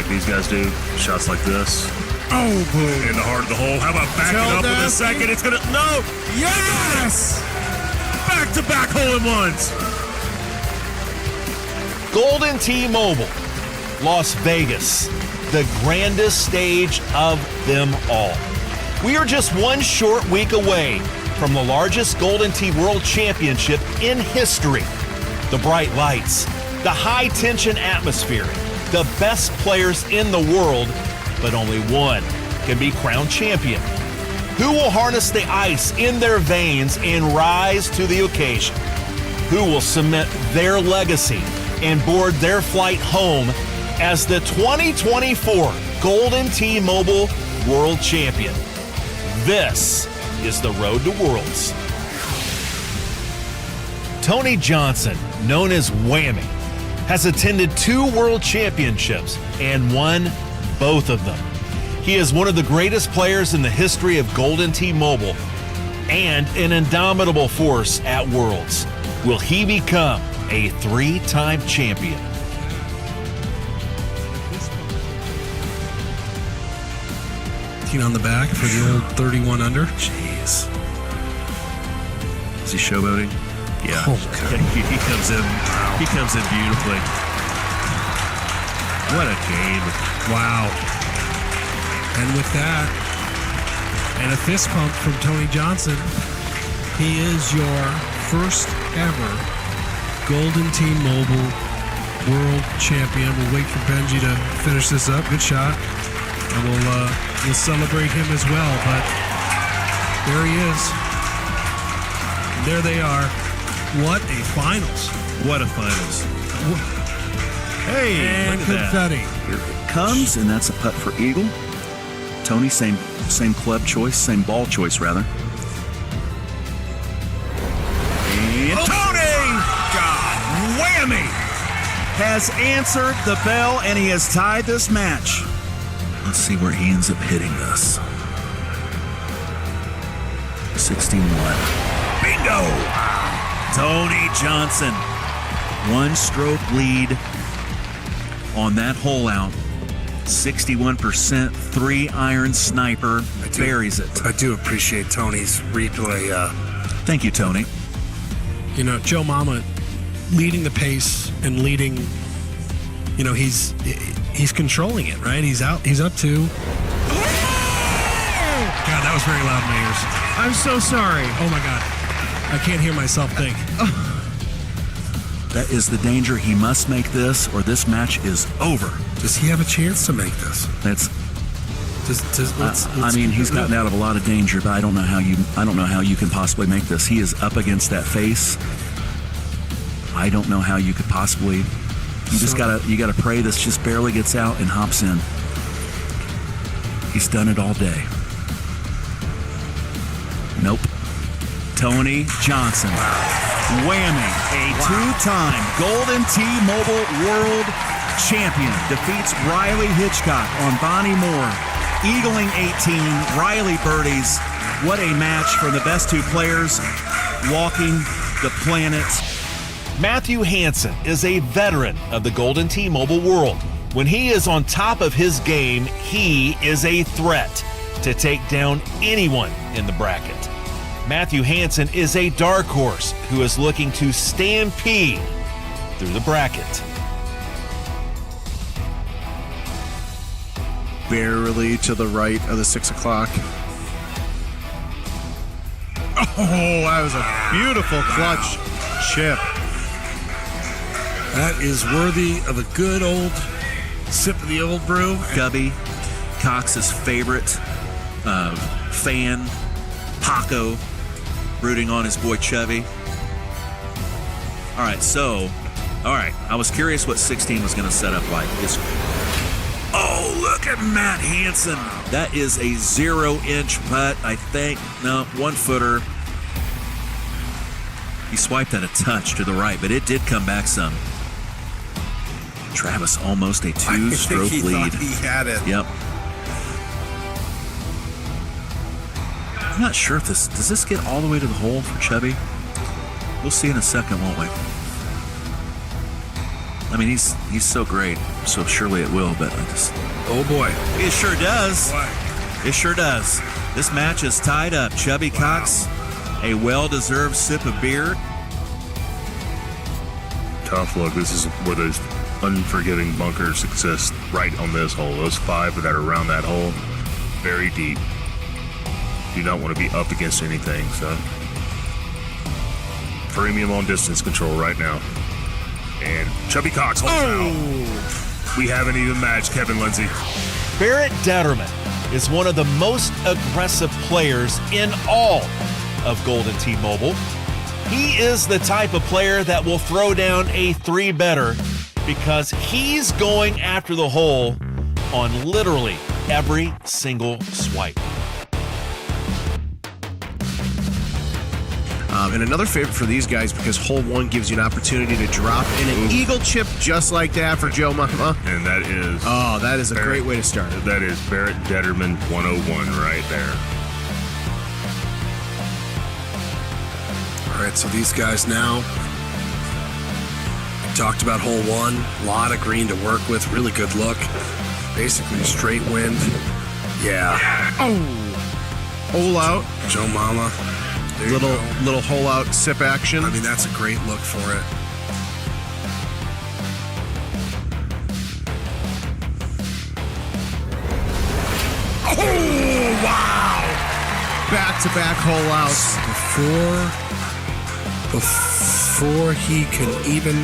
these guys do. Shots like this. Oh, boom. In the heart of the hole. How about backing up with a second? It's going to... No! Yes! Back-to-back hole-in-ones. Golden T-Mobile, Las Vegas, the grandest stage of them all. We are just one short week away from the largest Golden T World Championship in history. The bright lights, the high-tension atmosphere, the best players in the world, but only one can be crowned champion. Who will harness the ice in their veins and rise to the occasion? Who will cement their legacy and board their flight home as the 2024 Golden T-Mobile World Champion? This is the Road to Worlds. Tony Johnson, known as Whammy, has attended 2 World Championships and won both of them. He is one of the greatest players in the history of Golden T-Mobile and an indomitable force at Worlds. Will he become a 3-time champion? On the back for the old 31 under. Jeez. Is he showboating? Yeah. Oh, God. He comes in. He comes in beautifully. What a game. Wow. And with that, and a fist pump from Tony Johnson, he is your first ever Golden T-Mobile World Champion. We'll wait for Benji to finish this up. Good shot. And we'll celebrate him as well. But there he is. There they are. What a finals. What a finals. Hey, And look at confetti. Here it comes, and that's a putt for eagle. Tony, same club choice, same ball choice, rather. And Tony! God, whammy! Has answered the bell, and he has tied this match. Let's see where he ends up hitting this. 61. Bingo! Tony Johnson. 1-stroke lead on that hole out. 61%, 3-iron sniper. Buries it. I do appreciate Tony's replay. Thank you, Tony. You know, Joe Mama leading the pace and leading, you know, he's controlling it, right? He's up to. God, that was very loud in my ears. I'm so sorry. Oh my God. I can't hear myself think. That is the danger. He must make this, or this match is over. Does he have a chance to make this? That's. Let's I mean, he's gotten out of a lot of danger, but I don't know how you can possibly make this. He is up against that face. I don't know how you could possibly. You gotta pray this just barely gets out and hops in. He's done it all day. Nope. Tony Johnson, whammy, a 2-time Golden T-Mobile World Champion, defeats Riley Hitchcock on Bonnie Moore, eagling 18, Riley birdies. What a match for the best 2 players walking the planet. Matthew Hansen is a veteran of the Golden T-Mobile world. When he is on top of his game, he is a threat to take down anyone in the bracket. Matthew Hansen is a dark horse who is looking to stampede through the bracket. Barely to the right of the 6 o'clock. Oh, that was a beautiful clutch chip. That is worthy of a good old sip of the old brew. Gubby, Cox's favorite fan, Paco, rooting on his boy Chubby. All right, I was curious what 16 was going to set up like. Oh, look at Matt Hansen. That is a 0-inch putt, I think. No, 1-footer. He swiped that a touch to the right, but it did come back some. Travis almost a 2-stroke lead. Thought he had it. Yep. I'm not sure if does this get all the way to the hole for Chubby? We'll see in a second, won't we? I mean, he's so great, so surely it will, but I just... Oh, boy. It sure does. What? It sure does. This match is tied up. Chubby Cox, a well-deserved sip of beer. Tough look. This is where those unforgiving bunkers exist, right on this hole. Those 5 that are around that hole, very deep. Do not want to be up against anything, so. Premium on distance control right now. And Chubby Cox holds out. We haven't even matched Kevin Lindsay. Barrett Detterman is one of the most aggressive players in all of Golden T-Mobile. He is the type of player that will throw down a 3-better because he's going after the hole on literally every single swipe. And another favorite for these guys because hole 1 gives you an opportunity to drop in an eagle chip just like that for Joe Mama. And that is... Oh, that is a great way to start. That is Barrett Detterman 101 right there. All right, so these guys now, we talked about hole 1, a lot of green to work with, really good look. Basically straight wind. Yeah. Oh! Hole out. Joe Mama. There you go. Little hole out sip action. I mean, that's a great look for it. Oh, wow! Back-to-back hole outs. Before he can even,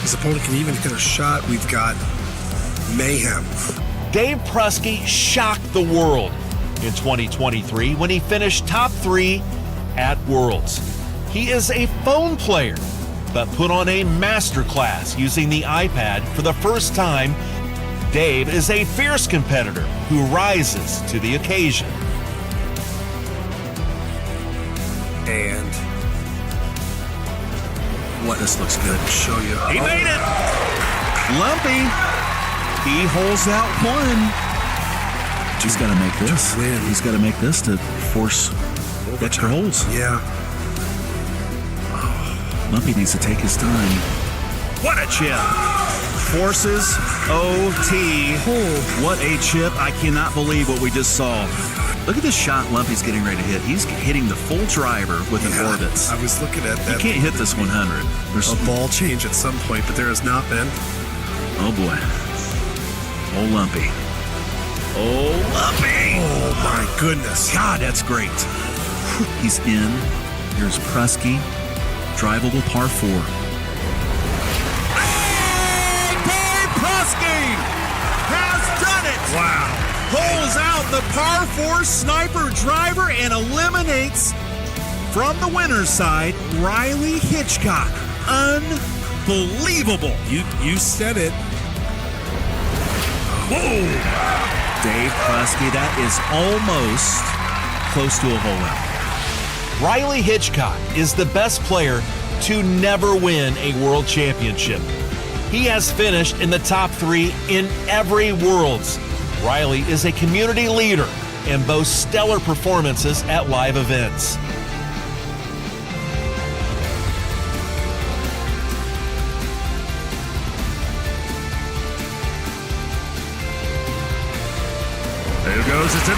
his opponent can even hit a shot, we've got mayhem. Dave Prusky shocked the world in 2023 when he finished top 3 at Worlds. He is a phone player, but put on a masterclass using the iPad for the first time. Dave is a fierce competitor who rises to the occasion. And What? This looks good. show you. He made it! Lumpy! He holes out 1. He's got to make this. To win. He's got to make this to force extra holes. Yeah. Lumpy needs to take his time. What a chip! Forces OT. What a chip. I cannot believe what we just saw. Look at this shot Lumpy's getting ready to hit. He's hitting the full driver with an orbits. I was looking at You that. can't hit this 100. There's A ball change at some point, but there has not been. Oh boy. Oh Lumpy. Oh Lumpy! Oh my goodness. God, that's great. He's in. Here's Prusky. Drivable par 4. Hey! Dave Prusky has done it! Wow. Pulls out the par 4 sniper driver and eliminates from the winner's side Riley Hitchcock. Unbelievable. You said it. Whoa! Dave Prusky, that is almost close to a hole out. Riley Hitchcock is the best player to never win a world championship. He has finished in the top 3 in every Worlds. Riley is a community leader and boasts stellar performances at live events. There it goes. It's in.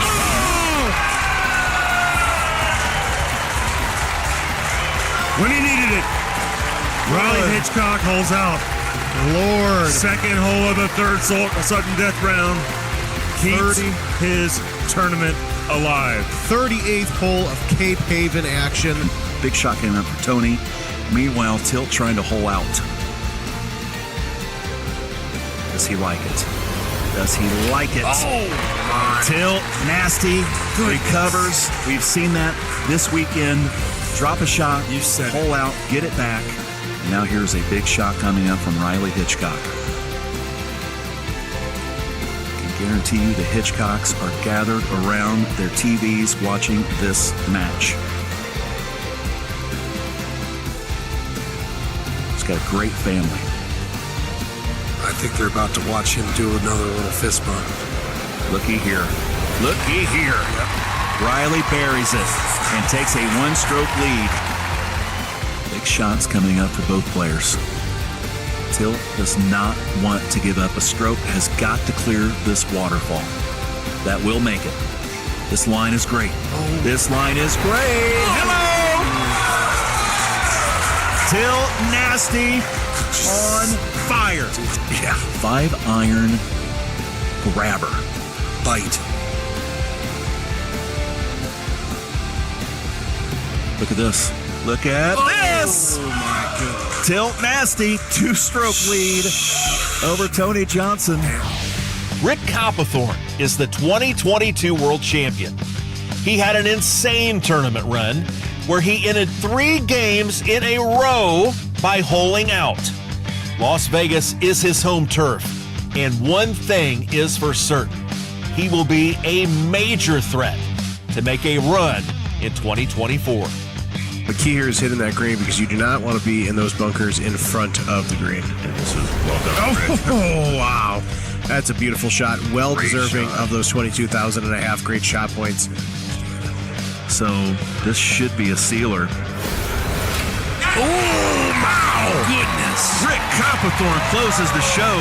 When he needed it. Riley Hitchcock holds out. Lord. Second hole of the third sudden death round. Keeps his tournament alive. 38th hole of Cape Haven action. Big shot came up for Tony. Meanwhile, Tilt trying to hole out. Does he like it? Does he like it? Oh, Tilt, nasty, recovers. We've seen that this weekend. Drop a shot, You said hole out, get it back. And now here's a big shot coming up from Riley Hitchcock. I can guarantee you the Hitchcocks are gathered around their TVs watching this match. He's got a great family. I think they're about to watch him do another little fist bump. Looky here. Looky here. Riley buries it and takes a one-stroke lead. Big shots coming up for both players. Tilt does not want to give up a stroke, has got to clear this waterfall. That will make it. This line is great. This line is great. Hello! Tilt Nasty on fire. Yeah. 5-iron grabber. Bite. Look at this. Look at this. Oh, my goodness. Tilt Nasty, 2-stroke lead over Tony Johnson. Rick Copperthorne is the 2022 World Champion. He had an insane tournament run where he ended 3 games in a row by holing out. Las Vegas is his home turf, and one thing is for certain. He will be a major threat to make a run in 2024. The key here is hitting that green because you do not want to be in those bunkers in front of the green. This is well done. Rick. Oh, wow. That's a beautiful shot. Well Great deserving shot. of those 22,000 and a half great shot points. So this should be a sealer. Oh, my goodness. Rick Copperthorne closes the show.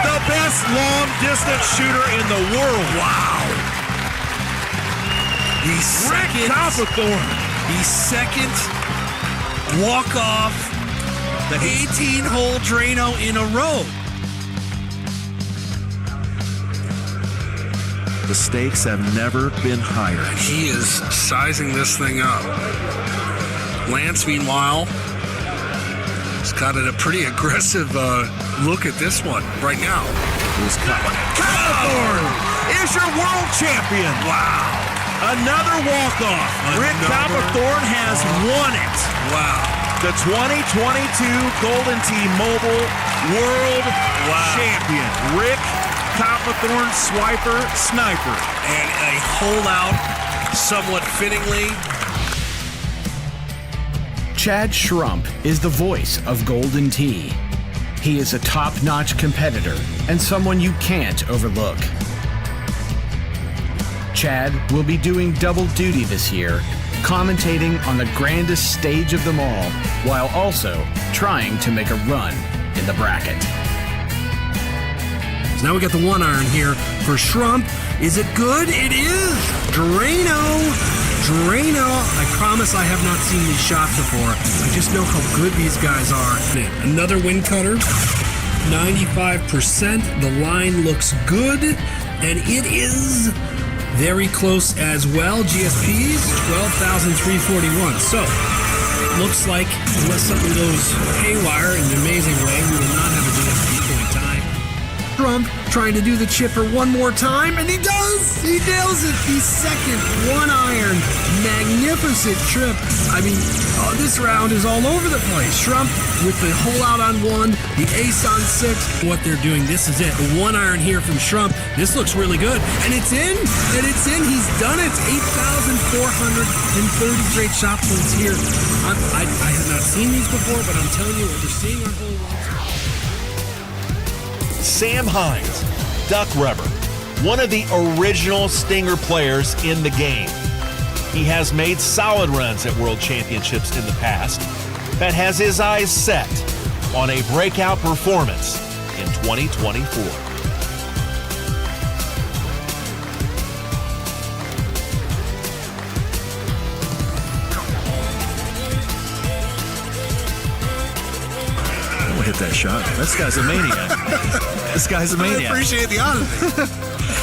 The best long-distance shooter in the world. Wow. The Rick second, Copperthorne. the second walk-off, the 18-hole Drano in a row. The stakes have never been higher. He is sizing this thing up. Lance, meanwhile, has got a pretty aggressive look at this one right now. Copperthorne is your world champion. Wow. Another walk-off. Rick Copperthorne has won it. Wow. The 2022 Golden T-Mobile World Champion. Rick Copperthorne, swiper, sniper. And a holdout, somewhat fittingly. Chad Schrump is the voice of Golden Tee. He is a top-notch competitor and someone you can't overlook. Chad will be doing double duty this year, commentating on the grandest stage of them all, while also trying to make a run in the bracket. So now we got the 1-iron here for Schrump. Is it good? It is. Drano. I promise I have not seen these shots before. I just know how good these guys are. Another wind cutter. 95%. The line looks good. And it is very close as well. GSPs, 12,341. So, looks like unless something goes haywire in an amazing way, we will not have a GSP point time. Trump trying to do the chipper one more time, and he does! He nails it! The second 1-iron. Magnificent trip. I mean, this round is all over the place. Trump with the hole out on 1, the ace on 6. What they're doing, this is it. The 1-iron here from Trump. This looks really good. And it's in! And it's in! He's done it! 8,430 great shot points here. I have not seen these before, but I'm telling you, what we're seeing on hole 1. Sam Hines, duck rubber, one of the original Stinger players in the game. He has made solid runs at World Championships in the past, but has his eyes set on a breakout performance in 2024. Don't hit that shot. This guy's a maniac. This guy's a I maniac. appreciate the honesty. What the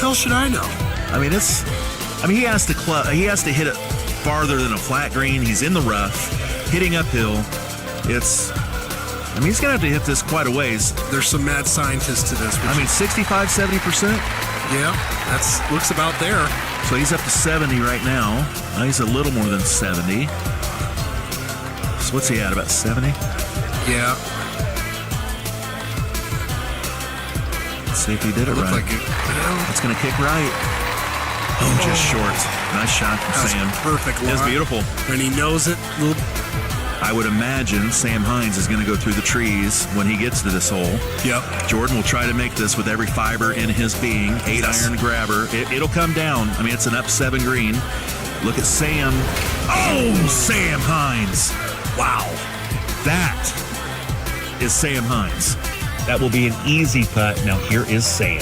hell should I know? I mean, he has to hit it farther than a flat green. He's in the rough, hitting uphill. He's gonna have to hit this quite a ways. There's some mad scientists to this. I mean, 65, 70%. Yeah, that's looks about there. So he's up to 70 right now. He's a little more than 70. So what's he at, about 70? Yeah, Let's see if he did it looked right. like it. It's going to kick right. Oh, just short. Nice shot from That's Sam. perfect. It's line. beautiful. And he knows it. I would imagine Sam Hines is going to go through the trees when he gets to this hole. Yep. Jordan will try to make this with every fiber in his being. 8-iron grabber. It'll come down. I mean, it's an up 7 green. Look at Sam. Oh, Sam Hines. Wow. That is Sam Hines. That will be an easy putt. Now here is Sam.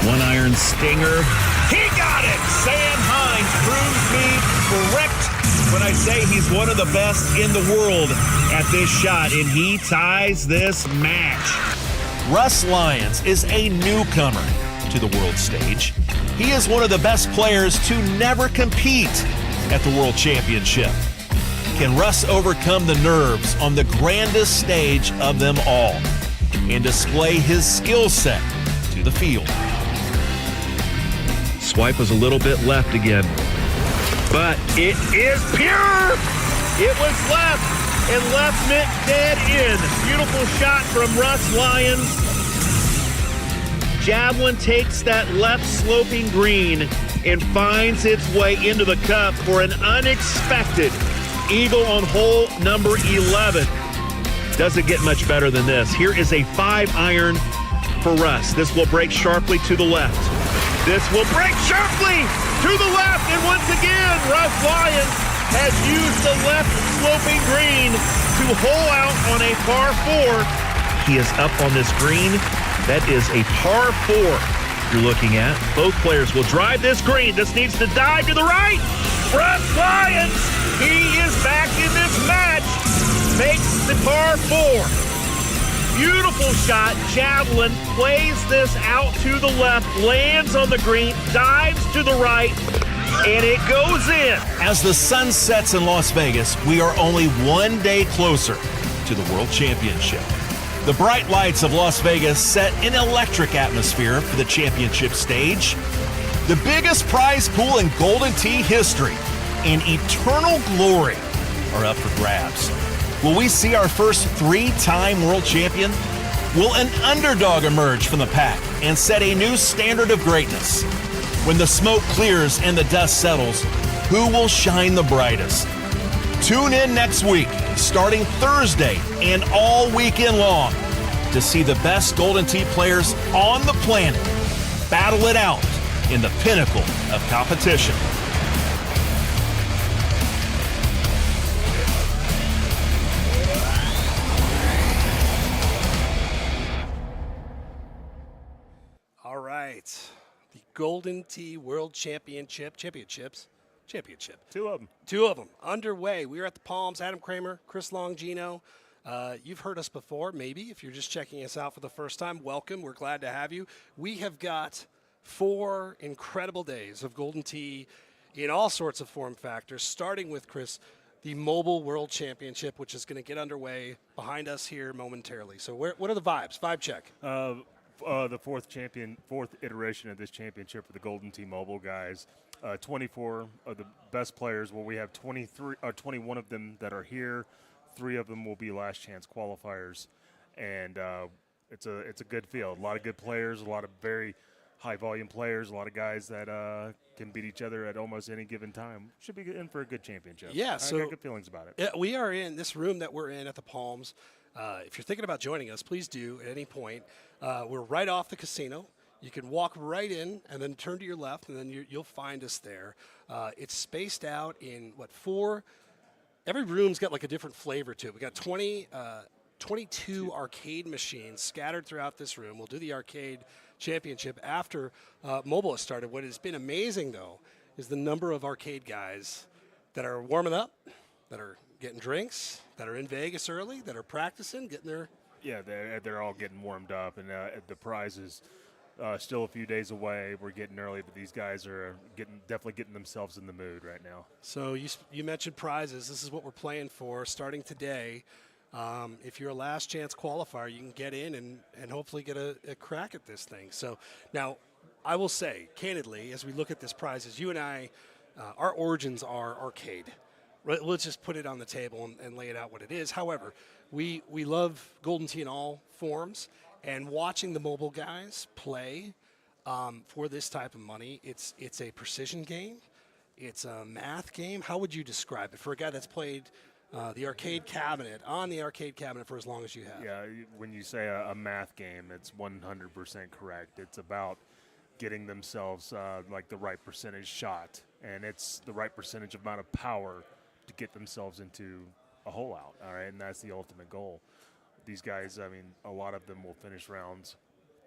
1-iron stinger. He got it! Sam Hines proves me correct when I say he's one of the best in the world at this shot, and he ties this match. Russ Lyons is a newcomer to the world stage. He is one of the best players to never compete at the World Championship. Can Russ overcome the nerves on the grandest stage of them all and display his skill set to the field? Swipe was a little bit left again, but it is pure. It was left, and left meant dead in. Beautiful shot from Russ Lyons. Javelin takes that left sloping green and finds its way into the cup for an unexpected eagle on hole number 11. Doesn't get much better than this. Here is a 5-iron for Russ. This will break sharply to the left. This will break sharply to the left, and once again, Russ Lyons has used the left sloping green to hole out on a par 4. He is up on this green. That is a par 4 you're looking at. Both players will drive this green. This needs to dive to the right. Russ Lyons, he is back in this match. Makes the par 4. Beautiful shot. Javelin plays this out to the left, lands on the green, dives to the right, and it goes in. As the sun sets in Las Vegas, we are only one day closer to the World Championship. The bright lights of Las Vegas set an electric atmosphere for the championship stage. The biggest prize pool in Golden Tee history and eternal glory are up for grabs. Will we see our first 3-time world champion? Will an underdog emerge from the pack and set a new standard of greatness? When the smoke clears and the dust settles, who will shine the brightest? Tune in next week, starting Thursday and all weekend long, to see the best Golden Tee players on the planet battle it out in the pinnacle of competition. All right. The Golden Tee World Championships. Two of them. Two of them underway. We are at the Palms. Adam Kramer, Chris Longino. You've heard us before, maybe. If you're just checking us out for the first time, welcome. We're glad to have you. We have got 4 incredible days of Golden Tee in all sorts of form factors, starting with, Chris, the Mobile World Championship, which is going to get underway behind us here momentarily. So what are the vibes? Vibe check. The fourth iteration of this championship for the Golden Tee Mobile guys. 24 of the best players. Well, we have 21 of them that are here. 3 of them will be last chance qualifiers, and it's a good field. A lot of good players, a lot of very high volume players, a lot of guys that can beat each other at almost any given time. Should be in for a good championship. Yeah, I got good feelings about it. Yeah, we are in this room that we're in at the Palms. If you're thinking about joining us, please do at any point. We're right off the casino. You can walk right in and then turn to your left, and then you'll find us there. It's spaced out in, 4? Every room's got like a different flavor to it. We got 22 arcade machines scattered throughout this room. We'll do the arcade championship after mobile has started. What has been amazing, though, is the number of arcade guys that are warming up, that are getting drinks, that are in Vegas early, that are practicing, getting their... Yeah, they're all getting warmed up, and the prize is still a few days away. We're getting early, but these guys are definitely getting themselves in the mood right now. So you mentioned prizes. This is what we're playing for starting today. If you're a last chance qualifier, you can get in and hopefully get a crack at this thing. So now I will say, candidly, as we look at this prizes, you and I, our origins are arcade. Let's just put it on the table and lay it out what it is. However, we love Golden Tee in all forms, and watching the mobile guys play for this type of money, it's a precision game. It's a math game. How would you describe it for a guy that's played the arcade cabinet for as long as you have? Yeah, when you say a math game, it's 100% correct. It's about getting themselves like the right percentage shot and it's the right percentage amount of power to get themselves into a hole out. All right, and that's the ultimate goal. These guys, I mean, a lot of them will finish rounds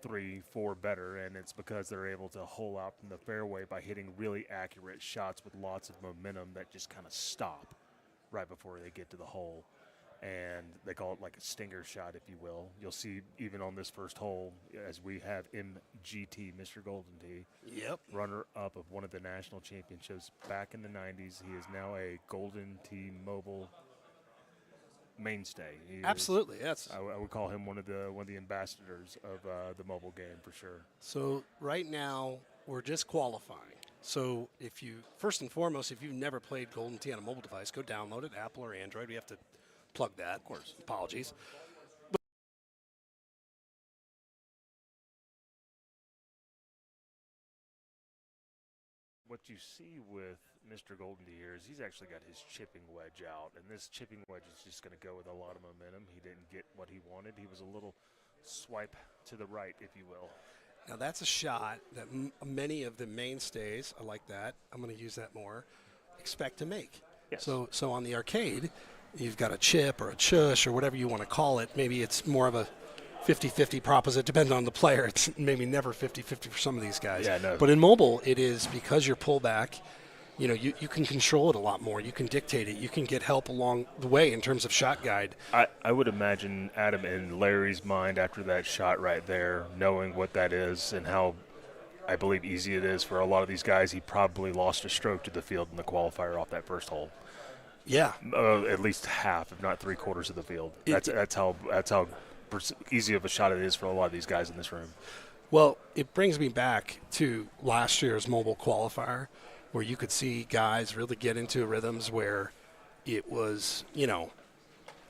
3, 4 better, and it's because they're able to hole out from the fairway by hitting really accurate shots with lots of momentum that just kind of stop right before they get to the hole. And they call it like a stinger shot, if you will. You'll see even on this first hole, as we have MGT, Mr. Golden Tee, Yep. runner-up of one of the national championships back in the 90s. He is now a Golden Tee mobile mainstay. He Absolutely, is, yes. I would call him one of the ambassadors of the mobile game for sure. So right now we're just qualifying. So if you, first and foremost, if you've never played Golden Tee on a mobile device, go download it, Apple or Android. We have to plug that. Of course. Apologies. What you see with Mr. Golden Tee here is he's actually got his chipping wedge out, and this chipping wedge is just going to go with a lot of momentum. He didn't get what he wanted. He was a little swipe to the right, if you will. Now that's a shot that many of the mainstays, I like that, I'm going to use that more, expect to make. Yes. So on the arcade, you've got a chip or a chush or whatever you want to call it. Maybe it's more of a 50-50 proposition, depending on the player. It's maybe never 50-50 for some of these guys. Yeah, no. But in mobile, it is because you're pull back. You know, you can control it a lot more. You can dictate it. You can get help along the way in terms of shot guide. I would imagine Adam in Larry's mind after that shot right there, knowing what that is and how I believe easy it is for a lot of these guys, he probably lost a stroke to the field in the qualifier off that first hole. Yeah. At least half, if not 3/4 of the field. That's how easy of a shot it is for a lot of these guys in this room. Well, it brings me back to last year's mobile qualifier, where you could see guys really get into rhythms where it was, you know,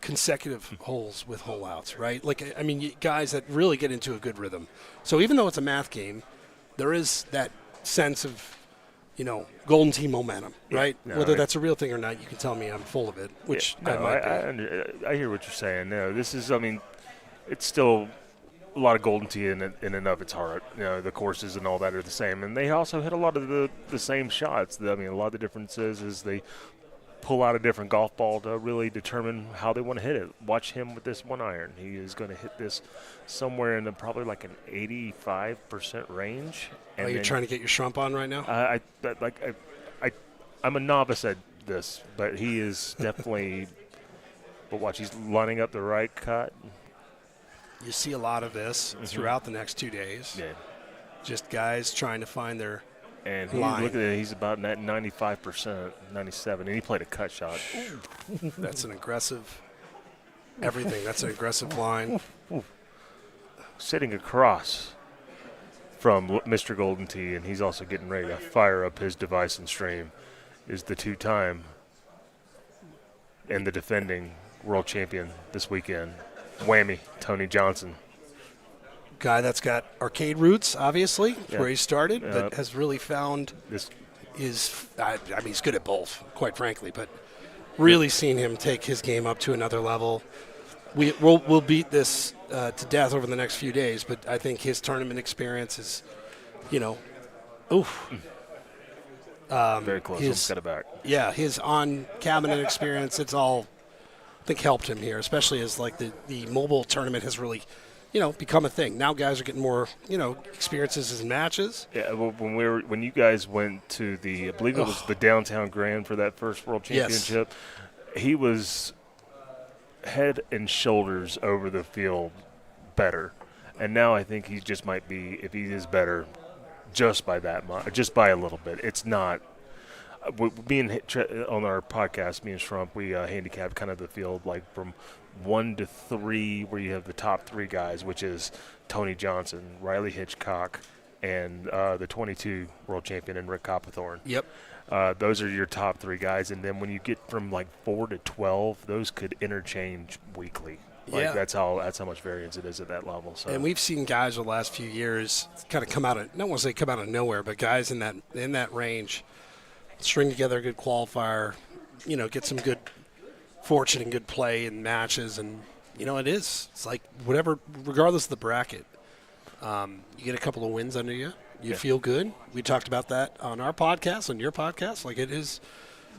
consecutive holes with hole outs, right? Like, I mean, guys that really get into a good rhythm. So even though it's a math game, there is that sense of, you know, Golden Tee momentum, right? No, Whether that's a real thing or not, you can tell me I'm full of it, which I might be. I hear what you're saying. No, this is, I mean, it's still a lot of Golden Tee in and of its heart. You know, the courses and all that are the same, and they also hit a lot of the same shots. I mean, a lot of the differences is they pull out a different golf ball to really determine how they want to hit it. Watch him with this 1-iron. He is going to hit this somewhere in probably like an 85% range. Are you trying to get your Shrump on right now? I'm a novice at this, but he is definitely. But watch, he's lining up the right cut. You see a lot of this throughout the next 2 days. Yeah. Just guys trying to find their And line. look at it, he's about at 95%, 97, and he played a cut shot. That's an aggressive everything. That's an aggressive line. Sitting across from Mr. Golden Tee, and he's also getting ready to fire up his device and stream, is the 2-time and the defending world champion this weekend, Whammy, Tony Johnson. Guy that's got arcade roots, obviously, Yeah. where he started, Yeah. but has really found This I mean, he's good at both, quite frankly, but really seen him take his game up to another level. We'll beat this to death over the next few days, but I think his tournament experience is, you know, very close. his- Almost got it back. yeah, his on-cabinet experience, it's all, I think, helped him here, especially as, like, the mobile tournament has really, you know, become a thing. Now guys are getting more, you know, experiences in matches. Yeah, well, when you guys went to I believe it was the Downtown Grand for that first World Yes. Championship, he was head and shoulders over the field better. And now I think he just might be, if he is better, just by that much, just by a little bit. It's not. On our podcast, me and Shrump, we handicap kind of the field like from 1 to 3, where you have the top 3 guys, which is Tony Johnson, Riley Hitchcock, and the 22 world champion and Rick Copperthorne. Yep. Those are your top 3 guys, and then when you get from like 4 to 12, those could interchange weekly. Like Yeah. that's how much variance it is at that level. So And we've seen guys over the last few years kind of come out of, I don't want to say come out of nowhere, but guys in that range string together a good qualifier, you know, get some good fortune and good play in matches, and you know it's like whatever, regardless of the bracket, you get a couple of wins under you, You feel good. We talked about that on our podcast, on your podcast. Like, it is,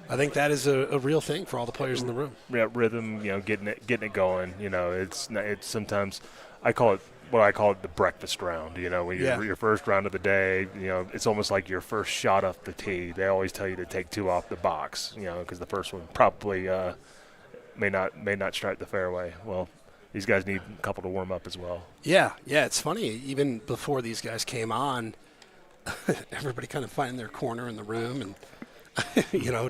I think that is a real thing for all the players in the room. Yeah, rhythm, getting it going. It's sometimes I call it the breakfast round. When your first round of the day, it's almost like your first shot off the tee. They always tell you to take 2 off the box, because the first one probably may not strike the fairway. Well, these guys need a couple to warm up as well. Yeah, it's funny. Even before these guys came on, everybody kind of finding their corner in the room and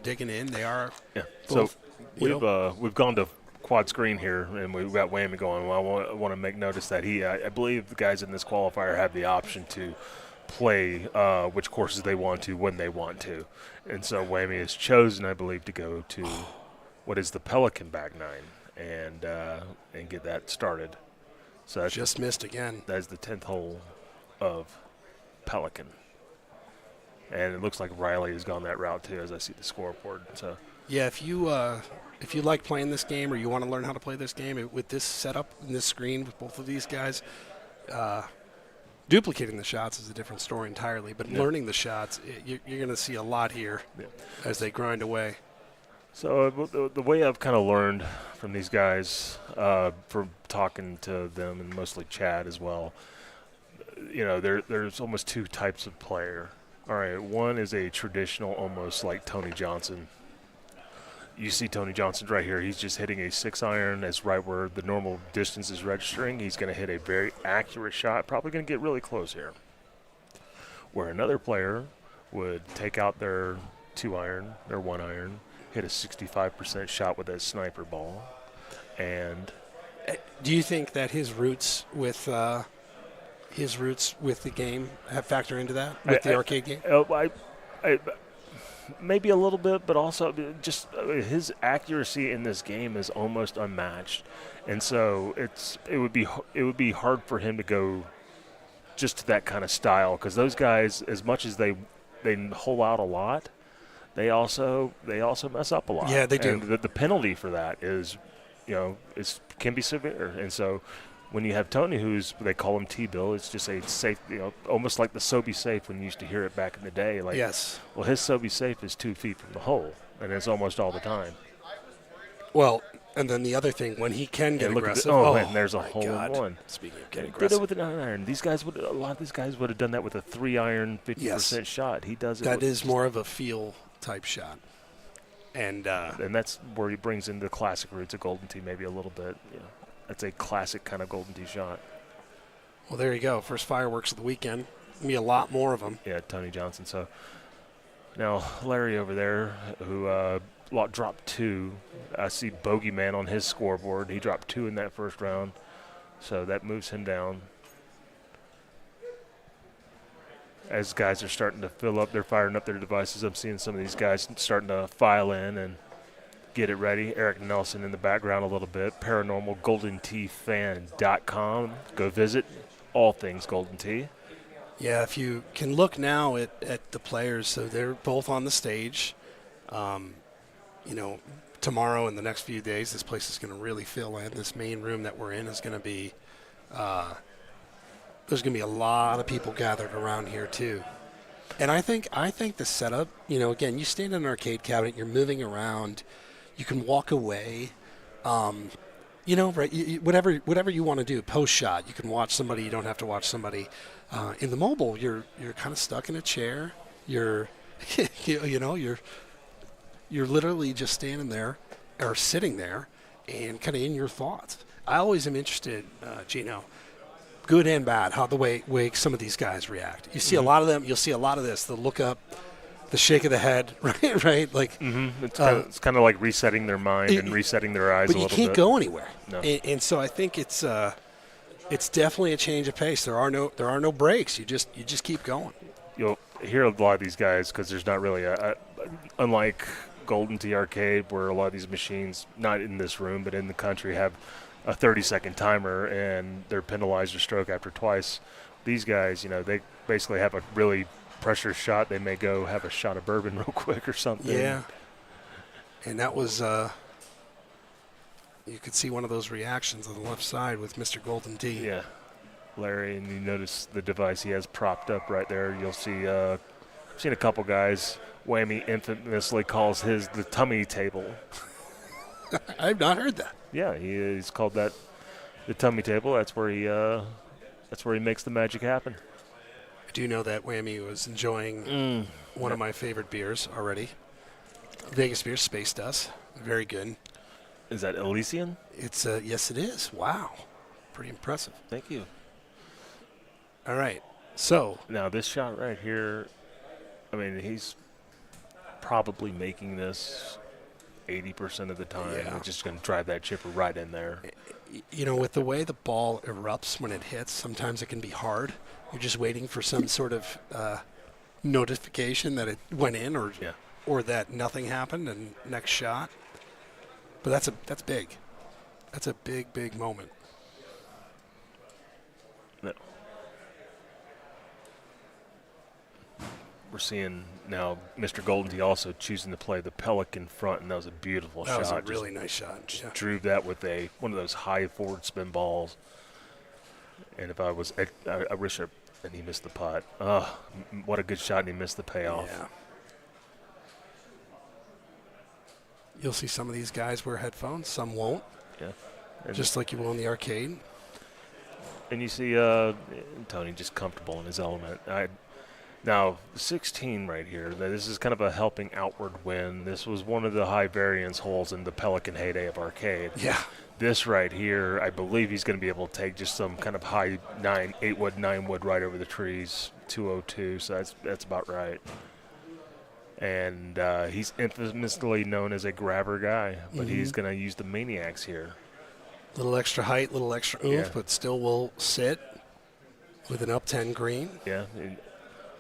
digging in. They are. Yeah. Both, so we've gone to quad screen here, and we've got Whammy going. Well, I want to make notice that I believe the guys in this qualifier have the option to play which courses they want to when they want to, and so Whammy has chosen, I believe, to go to what is the Pelican Back 9 and get that started. So that's just missed again. That is the 10th hole of Pelican, and it looks like Riley has gone that route too, as I see the scoreboard. So yeah, if you like playing this game or you want to learn how to play this game with this setup and this screen with both of these guys, duplicating the shots is a different story entirely. But learning the shots, you're going to see a lot here as they grind away. So the way I've kind of learned from these guys, from talking to them and mostly Chad as well, there's almost 2 types of player. All right, one is a traditional, almost like Tony Johnson. You see Tony Johnson's right here. He's just hitting a 6-iron. That's right where the normal distance is registering. He's going to hit a very accurate shot, probably going to get really close here. Where another player would take out their 2-iron, their 1-iron, hit a 65% shot with that sniper ball. And do you think that his roots with the game have factor into that with the arcade game? I maybe a little bit, but also just his accuracy in this game is almost unmatched, and so it would be hard for him to go just to that kind of style, because those guys, as much as they hole out a lot, they also mess up a lot. Yeah, they do. And the penalty for that is can be severe, and so when you have Tony, they call him T-bill, it's just a safe, almost like the Sobe safe when you used to hear it back in the day. Like, yes. Well, his Sobe safe is 2 feet from the hole, and it's almost all the time. Well, and then the other thing, when he can get aggressive. And there's a hole in one. Speaking of getting Did aggressive. it with an 9-iron. A lot of these guys would have done that with a 3-iron, 50% shot. He does it. That is more of a feel type shot. And that's where he brings in the classic roots of Golden Tee maybe a little bit. That's a classic kind of Golden Tee shot. Well, there you go. First fireworks of the weekend. Going to be a lot more of them. Yeah, Tony Johnson. So now Larry over there, who dropped 2. I see Bogeyman on his scoreboard. He dropped 2 in that first round, so that moves him down. As guys are starting to fill up, they're firing up their devices. I'm seeing some of these guys starting to file in and get it ready. Eric Nelson in the background a little bit. ParanormalGoldenTeeFan.com. Go visit all things Golden Tee. Yeah, if you can look now at the players, so they're both on the stage. Tomorrow and the next few days, this place is going to really fill in. This main room that we're in is going to be, there's going to be a lot of people gathered around here too. And I think the setup, again, you stand in an arcade cabinet, you're moving around, you can walk away, right? Whatever you want to do, post shot, you can watch somebody. You don't have to watch somebody. In the mobile, you're kind of stuck in a chair. You're, you're literally just standing there or sitting there, and kind of in your thoughts. I always am interested, Gino, good and bad, how the way some of these guys react. You see a lot of them. You'll see a lot of this. The look up. The shake of the head, right? Like it's kind of like resetting their mind and resetting their eyes a little bit. But you can't go anywhere. No. And so I think it's definitely a change of pace. There are no breaks. You just keep going. You'll hear a lot of these guys because there's not really unlike Golden Tee Arcade, where a lot of these machines, not in this room but in the country, have a 30-second timer and they're penalized a stroke after twice. These guys, they basically have a really pressure shot. They may go have a shot of bourbon real quick or something. Yeah. And that was you could see one of those reactions on the left side with Mr. Golden Tee. Yeah. Larry, and you notice the device he has propped up right there. You'll see, I've seen a couple guys. Whammy infamously calls his the tummy table. I've not heard that. Yeah, he's called that the tummy table. That's where he makes the magic happen. I do know that Whammy was enjoying one of my favorite beers already. Vegas beer, Space Dust. Very good. Is that Elysian? It's yes, it is. Wow, pretty impressive. Thank you. All right, so Now this shot right here, I mean, he's probably making this 80% of the time. Yeah. He's just going to drive that chipper right in there. you know, with the way the ball erupts when it hits, sometimes it can be hard. You're just waiting for some sort of notification that it went in, or that nothing happened, and next shot. But that's big. That's a big moment. No. We're seeing now Mr. Golden Tee also choosing to play the Pelican front, and that was a beautiful shot. That was a really nice shot. Yeah. Drew that with one of those high forward spin balls. And if I was, I wish and he missed the putt. Oh, what a good shot, and he missed the payoff. Yeah. You'll see some of these guys wear headphones, some won't. Yeah. And Just like you will in the arcade. And you see Tony just comfortable in his element. Now, 16 right here, this is kind of a helping outward win. This was one of the high variance holes in the Pelican heyday of arcade. Yeah. This right here, I believe he's going to be able to take just some kind of high 8-wood, 9-wood right over the trees, 202, so that's about right. And he's infamously known as a grabber guy, but he's going to use the Maniacs here. Little extra height, little extra oomph, Yeah. but still will sit with an up 10 green. Yeah, and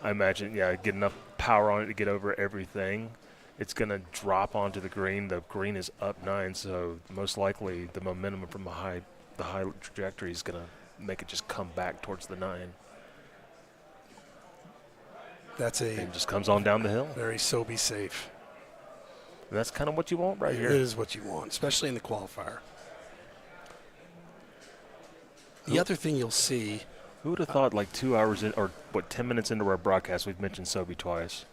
I imagine, get enough power on it to get over everything. It's going to drop onto the green. The green is up 9, so most likely the momentum from the high trajectory is going to make it just come back towards the 9. It just comes on down the hill. Very Sobe safe. And that's kind of what you want right here. It is what you want, especially in the qualifier. The other thing you'll see. Who would have thought, like 2 hours in, or 10 minutes into our broadcast, we've mentioned Sobe twice?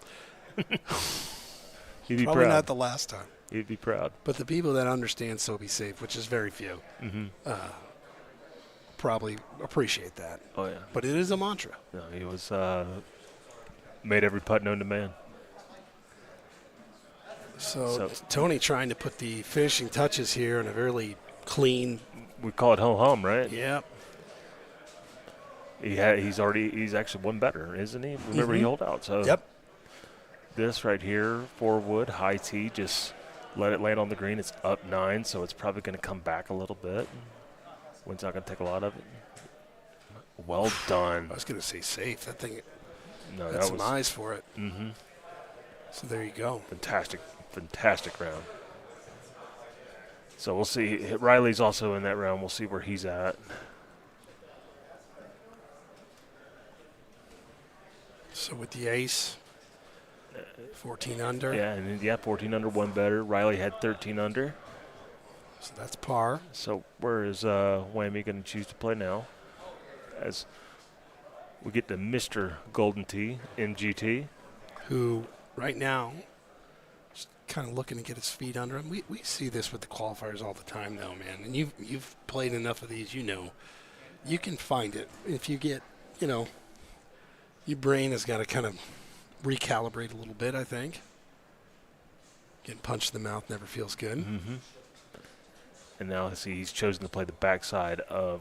He'd be Probably proud. not the last time. He'd be proud. But the people that understand Sobe safe, which is very few, probably appreciate that. Oh, yeah. But it is a mantra. No, he was made every putt known to man. So Tony trying to put the finishing touches here in a really clean. We call it ho-hum, right? Yep. He's actually one better, isn't he? Remember, he holed out. So Yep. This right here, 4-wood, high tee, just let it land on the green. It's up 9, so it's probably going to come back a little bit. Wind's not going to take a lot of it. Well done. I was going to say safe. That thing No, had that some was eyes for it. Mm-hmm. So there you go. Fantastic round. So we'll see. Riley's also in that round. We'll see where he's at. So with the ace, 14 under. Yeah, 14 under, one better. Riley had 13 under. So that's par. So where is Whammy going to choose to play now? As we get to Mr. Golden Tee, MGT. Who right now just kind of looking to get his feet under him. We see this with the qualifiers all the time though, man. And you've played enough of these, you know. You can find it. If you get, your brain has got to kind of recalibrate a little bit, I think. Getting punched in the mouth never feels good. Mm-hmm. And now he's chosen to play the backside of,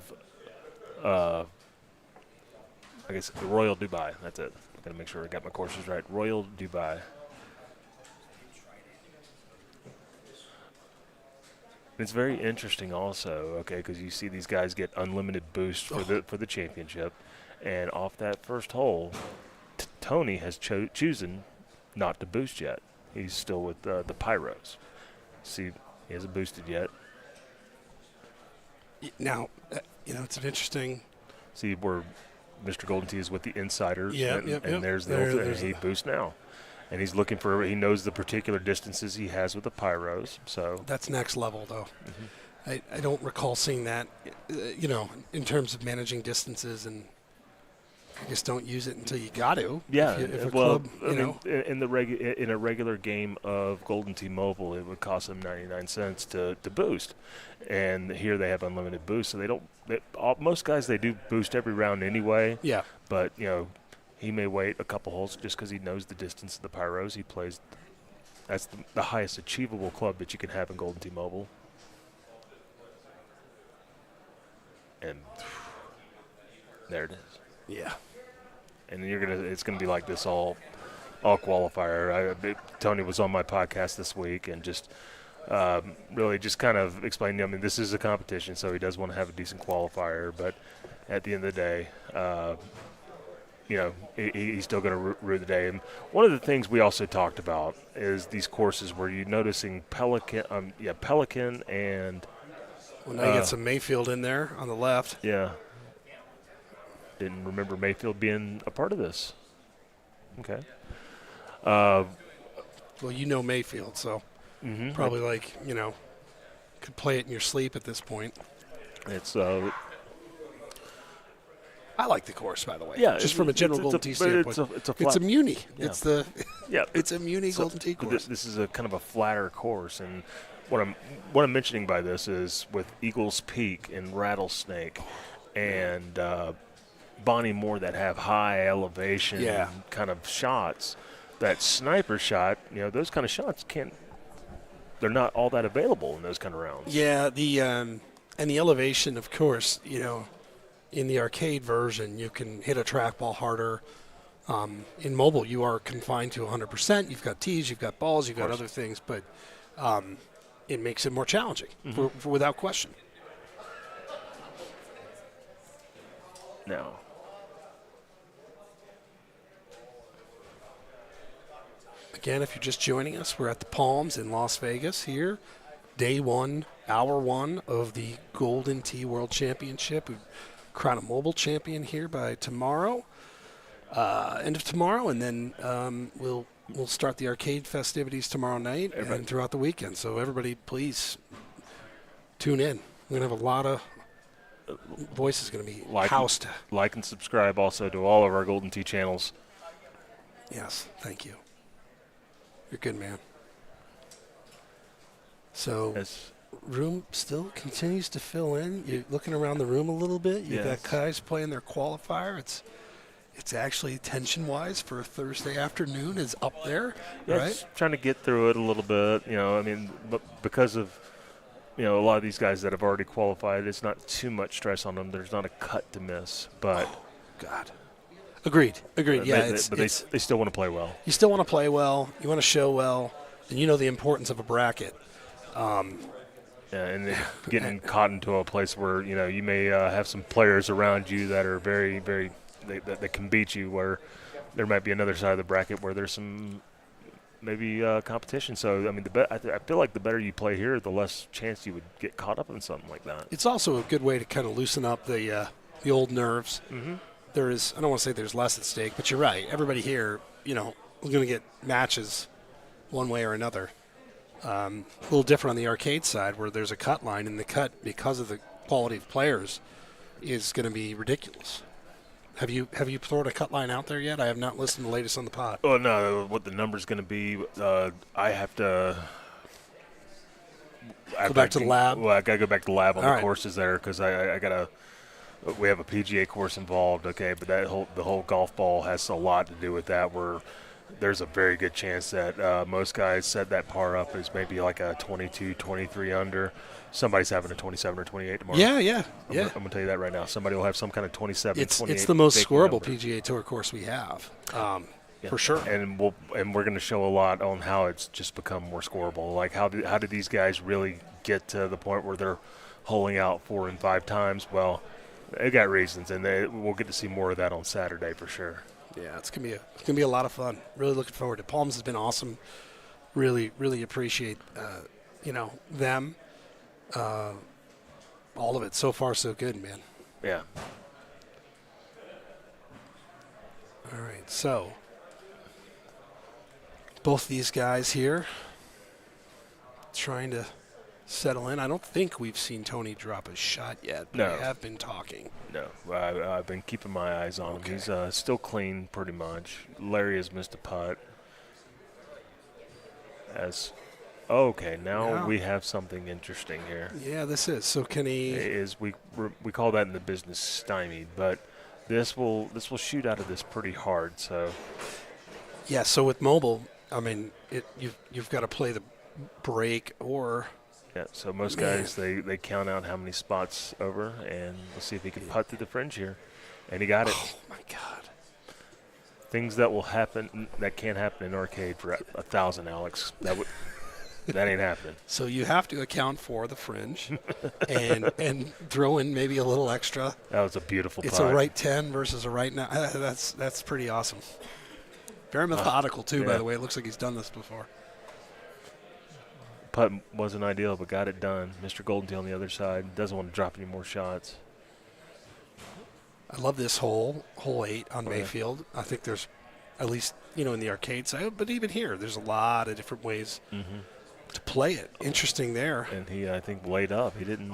I guess, Royal Dubai. That's it. Got to make sure I got my courses right. Royal Dubai. It's very interesting also, okay, because you see these guys get unlimited boost for the championship, and off that first hole, Tony has chosen not to boost yet. He's still with the Pyros. See, he hasn't boosted yet. Now, it's an interesting. See where Mr. Golden Tee is with the insiders, Yep. and there's he boosts now. And he's he knows the particular distances he has with the Pyros. So that's next level, though. I don't recall seeing that, in terms of managing distances, and I guess don't use it until you got to. Yeah, If a well, club, I mean, in a regular game of Golden Tee Mobile, it would cost them 99 cents to boost, and here they have unlimited boost, so they don't. Most guys, they do boost every round anyway. Yeah. But he may wait a couple holes just because he knows the distance of the pyros. He plays. That's the highest achievable club that you can have in Golden Tee Mobile. And there it is. Yeah. And it's gonna be like this all qualifier. Tony was on my podcast this week and just really just kind of explained. I mean, this is a competition, so he does want to have a decent qualifier. But at the end of the day, he's still going to rue the day. And one of the things we also talked about is these courses where you're noticing Pelican and. Well, now you got some Mayfield in there on the left. Yeah. Didn't remember Mayfield being a part of this. Okay. Well, Mayfield, so Mm-hmm. probably could play it in your sleep at this point. It's I like the course, by the way. Yeah, just from a general Golden Tee standpoint. it's a Muni. Yeah. It's a Muni Golden Tee course. This is a kind of a flatter course, and what I'm mentioning by this is with Eagles Peak and Rattlesnake and Bonnie Moore that have high elevation kind of shots. That sniper shot, those kind of shots they're not all that available in those kind of rounds. Yeah, and the elevation, of course, in the arcade version, you can hit a trackball harder. In mobile, you are confined to 100%. You've got tees, you've got balls, you've got other things, but it makes it more challenging, for without question. No. Again, if you're just joining us, we're at the Palms in Las Vegas here. Day one, hour one of the Golden Tee World Championship. We crown a mobile champion here by tomorrow, end of tomorrow, and then we'll start the arcade festivities tomorrow night and throughout the weekend. So everybody, please tune in. We're going to have a lot of voices going to be housed. Like and subscribe also to all of our Golden Tee channels. Yes, thank you. You're good, man. So room still continues to fill in. You're looking around the room a little bit. You've got guys playing their qualifier. It's actually tension-wise for a Thursday afternoon is up there, right? Just trying to get through it a little bit. But because of a lot of these guys that have already qualified, it's not too much stress on them. There's not a cut to miss. But God. Agreed. Yeah, they still want to play well. You still want to play well. You want to show well, and you know the importance of a bracket. And getting caught into a place where you may have some players around you that are very, very that can beat you. Where there might be another side of the bracket where there's some maybe competition. So I mean, I feel like the better you play here, the less chance you would get caught up in something like that. It's also a good way to kind of loosen up the old nerves. Mm-hmm. There is, I don't want to say there's less at stake, but you're right. Everybody here, we're going to get matches one way or another. A little different on the arcade side where there's a cut line, and the cut, because of the quality of players, is going to be ridiculous. Have you thrown a cut line out there yet? I have not listened to the latest on the pod. Oh, no, what the number's going to be, I have to go back to the lab. Well, I got to go back to the lab on All the right. courses there because I got to. We have a PGA course involved, okay, but the whole golf ball has a lot to do with that. Where there's a very good chance that most guys set that par up as maybe like a 22, 23 under. Somebody's having a 27 or 28 tomorrow. Yeah. I'm going to tell you that right now. Somebody will have some kind of 27, 28. It's the most big scoreable number. PGA Tour course we have, for sure. And we're going to show a lot on how it's just become more scoreable. Like how did these guys really get to the point where they're holing out 4 and 5 times? Well, they got reasons, and we'll get to see more of that on Saturday for sure. Yeah, it's gonna be a lot of fun. Really looking forward to it. Palms has been awesome. Really, really appreciate them. All of it so far, so good, man. Yeah. All right, so both these guys here trying to settle in. I don't think we've seen Tony drop a shot yet, but No. we have been talking. No, I've been keeping my eyes on him. He's still clean, pretty much. Larry has missed a putt. Okay, now we have something interesting here. Yeah, this is. So can he? We call that in the business stymied, but this will shoot out of this pretty hard. So Yeah. So with mobile, I mean, you've got to play the break or. yeah, so most guys they count out how many spots over, and we'll see if he can putt through the fringe here, and he got it. Oh my God. Things that will happen that can't happen in arcade for 1,000, Alex. That ain't happening. So you have to account for the fringe, and throw in maybe a little extra. That was a beautiful It's putt. a right 10 versus a right 9. That's pretty awesome. Very methodical too, by yeah. the way. It looks like he's done this before. Putt wasn't ideal, but got it done. Mr. Golden on the other side doesn't want to drop any more shots. I love this hole 8 on yeah. Mayfield. I think there's, at least in the arcade side, but even here, there's a lot of different ways to play it. Interesting there. And he, I think, laid up. He didn't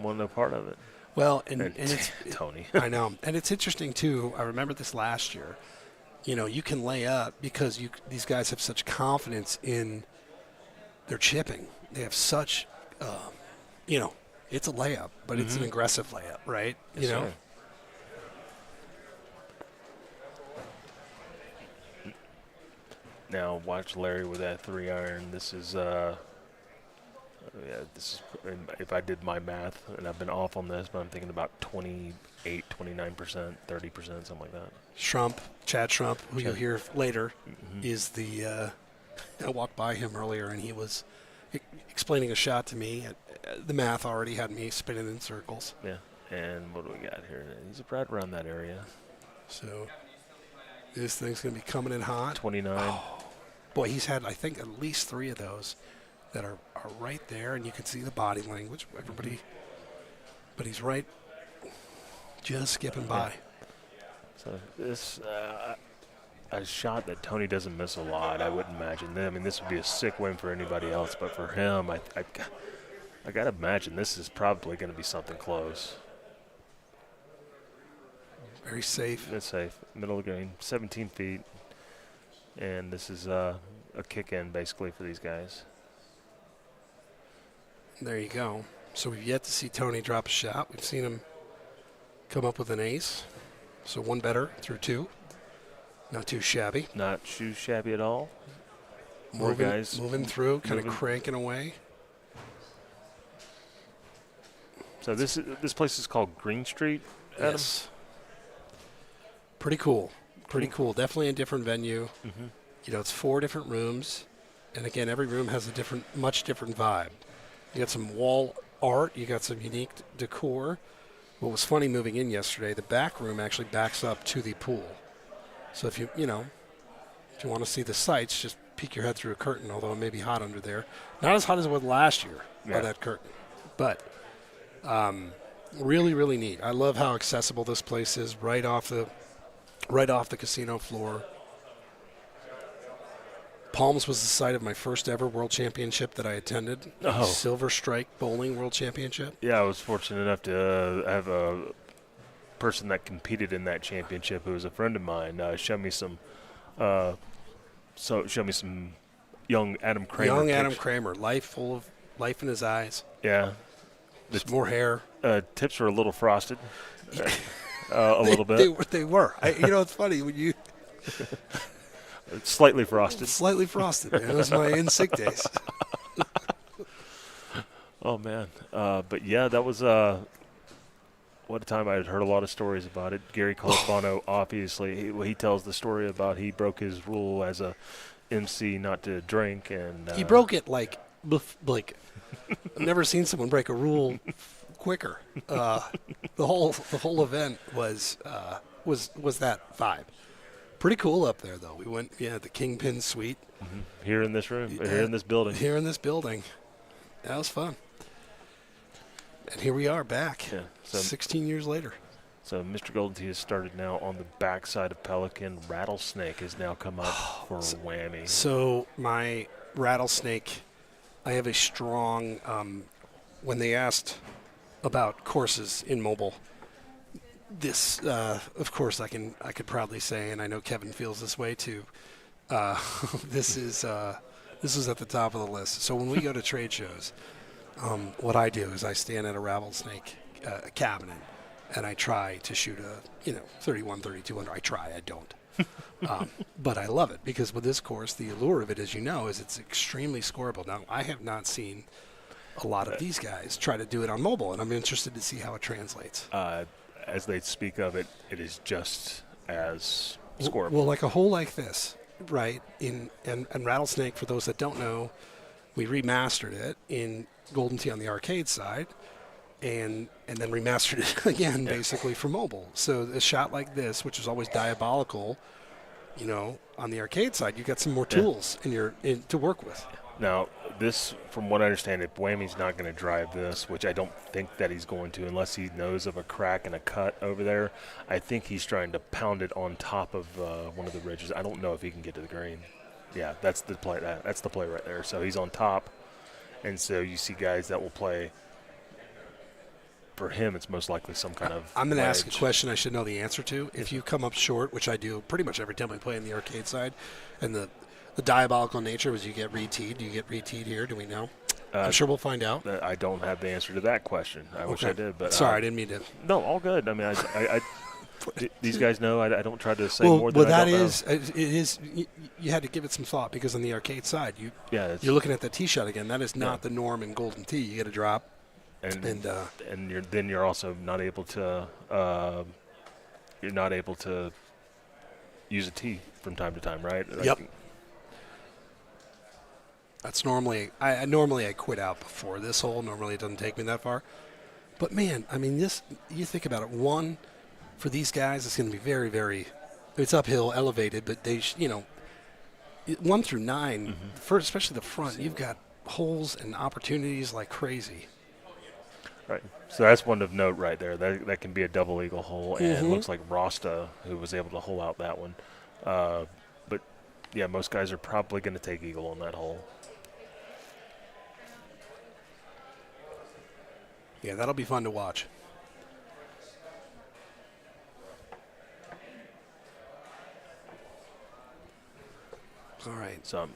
want no part of it. Well, and it's Tony. I know, and it's interesting too. I remember this last year. You can lay up because these guys have such confidence in their chipping. They have such, it's a layup, but it's an aggressive layup, right? Yes, sir. Now watch Larry with that 3-iron. This is if I did my math, and I've been off on this, but I'm thinking about 28, 29%, 30%, something like that. Chad Schrump, who you'll hear later, is the. I walked by him earlier, and he was explaining a shot to me. The math already had me spinning in circles. Yeah. And what do we got here? He's right around that area. So this thing's going to be coming in hot. 29. Oh, boy, he's had, I think, at least 3 of those that are right there, and you can see the body language. Everybody, but he's right, just skipping by. So this a shot that Tony doesn't miss a lot, I wouldn't imagine. I mean, this would be a sick win for anybody else, but for him, I got to imagine this is probably going to be something close. Very safe. It's safe. Middle of the green, 17 feet. And this is a kick-in, basically, for these guys. There you go. So we've yet to see Tony drop a shot. We've seen him come up with an ace. So 1 better through 2. Not too shabby. Not too shabby at all. More moving, guys. Moving through, kind of moving. cranking away. So this place is called Green Street, Adam? Yes. Pretty cool. Pretty cool. Definitely a different venue. It's 4 different rooms. And again, every room has a much different vibe. You got some wall art. You got some unique decor. What was funny moving in yesterday, the back room actually backs up to the pool. So if you want to see the sights, just peek your head through a curtain, although it may be hot under there. Not as hot as it was last year by that curtain. But really, really neat. I love how accessible this place is, right off the casino floor. Palms was the site of my first ever World Championship that I attended. Oh. Silver Strike Bowling World Championship. Yeah, I was fortunate enough to have a person that competed in that championship who was a friend of mine show me some young Adam Kramer. Young kicks. Adam Kramer, full of life in his eyes. Yeah. Just more hair. Tips were a little frosted. A little bit. They were. It's funny when you Slightly frosted. slightly frosted. It was my in-sick days. Oh, man. But, yeah, that was what a time. I had heard a lot of stories about it. Gary Califano, obviously, he tells the story about he broke his rule as a MC not to drink. And He broke it like I've never seen someone break a rule quicker. The whole event was that vibe. Pretty cool up there, though. We went, the Kingpin Suite. here in this room, here in this building. Here in this building. That was fun. And here we are back, Yeah, so- 16 years later. So Mr. Golden Tee has started now on the backside of Pelican. Rattlesnake has now come up for a whammy. So my Rattlesnake I have a strong. When they asked about courses in mobile, this, of course, I could proudly say, and I know Kevin feels this way too. This is at the top of the list. So when we go to trade shows, what I do is I stand at a rattlesnake cabinet, and I try to shoot a 31, 32 under. I try. I don't. But I love it because with this course, the allure of it, as you know, is it's extremely scoreable. Now, I have not seen a lot of these guys try to do it on mobile, and I'm interested to see how it translates. As they speak of it, it is just as scoreable. Well, like a hole like this, right? And Rattlesnake, for those that don't know, we remastered it in Golden Tee on the arcade side, and then remastered it again, basically for mobile. So a shot like this, which is always diabolical, on the arcade side, you got some more tools to work with. Now, this, from what I understand, if Whammy's not going to drive this, which I don't think that he's going to unless he knows of a crack and a cut over there, I think he's trying to pound it on top of one of the ridges. I don't know if he can get to the green. Yeah, that's the play. That's the play right there. So he's on top, and so you see guys that will play. For him, it's most likely some kind of I'm going to ask a question I should know the answer to. If you come up short, which I do pretty much every time I play in the arcade side, and the diabolical nature was you get re-teed. Do you get re-teed here? Do we know? I'm sure we'll find out. I don't have the answer to that question. I wish I did, but sorry, I didn't mean to. No, all good. I mean, these guys know I don't try to say more than I don't know. It is. You had to give it some thought because on the arcade side, you're looking at the tee shot again. That is not the norm in Golden Tee. You get a drop, and you're also not able to use a tee from time to time, right? Yep. That's normally I quit out before this hole. Normally it doesn't take me that far. But man, I mean, you think about it. One, for these guys, it's going to be very, very. It's uphill, elevated, but 1 through 9, especially the front, you've got holes and opportunities like crazy. Right. So that's one of note right there. That can be a double eagle hole, and it looks like Rasta, who was able to hole out that one. But yeah, most guys are probably going to take eagle on that hole. Yeah, that'll be fun to watch. All right. So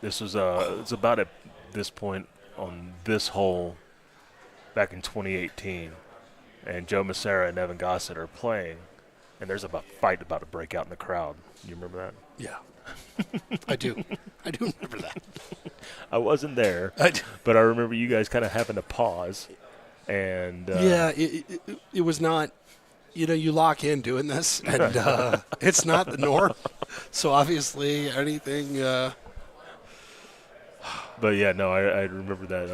this was it's about at this point on this hole back in 2018, and Joe Massera and Evan Gossett are playing, and there's a fight about to break out in the crowd. You remember that? Yeah. I do. I do remember that. I wasn't there, but I remember you guys kind of having to pause. And it was not, you lock in doing this, and it's not the norm. So obviously anything. But yeah, no, I remember that.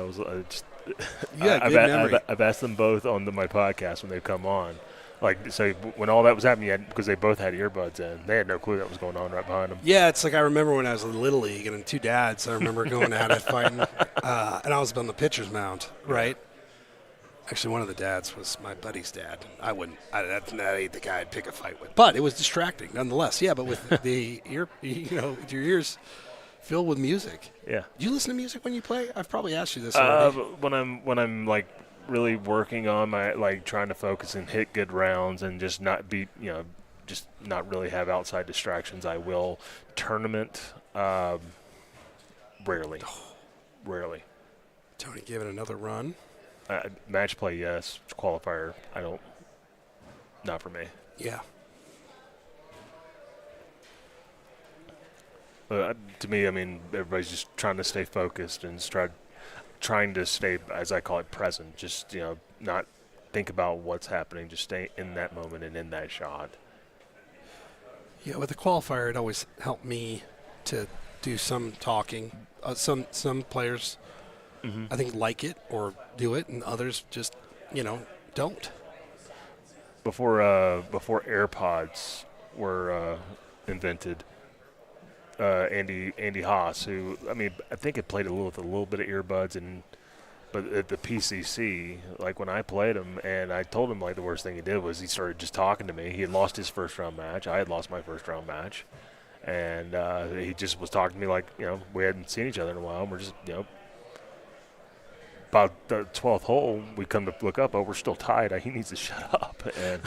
Good memory. I've asked them both on my podcast when they come on. Like, so when all that was happening, because they both had earbuds in, they had no clue that was going on right behind them. Yeah, it's like I remember when I was in Little League and two dads, I remember going at it fighting, and I was on the pitcher's mound, right? Actually, one of the dads was my buddy's dad. That ain't the guy I'd pick a fight with. But it was distracting nonetheless. Yeah, but with the ear, with your ears filled with music. Yeah. Do you listen to music when you play? I've probably asked you this already. When I'm like really working on my trying to focus and hit good rounds and just not be just not really have outside distractions, I will. Tournament, rarely. Tony, give it another run. Match play, yes. Qualifier, I don't. Not for me. Yeah. But to me, I mean, everybody's just trying to stay focused and trying to stay, as I call it, present. Just not think about what's happening. Just stay in that moment and in that shot. Yeah, with the qualifier, it always helped me to do some talking. Some players. I think like it or do it, and others just, don't. Before AirPods were invented, Andy Haas, who I think it played with a little bit of earbuds, but at the PCC, like when I played him, and I told him the worst thing he did was he started just talking to me. He had lost his first round match. I had lost my first round match, and he just was talking to me we hadn't seen each other in a while. And we're just about the 12th hole, we come to look up. Oh, we're still tied. He needs to shut up, and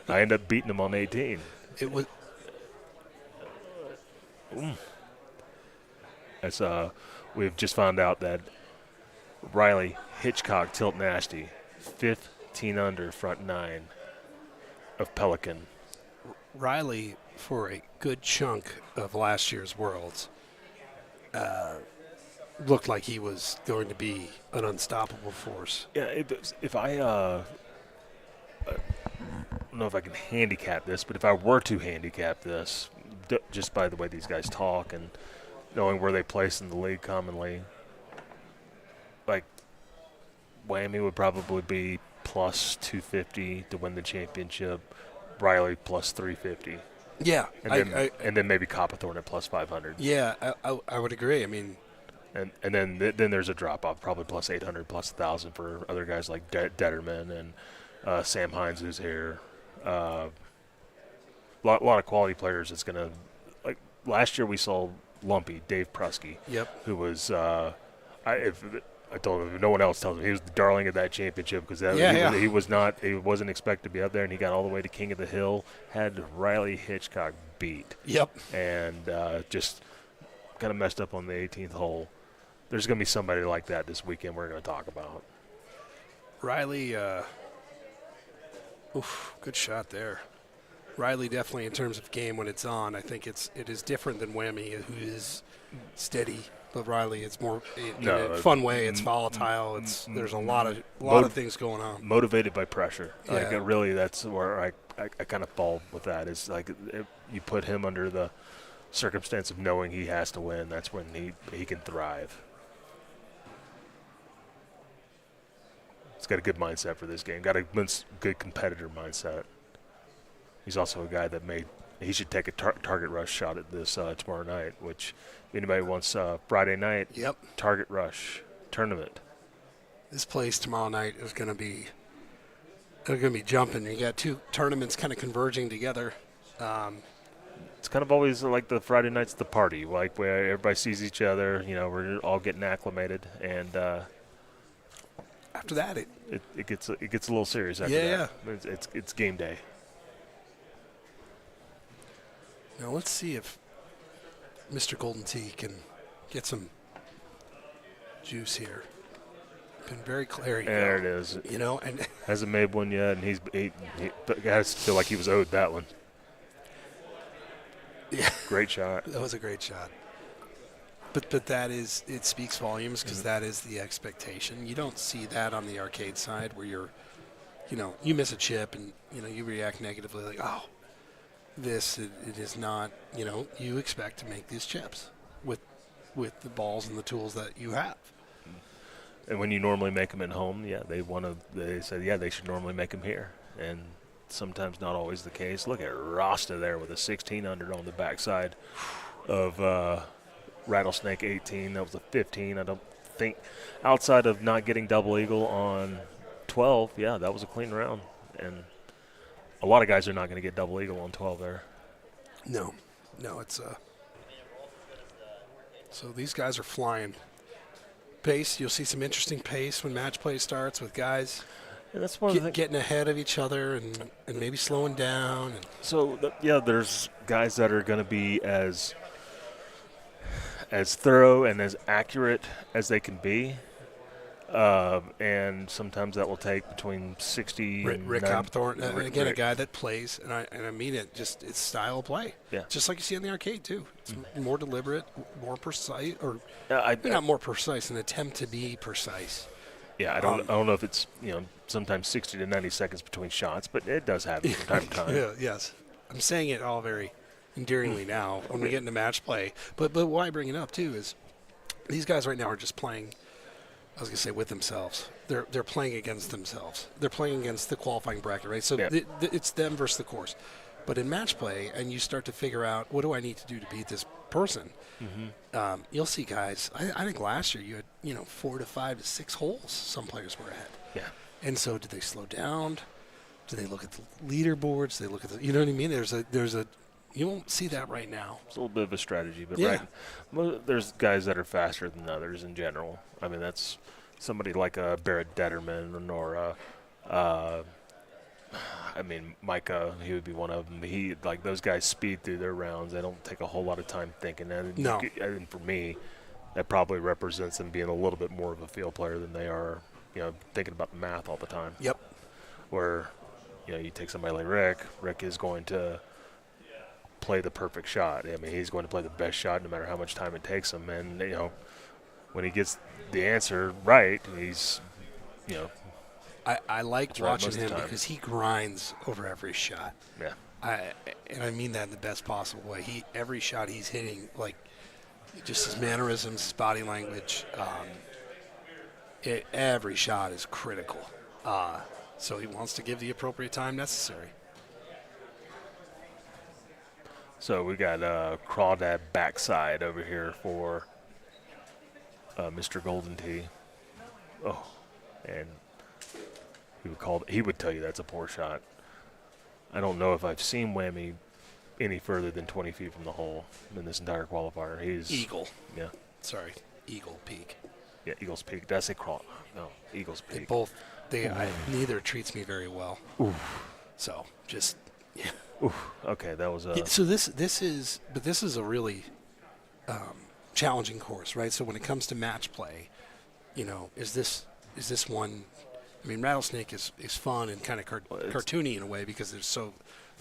I end up beating him on 18. It was. As we've just found out that Riley Hitchcock Tilt Nasty, 15 under front 9 of Pelican. Riley, for a good chunk of last year's Worlds, looked like he was going to be an unstoppable force. Yeah, if I don't know if I can handicap this, but if I were to handicap this, just by the way these guys talk and knowing where they place in the league commonly, like Whammy would probably be plus 250 to win the championship, Riley plus 350. Yeah, and then maybe Copperthorne at plus 500. Yeah, I would agree. I mean, and then there's a drop off, probably plus 800, plus 1,000 for other guys like Detterman and Sam Hines, who's here. Lot of quality players. It's gonna, like last year we saw Lumpy Dave Prusky. Yep. Who was I told him, if no one else tells him, he was the darling of that championship because he wasn't expected to be up there, and he got all the way to King of the Hill, had Riley Hitchcock beat. Yep. And just kind of messed up on the 18th hole. There's going to be somebody like that this weekend we're going to talk about. Riley, good shot there. Riley definitely, in terms of game when it's on, I think it is different than Whammy, who is steady. But Riley, it's more in a fun way. It's volatile. There's a lot of things going on. Motivated by pressure. Yeah. Like really, that's where I kind of fall with that. Is like you put him under the circumstance of knowing he has to win. That's when he can thrive. He's got a good mindset for this game. Got a good competitor mindset. He's also a guy that he should take a target rush shot at this tomorrow night, which anybody wants Friday night. Yep. Target rush tournament. This place tomorrow night is going to be jumping. You got two tournaments kind of converging together. It's kind of always like the Friday night's the party, like where everybody sees each other. We're all getting acclimated, and after that, it gets a little serious. After that. It's game day. Now let's see if Mr. Golden Tee can get some juice here. Been very clear. There it is. And hasn't made one yet, and he has to feel like he was owed that one. Yeah, great shot. That was a great shot. But it speaks volumes because that is the expectation. You don't see that on the arcade side where you miss a chip and you react negatively like, oh. It is not, you expect to make these chips with the balls and the tools that you have. And when you normally make them at home, they say, they should normally make them here. And sometimes not always the case. Look at Rasta there with a 16 under on the backside of Rattlesnake 18. That was a 15. I don't think, outside of not getting double eagle on 12, that was a clean round. And a lot of guys are not going to get double eagle on 12 there. No, it's so these guys are flying. Pace, you'll see some interesting pace when match play starts with guys and that's one getting ahead of each other and maybe slowing down. So, there's guys that are going to be as thorough and as accurate as they can be. And sometimes that will take between 60 and Rick Copthorne, again, a guy that plays, and I mean it, just it's style of play. Yeah. Just like you see in the arcade, too. It's more deliberate, more precise, or maybe not more precise, an attempt to be precise. Yeah, I don't know if it's, sometimes 60 to 90 seconds between shots, but it does happen from time to time. Yeah, yes. I'm saying it all very endearingly now when we get into match play. But why I bring it up, too, is these guys right now are just playing – I was going to say with themselves. They're playing against themselves. They're playing against the qualifying bracket, right? So it's them versus the course. But in match play, and you start to figure out, what do I need to do to beat this person? Mm-hmm. You'll see guys, I think last year you had, 4 to 5 to 6 holes some players were at. Yeah. And so did they slow down? Do they look at the leaderboards? Do they look at the, you know what I mean? There's a you won't see that right now. It's a little bit of a strategy, but there's guys that are faster than others in general. I mean, that's somebody like a Barrett Detterman or I mean, Micah, he would be one of them. He like those guys speed through their rounds. They don't take a whole lot of time thinking. And No. and for me, that probably represents them being a little bit more of a field player than they are, thinking about the math all the time. Yep. Where, you take somebody like Rick. Rick is going to play the perfect shot. I mean, he's going to play the best shot no matter how much time it takes him. And when he gets the answer right, he's, I like That's right watching most of him the time. because he grinds over every shot. yeah. And I mean that in the best possible way. Every shot he's hitting, like just his mannerisms, his body language, every shot is critical. So he wants to give the appropriate time necessary. So we got crawdad backside over here for Mr. Golden Tee. Oh, and he would tell you that's a poor shot. I don't know if I've seen Whammy any further than 20 feet from the hole in this entire qualifier. He's Eagle. Yeah, Sorry, Eagle Peak. yeah, Eagles Peak. Did I say crawl? No, Eagles They Peak. both. Neither treats me very well. So just. Yeah. Okay, that was Yeah, so this is a really challenging course, right? So when it comes to match play, is this one? I mean, Rattlesnake is fun and kind of cartoony in a way because the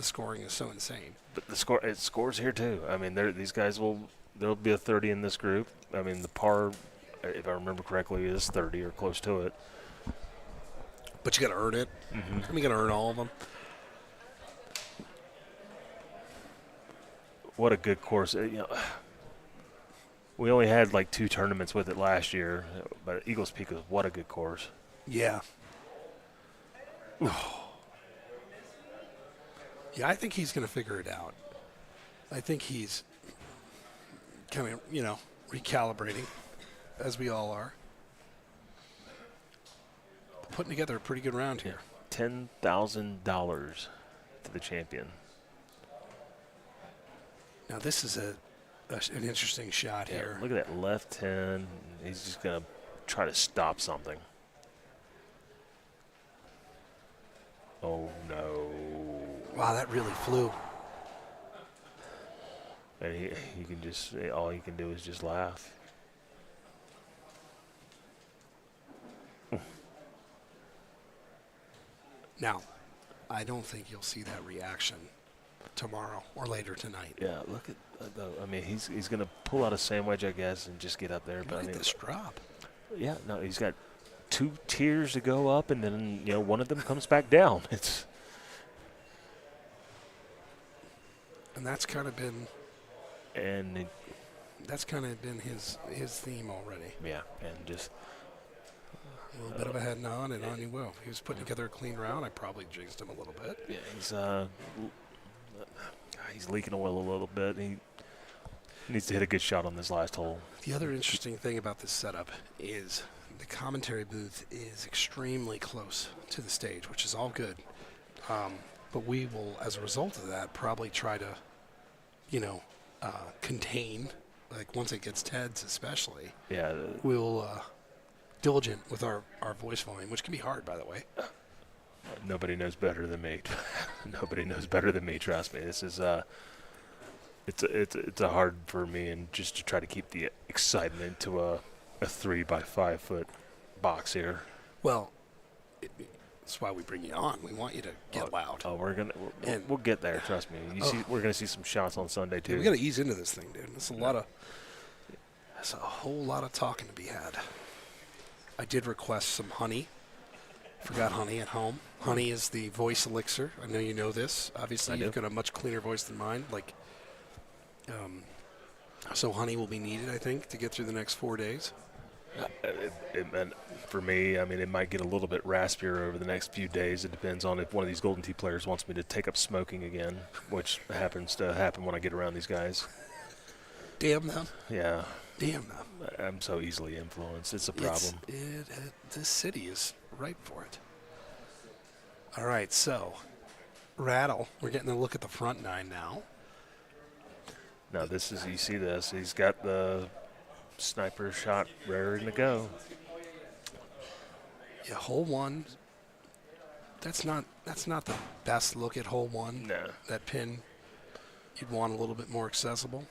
scoring is so insane. But it scores here too. I mean, these guys there'll be a 30 in this group. I mean, the par, if I remember correctly, is 30 or close to it. But you got to earn it. Mm-hmm. I mean, you got to earn all of them. What a good course. We only had like 2 tournaments with it last year, but Eagles Peak is what a good course. Yeah. Yeah, I think he's going to figure it out. I think he's kind of, recalibrating, as we all are. Putting together a pretty good round here. $10,000 to the champion. Now, this is an interesting shot Yeah, here. look at that left 10. He's just going to try to stop something. Oh, no. Wow, that really flew. And he can just, all he can do is just laugh. Now, I don't think you'll see that reaction tomorrow or later tonight. Yeah, look at, I mean, he's going to pull out a sandwich, I guess, and just get up there. But Look I at mean, this drop. yeah, no, he's got 2 tiers to go up, and then, one of them comes back down. And that's kind of been his theme already. Yeah, and just A little bit of a head nod, and on you will. He was putting together a clean round. I probably jinxed him a little bit. yeah, he's leaking oil a little bit. He needs to hit a good shot on this last hole. The other interesting thing about this setup is the commentary booth is extremely close to the stage, which is all good. But we will, as a result of that, probably try to, contain, like once it gets Ted's especially, Yeah, we'll diligent with our voice volume, which can be hard, by the way. nobody knows better than me. Nobody knows better than me. Trust me. This is it's a hard for me, and just to try to keep the excitement to a 3 by 5 foot box here. Well, that's why we bring you on. We want you to get loud. Oh, we'll get there. Trust me. We're gonna see some shots on Sunday too. Yeah, we got to ease into this thing, dude. There's a whole lot of talking to be had. I did request some honey. Forgot honey at home. Honey is the voice elixir. I know you know this. Obviously, you've got a much cleaner voice than mine. So honey will be needed, I think, to get through the next 4 days. And for me, I mean, it might get a little bit raspier over the next few days. It depends on if one of these Golden Tee players wants me to take up smoking again, which happens to happen when I get around these guys. Damn them. Yeah. Damn them. I'm so easily influenced. It's a problem. This city is ripe for it. All right, so Rattle. We're getting a look at the front 9 now. Now, you see this. He's got the sniper shot raring to go. Yeah, hole one. That's not the best look at hole one. No. That pin, you'd want a little bit more accessible.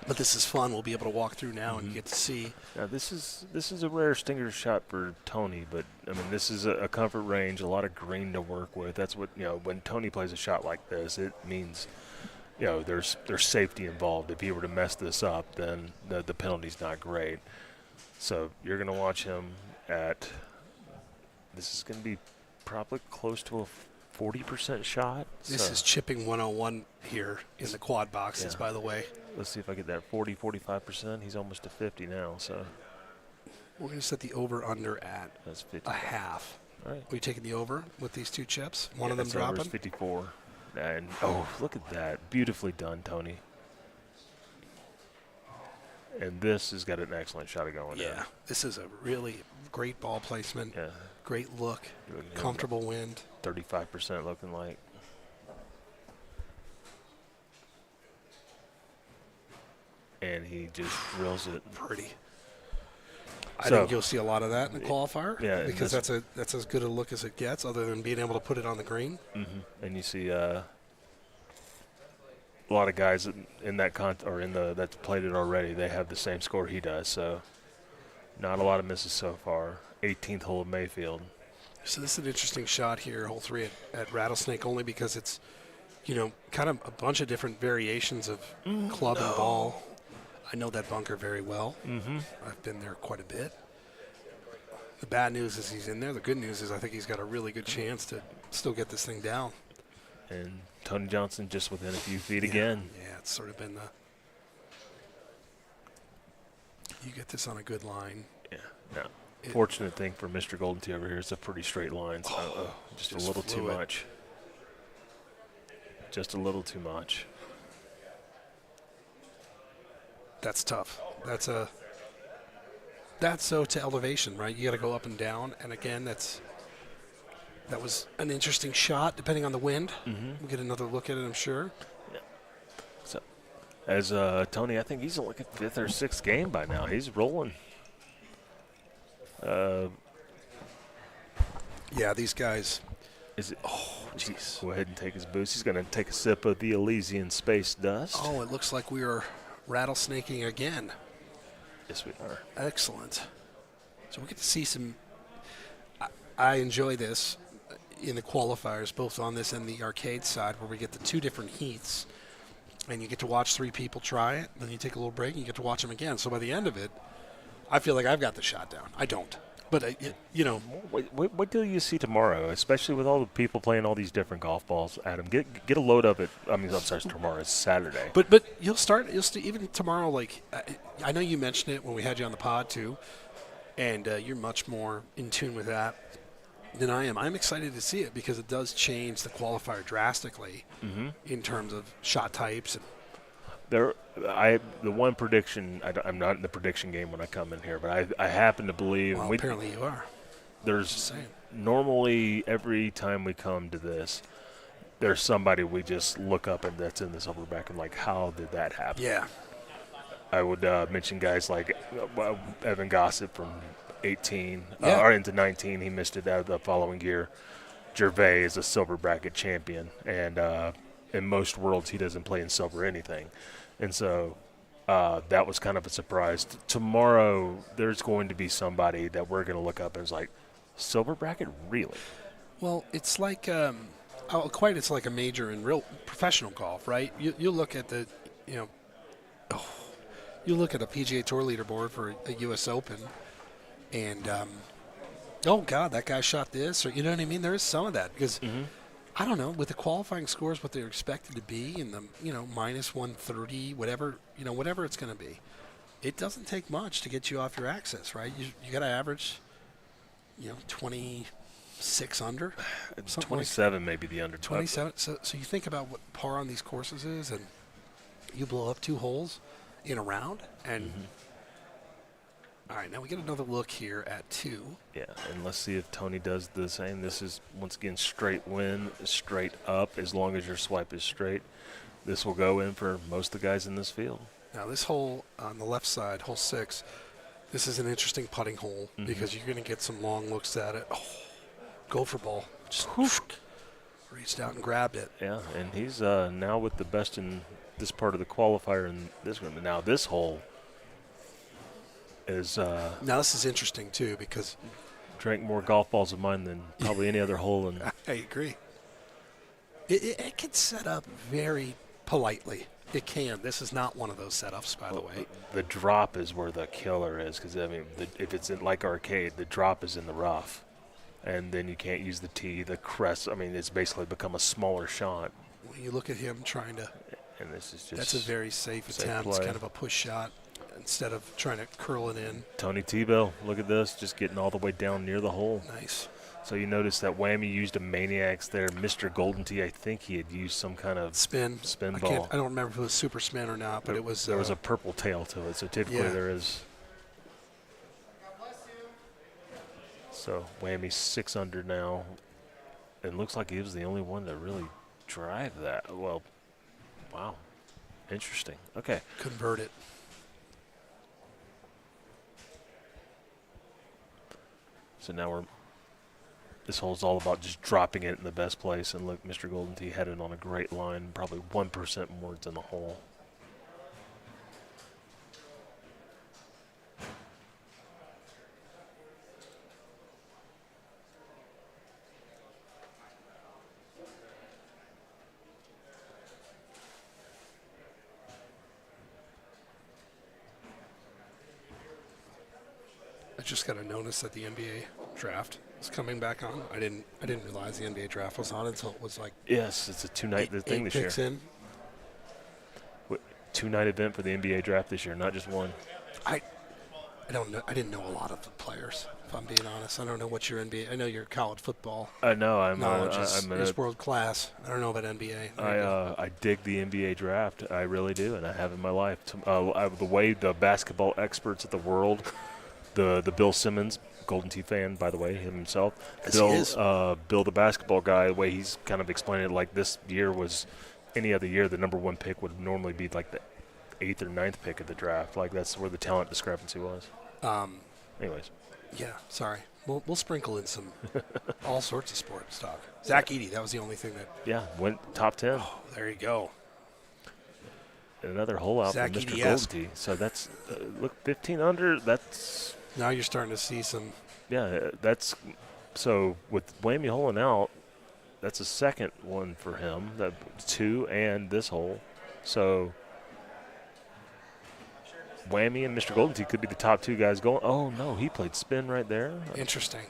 But this is fun. We'll be able to walk through now and you get to see. Now this is a rare stinger shot for Tony, but I mean this is a comfort range, a lot of green to work with. That's what when Tony plays a shot like this, it means there's safety involved. If he were to mess this up, then the penalty's not great. So you're going to watch him at. This is going to be probably close to a 40% shot. This is chipping 101 here in the quad boxes, by the way. Let's see if I get that 45%. He's almost to 50 now, so. We're going to set the over-under at That's 50. a half. All right. Are you taking the over with these two chips? One of them That's over dropping? is 54. And, look at that. Beautifully done, Tony. And this has got an excellent shot of going in. Yeah, this is a really great ball placement. Yeah. Great look. Comfortable wind. 35% looking like. And he just drills it. Pretty. I So- think you'll see a lot of that in the qualifier. Yeah, and because that's as good a look as it gets, other than being able to put it on the green. Mm-hmm. And you see a lot of guys in that that's played it already. They have the same score he does. So not a lot of misses so far. 18th hole of Mayfield. So this is an interesting shot here, hole 3 at Rattlesnake, only because it's, kind of a bunch of different variations of club and ball. I know that bunker very well. Mm-hmm. I've been there quite a bit. The bad news is he's in there. The good news is I think he's got a really good chance to still get this thing down. And Tony Johnson just within a few feet again. Yeah, it's sort of been you get this on a good line. Yeah. No. Fortunate thing for Mr. Golden Tee over here, it's a pretty straight line. So just a little too flew it. much. Just a little too much. That's tough. That's so to elevation, right? You got to go up and down, and again, that was an interesting shot, depending on the wind. Mm-hmm. We'll get another look at it, I'm sure. Yeah. So, as Tony, I think he's like a 5th or 6th game by now. He's rolling. Yeah, these guys. Is it? Oh, jeez. Go ahead and take his boost. He's going to take a sip of the Elysian Space Dust. Oh, it looks like we are rattlesnaking again. Yes, we are. Excellent. So we get to see some. I enjoy this in the qualifiers, both on this and the arcade side, where we get the 2 different heats, and you get to watch 3 people try it. Then you take a little break, and you get to watch them again. So by the end of it, I feel like I've got the shot down. I don't, but What do you see tomorrow, especially with all the people playing all these different golf balls? Adam, get a load of it. I mean, I'm sorry, tomorrow. It's Saturday. But you'll even tomorrow. Like I know you mentioned it when we had you on the pod too, and you're much more in tune with that than I am. I'm excited to see it because it does change the qualifier drastically in terms of shot types. And the one prediction, I'm not in the prediction game when I come in here, but I happen to believe. well, apparently you are. There's normally every time we come to this, there's somebody we just look up and that's in the silverback and like, how did that happen? Yeah. I would mention guys like Evan Gossett from 18 Yeah. or into 19. He missed it out of the following year. Gervais is a silver bracket champion, and in most worlds he doesn't play in silver anything, and so that was kind of a surprise. Tomorrow there's going to be somebody that we're going to look up and it's like, silver bracket, really? Well, it's like it's like a major in real professional golf, right? You look at the you look at a PGA Tour leaderboard for a U.S. Open, and oh God, that guy shot this, or you know what I mean? There is some of that because I don't know, with the qualifying scores, what they're expected to be in the minus 130, whatever it's going to be. It doesn't take much to get you off your access, right? You got to average 26 under, 27 maybe the under. 27. So you think about what par on these courses is, and you blow up 2 holes in a round, and all right, now we get another look here at 2. Yeah, and let's see if Tony does the same. This is, once again, straight wind, straight up. As long as your swipe is straight, this will go in for most of the guys in this field. Now this hole on the left side, hole 6, This is an interesting putting hole because you're going to get some long looks at it. Oh, gopher ball. Just reached out and grabbed it. Yeah, and he's now with the best in this part of the qualifier in this one. Now this hole is Now this is interesting too because drank more golf balls of mine than probably any other hole. And I agree. It can set up very politely. It can. This is not one of those setups, by the way. The drop is where the killer is because, I mean, if it's like arcade, the drop is in the rough. And then you can't use the tee, the crest. I mean, it's basically become a smaller shot. When you look at him trying to, and this is just that's a very safe attempt. It's kind of a push shot instead of trying to curl it in. Tony Tebow, look at this, just getting all the way down near the hole. Nice. So you notice that Whammy used a Maniacs there. Mr. Golden Tee, I think he had used some kind of spin ball. I don't remember if it was super spin or not, but it was. There was a purple tail to it, so typically there is. So Whammy's 6 under now, and looks like he was the only one to really drive that. Well, wow, interesting. Okay, convert it. So now this hole's all about just dropping it in the best place. And look, Mr. Golden Tee had it on a great line, probably 1% more than the hole. I just got a notice that the NBA draft is coming back on. I didn't realize the NBA draft was on until it was like yes, it's a 2-night thing this year. In. 2-night event for the NBA draft this year, not just one. I don't know. I didn't know a lot of the players. If I'm being honest, I don't know what your NBA. I know your college football. I know. It's world class. I don't know about NBA. I dig the NBA draft. I really do, and I have in my life. The way the basketball experts of the world. The Bill Simmons, Golden Tee fan, by the way, himself. Bill, the basketball guy, the way he's kind of explaining it, like this year was any other year, the number one pick would normally be like the 8th or 9th pick of the draft. Like that's where the talent discrepancy was. Anyways. Yeah, sorry. We'll sprinkle in some all sorts of sports talk. Zach Edey, that was the only thing that. Yeah, went top 10. Oh, there you go. Another hole out Zach for Mr. Edey-esque. Golden Tee. So that's look 15 under. That's. Now you're starting to see some. Yeah, that's so with Whammy holing out. That's a second one for him. That 2 and this hole. So Whammy and Mr. Golden Tee could be the top 2 guys going. Oh no, he played spin right there. Interesting.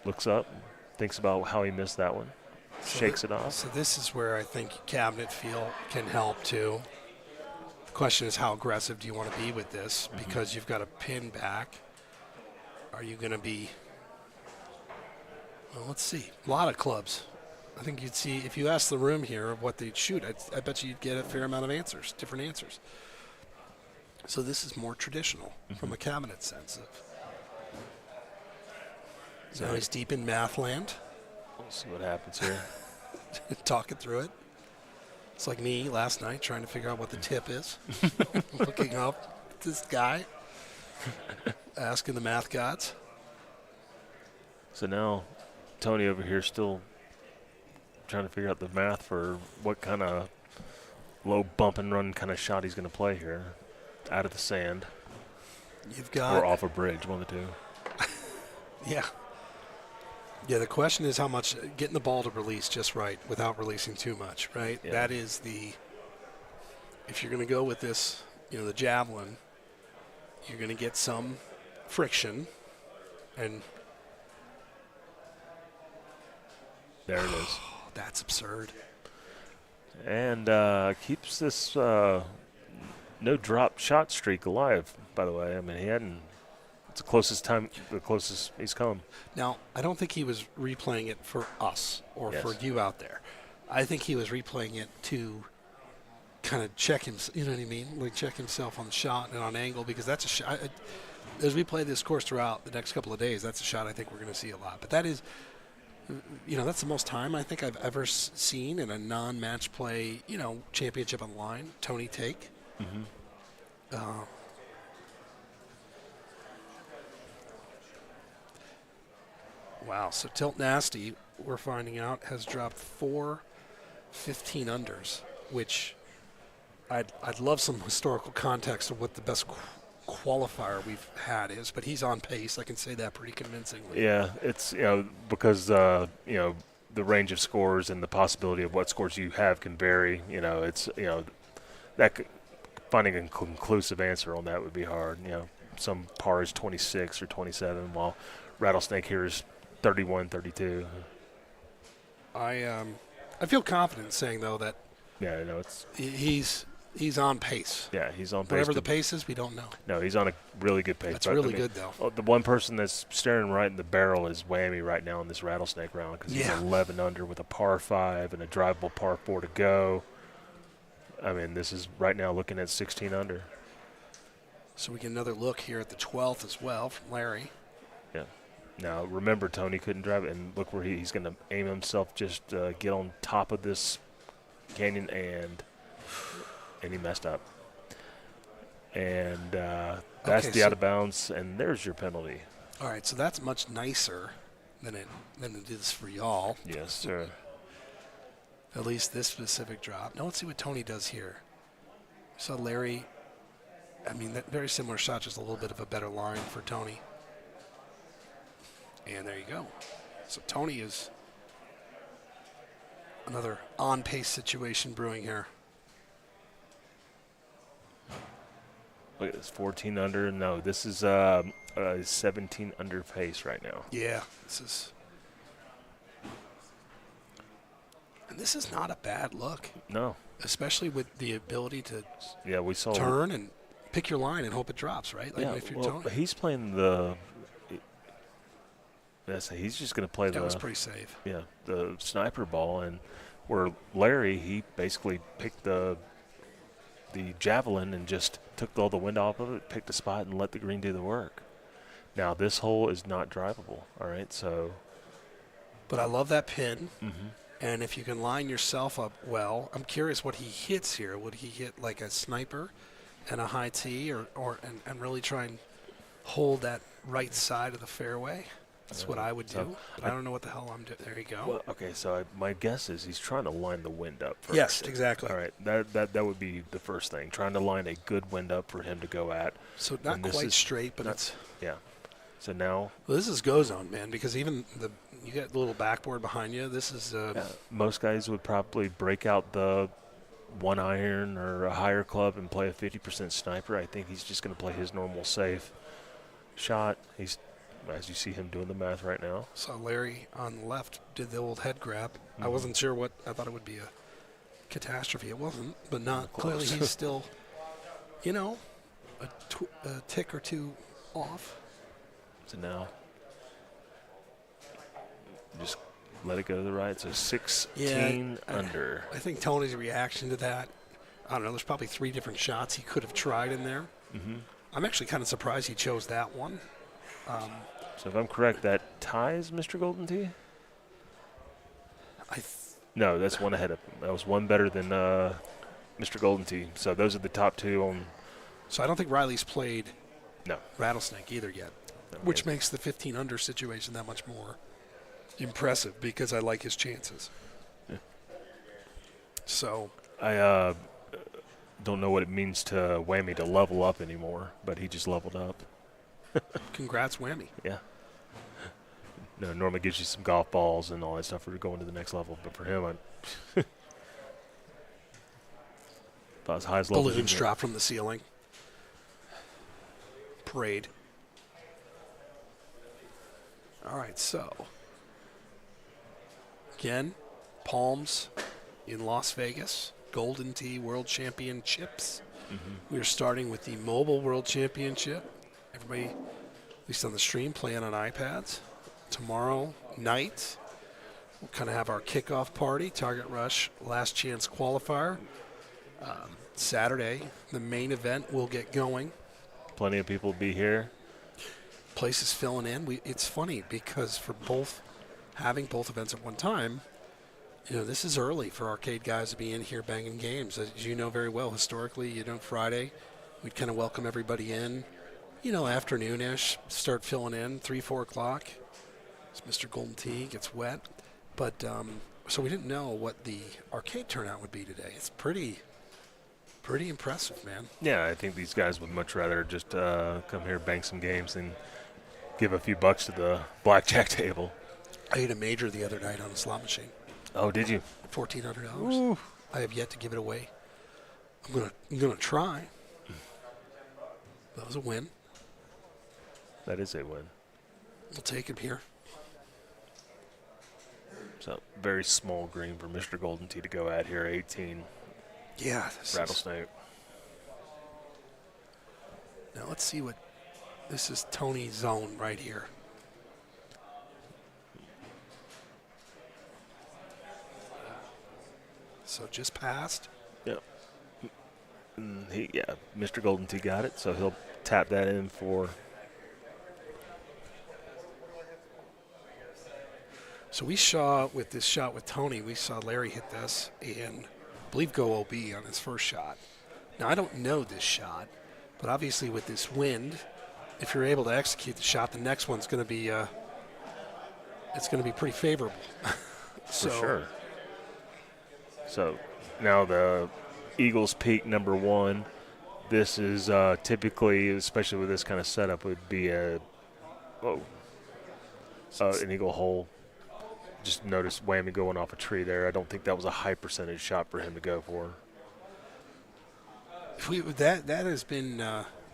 Looks up, thinks about how he missed that one, shakes it off. So this is where I think cabinet feel can help too. Question is how aggressive do you want to be with this because you've got a pin back. Are you going to be well, let's see. A lot of clubs. I think you'd see if you ask the room here of what they'd shoot, I bet you'd get a fair amount of answers, different answers. So this is more traditional from a cabinet sense of. So he's deep in math land. We'll see what happens here. Talking through it. It's like me last night trying to figure out what the tip is. Looking up at this guy, asking the math gods. So now Tony over here still trying to figure out the math for what kind of low bump and run kind of shot he's going to play here. Out of the sand. You've got. Or off a bridge, one of the two. Yeah. Yeah, the question is how much getting the ball to release just right without releasing too much, right? Yeah. That is the, if you're going to go with this, the javelin, you're going to get some friction. And there it is. That's absurd. And keeps this no drop shot streak alive, by the way. I mean, he hadn't. It's the closest he's come. Now, I don't think he was replaying it for us or Yes. for you out there. I think he was replaying it to kind of check him. You know what I mean? Like check himself on the shot and on angle because that's a shot. As we play this course throughout the next couple of days, that's a shot I think we're going to see a lot. But that is, that's the most time I think I've ever seen in a non-match play, championship on the line, Tony take. Mm-hmm. Wow. So Tilt Nasty, we're finding out, has dropped 4 15 unders, which I'd love some historical context of what the best qualifier we've had is, but he's on pace. I can say that pretty convincingly. Yeah, it's because the range of scores and the possibility of what scores you have can vary. It's finding a conclusive answer on that would be hard. Some par is 26 or 27, while Rattlesnake here is 31, 32. I feel confident saying though that it's he's on pace. yeah, he's on pace. Whatever the pace is, we don't know. No, he's on a really good pace. That's really good, though. The one person that's staring right in the barrel is Whammy right now in this Rattlesnake round because he's 11 under with a par 5 and a drivable par 4 to go. I mean, this is right now looking at 16 under. So we get another look here at the 12th as well from Larry. Yeah. Now, remember, Tony couldn't drive it, and look where he's going to aim himself, just get on top of this canyon, and he messed up. And that's the out of bounds, and there's your penalty. All right, so that's much nicer than it is for y'all. Yes, sir. At least this specific drop. Now let's see what Tony does here. So Larry, I mean, that very similar shot, just a little bit of a better line for Tony. And there you go. So Tony is another on-pace situation brewing here. Look at this, 14 under. No, this is 17 under pace right now. Yeah, this is. And this is not a bad look. No. Especially with the ability to we saw turn and pick your line and hope it drops, right? Like if you're Tony. He's playing the. He's just going to play that was pretty safe. Yeah, the sniper ball, and where Larry, he basically picked the javelin and just took all the wind off of it, picked a spot, and let the green do the work. Now this hole is not drivable. All right, so. But I love that pin. Mm-hmm. And if you can line yourself up well, I'm curious what he hits here. Would he hit like a sniper and a high tee, or really try and hold that right side of the fairway? That's what I would do. But I don't know what the hell I'm doing. There you go. Well, okay, so my guess is he's trying to line the wind up first. Yes, exactly. All right, that would be the first thing, trying to line a good wind up for him to go at. So not quite straight, but it's. Yeah. So now. Well, this is go zone, man, because even you got the little backboard behind you. This is. Most guys would probably break out the 1 iron or a higher club and play a 50% sniper. I think he's just going to play his normal safe shot. He's. As you see him doing the math right now. So Larry on the left did the old head grab. Mm-hmm. I wasn't sure what. I thought it would be a catastrophe. It wasn't, but not. Clearly he's still, a tick or two off. So now, just let it go to the right. So 16 under. I think Tony's reaction to that, I don't know, there's probably 3 different shots he could have tried in there. Mm-hmm. I'm actually kind of surprised he chose that one. So if I'm correct, that ties Mr. Golden Tee? No, that's one ahead of him. That was one better than Mr. Golden Tee. So those are the top 2 on. So I don't think Riley's played No. Rattlesnake either yet, which makes the 15 under situation that much more impressive because I like his chances. Yeah. So I don't know what it means to Whammy to level up anymore, but he just leveled up. Congrats, Whammy. Yeah. No, normally gives you some golf balls and all that stuff for going to the next level, but for him, about as high as level. Balloons drop from the ceiling. Parade. All right, so again, Palms in Las Vegas, Golden Tee World Championships. Mm-hmm. We are starting with the Mobile World Championship. Everybody, at least on the stream, playing on iPads. Tomorrow night, we'll kind of have our kickoff party, Target Rush, Last Chance Qualifier. Saturday, the main event will get going. Plenty of people will be here. Place is filling in. It's funny because for having both events at one time, this is early for arcade guys to be in here banging games. As you know very well, historically, Friday, we'd kind of welcome everybody in, afternoonish, start filling in, 3, 4 o'clock. As Mr. Golden Tee gets wet. But so we didn't know what the arcade turnout would be today. It's pretty impressive, man. Yeah, I think these guys would much rather just come here, bank some games, than give a few bucks to the blackjack table. I ate a major the other night on a slot machine. Oh, did you? $1,400. I have yet to give it away. I'm gonna try. That was a win. That is a win. We'll take him here. So very small green for Mr. Golden Tee to go at here. 18. Yeah. Rattlesnake. Now let's see what this is. Tony's zone right here. So just passed. Yep. And Mr. Golden Tee got it, so he'll tap that in for. So we saw with this shot with Tony, we saw Larry hit this and I believe go OB on his first shot. Now I don't know this shot, but obviously with this wind, if you're able to execute the shot, the next one's going to be it's going to be pretty favorable. For sure. So now the Eagles Peak number 1. This is typically, especially with this kind of setup, would be an eagle hole. Just noticed Whammy going off a tree there. I don't think that was a high percentage shot for him to go for. That has been.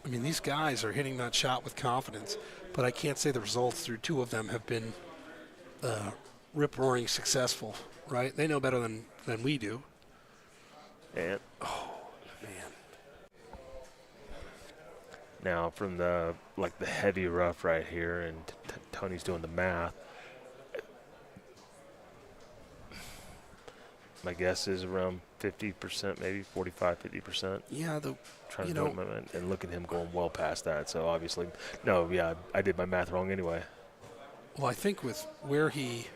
These guys are hitting that shot with confidence, but I can't say the results through 2 of them have been rip-roaring successful. Right? They know better than we do. And Man. now from the heavy rough right here, and Tony's doing the math. My guess is around 50%, maybe 45, 50%. Yeah, Trying to and look at him going well past that. So obviously, I did my math wrong anyway. Well, I think with where he.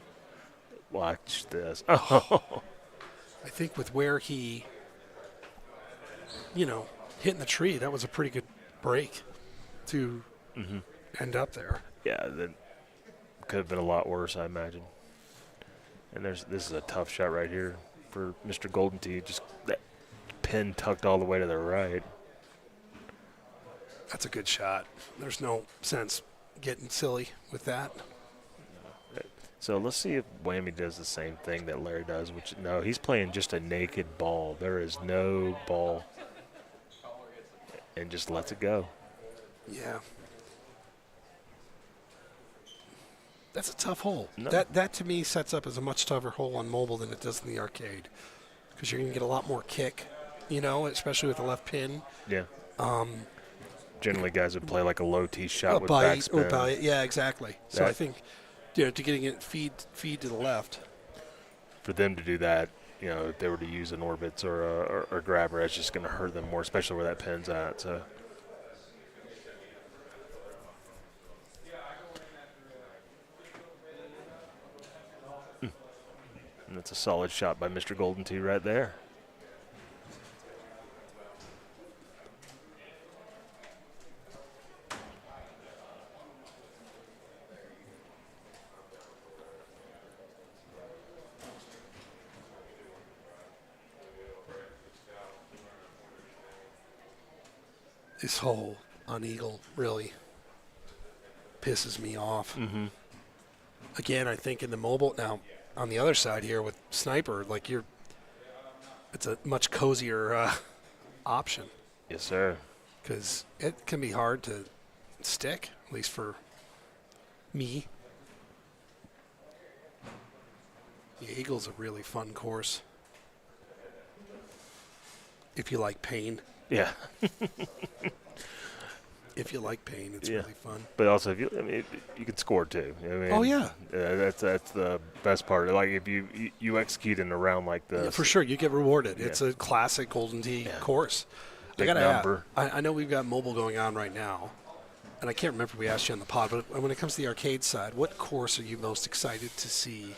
Watch this. I think with where he, hitting the tree, that was a pretty good break to end up there. Yeah, that could have been a lot worse, I imagine. And this is a tough shot right here for Mr. Golden Tee. Just that pin tucked all the way to the right. That's a good shot. There's no sense getting silly with that. So let's see if Whammy does the same thing that Larry does, no, he's playing just a naked ball. There is no ball. And just lets it go. Yeah. That's a tough hole. No. That to me sets up as a much tougher hole on mobile than it does in the arcade, because you're going to get a lot more kick, especially with the left pin. Yeah. Generally, guys would play like a low tee shot with backspin. Yeah, exactly. So I think, to getting it feed to the left. For them to do that, if they were to use an orbits or a grabber, that's just going to hurt them more, especially where that pin's at. So. And that's a solid shot by Mr. Golden Tee right there. This hole on Eagle really pisses me off. Mm-hmm. Again, I think in the mobile now, on the other side here with Sniper, it's a much cozier option. Yes, sir. Because it can be hard to stick, at least for me. The Eagle's a really fun course. If you like pain. Yeah. If you like pain, it's really fun. But also, you can score too. Oh yeah. That's the best part. Like if you execute in a round like this, yeah, for sure, you get rewarded. Yeah. It's a classic Golden Tee course. Big number. I know we've got mobile going on right now, and I can't remember if we asked you on the pod, but when it comes to the arcade side, what course are you most excited to see?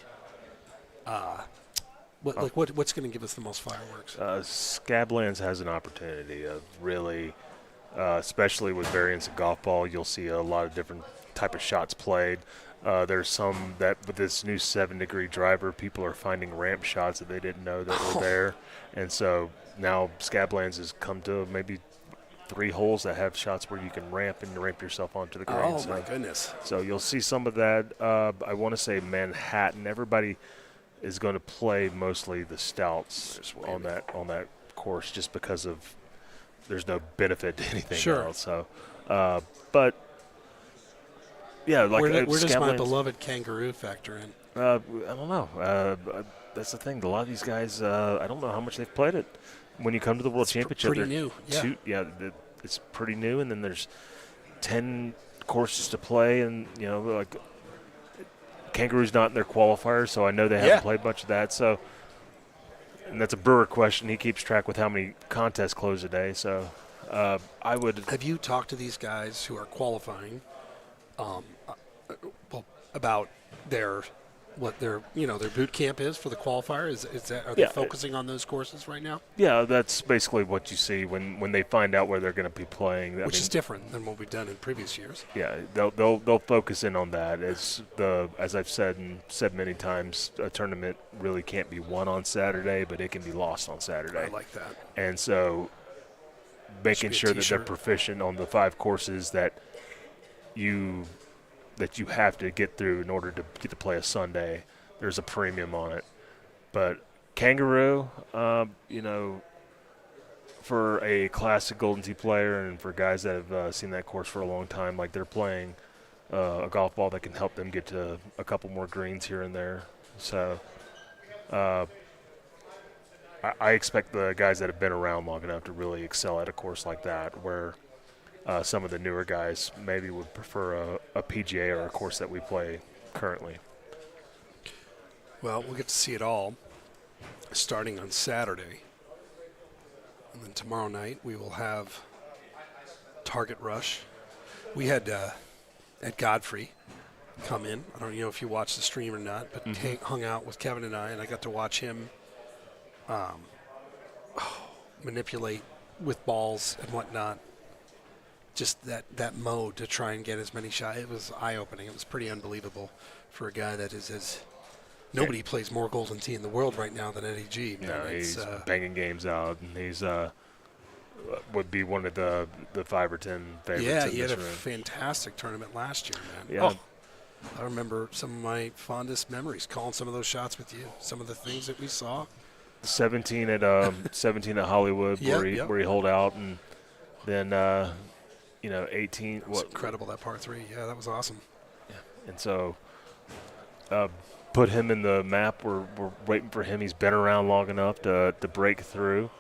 What's going to give us the most fireworks? Scablands has an opportunity of really especially with variants of golf ball. You'll see a lot of different type of shots played. There's some that with this new 7-degree driver, people are finding ramp shots that they didn't know that were there. And so now Scablands has come to maybe 3 holes that have shots where you can ramp yourself onto the green. Oh, so, my goodness. So you'll see some of that. I want to say Manhattan. Everybody is going to play mostly the stouts on that course just because of there's no benefit to anything else. So, but yeah, like where does my Scablands- beloved kangaroo factor in? I don't know. That's the thing. A lot of these guys, I don't know how much they've played it. When you come to the World Championship, pretty new. Yeah. It's pretty new, and then there's 10 courses to play, and like Kangaroo's not in their qualifiers, so I know they haven't played much of that. So, and that's a Brewer question. He keeps track with how many contests close a day. So, I would. Have you talked to these guys who are qualifying about what their boot camp is for the qualifier? Are they focusing on those courses right now? Yeah, that's basically what you see when they find out where they're going to be playing. Which is different than what we've done in previous years. Yeah, they'll focus in on that. As I've said many times, a tournament really can't be won on Saturday, but it can be lost on Saturday. I like that. And so, making sure that they're proficient on the 5 courses that you have to get through in order to get to play a Sunday, there's a premium on it. But Kangaroo, for a classic Golden Tee player and for guys that have seen that course for a long time, like they're playing a golf ball that can help them get to a couple more greens here and there. So I expect the guys that have been around long enough to really excel at a course like that, where some of the newer guys maybe would prefer a PGA or a course that we play currently. Well, we'll get to see it all starting on Saturday. And then tomorrow night we will have Target Rush. We had Ed Godfrey come in. I don't know if you watched the stream or not, but hung out with Kevin and I got to watch him manipulate with balls and whatnot. Just that mode to try and get as many shots. It was eye-opening. It was pretty unbelievable for a guy that is as – nobody plays more Golden Tee in the world right now than Eddie G. Man. No, he's banging games out, and he's would be one of the 5 or 10 favorites in this room. Yeah, he had a fantastic tournament last year, man. Yeah. I remember some of my fondest memories, calling some of those shots with you, some of the things that we saw. 17 at Hollywood where he holed out, and then 18. It was incredible, that par 3. Yeah, that was awesome. Yeah. And so put him in the map. We're waiting for him. He's been around long enough to break through,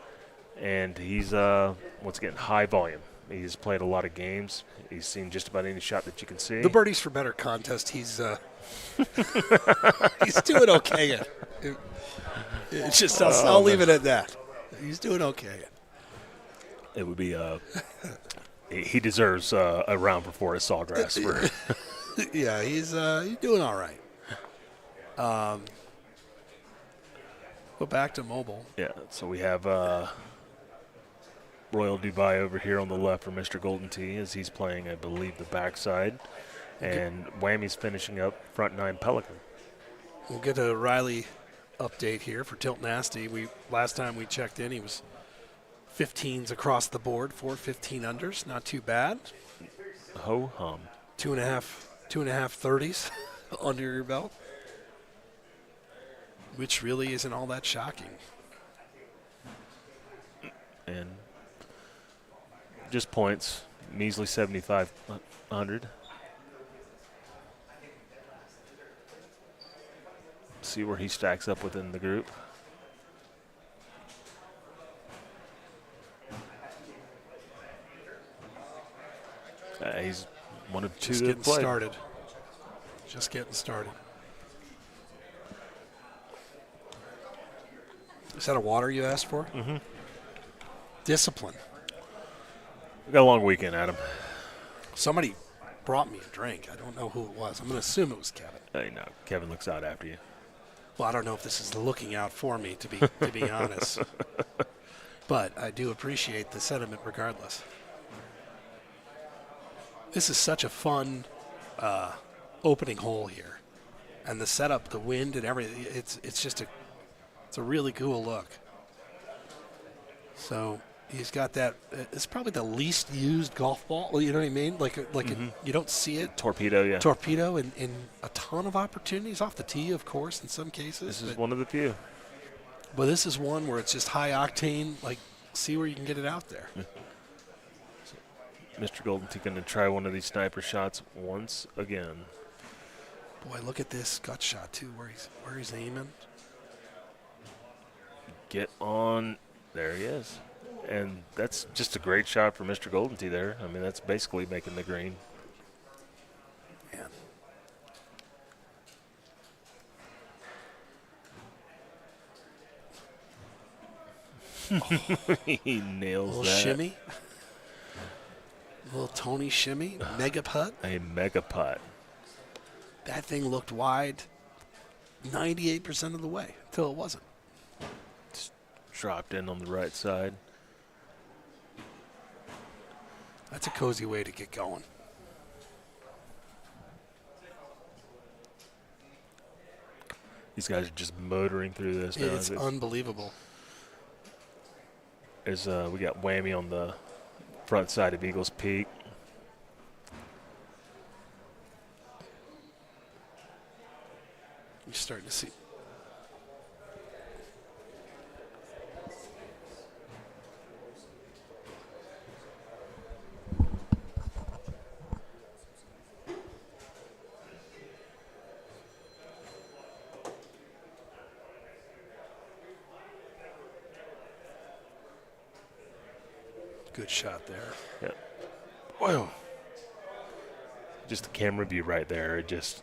and he's once again high volume. He's played a lot of games. He's seen just about any shot that you can see. The Birdies for Better contest, he's he's doing okay at. It's just I'll leave it at that. He's doing okay. It would be he deserves a round before at Sawgrass. Yeah, he's doing all right. But back to mobile. Yeah, so we have Royal Dubai over here on the left for Mr. Golden Tee as he's playing, I believe, the backside. And Whammy's finishing up front 9 Pelican. We'll get a Riley update here for Tilt Nasty. Last time we checked in, he was 15s across the board, 4 15 unders, not too bad. Ho hum. 2.5 30s under your belt, which really isn't all that shocking. And just points, measly 7,500. See where he stacks up within the group. He's one of 2 Just that getting played. started. Just getting started. Is that a water you asked for? Mm-hmm. Discipline. We got a long weekend, Adam. Somebody brought me a drink. I don't know who it was. I'm going to assume it was Kevin. Hey, no, Kevin looks out after you. Well, I don't know if this is looking out for me, to be honest. But I do appreciate the sentiment regardless. This is such a fun opening hole here, and the setup, the wind, and everything. It's just a really cool look. So he's got that. It's probably the least used golf ball. You know what I mean? You don't see it. Torpedo, yeah. Torpedo, and a ton of opportunities off the tee, of course, in some cases. This is one of the few. But this is one where it's just high octane. Like, see where you can get it out there. Mr. Goldenty going to try one of these sniper shots once again. Boy, look at this gut shot too, where he's aiming. Get on. There he is. And that's just a great shot for Mr. Goldenty there. I mean, that's basically making the green. Man. He nails little that. Shimmy. Little Tony shimmy. Mega putt. A mega putt. That thing looked wide 98% of the way until it wasn't. Just dropped in on the right side. That's a cozy way to get going. These guys are just motoring through this now. It's unbelievable. As we got Whammy on the front side of Eagles Peak. You're starting to see. Good shot there. Yep. Whoa. Just the camera view right there. It just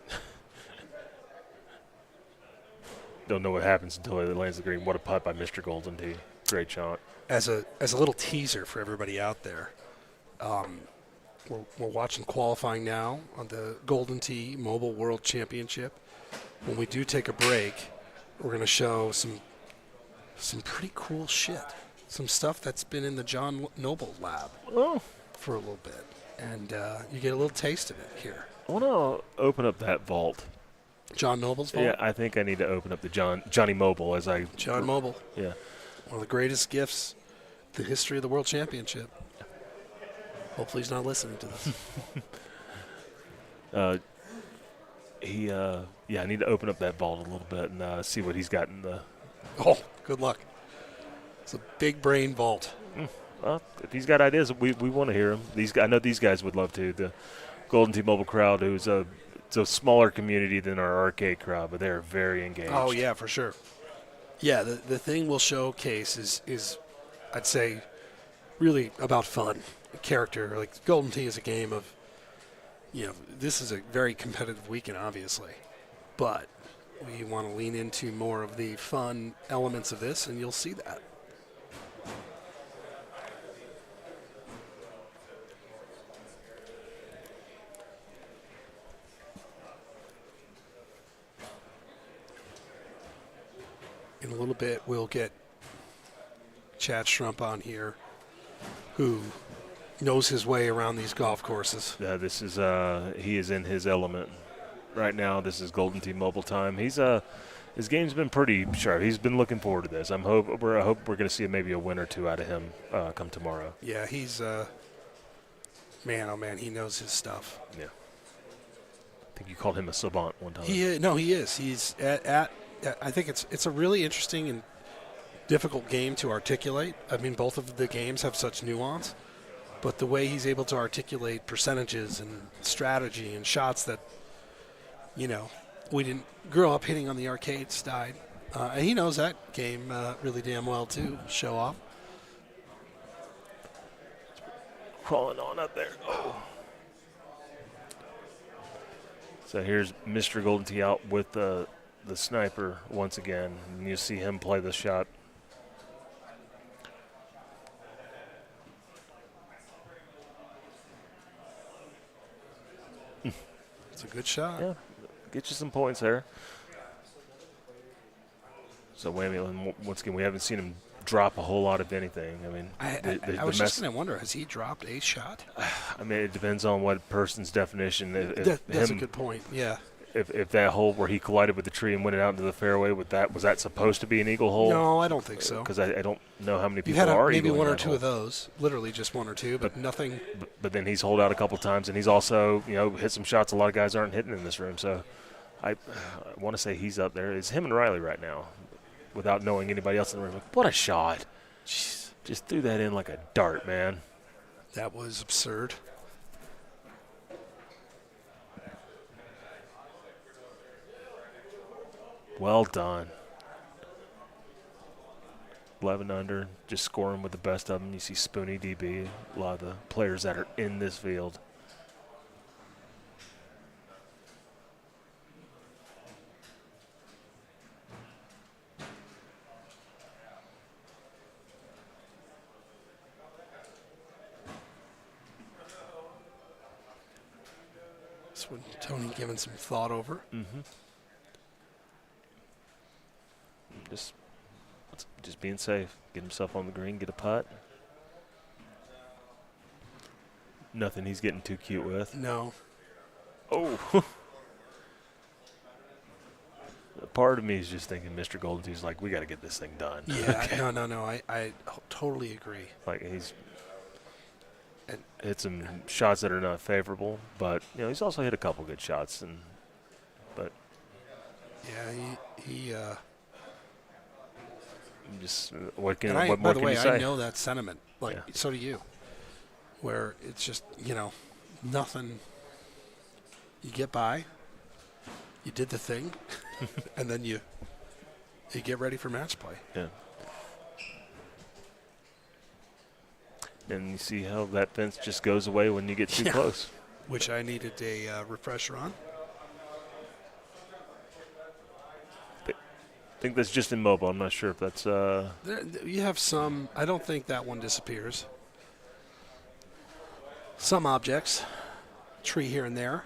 don't know what happens until it lands the green. What a putt by Mr. Goldenty. Great shot. As a little teaser for everybody out there, we're watching qualifying now on the Golden Tee Mobile World Championship. When we do take a break, we're going to show some pretty cool shit. Some stuff that's been in the John Noble lab for a little bit. And you get a little taste of it here. I want to open up that vault. John Noble's vault? Yeah, I think I need to open up the Johnny Mobile as I... John Mobile. Yeah. One of the greatest gifts, the history of the World Championship. Hopefully he's not listening to this. I need to open up that vault a little bit and see what he's got in the... Oh, good luck. It's a big brain vault. Well, if he's got ideas, we want to hear him. I know these guys would love to. The Golden Tee Mobile crowd, it's a smaller community than our arcade crowd, but they're very engaged. Oh, yeah, for sure. Yeah, the thing we'll showcase is, I'd say, really about fun, character. Like, Golden Tee is a game of, this is a very competitive weekend, obviously. But we want to lean into more of the fun elements of this, and you'll see that. In a little bit, we'll get Chad Schrump on here, who knows his way around these golf courses. Yeah, this is he is in his element right now. This is Golden Tee Mobile time. He's his game's been pretty sharp. He's been looking forward to this. I hope we're going to see maybe a win or two out of him come tomorrow. Yeah, he's man, oh man, he knows his stuff. Yeah, I think you called him a savant one time. He is. He's at I think it's a really interesting and difficult game to articulate. I mean, both of the games have such nuance, but the way he's able to articulate percentages and strategy and shots that, we didn't grow up hitting on the arcade side. And he knows that game really damn well, too. Show off. Crawling on up there. Oh. So here's Mr. Golden Tee out with the sniper once again, and you see him play the shot. It's a good shot. Yeah, get you some points there. So Whammy, once again, we haven't seen him drop a whole lot of anything. I mean, I was just going to wonder, has he dropped a shot? I mean, it depends on what person's definition. That's a good point. Yeah. If that hole where he collided with the tree and went out into the fairway, was that supposed to be an eagle hole? No, I don't think so. Because I don't know how many people You had are maybe eagling one or that two hole. of those, literally just one or two, but nothing. But then he's holed out a couple times, and he's also hit some shots a lot of guys aren't hitting in this room. So I want to say he's up there. It's him and Riley right now, without knowing anybody else in the room. What a shot! Jeez, just threw that in like a dart, man. That was absurd. Well done. 11 under, just scoring with the best of them. You see Spoonie, DB, a lot of the players that are in this field. That's what Tony giving some thought over. Mm-hmm. Just being safe. Get himself on the green, get a putt. Nothing he's getting too cute with. No. Oh. Part of me is just thinking Mr. Goldentee's like, we got to get this thing done. Yeah, Okay. no. I totally agree. Like he's hit some shots that are not favorable, but he's also hit a couple good shots, but yeah, he just what and more by the can way, you say? I know that sentiment. Like, Yeah. so do you. Where it's just, nothing. You get by, you did the thing, and then you get ready for match play. Yeah. And you see how that fence just goes away when you get too close. Which I needed a refresher on. I think that's just in mobile. I'm not sure if that's. You have some. I don't think that one disappears. Some objects, tree here and there.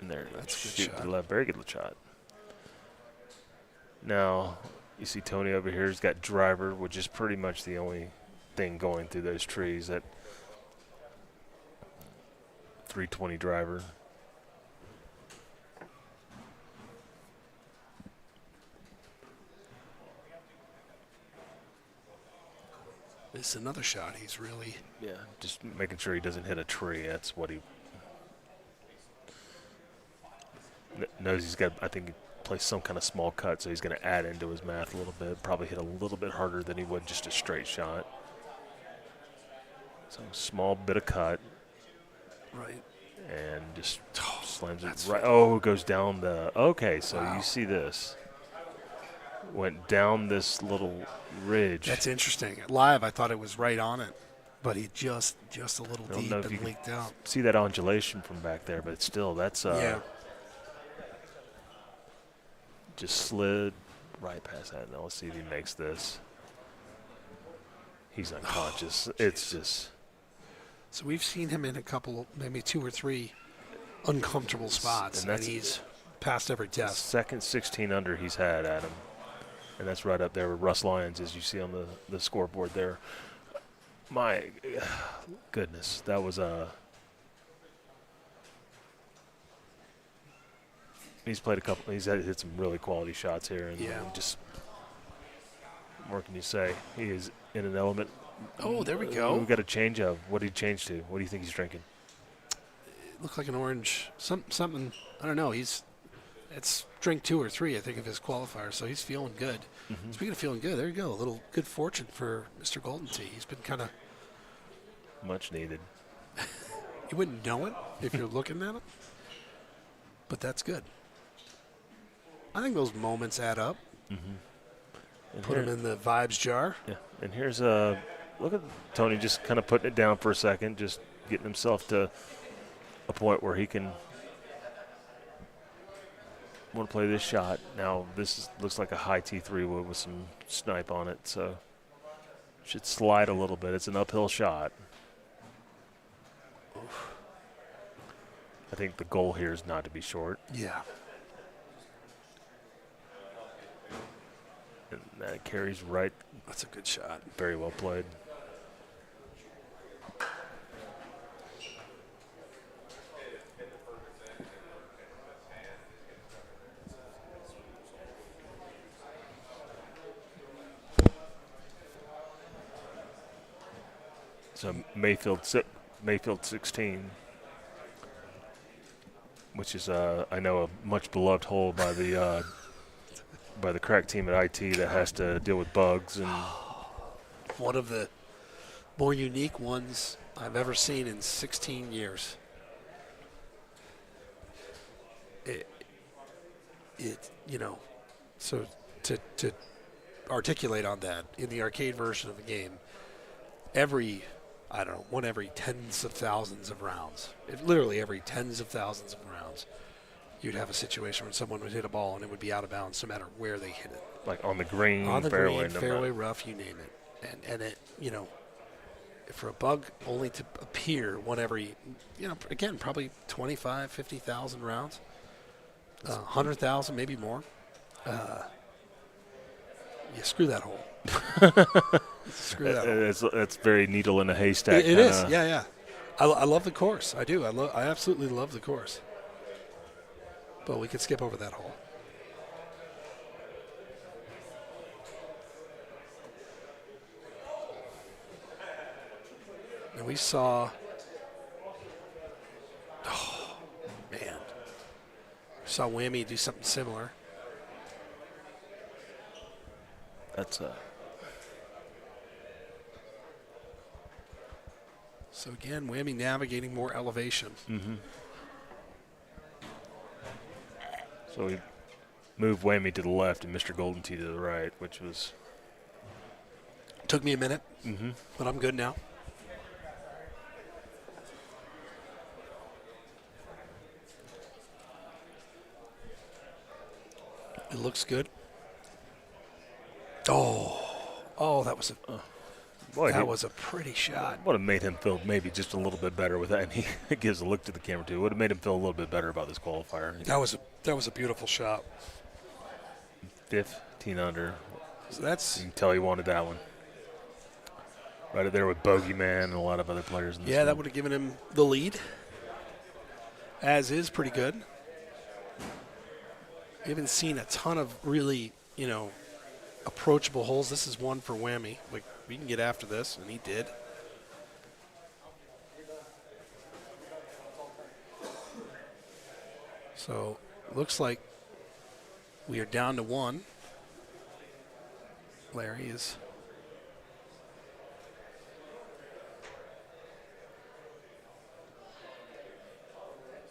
And there, That's a good shoot shot. to the left. Very good shot. Now, you see Tony over here. He's got driver, which is pretty much the only thing going through those trees. That 320 driver. This is another shot. He's really. Yeah, just making sure he doesn't hit a tree. That's what he knows. He's got, I think, he plays some kind of small cut, so he's going to add into his math a little bit. Probably hit a little bit harder than he would just a straight shot. So small bit of cut. Right. And just slams it right. Oh, it goes down the. Okay, so you see this. Went down this little ridge. That's interesting. Live, I thought it was right on it, but he just a little I don't deep know if you and can leaked out. see that undulation from back there, but still, that's Yeah. just slid right past that. Now let's see if he makes this. He's unconscious. It's just. So we've seen him in a couple, maybe two or three uncomfortable spots, And and, that's- he's passed every test. Second 16 under he's had, Adam. And that's right up there with Russ Lyons, as you see on the scoreboard there. My goodness, that was he's played a couple. He's hit some really quality shots here, and just what can you say? He is in an element. Oh, there we go. We got a change of. What did he change to? What do you think he's drinking? It looked like an orange, something. I don't know. It's drink 2 or 3, I think, of his qualifier, so he's feeling good. Mm-hmm. Speaking of feeling good, there you go. A little good fortune for Mr. Goldentee. He's been kind of. Much needed. You wouldn't know it if you're looking at him, but that's good. I think those moments add up. And Put him in the vibes jar. Yeah, and here's look at Tony just kind of putting it down for a second, just getting himself to a point where he can want to play this shot. Now looks like a high T3 wood with some snipe on it, so should slide a little bit. It's an uphill shot. I think the goal here is not to be short. Yeah. And That carries right. That's a good shot. Very well played. So Mayfield 16, which is I know a much beloved hole by the crack team at IT that has to deal with bugs and One of the more unique ones I've ever seen in 16 years. So to articulate on that, in the arcade version of the game, one every tens of thousands of rounds, literally every tens of thousands of rounds, you'd have a situation where someone would hit a ball and it would be out of bounds no matter where they hit it. like on the green, On the fairway, green, fairway, rough, you name it. And it, for a bug only to appear one every, again, probably 25, 50,000 rounds, 100,000, maybe more. Screw that hole. Screw that hole. It's very needle in a haystack. It is, yeah. I love the course. I do. I absolutely love the course. But we could skip over that hole. And we saw, saw Whammy do something similar. That's So again, Whammy navigating more elevation. Mm-hmm. So we moved Whammy to the left and Mr. Golden Tee to the right, which was Took me a minute, but I'm good now. It looks good. Oh, that was a pretty shot. Would have made him feel maybe just a little bit better with that. And he gives a look to the camera too. Would have made him feel a little bit better about this qualifier. That was a beautiful shot. 15 under. So that's You can tell he wanted that one. Right there with Bogeyman and a lot of other players in this that one. would have given him the lead. As is pretty good. We haven't seen a ton of really, approachable holes. This is one for Whammy. We can get after this, and he did. So looks like we are down to one. Larry is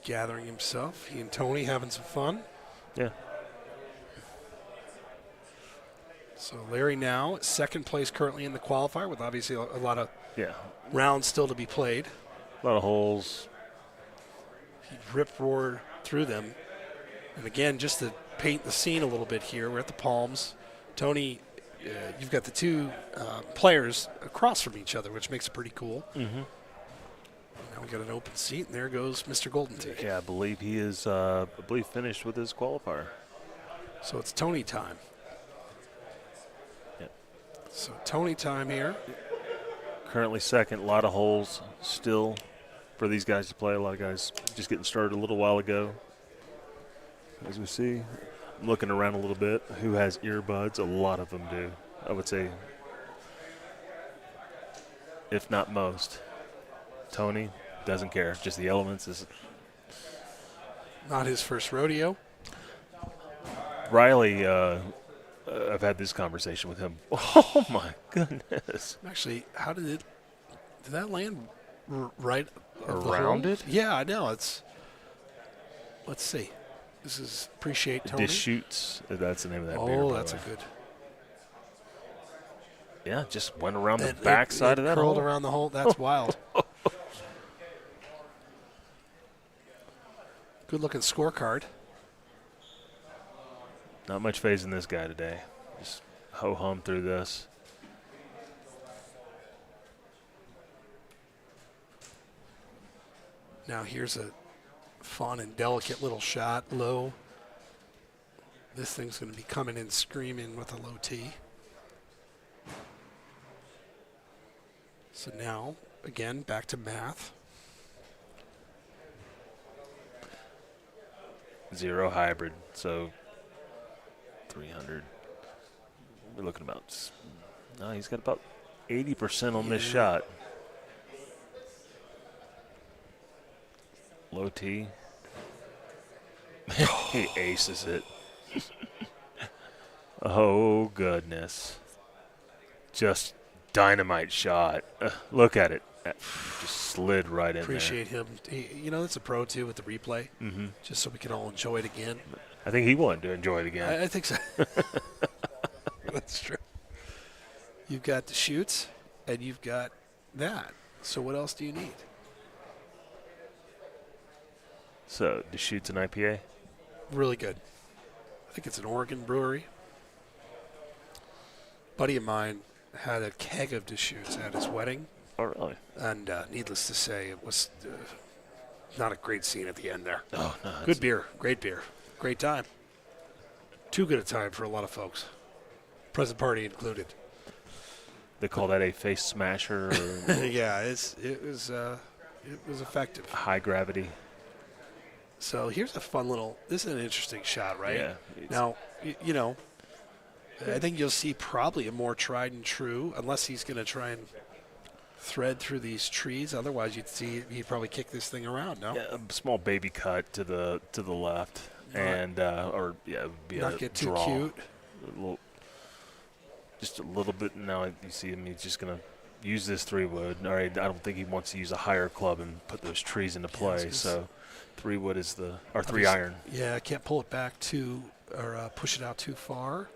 gathering himself. He and Tony having some fun. Yeah. So Larry now second place currently in the qualifier with obviously a lot of rounds still to be played. A lot of holes. He rip-roared through them. And again, just to paint the scene a little bit here, we're at the Palms. Tony, you've got the two players across from each other, which makes it pretty cool. Mm-hmm. Now we got an open seat, and there goes Mr. Golden Tee. Yeah, I believe he is finished with his qualifier. So it's Tony time. Yep. So Tony time here. Currently second. A lot of holes still for these guys to play. A lot of guys just getting started a little while ago. As we see, I'm looking around a little bit. Who has earbuds? A lot of them do. I would say, if not most. Tony doesn't care. Just the elements. Is Not his first rodeo. Riley, I've had this conversation with him. Oh, my goodness. Actually, did that land right Around it? Yeah, I know. Let's see. This is Appreciate Tony. Dish Shoots. That's the name of that beer. Oh, by that's the a way. good. Yeah, just went around the backside of that curled hole. around the hole. That's wild. Good looking scorecard. Not much phase in this guy today. Just ho-hum through this. Now here's a fun and delicate little shot, low. This thing's going to be coming in screaming with a low tee. So now, again, back to math. 0 hybrid, so 300. We're looking about. No, he's got about 80% on this shot. Low T. He aces it. Oh, goodness. Just dynamite shot. Look at it. Just slid right in Appreciate him. It's a pro, too, with the replay, just so we can all enjoy it again. there. I think he wanted to enjoy it again. I think so. That's true. You've got the shoots, and you've got that. So what else do you need? So, the shoots an IPA? Really good. I think it's an Oregon brewery. Buddy of mine had a keg of Deschutes at his wedding, Oh, really? and needless to say, it was not a great scene at the end there. Oh, no. Good beer, great time. Too good a time for a lot of folks, present party included. They call that a face smasher or Yeah, it was effective. high gravity. So here's a fun little. This is an interesting shot, right? Yeah. Now, I think you'll see probably a more tried and true, unless he's going to try and thread through these trees. Otherwise, he'd probably kick this thing around. No, Yeah, a small baby cut to the left, and it would be not a get too draw. cute. Just a little bit. Now you see him. He's just gonna use this 3-wood. All right. I don't think he wants to use a higher club and put those trees into play. So 3-wood is 3-iron. Yeah, I can't pull it back or push it out too far.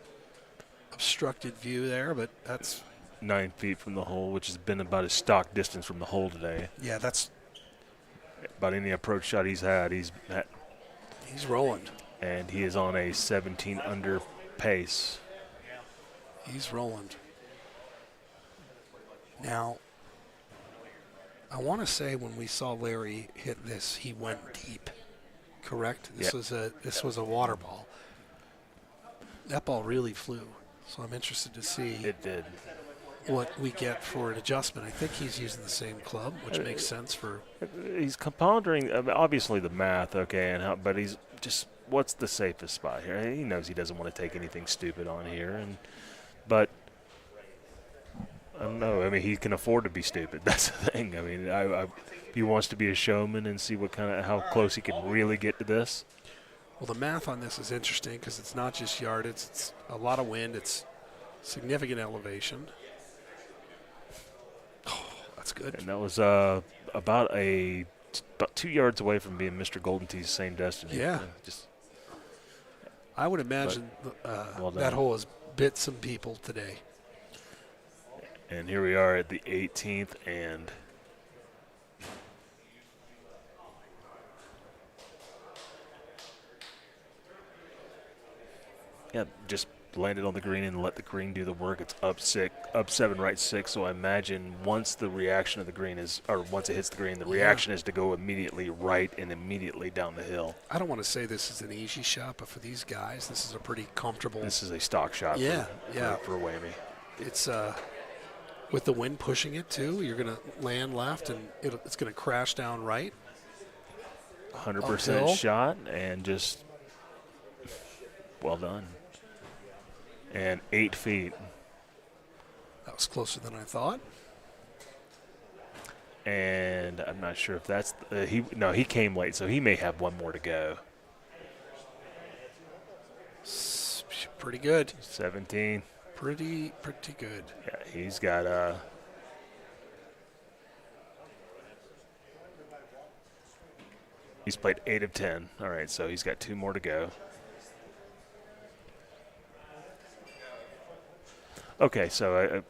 Obstructed view there, but that's 9 feet from the hole, which has been about his stock distance from the hole today. yeah, that's About any approach shot he's had, he's rolling. and he is on a 17 under pace. He's rolling. Now, I want to say when we saw Larry hit this, he went deep. Correct? This was a water ball. That ball really flew. So I'm interested to see It did. what we get for an adjustment. I think he's using the same club, which makes sense for. He's pondering, obviously, the math, okay, but he's just, what's the safest spot here? He knows he doesn't want to take anything stupid on here, but I don't know. I mean, he can afford to be stupid. That's the thing. I mean, he wants to be a showman and see how close he can really get to this. Well, the math on this is interesting because it's not just yardage. It's a lot of wind. It's significant elevation. Oh, that's good. And that was about 2 yards away from being Mr. Golden Tee's same destiny. Yeah. Just I would imagine well done. that hole has bit some people today. And here we are at the 18th, and just landed on the green and let the green do the work. It's up 7, right 6. So I imagine once the reaction of the green once it hits the green, the reaction is to go immediately right and immediately down the hill. I don't want to say this is an easy shot, but for these guys, this is a pretty comfortable. This is a stock shot. For a whammy. It's with the wind pushing it too. You're going to land left, and it's going to crash down right. 100% Uphill. shot, and just well done. And 8 feet. That was closer than I thought. And I'm not sure if that's he came late, so he may have one more to go. Pretty good. 17. Pretty good. Yeah, he's got he's played 8 of 10. All right, so he's got 2 more to go. Okay, so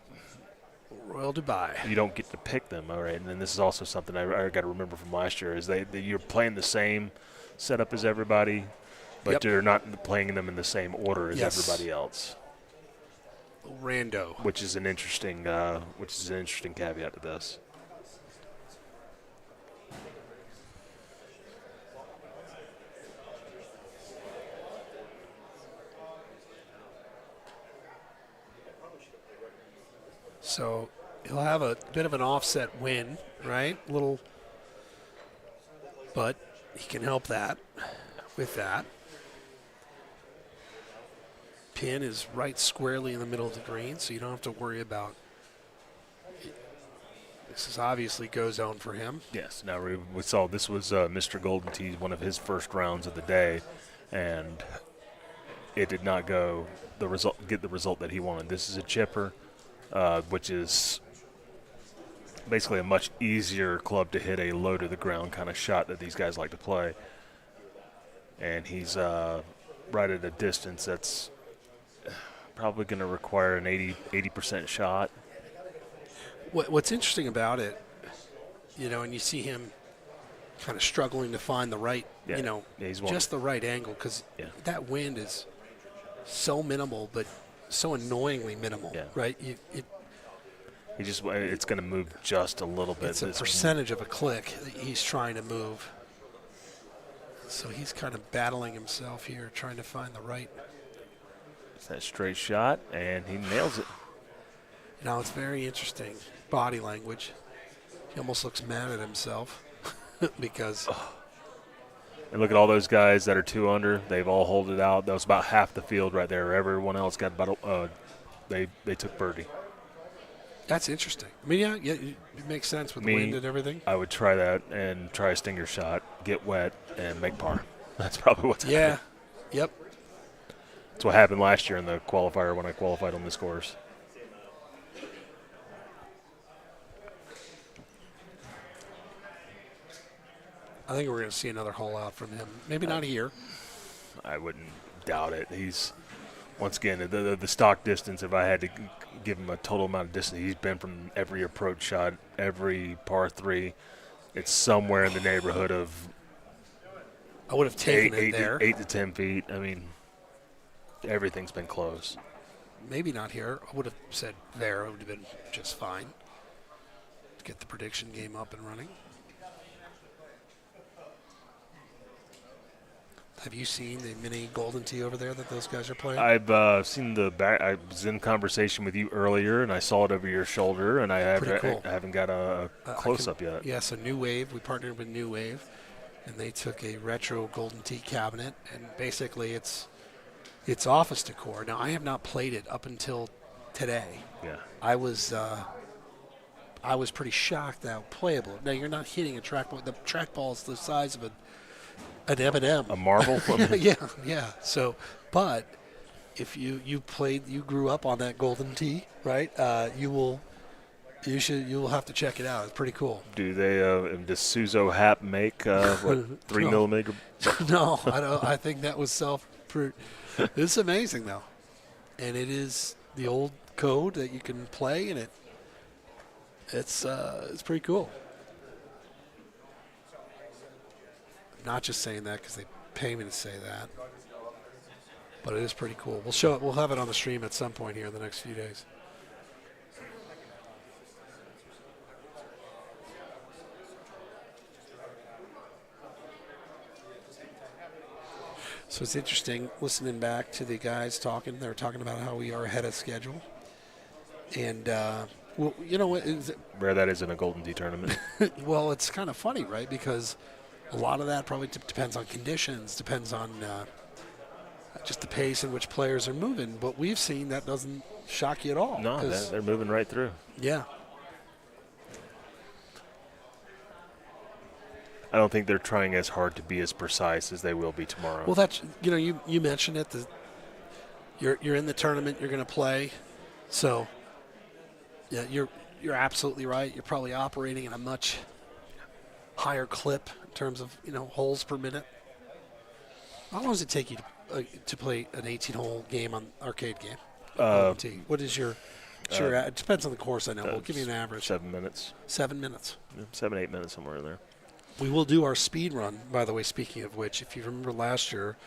Royal Dubai. you don't get to pick them, all right. And then this is also something I got to remember from last year is you're playing the same setup as everybody, but you're not playing them in the same order as everybody else. Rando. Which is an interesting caveat to this. So He'll have a bit of an offset win, right? But he can help that with that. Pin is right squarely in the middle of the green, so you don't have to worry about. This is obviously go zone for him. Yes. Now we saw this was Mr. Golden Tee, one of his first rounds of the day, and it did not get the result that he wanted. This is a chipper, which is basically a much easier club to hit a low to the ground kind of shot that these guys like to play. And he's right at a distance that's probably going to require an 80% shot. What's interesting about it, and you see him kind of struggling to find the right, just the right angle, because that wind is so minimal, but so annoyingly minimal, right? It's going to move just a little bit. It's a percentage of a click that he's trying to move. So he's kind of battling himself here, trying to find the right. It's that straight shot, and he nails it. It's very interesting. Body language. He almost looks mad at himself because. And look at all those guys that are 2 under. They've all held it out. That was about half the field right there. Everyone else got about. They took birdie. That's interesting. I mean, yeah, it makes sense with the wind and everything. I would try that and try a stinger shot, get wet, and make par. That's probably what's happening. Yep. That's what happened last year in the qualifier when I qualified on this course. I think we're going to see another hole out from him. Maybe not here. I wouldn't doubt it. He's, once again, the stock distance, if I had to give him a total amount of distance, he's been from every approach shot, every par 3. It's somewhere in the neighborhood of I would have taken it there. 8 to 10 feet. I mean, everything's been close. Maybe not here. I would have said there. It would have been just fine to get the prediction game up and running. Have you seen the mini Golden Tee over there that those guys are playing? I've seen the back. I was in conversation with you earlier, and I saw it over your shoulder, and I haven't got a close-up yet. Yeah, so New Wave. We partnered with New Wave, and they took a retro Golden Tee cabinet, and basically it's office decor. Now, I have not played it up until today. Yeah. I was pretty shocked how playable. Now, you're not hitting a trackball. The trackball is the size of an M&M. A marble? yeah. So, but if you grew up on that Golden Tee, right? You will have to check it out. It's pretty cool. Do they does Suzo Hap make 3 millimeter? No, I don't. I think that was It's amazing though, and it is the old code that you can play, and it's pretty cool. I'm not just saying that because they pay me to say that, but it is pretty cool. We'll show it. We'll have it on the stream at some point here in the next few days. So it's interesting listening back to the guys talking. They were talking about how we are ahead of schedule. And, well, you know what? Rare that is in a Golden Tee tournament. Well, it's kind of funny, right? Because a lot of that probably depends on conditions, depends on just the pace in which players are moving. But we've seen that doesn't shock you at all. No, they're moving right through. Yeah. I don't think they're trying as hard to be as precise as they will be tomorrow. Well, that's you mentioned it. You're in the tournament. You're going to play, so yeah, you're absolutely right. You're probably operating in a much higher clip in terms of holes per minute. How long does it take you to play an 18-hole game on arcade game? What is your? Sure, it depends on the course. I know. We'll give you an average. 7 minutes. 7 minutes. Yeah, 7, 8 minutes, somewhere in there. We will do our speed run, by the way, speaking of which. If you remember last year,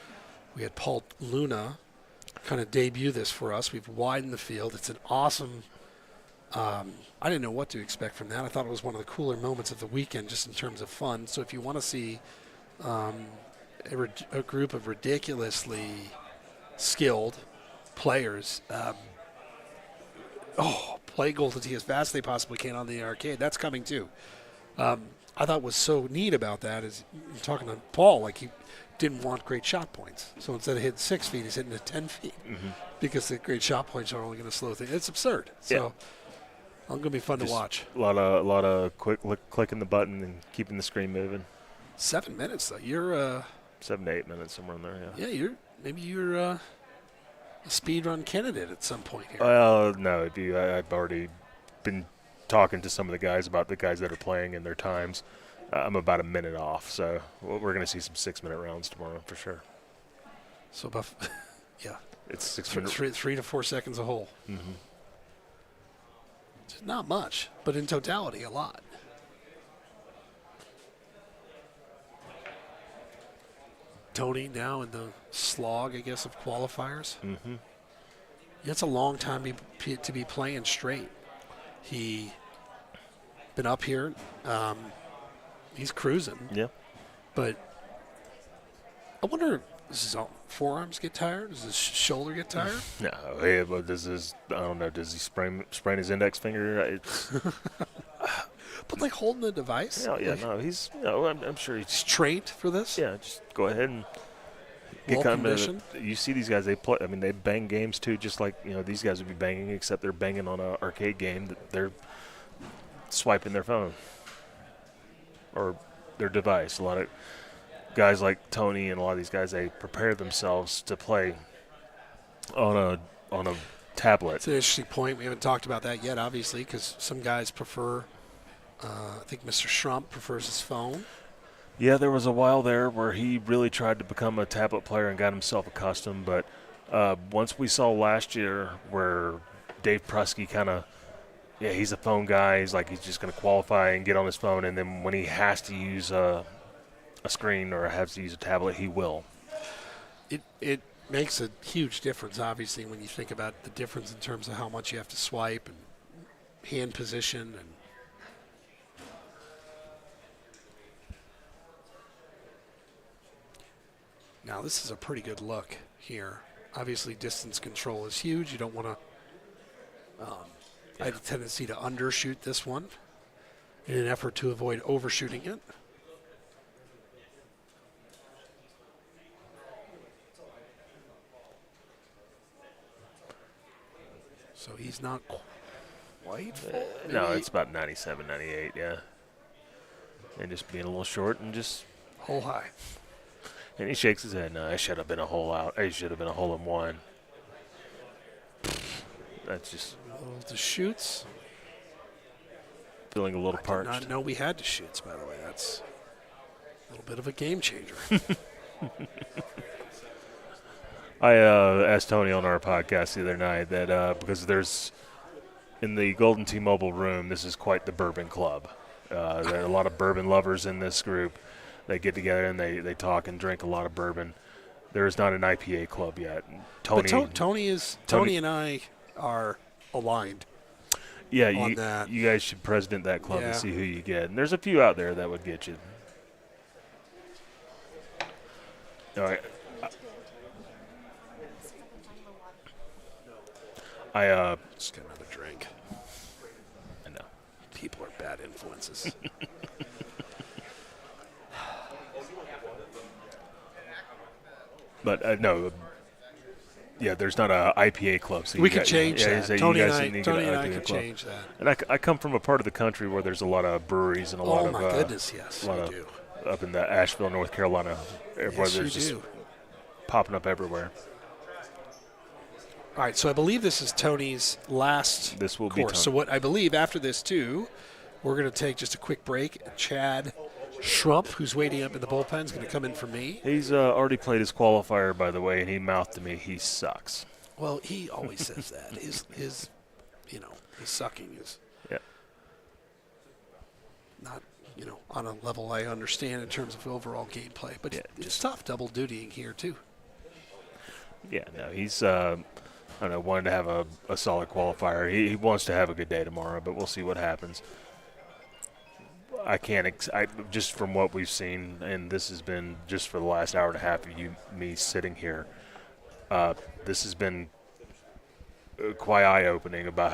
we had Paul Luna kind of debut this for us. We've widened the field. It's an awesome I didn't know what to expect from that. I thought it was one of the cooler moments of the weekend just in terms of fun. So if you want to see a group of ridiculously skilled players, play Golden Tee as fast as they possibly can on the arcade. That's coming too. I thought was so neat about that is talking to Paul, like he didn't want great shot points. So instead of hitting 6 feet, he's hitting at 10 feet because the great shot points are only going to slow things. It's absurd. So I'm going to be fun to watch. A lot of quick clicking the button and keeping the screen moving. 7 minutes though. You're 7 to 8 minutes, somewhere in there. Yeah. Yeah, you're a speed run candidate at some point here. Well, no, I've already been talking to some of the guys about the guys that are playing and their times. I'm about a minute off, so we're going to see some 6-minute rounds tomorrow for sure. So, yeah, it's 6 minutes. 3 to 4 seconds a hole. It's not much, but in totality, a lot. Tony now in the slog, I guess, of qualifiers. It's a long time to be playing straight. He been up here. He's cruising. Yeah. But I wonder, does his forearms get tired? Does his shoulder get tired? No. Yeah, but I don't know. Does he sprain his index finger? It's But like holding the device? No. He's. I'm sure he's trained for this. Yeah. Just go ahead and get Well kind conditioned. You see these guys. They play. I mean, they bang games too, just like these guys would be banging, except they're banging on an arcade game that they're swiping their phone or their device. A lot of guys like Tony and a lot of these guys, they prepare themselves to play on a tablet. It's an interesting point. We haven't talked about that yet, obviously, because some guys prefer. I think Mr. Schrump prefers his phone. Yeah, there was a while there where he really tried to become a tablet player and got himself accustomed. But once we saw last year where Dave Prusky kind of, he's a phone guy. He's just going to qualify and get on his phone. And then when he has to use a screen or has to use a tablet, he will. It makes a huge difference, obviously, when you think about the difference in terms of how much you have to swipe and hand position and now, this is a pretty good look here. Obviously, distance control is huge. You don't want to I have a tendency to undershoot this one in an effort to avoid overshooting it. So he's not quite full. No, it's about 97, 98, yeah. And just being a little short and just hole high. And he shakes his head. No, I should have been a hole out. I should have been a hole in one. That's just The shoots. feeling a little I parched. did not know we had to shoots, by the way. That's a little bit of a game changer. I asked Tony on our podcast the other night that because there's in the Golden T-Mobile room, this is quite the bourbon club. There are a lot of bourbon lovers in this group. They get together and they talk and drink a lot of bourbon. There is not an IPA club yet. Tony and I are aligned. Yeah, on that. You guys should president that club and Yeah. see who you get. And there's a few out there that would get you. All right. Just get another drink. I know. People are bad influences. But no, there's not a IPA club. So We could change that. So Tony you and guys I, need to Tony get and an I IPA could club. change that. And I come from a part of the country where there's a lot of breweries and a lot Oh of. my goodness, yes, a lot we of, do. Up in the Asheville, North Carolina, where Yes, there's you just do. popping up everywhere. All right, so I believe this is Tony's last This will be course. Tony. So what I believe after this too, we're going to take just a quick break. Chad Schrump, who's waiting up in the bullpen, is going to come in for me. He's already played his qualifier, by the way, and he mouthed to me, he sucks. Well, he always says that. His sucking is not, on a level I understand in terms of overall gameplay. But it's tough double dutying here too. Yeah, no, he's wanted to have a solid qualifier. He wants to have a good day tomorrow, but we'll see what happens. I can't just from what we've seen, and this has been just for the last hour and a half of me sitting here. This has been quite eye-opening about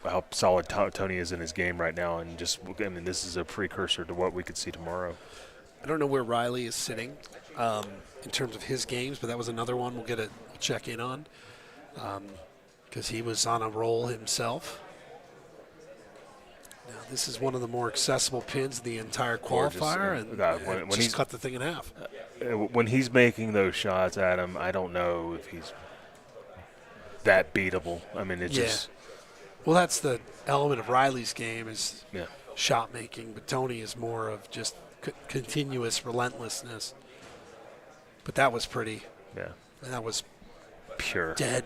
how solid Tony is in his game right now, and just this is a precursor to what we could see tomorrow. I don't know where Riley is sitting in terms of his games, but that was another one we'll check in on because he was on a roll himself. Now, this is one of the more accessible pins in the entire qualifier, and when he's cut the thing in half. When he's making those shots at him, I don't know if he's that beatable. I mean, it's just. Well, that's the element of Riley's game is Yeah. shot making, but Tony is more of just continuous relentlessness. But that was pretty. Yeah. And that was Pure. dead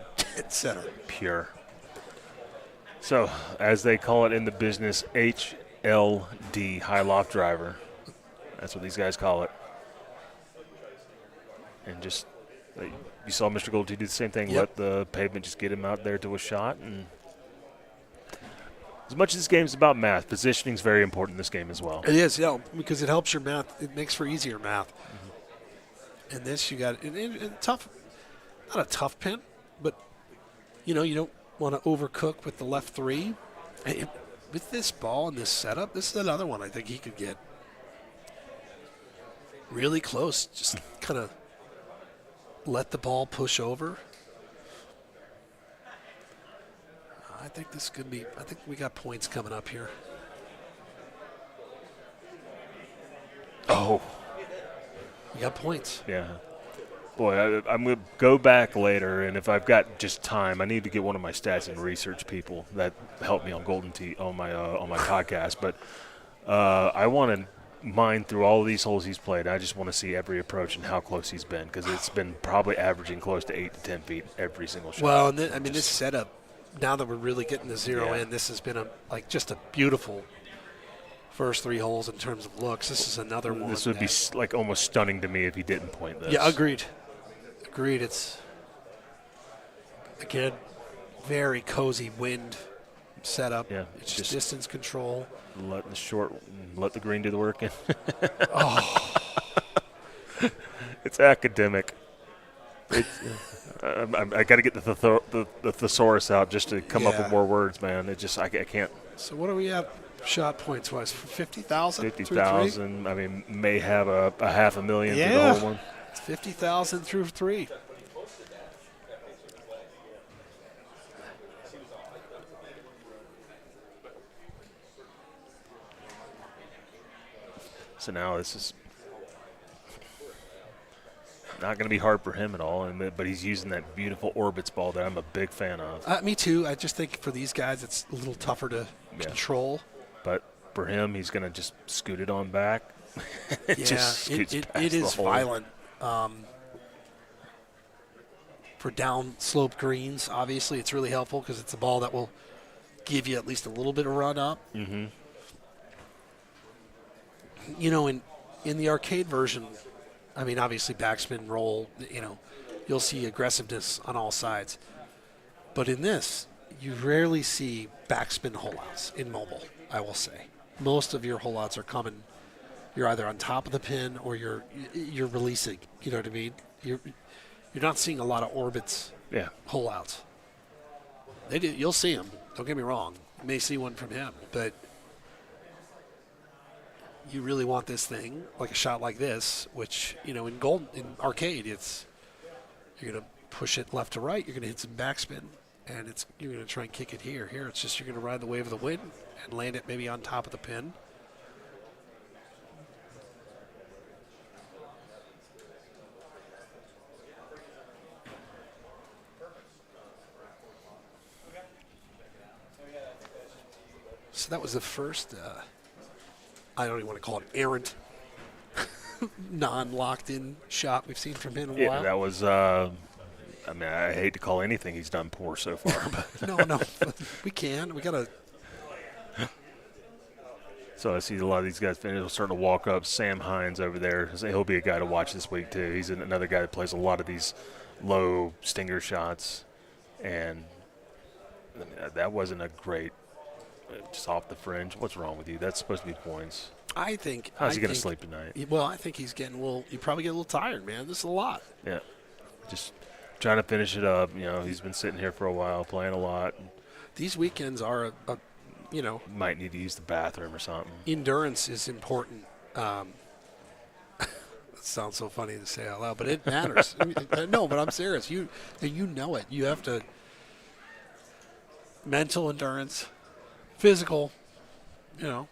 center. Pure. So, as they call it in the business, HLD, high loft driver. That's what these guys call it. And just, you saw Mr. Goldie do the same thing. Yep. Let the pavement just get him out there to a shot. And as much as this game is about math, positioning is very important in this game as well. It is, because it helps your math. It makes for easier math. Mm-hmm. And this, you got and tough, not a tough pin, but, you don't want to overcook with the left three. And with this ball and this setup, this is another one I think he could get really close. Just kind of let the ball push over. I think this could be. I think we got points coming up here. Oh. We got points. Yeah. Boy, I'm going to go back later, and if I've got just time, I need to get one of my stats and research people that help me on Golden Tee on my podcast. But I want to mine through all of these holes he's played. I just want to see every approach and how close he's been, because it's been probably averaging close to 8 to 10 feet every single shot. Well, and this setup, now that we're really getting the zero in, this has been just a beautiful first 3 holes in terms of looks. This is another one. This would be like almost stunning to me if he didn't point this. Yeah, agreed. It's, again, very cozy wind setup. Yeah, it's just distance control. Let the green do the work. It's academic. I got to get the thesaurus out just to come up with more words, man. I can't. So what are we at shot points wise? 50,000. 50,000. I mean, may have a $500,000 through the whole one. It's 50,000 through 3. So now this is not going to be hard for him at all, but he's using that beautiful Orbits ball that I'm a big fan of. Me too. I just think for these guys it's a little tougher to control. But for him, he's going to just scoot it on back. It is violent. For down slope greens, obviously, it's really helpful because it's a ball that will give you at least a little bit of run up. Mm-hmm. In the arcade version, I mean, obviously backspin, roll, you'll see aggressiveness on all sides. But in this, you rarely see backspin holeouts in mobile, I will say. Most of your holeouts are coming, you're either on top of the pin or you're releasing, you know what I mean? You're not seeing a lot of Orbits holeouts. You'll see them, don't get me wrong. You may see one from him, but you really want this thing, like a shot like this, which, in arcade, you're going to push it left to right, you're going to hit some backspin, and you're going to try and kick it here. Here, it's just you're going to ride the wave of the wind and land it maybe on top of the pin. So that was the first, I don't even want to call it errant, non-locked-in shot we've seen from him in a while. Yeah, that was, I hate to call anything he's done poor so far. But No, we can. We got to. So I see a lot of these guys starting to walk up. Sam Hines over there, he'll be a guy to watch this week too. He's another guy that plays a lot of these low stinger shots, and that wasn't a great, just off the fringe. What's wrong with you? That's supposed to be points. I think. How's he going to sleep tonight? Well, I think he's getting. Well, you probably get a little tired, man. This is a lot. Yeah, just trying to finish it up. You know, he's been sitting here for a while, playing a lot. These weekends are Might need to use the bathroom or something. endurance is important. It sounds so funny to say out loud, but it matters. No, but I'm serious. You know it. You have to mental endurance, physical. You know,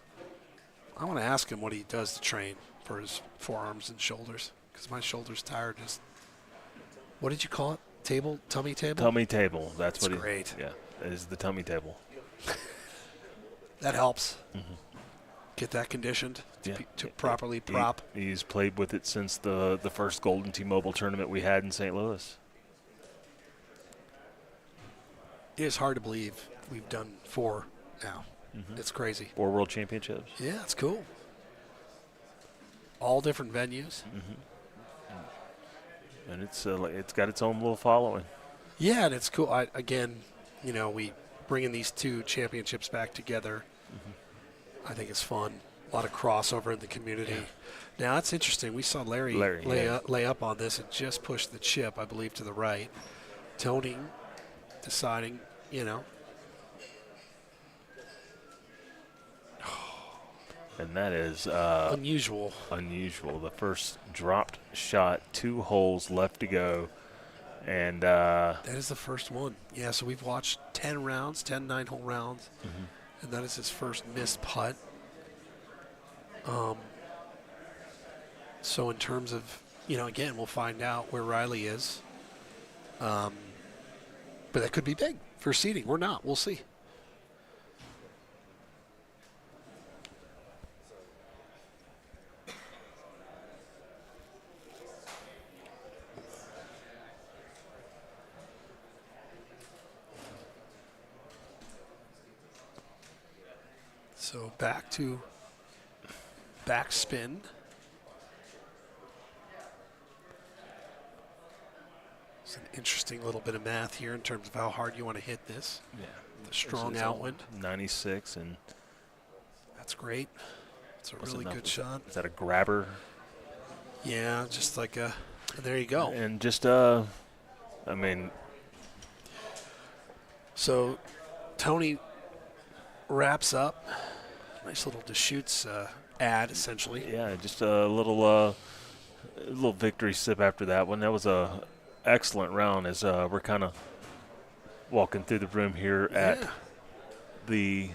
I want to ask him what he does to train for his forearms and shoulders because my shoulders tired. Just what did you call it? Tummy table. Tummy table. That's what. Great. Yeah, it is the tummy table. That helps. Get that conditioned to properly prop. He's played with it since the first Golden T-Mobile tournament we had in St. Louis. It is hard to believe we've done 4 now. It's crazy. 4 World Championships. Yeah, it's cool. All different venues. And it's got its own little following. Yeah, and it's cool. We bringing these 2 championships back together. I think it's fun. A lot of crossover in the community. Yeah. Now, that's interesting. We saw Larry lay up on this and just push the chip, I believe, to the right. Tony deciding, And that is unusual. Unusual. The first dropped shot, 2 holes left to go. And that is the first one. Yeah, so we've watched 10 9-hole rounds. And that is his first missed putt. So in terms of, again, we'll find out where Riley is. But that could be big for seeding. We're not. We'll see. So back to backspin. It's an interesting little bit of math here in terms of how hard you want to hit this. Yeah. The strong outwind. 96, and that's great. It's a really good shot. Is that a grabber? Yeah, just like a. There you go. And just So, Tony wraps up. Nice little Deschutes ad, essentially. Yeah, just a little victory sip after that one. That was a excellent round as we're kind of walking through the room here at the,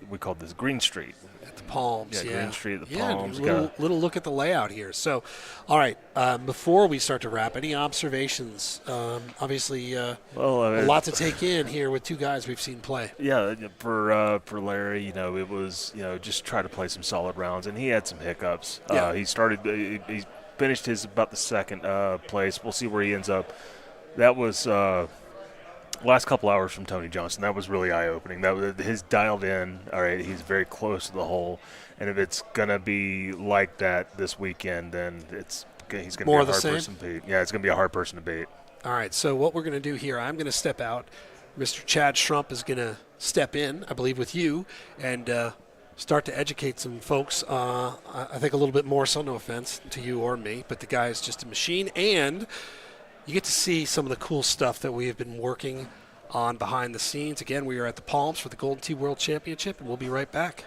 we called this Green Street. At the Palms, yeah. Green Street at the yeah, Palms. Little look at the layout here. So, all right, before we start to wrap, any observations? Obviously, a lot to take in here with 2 guys we've seen play. Yeah, for Larry, it was, just try to play some solid rounds, and he had some hiccups. Yeah. He finished his about the second place. We'll see where he ends up. That was last couple hours from Tony Johnson. That was really eye-opening. That was his dialed in. All right, he's very close to the hole, and if it's gonna be like that this weekend, then he's gonna be a hard person to beat. Yeah, it's gonna be a hard person to beat. All right, so what we're gonna do here, I'm gonna step out. Mr. Chad Schrump is gonna step in, I believe, with you, and start to educate some folks. I think a little bit more, so no offense to you or me, but the guy is just a machine, and you get to see some of the cool stuff that we have been working on behind the scenes. Again, we are at the Palms for the Golden T World Championship, and we'll be right back.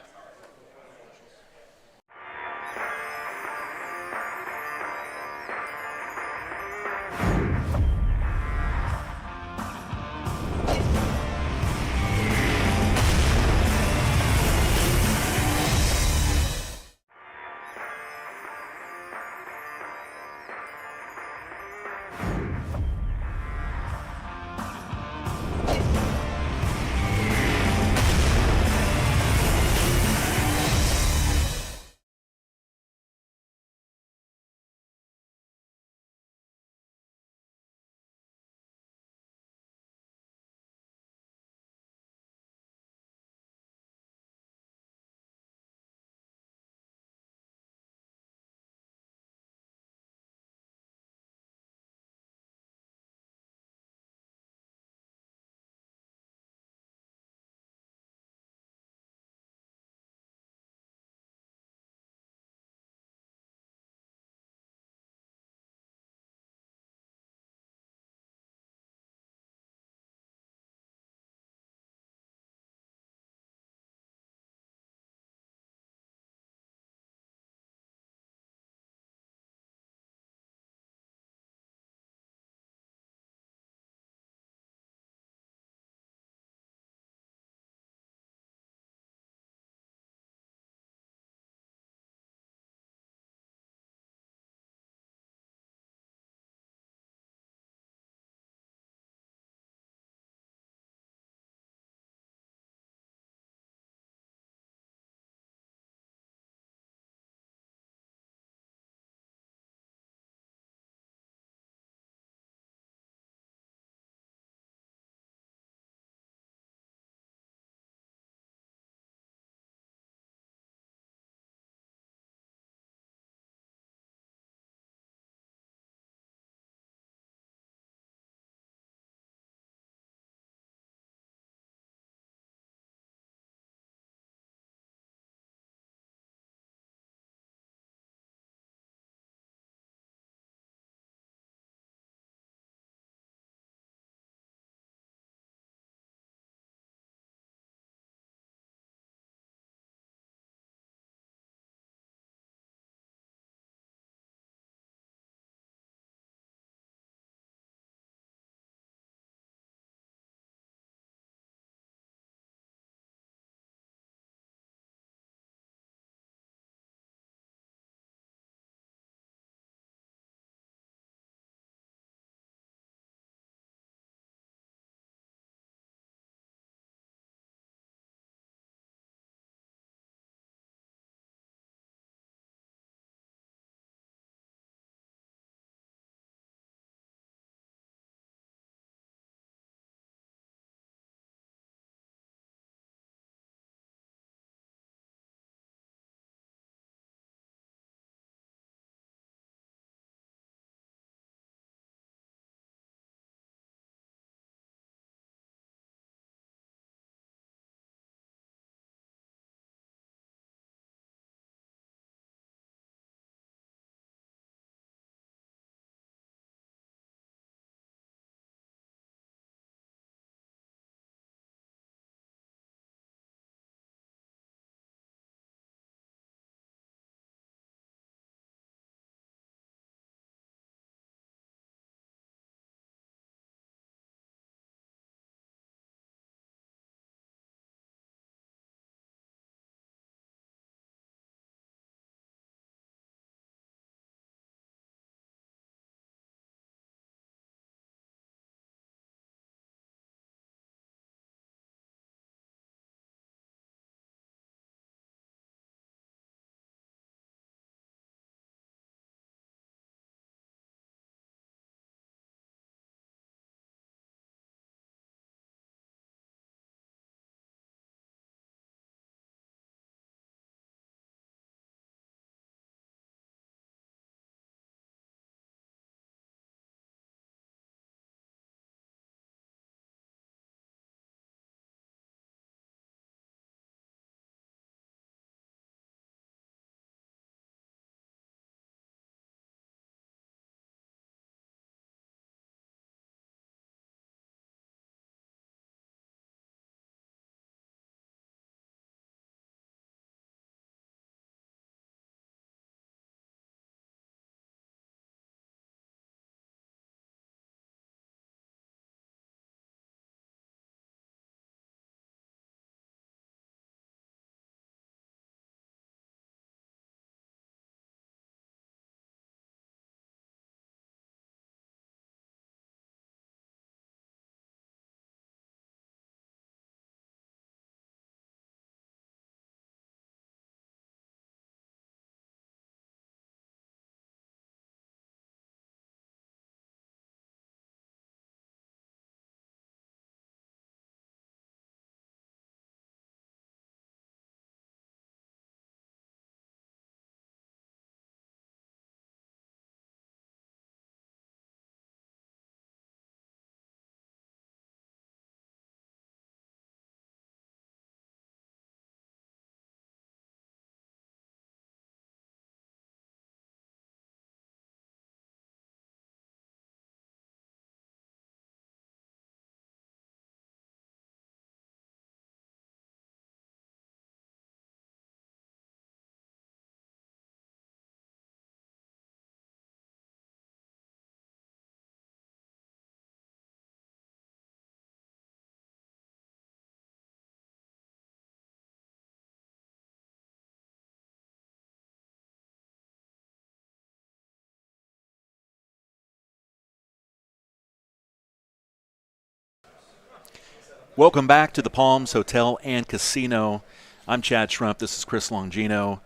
Welcome back to the Palms Hotel and Casino. I'm Chad Schrump. This is Chris Longino,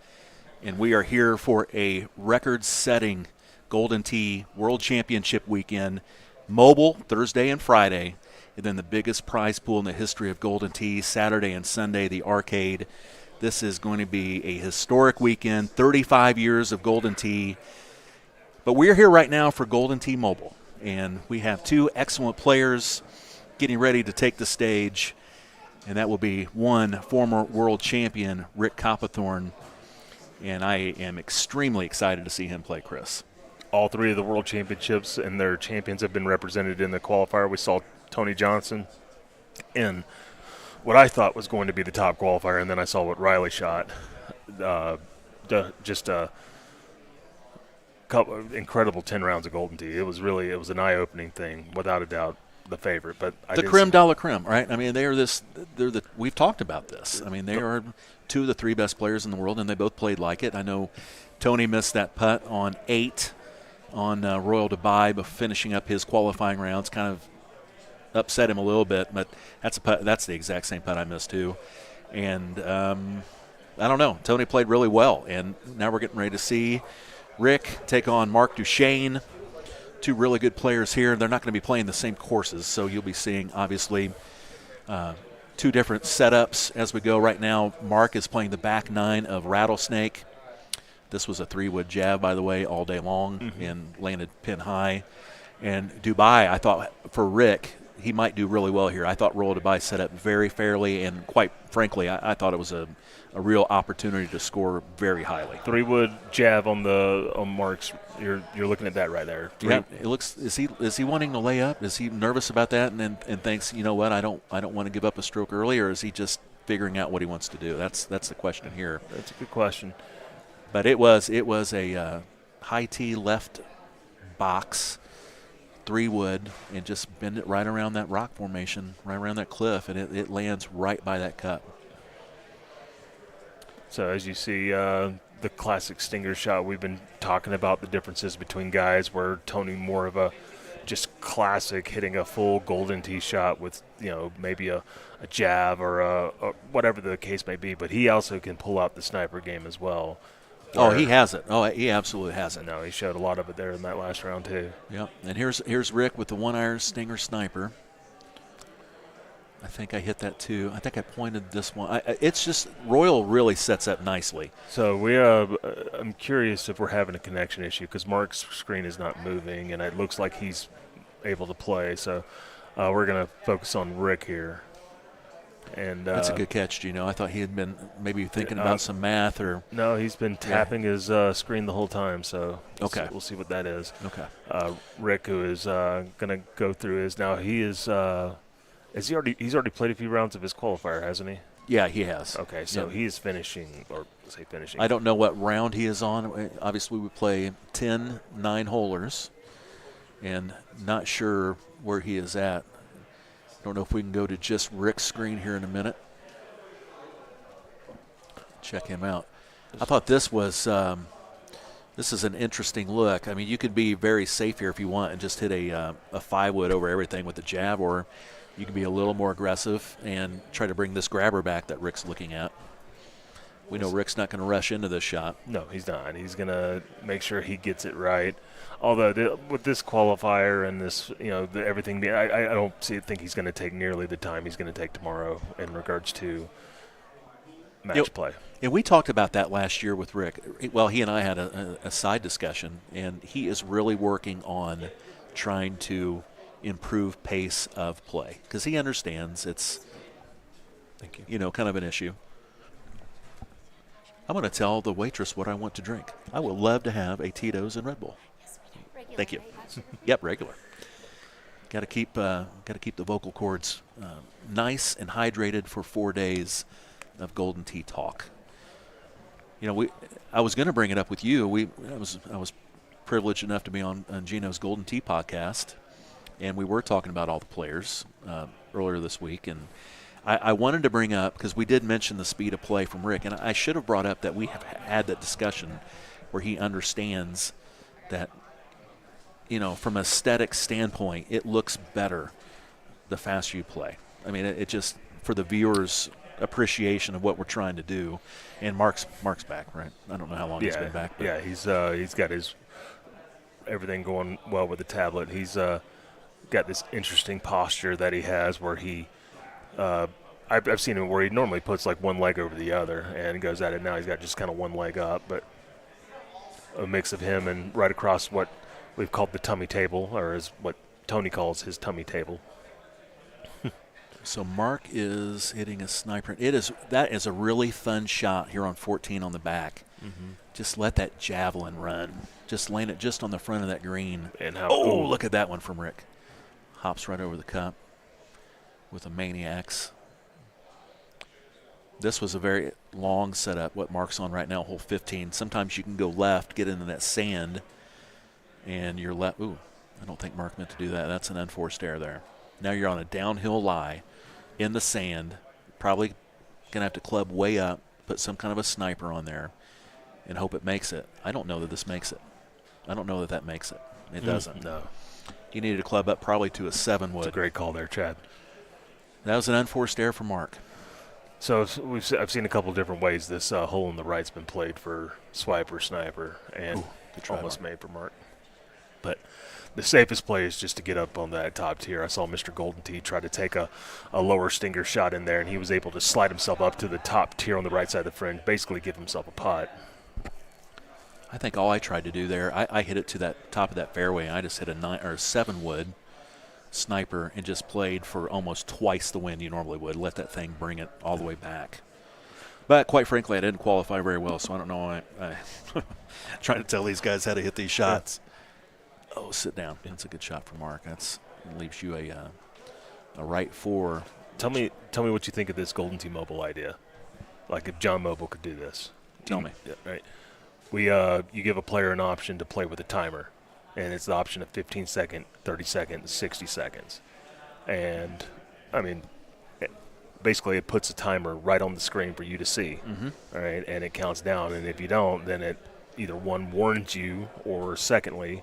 and we are here for a record-setting Golden Tee World Championship weekend, mobile Thursday and Friday, and then the biggest prize pool in the history of Golden Tee, Saturday and Sunday, the arcade. This is going to be a historic weekend, 35 years of Golden Tee. But we're here right now for Golden Tee Mobile, and we have two excellent players getting ready to take the stage, and that will be one former world champion, Rick Coppathorn, and I am extremely excited to see him play, Chris. All three of the world championships and their champions have been represented in the qualifier. We saw Tony Johnson in what I thought was going to be the top qualifier, and then I saw what Riley shot. Just a couple incredible 10 rounds of Golden Tee. It was an eye-opening thing, without a doubt. The favorite, but the creme de la creme, right? I mean, we've talked about this. I mean, they are two of the three best players in the world, and they both played like it. I know Tony missed that putt on 8 on Royal Dubai, but finishing up his qualifying rounds kind of upset him a little bit. But that's the exact same putt I missed too. And I don't know. Tony played really well, and now we're getting ready to see Rick take on Mark Duchesne. Two really good players here. They're not going to be playing the same courses, so you'll be seeing, obviously, two different setups as we go. Right now, Mark is playing the back 9 of Rattlesnake. This was a 3-wood jab, by the way, all day long, and landed pin high. And Dubai, I thought, for Rick, he might do really well here. I thought Royal Dubai set up very fairly, and quite frankly, I thought it was a real opportunity to score very highly. 3-wood jab on Mark's. You're looking at that right there. Yeah, it looks. Is he wanting to lay up? Is he nervous about that and thinks, you know what, I don't want to give up a stroke early, or is he just figuring out what he wants to do? That's the question here. That's a good question. But it was a high tee left box, 3-wood, and just bend it right around that rock formation, right around that cliff, and it lands right by that cup. So as you see, the classic stinger shot, we've been talking about the differences between guys, where Tony more of a just classic hitting a full Golden Tee shot with, maybe a jab or a whatever the case may be, but he also can pull out the sniper game as well. Oh, he has it. Oh, he absolutely has it. No, he showed a lot of it there in that last round too. Yep. And here's Rick with the 1-iron stinger sniper. I think I hit that too. I think I pointed this one. It's just Royal really sets up nicely. So I'm curious if we're having a connection issue, because Mark's screen is not moving, and it looks like he's able to play. So we're going to focus on Rick here. And that's a good catch, Gino. I thought he had been maybe thinking about some math or. No, he's been tapping his screen the whole time. So we'll see what that is. Okay. Rick, who is going to go through his now. He is. He's already played a few rounds of his qualifier, hasn't he? Yeah, he has. Okay, so he is finishing, or say finishing. I don't know what round he is on. Obviously, we play 10 9-holers, and not sure where he is at. Don't know if we can go to just Rick's screen here in a minute. Check him out. I thought this was this is an interesting look. I mean, you could be very safe here if you want and just hit a 5-wood over everything with the jab, or you can be a little more aggressive and try to bring this grabber back that Rick's looking at. We know Rick's not going to rush into this shot. No, he's not. He's going to make sure he gets it right. Although with this qualifier and this, everything, I don't think he's going to take nearly the time he's going to take tomorrow in regards to match play. And we talked about that last year with Rick. Well, he and I had a side discussion, and he is really working on trying to improve pace of play, because he understands it's kind of an issue. I'm going to tell the waitress what I want to drink. I would love to have a Tito's and Red Bull. Thank you. Yep, regular. Got to keep the vocal cords nice and hydrated for 4 days of Golden Tee talk. I was going to bring it up with you. I was privileged enough to be on Gino's Golden Tee podcast, and we were talking about all the players earlier this week, and I wanted to bring up, because we did mention the speed of play from Rick, and I should have brought up that we have had that discussion where he understands that, from an aesthetic standpoint, it looks better the faster you play. I mean, it just for the viewers' appreciation of what we're trying to do. And Mark's back, right? I don't know how long he's been back. But Yeah, he's got his everything going well with the tablet. He's got this interesting posture that he has where he I've seen him where he normally puts like one leg over the other and goes at it. Now he's got just kind of one leg up, but a mix of him and right across what we've called the tummy table, or is what Tony calls his tummy table. So Mark is hitting a sniper. That is a really fun shot here on 14 on the back. Mm-hmm. Just let that javelin run. Just land it just on the front of that green. And how? Look at that one from Rick. Hops right over the cup with a Maniacs. This was a very long setup, what Mark's on right now, hole 15. Sometimes you can go left, get into that sand, and you're left. Ooh, I don't think Mark meant to do that. That's an unforced error there. Now you're on a downhill lie in the sand. Probably going to have to club way up, put some kind of a sniper on there, and hope it makes it. I don't know that this makes it. I don't know that makes it. It doesn't. No. You needed to club up probably to a 7 wood. It's a great call there, Chad. That was an unforced error for Mark. So I've seen a couple different ways this hole on the right's been played for swiper, sniper, and good try, almost Mark. made for Mark. But the safest play is just to get up on that top tier. I saw Mr. Golden Tee try to take a lower stinger shot in there, and he was able to slide himself up to the top tier on the right side of the fringe, basically give himself a putt. I think all I tried to do there, I hit it to that top of that fairway. I just hit a 9 or 7 wood sniper and just played for almost twice the wind you normally would. Let that thing bring it all the way back. But quite frankly, I didn't qualify very well, so I don't know. I'm trying to tell these guys how to hit these shots. Yeah. Oh, sit down. That's a good shot for Mark. That leaves you a right 4. Tell me what you think of this Golden Tee Mobile idea. Like if John Mobile could do this. Tell me. Yeah, right. You give a player an option to play with a timer, and it's the option of 15 second, 30 seconds, 60 seconds. And, I mean, basically it puts a timer right on the screen for you to see, all right, and it counts down. And if you don't, then it either, one, warns you, or secondly,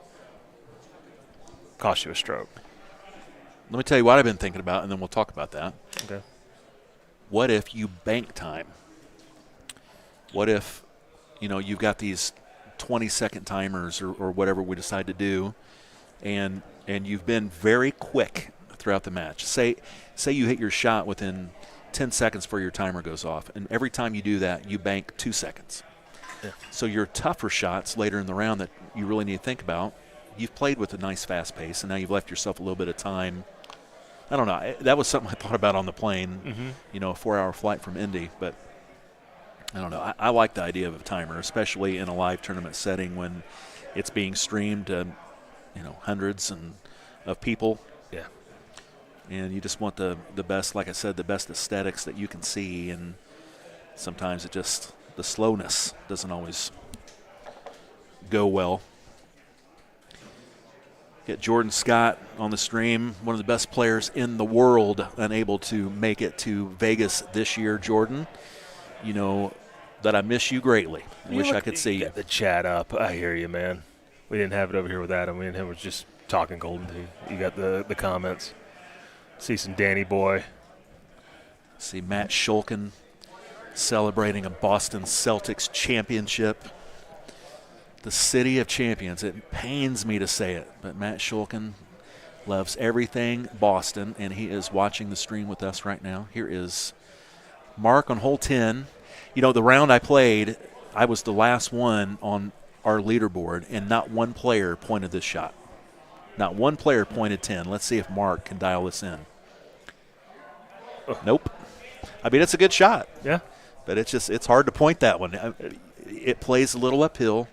costs you a stroke. Let me tell you what I've been thinking about, and then we'll talk about that. Okay. What if you bank time? What if, you've got these 20-second timers or whatever we decide to do, and you've been very quick throughout the match. Say you hit your shot within 10 seconds before your timer goes off, and every time you do that, you bank 2 seconds. Yeah. So your tougher shots later in the round that you really need to think about, you've played with a nice fast pace, and now you've left yourself a little bit of time. I don't know. That was something I thought about on the plane, a 4-hour flight from Indy, but I don't know. I like the idea of a timer, especially in a live tournament setting when it's being streamed to, hundreds of people. Yeah. And you just want the best, like I said, the best aesthetics that you can see. And sometimes the slowness doesn't always go well. Get Jordan Scott on the stream, one of the best players in the world, unable to make it to Vegas this year. Jordan, you know that I miss you greatly. I wish I could see you. Get the chat up. I hear you, man. We didn't have it over here with Adam. Me and him was just talking Golden Tee. You got the comments. See some Danny Boy. See Matt Shulkin celebrating a Boston Celtics championship. The city of champions. It pains me to say it, but Matt Shulkin loves everything Boston, and he is watching the stream with us right now. Here is Mark on hole 10. The round I played, I was the last one on our leaderboard, and not one player pointed this shot. Not one player pointed 10. Let's see if Mark can dial this in. Nope. I mean, it's a good shot. Yeah. But it's hard to point that one. It plays a little uphill,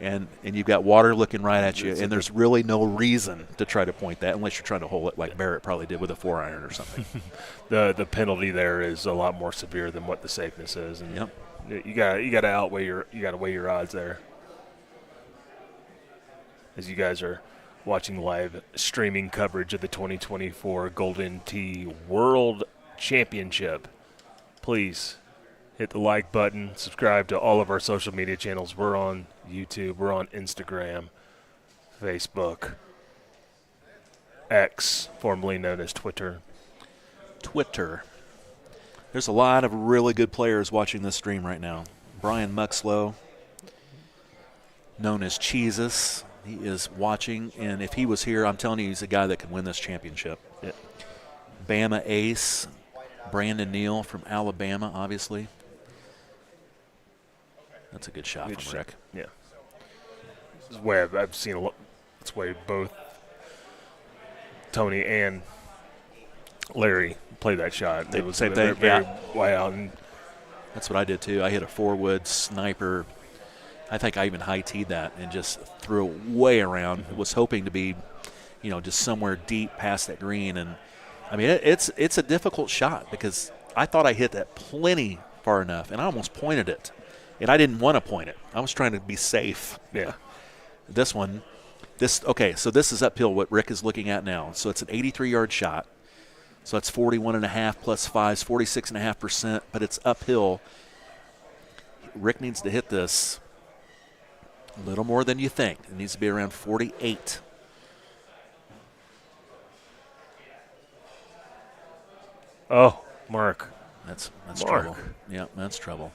and you've got water looking right at you, and there's really no reason to try to point that unless you're trying to hole it like Barrett probably did with a 4-iron or something. The penalty there is a lot more severe than what the safeness is, and yep. you got to weigh your odds there. As you guys are watching live streaming coverage of the 2024 Golden Tee World Championship, please hit the like button, subscribe to all of our social media channels. We're on YouTube, we're on Instagram, Facebook, X, formerly known as Twitter. Twitter. There's a lot of really good players watching this stream right now. Brian Muxlow, known as Cheesus, he is watching, and if he was here, I'm telling you, he's a guy that could win this championship. Yeah. Bama ace, Brandon Neal from Alabama, obviously. That's a good shot Good from shot. Rick. Yeah. This is where I've seen a lot. That's why both Tony and Larry play that shot. It was Same very, thing, very yeah. wide out. And That's what I did too. I hit a 4-wood sniper. I think I even high-teed that and just threw it way around. Was hoping to be, just somewhere deep past that green. And I mean, it's a difficult shot because I thought I hit that plenty far enough, and I almost pointed it. And I didn't want to point it. I was trying to be safe. yeah. This one, so this is uphill, what Rick is looking at now. So it's an 83-yard shot. So that's 41.5 plus 5 is 46.5%, but it's uphill. Rick needs to hit this a little more than you think. It needs to be around 48. Oh, Mark. That's Mark. trouble. Yeah, that's trouble.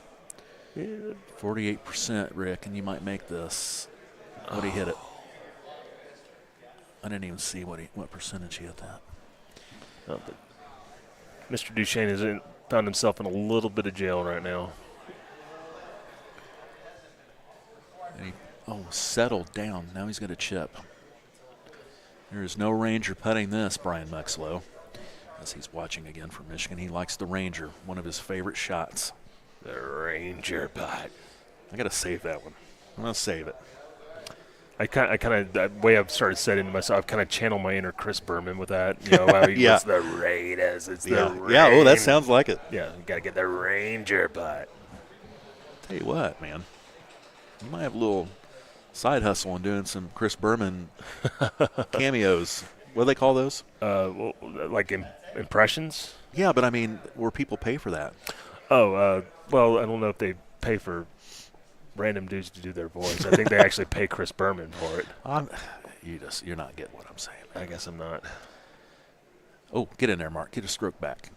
48%, Rick, and you might make this. What did he hit it? I didn't even see what percentage he hit that. Oh, but Mr. Duchesne has found himself in a little bit of jail right now. And he settled down. Now he's going to chip. There is no Ranger putting this, Brian Muxlow, as he's watching again from Michigan. He likes the Ranger, one of his favorite shots. The Ranger putt. I got to save that one. I'm going to save it. I kind of that way I've started setting to myself. I've kind of channeled my inner Chris Berman with that. How he Yeah. It's the Raiders. It's the Yeah, oh, that Rain- sounds like it. Yeah, you got to get the Ranger putt. Tell you what, man. You might have a little side hustle on doing some Chris Berman cameos. What do they call those? Well, like impressions? Yeah, but I mean, where people pay for that. Oh, well, I don't know if they pay for random dudes to do their voice. I think they actually pay Chris Berman for it. You're not getting what I'm saying. I guess I'm not. Oh, get in there, Mark. Get a stroke back.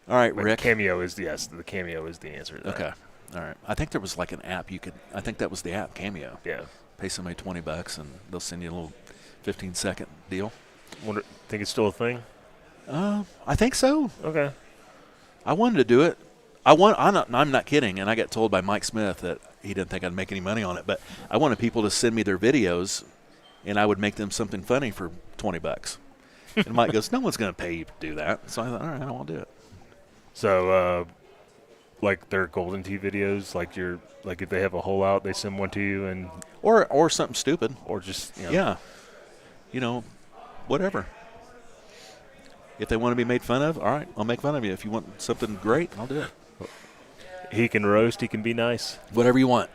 All right, But Rick. Cameo is the cameo is the answer to that. Okay. All right. I think there was like an app you could. I think that was the app, Cameo. Yeah. Pay somebody $20 and they'll send you a little 15-second deal. Think it's still a thing? I think so. Okay. I wanted to do it. I'm not kidding, and I got told by Mike Smith that he didn't think I'd make any money on it, but I wanted people to send me their videos, and I would make them something funny for $20. And Mike goes, "No one's going to pay you to do that." So I thought, all right, I won't do it. So, like their Golden Tee videos, like if they have a hole out, they send one to you, and Or something stupid. or just Yeah. Whatever. If they want to be made fun of, all right, I'll make fun of you. If you want something great, I'll do it. He can roast, he can be nice. Whatever you want.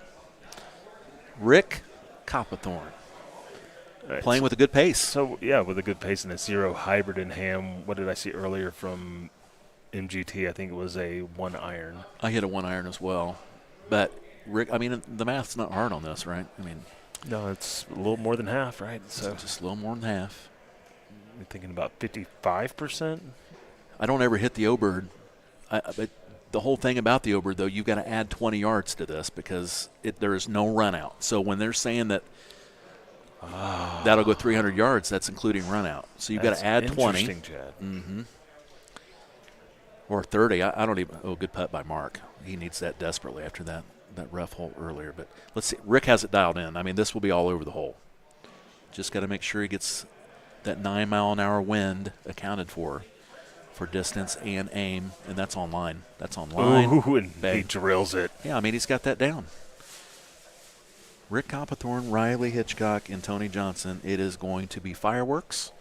Rick Coppathorn, All right, playing with a good pace. So yeah, with a good pace and a 0 hybrid in ham. What did I see earlier from MGT? I think it was a 1 iron. I hit a 1 iron as well. But, Rick, I mean, the math's not hard on this, right? I mean, No, it's a little more than half, right? so So just a little more than half. I'm thinking about 55%. I don't ever hit the O-bird. But the whole thing about the O-bird, though, you've got to add 20 yards to this because there is no run out. So when they're saying that that'll go 300 yards, that's including run out. So you've got That's to add 20. interesting, Chad. Or 30. I don't even – good putt by Mark. He needs that desperately after that rough hole earlier. But let's see. Rick has it dialed in. I mean, this will be all over the hole. Just got to make sure he gets that 9-mile-an-hour wind accounted for distance and aim, and that's online. That's online. Ooh, and he Bang. drills it. Yeah, I mean, he's got that down. Rick Coppathorn, Riley Hitchcock, and Tony Johnson. It is going to be fireworks,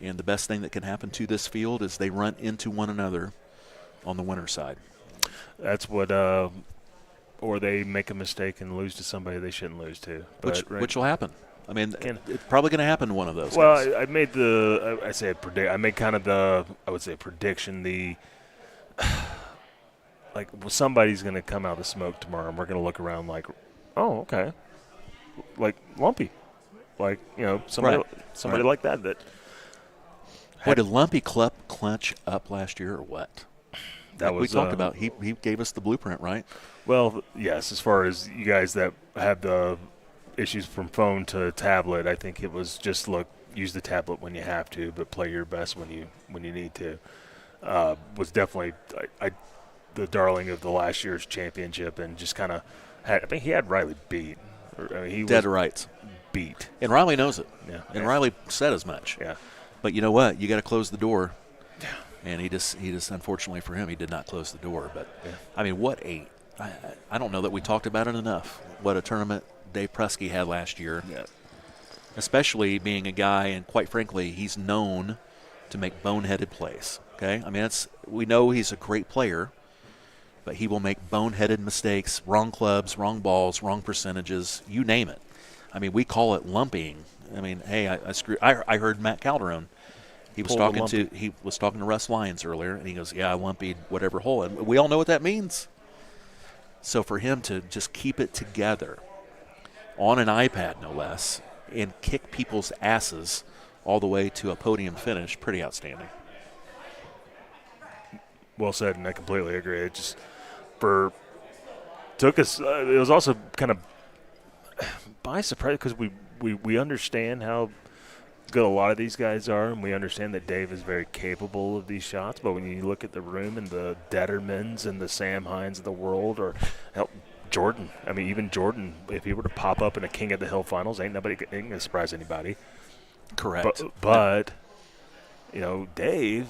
and the best thing that can happen to this field is they run into one another on the winner's side. That's what or they make a mistake and lose to somebody they shouldn't lose to. But Which will happen. I mean, Can- it's probably going to happen to one of those. Well, guys. I made I made kind of I would say prediction. Like somebody's going to come out of the smoke tomorrow, and we're going to look around like, oh, okay, like Lumpy, like somebody Right. like that. What did Lumpy clutch up last year or what? That we was talked about. He gave us the blueprint, right? Well, yes, as far as you guys that have the issues from phone to tablet, I think it was just use the tablet when you have to, but play your best when you need to. Was definitely the darling of the last year's championship, and just kind of he had Riley beat. He Dead was right. beat. And Riley knows it. Yeah. And Riley said as much. Yeah. But you know what? You got to close the door. Yeah. And he just unfortunately for him, he did not close the door. But I mean, I don't know that we talked about it enough. What a tournament Dave Prusky had last year. Yeah. Especially being a guy, and quite frankly, he's known to make boneheaded plays. Okay, I mean we know he's a great player, but he will make boneheaded mistakes, wrong clubs, wrong balls, wrong percentages, you name it. I mean, we call it lumping. I mean, hey, I heard Matt Calderon. He was talking to Russ Lyons earlier, and he goes, "Yeah, I lumpied whatever hole," and we all know what that means. So for him to just keep it together on an iPad, no less, and kick people's asses all the way to a podium finish, pretty outstanding. Well said, and I completely agree. It just took us. It was also kind of by surprise because we understand how good a lot of these guys are, and we understand that Dave is very capable of these shots. But when you look at the room and the Dettermans and the Sam Hines of the world, or Jordan, I mean, even Jordan, if he were to pop up in a King of the Hill finals, ain't going to surprise anybody. Correct. But Dave,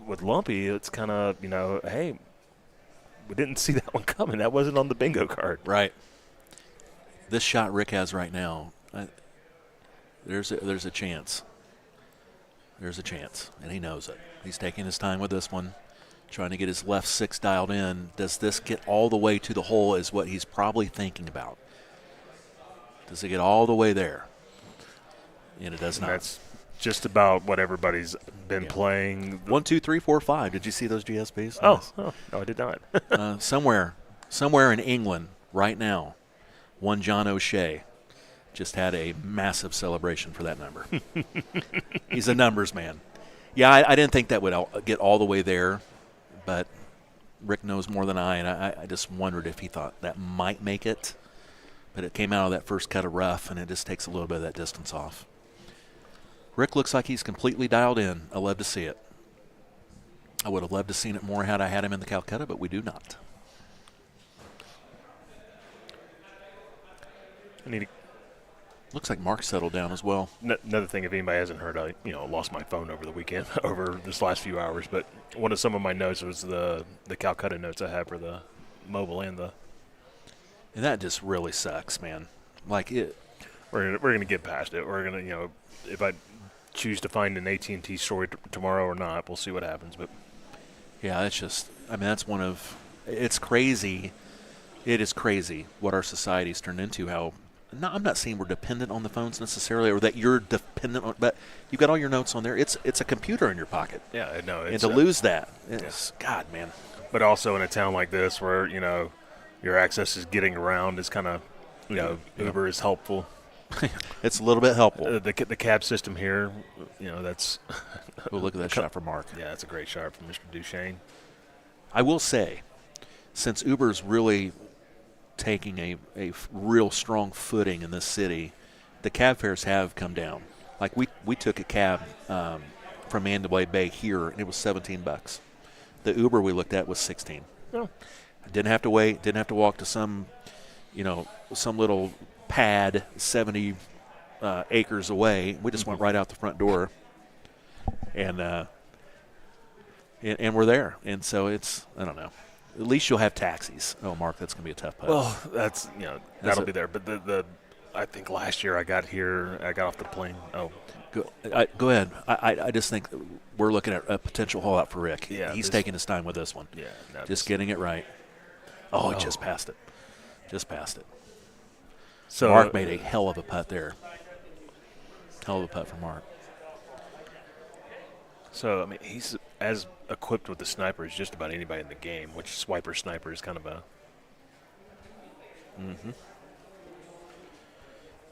with Lumpy, it's kind of, hey, we didn't see that one coming. That wasn't on the bingo card. Right. This shot Rick has right now, there's a chance. There's a chance, and he knows it. He's taking his time with this one, trying to get his left six dialed in. Does this get all the way to the hole is what he's probably thinking about. Does it get all the way there? And it does not. That's just about what everybody's been playing. 1, 2, 3, 4, 5. Did you see those GSPs? Oh, no, I did not. Somewhere in England right now, one John O'Shea just had a massive celebration for that number. He's a numbers man. Yeah, I didn't think that would get all the way there, but Rick knows more than I, and I just wondered if he thought that might make it. But it came out of that first cut of rough, and it just takes a little bit of that distance off. Rick looks like he's completely dialed in. I love to see it. I would have loved to seen it more had I had him in the Calcutta, but we do not. Looks like Mark settled down as well. Another thing, if anybody hasn't heard, I lost my phone over the weekend, over this last few hours. But one of some of my notes was the Calcutta notes I have for the mobile and the. And that just really sucks, man. Like it. We're gonna get past it. We're gonna if I choose to find an AT&T story tomorrow or not, we'll see what happens. But yeah, it's just. I mean, that's one of. It's crazy. It is crazy what our society's turned into. How. No, I'm not saying we're dependent on the phones necessarily, or that you're dependent on, but you've got all your notes on there. It's a computer in your pocket. Yeah, I know. And to lose that, God, man. But also in a town like this, where your access is getting around is kind of, Uber is helpful. It's a little bit helpful. The cab system here, that's. Oh, look at that shot from Mark. Yeah, that's a great shot from Mr. Duchesne. I will say, since Uber's really taking a real strong footing in this city, the cab fares have come down. Like we took a cab from Mandalay Bay here, and it was $17. The Uber we looked at was $16. Oh. I didn't have to wait. Didn't have to walk to some little pad 70 acres away. We just went right out the front door, and we're there. And so it's, I don't know. At least you'll have taxis. Oh, Mark, that's going to be a tough putt. Well, that's that'll be there. But I think last year I got off the plane. Oh, go ahead. I just think we're looking at a potential hole out for Rick. Yeah, he's taking his time with this one. Yeah, just getting it right. Oh, he just passed it. Just passed it. So Mark made a hell of a putt there. Hell of a putt for Mark. So, I mean, he's as equipped with the sniper as just about anybody in the game, which swiper sniper is kind of a. Mm-hmm.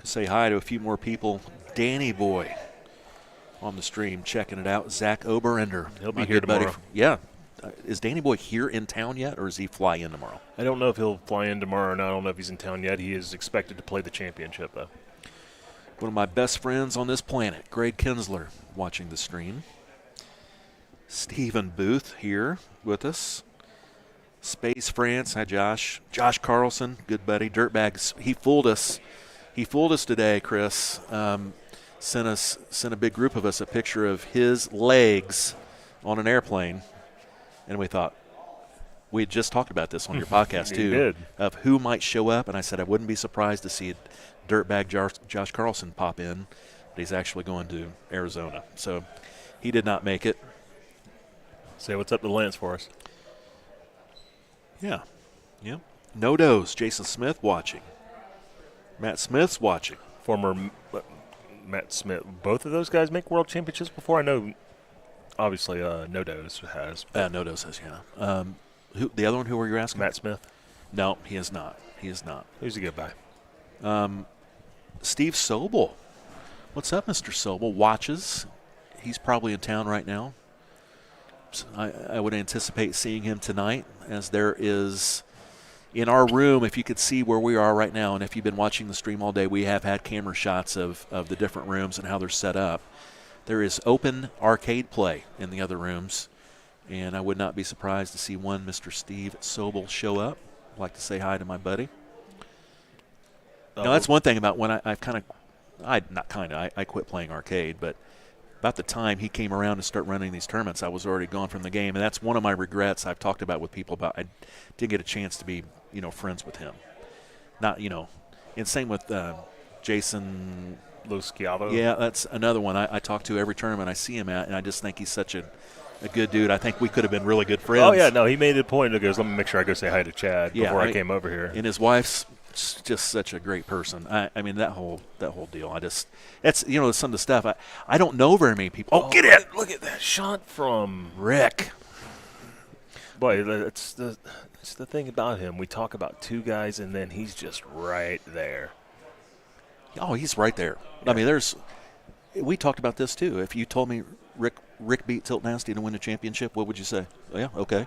Say hi to a few more people. Danny Boy on the stream checking it out. Zach Oberender. He'll be my here good buddy. tomorrow. Yeah. Is Danny Boy here in town yet, or does he fly in tomorrow? I don't know if he'll fly in tomorrow or not. I don't know if he's in town yet. He is expected to play the championship, though. One of my best friends on this planet, Greg Kinsler, watching the stream. Stephen Booth here with us. Space France. Hi, Josh. Josh Carlson, good buddy. Dirtbags. He fooled us. He fooled us today, Chris. Sent a big group of us a picture of his legs on an airplane. And we thought, we had just talked about this on your podcast, too, did. of who might show up. And I said I wouldn't be surprised to see Dirtbag Josh Carlson pop in, but he's actually going to Arizona. So he did not make it. Say what's up to Lance for us. Yeah. Yep. No Dose. Jason Smith watching. Matt Smith's watching. Former Matt Smith. Both of those guys make world championships before? I know, obviously, No Dose has. No Dose has, yeah. Who the other one, who were you asking? Matt Smith? No, he is not. He is not. Who's a good guy? Steve Sobel. What's up, Mr. Sobel? Watches. He's probably in town right now. So I would anticipate seeing him tonight, as there is in our room, if you could see where we are right now, and if you've been watching the stream all day, we have had camera shots of the different rooms and how they're set up. There is open arcade play in the other rooms, and I would not be surprised to see one Mr. Steve Sobel show up. I'd like to say hi to my buddy. Now, that's one thing about when I quit playing arcade, but about the time he came around to start running these tournaments, I was already gone from the game, and that's one of my regrets I've talked about with people about. I didn't get a chance to be, friends with him. Not, and same with Jason Luciavo. Yeah, that's another one I talk to every tournament I see him at, and I just think he's such a good dude. I think we could have been really good friends. Oh, yeah, no, he made it a point. He goes, let me make sure I go say hi to Chad before I came over here. And his wife's just such a great person. I mean, that whole deal. That's some of the stuff. I don't know very many people. Oh, get it! Look at that shot from Rick. Boy, that's the thing about him. We talk about two guys, and then he's just right there. Oh, he's right there. Yeah. I mean, we talked about this too. If you told me Rick beat Tilt Nasty to win a championship, what would you say? Oh, yeah, okay.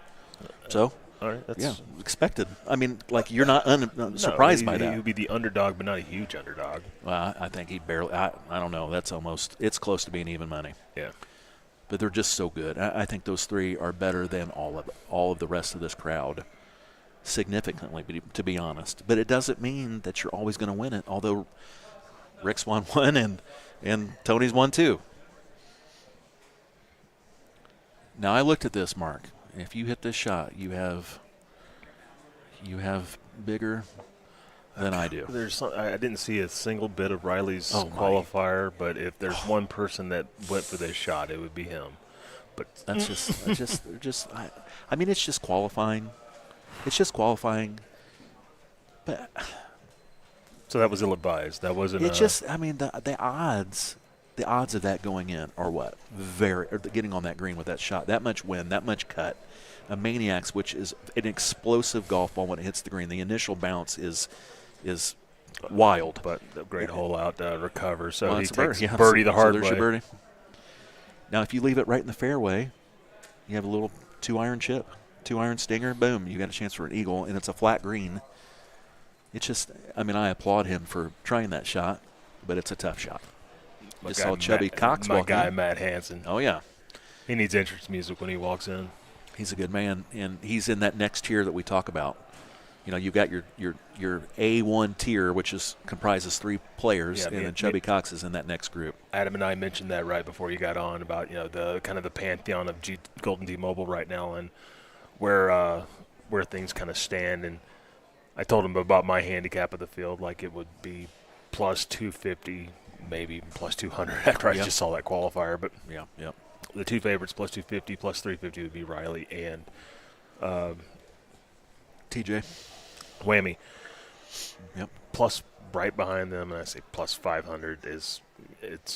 So. All right, that's expected. I mean, like, you're not surprised by that. He would be the underdog, but not a huge underdog. Well, I think he barely. I don't know. It's close to being even money. Yeah. But they're just so good. I think those three are better than all of the rest of this crowd, significantly, to be honest. But it doesn't mean that you're always going to win it. Although Rick's won one and Tony's won two. Now I looked at this, Mark. If you hit this shot, you have bigger than I do. I didn't see a single bit of Riley's qualifier, but if there's one person that went for this shot, it would be him. But that's just I mean, it's just qualifying. It's just qualifying. But so that was ill-advised. That wasn't. The odds. The odds of that going in are what? Getting on that green with that shot. That much wind, that much cut. A Maniacs, which is an explosive golf ball when it hits the green. The initial bounce is wild. But a great hole out to recover. So he takes birdie. Birdie the hard there's way. Your birdie. Now, if you leave it right in the fairway, you have a little 2-iron chip, 2-iron stinger, boom, you got a chance for an eagle, and it's a flat green. It's just, I applaud him for trying that shot, but it's a tough shot. Just saw Chubby Cox walk in. My guy, Matt Hansen. Oh, yeah. He needs entrance music when he walks in. He's a good man, and he's in that next tier that we talk about. You've got your A1 tier, which comprises 3 players, and then Chubby Cox is in that next group. Adam and I mentioned that right before you got on about the kind of the pantheon of Golden Tee Mobile right now and where things kind of stand. And I told him about my handicap of the field, like it would be plus 250. Maybe even plus 200 after I just saw that qualifier. But the two favorites, plus 250, plus 350 would be Riley and TJ. Whammy. Yep. Plus right behind them, and I say plus 500 it's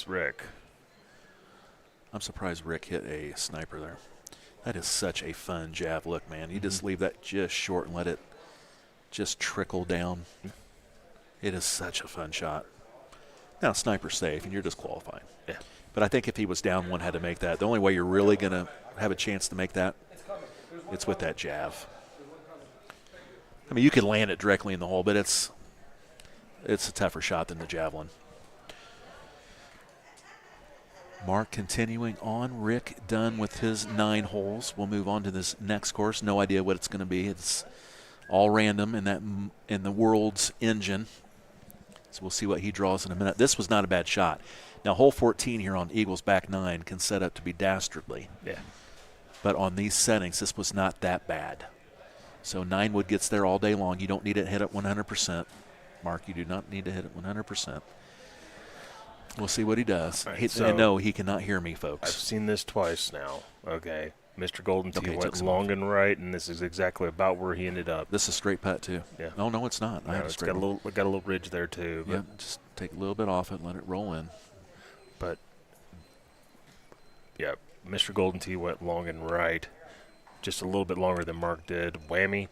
Rick. I'm surprised Rick hit a sniper there. That is such a fun jab look, man. You just leave that just short and let it just trickle down. It is such a fun shot. Now, sniper's safe, and you're just qualifying. Yeah. But I think if he was down one, had to make that. The only way you're really going to have a chance to make that, it's with that jab. I mean, you could land it directly in the hole, but it's a tougher shot than the javelin. Mark continuing on. Rick done with his 9 holes. We'll move on to this next course. No idea what it's going to be. It's all random in the world's engine. So we'll see what he draws in a minute. This was not a bad shot. Now, hole 14 here on Eagles back 9 can set up to be dastardly. Yeah. But on these settings, this was not that bad. So 9 wood gets there all day long. You don't need it hit at 100%. Mark, you do not need to hit it 100%. We'll see what he does. Right, And no, he cannot hear me, folks. I've seen this twice now. Okay. Mr. Golden Tee Okay, went long and right, and this is exactly about where he ended up. This is a straight putt, too. Yeah. Oh, no, it's not. I have a It's straight got a little ridge there, too. But, Yeah, just take a little bit off it and let it roll in. But, yeah, Mr. Golden Tee went long and right, just a little bit longer than Mark did. Whammy,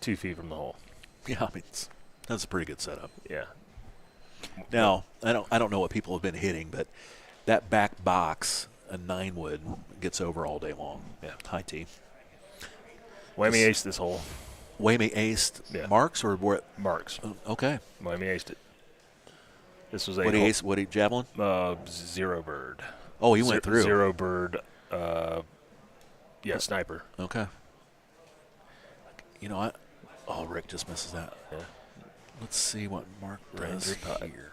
2 feet from the hole. Yeah, I mean, that's a pretty good setup. Yeah. Now, I don't know what people have been hitting, but that back box, a 9 wood, gets over all day long. Yeah, high tee. Whammy aced this hole. Whammy aced Yeah. Marks or what? Marks. Okay. Whammy aced it. This was a What he ace? What he javelin? zero bird. Oh, he went through. Zero bird. Sniper. Okay. You know, Rick just misses that. Yeah. Let's see what Mark does Ranger putt. here.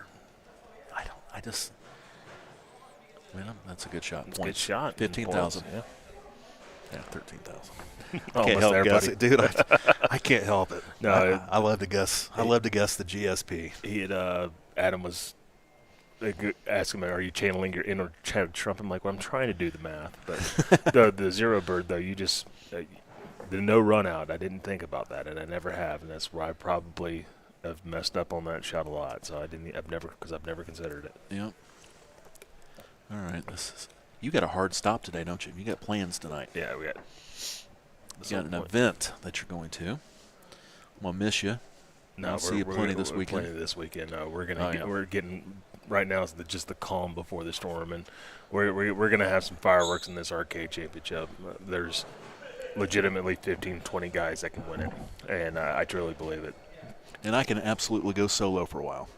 That's a good shot. It's a good shot. 15,000. Yeah. Yeah, 13,000. Almost Can't help there, guess buddy. it, dude. I can't help it. No, I love to guess. I love to guess the GSP. He had Adam was asking him, "Are you channeling your inner Chad Trump?" I'm like, "Well, I'm trying to do the math." But the zero bird though, you just the no run out. I didn't think about that, and I never have, and that's where I probably have messed up on that shot a lot. So I've never considered it. Yep. All right, you got a hard stop today, don't you? You got plans tonight. Yeah, we got. You got an event that you're going to. I'm gonna miss you. No, I'll see you plenty this weekend. Plenty this weekend. No, we're getting right now is just the calm before the storm, and we're gonna have some fireworks in this arcade championship. There's legitimately 15, 20 guys that can win it, and I truly believe it. And I can absolutely go solo for a while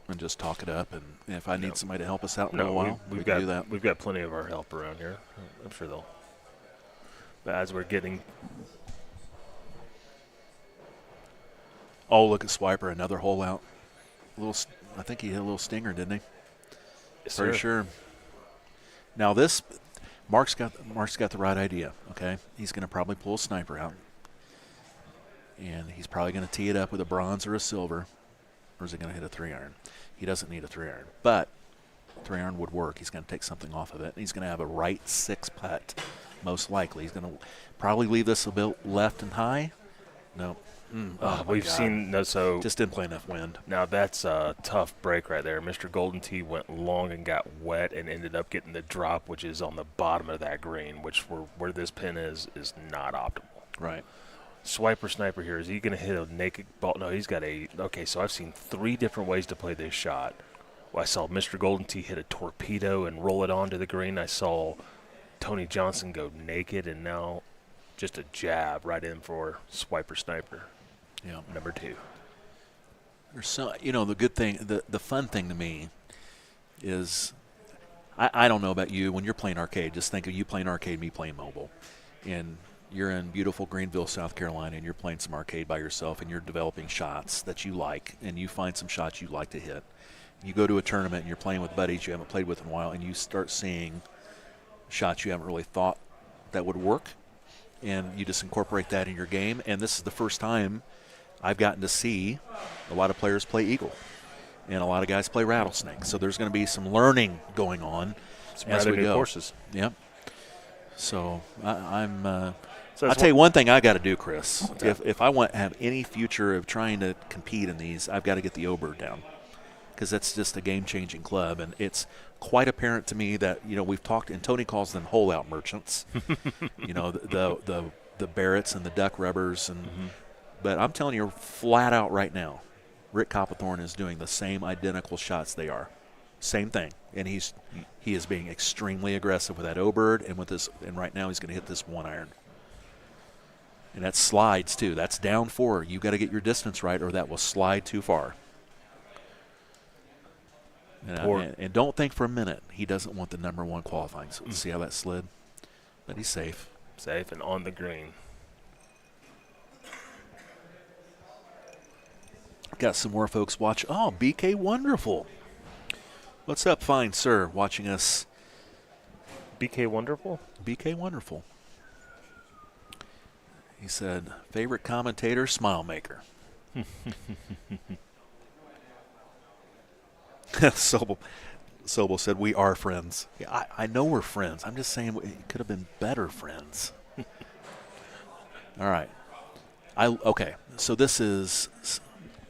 and just talk it up. And if I need somebody to help us out for a while, we can do that. We've got plenty of our help around here. I'm sure they'll. But as we're getting. Oh, look at Swiper, another hole out. I think he hit a little stinger, didn't he? Yes, Pretty sir. sure. Now this, Mark's got the right idea. Okay, he's going to probably pull a sniper out, and he's probably going to tee it up with a bronze or a silver, or is he going to hit a 3-iron? He doesn't need a 3-iron, but 3-iron would work. He's going to take something off of it. He's going to have a right 6 putt, most likely. He's going to probably leave this a bit left and high. No. We've seen so just didn't play enough wind. Now that's a tough break right there. Mr. Golden Tee went long and got wet and ended up getting the drop, which is on the bottom of that green, which where this pin is not optimal. Right. Swiper sniper here, is he going to hit a naked ball? No, he's got okay, so I've seen 3 different ways to play this shot. Well, I saw Mr. Golden Tee hit a torpedo and roll it onto the green. I saw Tony Johnson go naked, and now just a jab right in for Swiper sniper. Yeah. Number 2. There's so, the good thing, the fun thing to me is, I don't know about you, when you're playing arcade, just think of you playing arcade, me playing mobile. And you're in beautiful Greenville, South Carolina, and you're playing some arcade by yourself, and you're developing shots that you like, and you find some shots you like to hit. You go to a tournament, and you're playing with buddies you haven't played with in a while, and you start seeing shots you haven't really thought that would work, and you just incorporate that in your game. And this is the first time I've gotten to see a lot of players play Eagle, and a lot of guys play Rattlesnake. So there's going to be some learning going on as we go. Courses. Yep. So I'll tell you one thing I got to do, Chris. Okay. If I want to have any future of trying to compete in these, I've got to get the O-Bird down, because that's just a game-changing club, and it's quite apparent to me that we've talked, and Tony calls them hole-out merchants. The Barretts and the duck rubbers, and but I'm telling you flat out right now, Rick Coppathorne is doing the same identical shots they are. Same thing, and he is being extremely aggressive with that O-bird and with this. And right now he's going to hit this 1-iron, and that slides too. That's down 4. You got to get your distance right, or that will slide too far. And don't think for a minute he doesn't want the number 1 qualifying. So see how that slid? But he's safe. Safe and on the green. Got some more folks watch. Oh, BK Wonderful. What's up, fine sir, watching us. BK Wonderful? BK Wonderful. He said, favorite commentator, Smile Maker. Sobel said, we are friends. Yeah, I know we're friends. I'm just saying it could have been better friends. All right. Okay, so this is...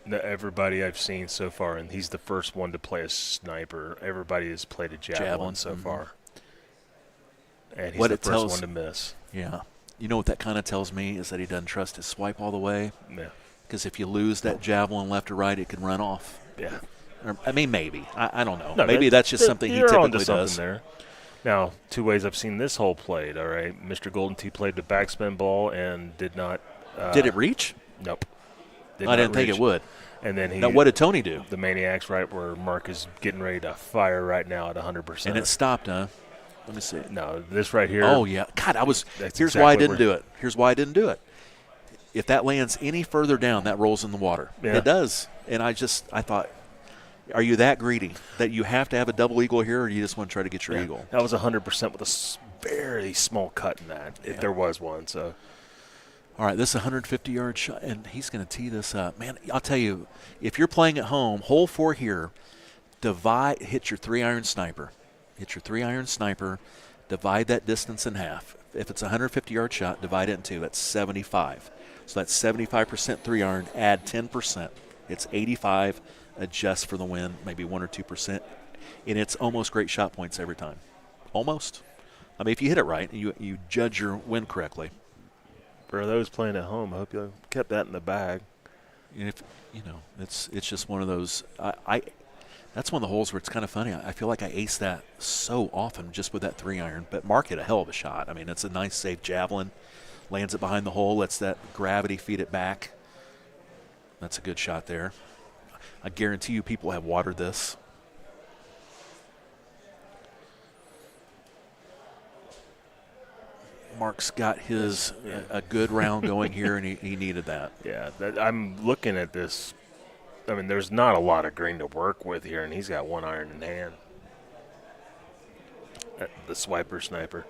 Everybody I've seen so far, and he's the first one to play a sniper. Everybody has played a javelin so far. And he's the first one to miss. Yeah. You know what that kind of tells me is that he doesn't trust his swipe all the way. Yeah. Because if you lose that javelin left or right, it can run off. Yeah. I mean, maybe. I don't know. No, maybe that's just something he typically does. There. Now, 2 ways I've seen this hole played, all right? Mr. Golden Tee played the backspin ball and did not. Did it reach? Nope. I didn't think it would. And then now, what did Tony do? The Maniac's right where Mark is getting ready to fire right now at 100%. And it stopped, huh? Let me see. No, this right here. Oh, yeah. God, here's why I didn't do it. Here's why I didn't do it. If that lands any further down, that rolls in the water. Yeah. It does. And I thought, are you that greedy that you have to have a double eagle here, or you just want to try to get your eagle? That was 100% with a very small cut in that, if there was one. So. All right, this is a 150-yard shot, and he's going to tee this up. Man, I'll tell you, if you're playing at home, hole 4 here, hit your 3-iron sniper. Hit your 3-iron sniper, divide that distance in half. If it's a 150-yard shot, divide it in 2. That's 75. So that's 75% 3-iron, add 10%. It's 85, adjust for the wind, maybe 1 or 2%. And it's almost great shot points every time. Almost. I mean, if you hit it right, you judge your wind correctly. For those playing at home, I hope you kept that in the bag. And if it's just one of those. That's one of the holes where it's kind of funny. I feel like I ace that so often just with that 3-iron. But Mark hit a hell of a shot. I mean, it's a nice, safe javelin. Lands it behind the hole. Lets that gravity feed it back. That's a good shot there. I guarantee you, people have watered this. Mark's got his a good round going here, and he needed that. Yeah, I'm looking at this. I mean, there's not a lot of green to work with here, and he's got 1 iron in hand. The swiper sniper.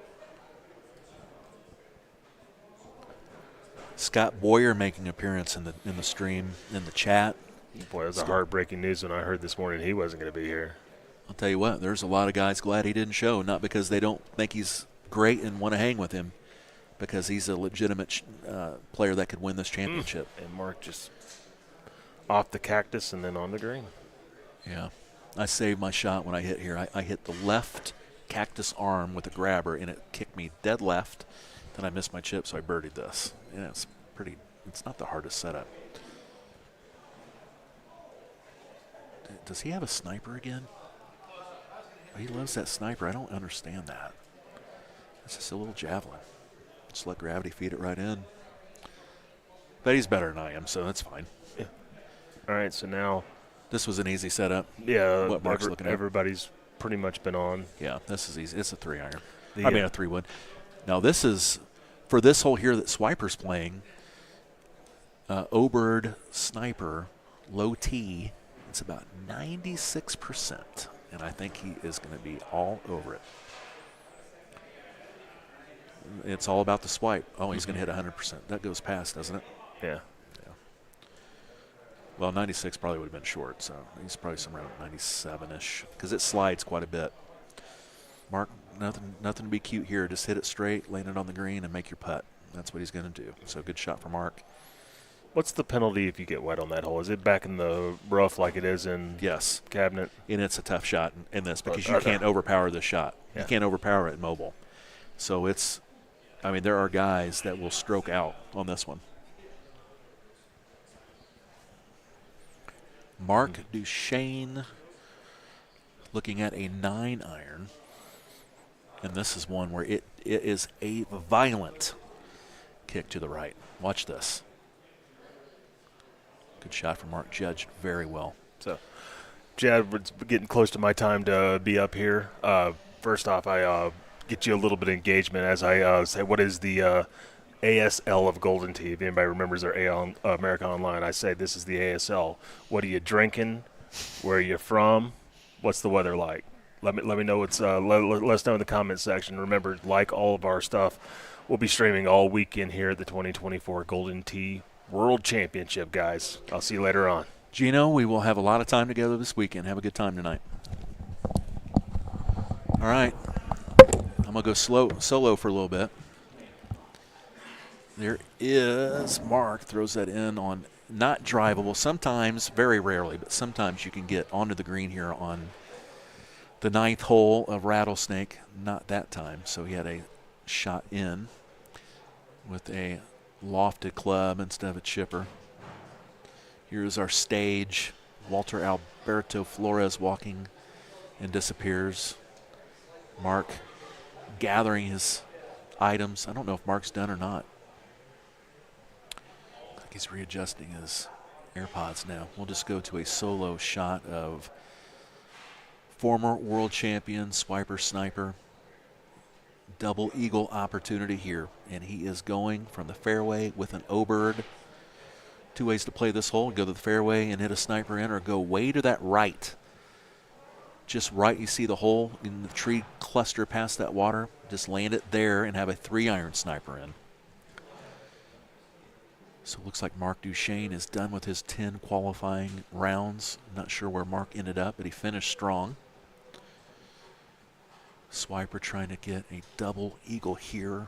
Scott Boyer making an appearance in the stream, in the chat. Boy, it was a heartbreaking news when I heard this morning he wasn't going to be here. I'll tell you what, there's a lot of guys glad he didn't show, not because they don't think he's great and want to hang with him, because he's a legitimate player that could win this championship. And Mark just off the cactus and then on the green. Yeah. I saved my shot when I hit here. I hit the left cactus arm with a grabber, and it kicked me dead left. Then I missed my chip, so I birdied this. Yeah, it's not the hardest setup. Does he have a sniper again? Oh, he loves that sniper. I don't understand that. It's just a little javelin. Just let gravity feed it right in. But he's better than I am, so that's fine. Yeah. All right, so now. This was an easy setup. Yeah, what Mark's looking at. Everybody's pretty much been on. Yeah, this is easy. It's a 3-iron. I mean a 3-wood. Now this is, for this hole here that Swiper's playing, O-bird sniper, low T, it's about 96%. And I think he is going to be all over it. It's all about the swipe. Oh, he's going to hit 100%. That goes past, doesn't it? Yeah. Well, 96 probably would have been short, so he's probably somewhere around 97-ish because it slides quite a bit. Mark, nothing to be cute here. Just hit it straight, land it on the green, and make your putt. That's what he's going to do. So good shot for Mark. What's the penalty if you get wet on that hole? Is it back in the rough like it is in Cabinet? And it's a tough shot in this because you can't overpower the shot. Yeah. You can't overpower it mobile. So it's, I mean, there are guys that will stroke out on this one. Mark Duchesne looking at a 9-iron. And this is one where it is a violent kick to the right. Watch this. Good shot from Mark, judged very well. So, Chad, it's getting close to my time to be up here. First off, I get you a little bit of engagement as I say, what is the ASL of Golden Tee? If anybody remembers their America Online, I say this is the ASL. What are you drinking? Where are you from? What's the weather like? Let me know what's let us know in the comment section. Remember, like all of our stuff, we'll be streaming all weekend here at the 2024 Golden Tee World Championship, guys. I'll see you later on. Gino, we will have a lot of time together this weekend. Have a good time tonight. All right. I'm going to go solo for a little bit. There is Mark, throws that in on not drivable. Sometimes, very rarely, but sometimes you can get onto the green here on the 9th hole of Rattlesnake. Not that time, so he had a shot in with a lofted club instead of a chipper. Here's our stage. Walter Alberto Flores walking and disappears. Mark gathering his items. I don't know if Mark's done or not. Looks like he's readjusting his AirPods now. We'll just go to a solo shot of former world champion, swiper, sniper. Double eagle opportunity here. And he is going from the fairway with an O-bird. 2 ways to play this hole. Go to the fairway and hit a sniper in, or go way to that right. Just right, you see the hole in the tree cluster past that water. Just land it there and have a 3-iron sniper in. So it looks like Mark Duchesne is done with his 10 qualifying rounds. Not sure where Mark ended up, but he finished strong. Swiper trying to get a double eagle here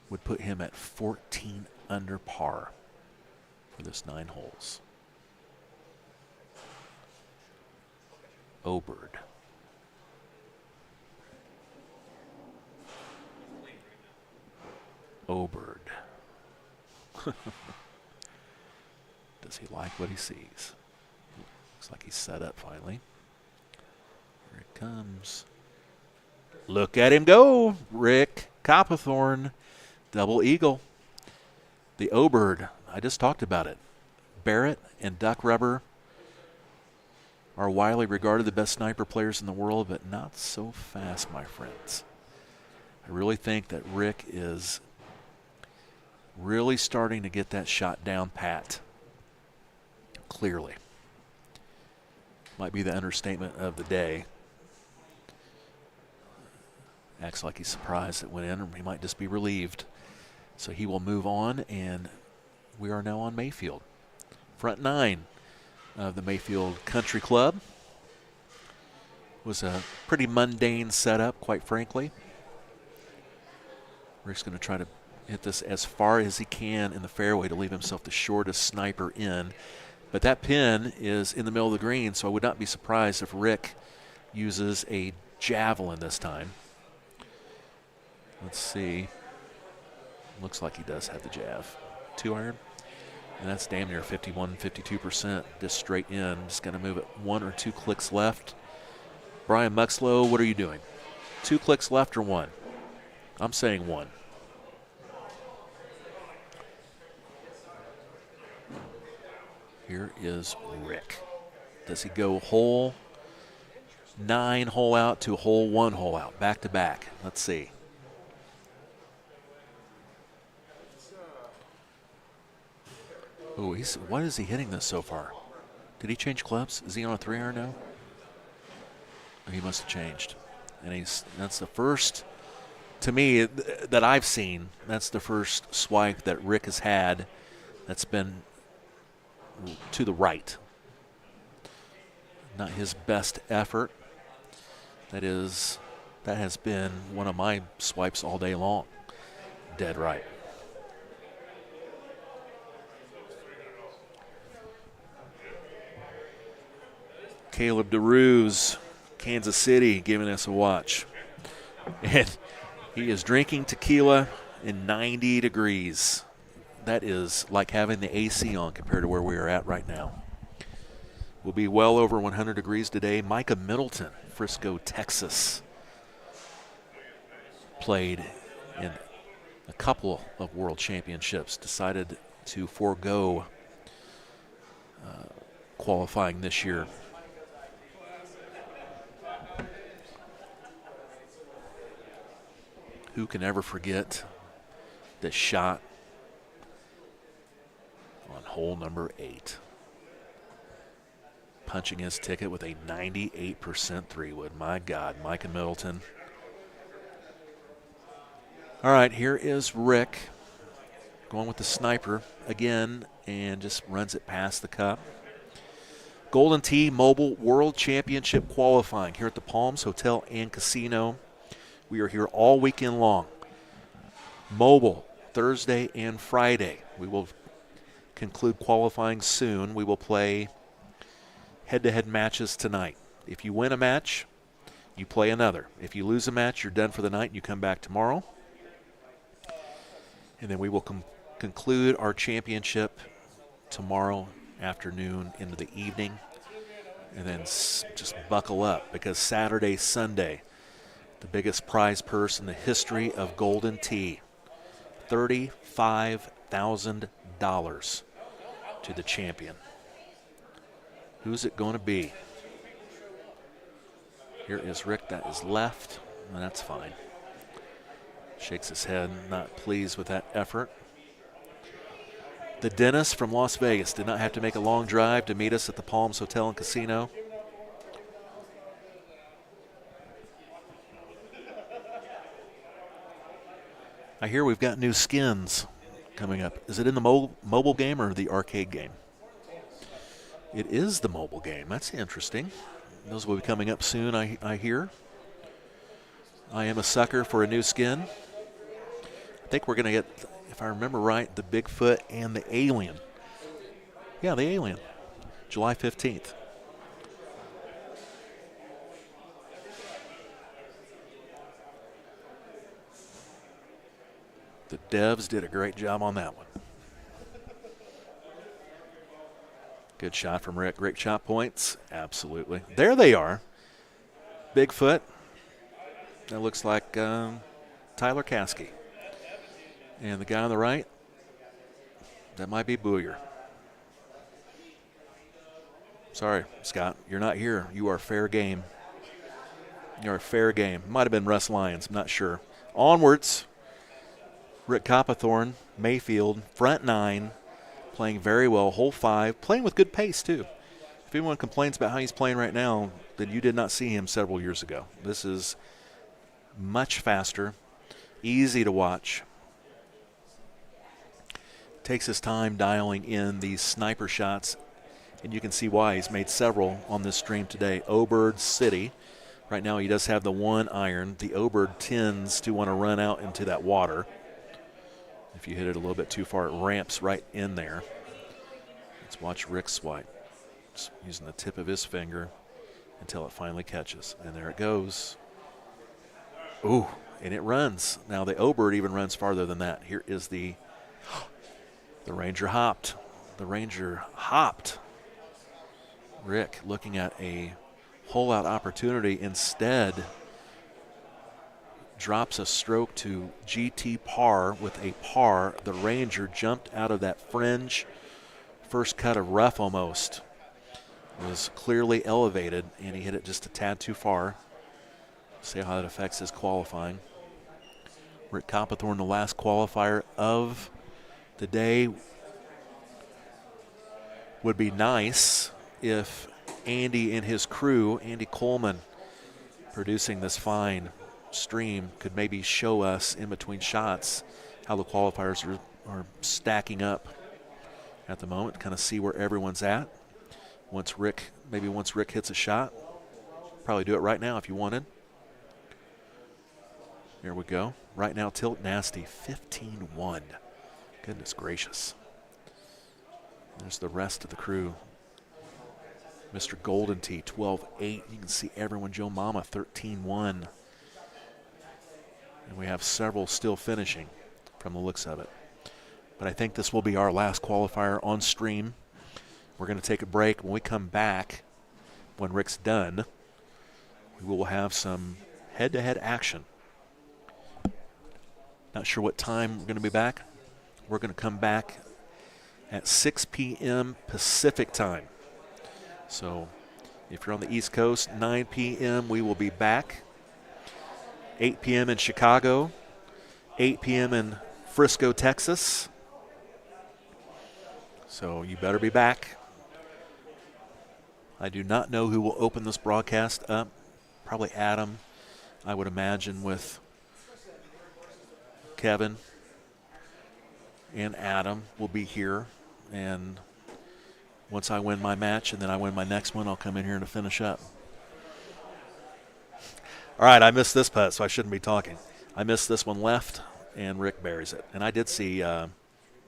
would put him at 14 under par for this 9 holes. O-bird. O-bird. Does he like what he sees? Looks like he's set up finally. Here it comes. Look at him go, Rick Copperthorne. Double eagle. The O-bird, I just talked about it. Barrett and Duck Rubber are widely regarded the best sniper players in the world, but not so fast, my friends. I really think that Rick is really starting to get that shot down pat. Clearly. Might be the understatement of the day. Acts like he's surprised it went in, or he might just be relieved. So he will move on, and we are now on Mayfield. Front 9 of the Mayfield Country Club. Was a pretty mundane setup, quite frankly. Rick's going to try to hit this as far as he can in the fairway to leave himself the shortest sniper in. But that pin is in the middle of the green, so I would not be surprised if Rick uses a javelin this time. Let's see. Looks like he does have the jav. 2-iron. And that's damn near 51, 52%. Just straight in. Just going to move it 1 or 2 clicks left. Brian Muxlow, what are you doing? 2 clicks left or 1? I'm saying 1. Here is Rick. Does he go hole 9 hole out to hole 1 hole out? Back to back. Let's see. Oh, what is he hitting this so far? Did he change clubs? Is he on a 3-iron now? Oh, he must have changed. And that's the first, to me, that I've seen, that's the first swipe that Rick has had that's been to the right. Not his best effort. That has been one of my swipes all day long. Dead right. Caleb DeRuse, Kansas City, giving us a watch. And he is drinking tequila in 90 degrees. That is like having the AC on compared to where we are at right now. Will be well over 100 degrees today. Micah Middleton, Frisco, Texas, played in a couple of world championships, decided to forego qualifying this year. Who can ever forget the shot on hole number 8? Punching his ticket with a 98% 3-wood. My God, Micah Middleton. All right, here is Rick going with the sniper again and just runs it past the cup. Golden Tee Mobile World Championship qualifying here at the Palms Hotel and Casino. We are here all weekend long. Mobile, Thursday and Friday. We will conclude qualifying soon. We will play head-to-head matches tonight. If you win a match, you play another. If you lose a match, you're done for the night and you come back tomorrow. And then we will conclude our championship tomorrow afternoon into the evening. And then just buckle up, because Saturday, Sunday, the biggest prize purse in the history of Golden Tee, $35,000 to the champion. Who's it going to be? Here is Rick. That is left, and that's fine. Shakes his head, not pleased with that effort. The dentist from Las Vegas did not have to make a long drive to meet us at the Palms Hotel and Casino. I hear we've got new skins coming up. Is it in the mobile game or the arcade game? It is the mobile game. That's interesting. Those will be coming up soon, I hear. I am a sucker for a new skin. I think we're going to get, if I remember right, the Bigfoot and the Alien. Yeah, the Alien. July 15th. The devs did a great job on that one. Good shot from Rick. Great shot points. Absolutely. There they are. Bigfoot. That looks like Tyler Caskey. And the guy on the right, that might be Booyer. Sorry, Scott, you're not here. You are fair game. You're fair game. Might have been Russ Lyons. I'm not sure. Onwards. Rick Coppathorne, Mayfield, front 9. Playing very well, hole 5, playing with good pace too. If anyone complains about how he's playing right now, then you did not see him several years ago. This is much faster, easy to watch. Takes his time dialing in these sniper shots, and you can see why. He's made several on this stream today. O'Bird City. Right now he does have the 1 iron. The O'Bird tends to want to run out into that water. If you hit it a little bit too far, it ramps right in there. Let's watch Rick swipe. Just using the tip of his finger until it finally catches. And there it goes. Ooh, and it runs. Now the O'Bird even runs farther than that. Here is the Ranger hopped. The Ranger hopped. Rick looking at a hole-out opportunity. Instead, drops a stroke to GT par with a par. The Ranger jumped out of that fringe. First cut of rough almost. Was clearly elevated, and he hit it just a tad too far. See how that affects his qualifying. Rick Coppathorne, the last qualifier of the day. Would be nice if Andy and his crew, Andy Coleman, producing this fine stream, could maybe show us in between shots how the qualifiers are stacking up at the moment, kind of see where everyone's at. Once Rick hits a shot, probably do it right now if you wanted. Here we go. Right now, Tilt Nasty, 15-1. Goodness gracious. There's the rest of the crew. Mr. Golden Tee, 12-8. You can see everyone. Joe Mama, 13-1. And we have several still finishing from the looks of it. But I think this will be our last qualifier on stream. We're going to take a break. When we come back, when Rick's done, we will have some head-to-head action. Not sure what time we're going to be back. We're going to come back at 6 p.m. Pacific time. So if you're on the East Coast, 9 p.m. we will be back. 8 p.m. in Chicago, 8 p.m. in Frisco, Texas. So you better be back. I do not know who will open this broadcast up. Probably Adam, I would imagine, with Kevin and Adam will be here. And once I win my match and then I win my next one, I'll come in here to finish up. All right, I missed this putt, so I shouldn't be talking. I missed this one left, and Rick buries it. And I did see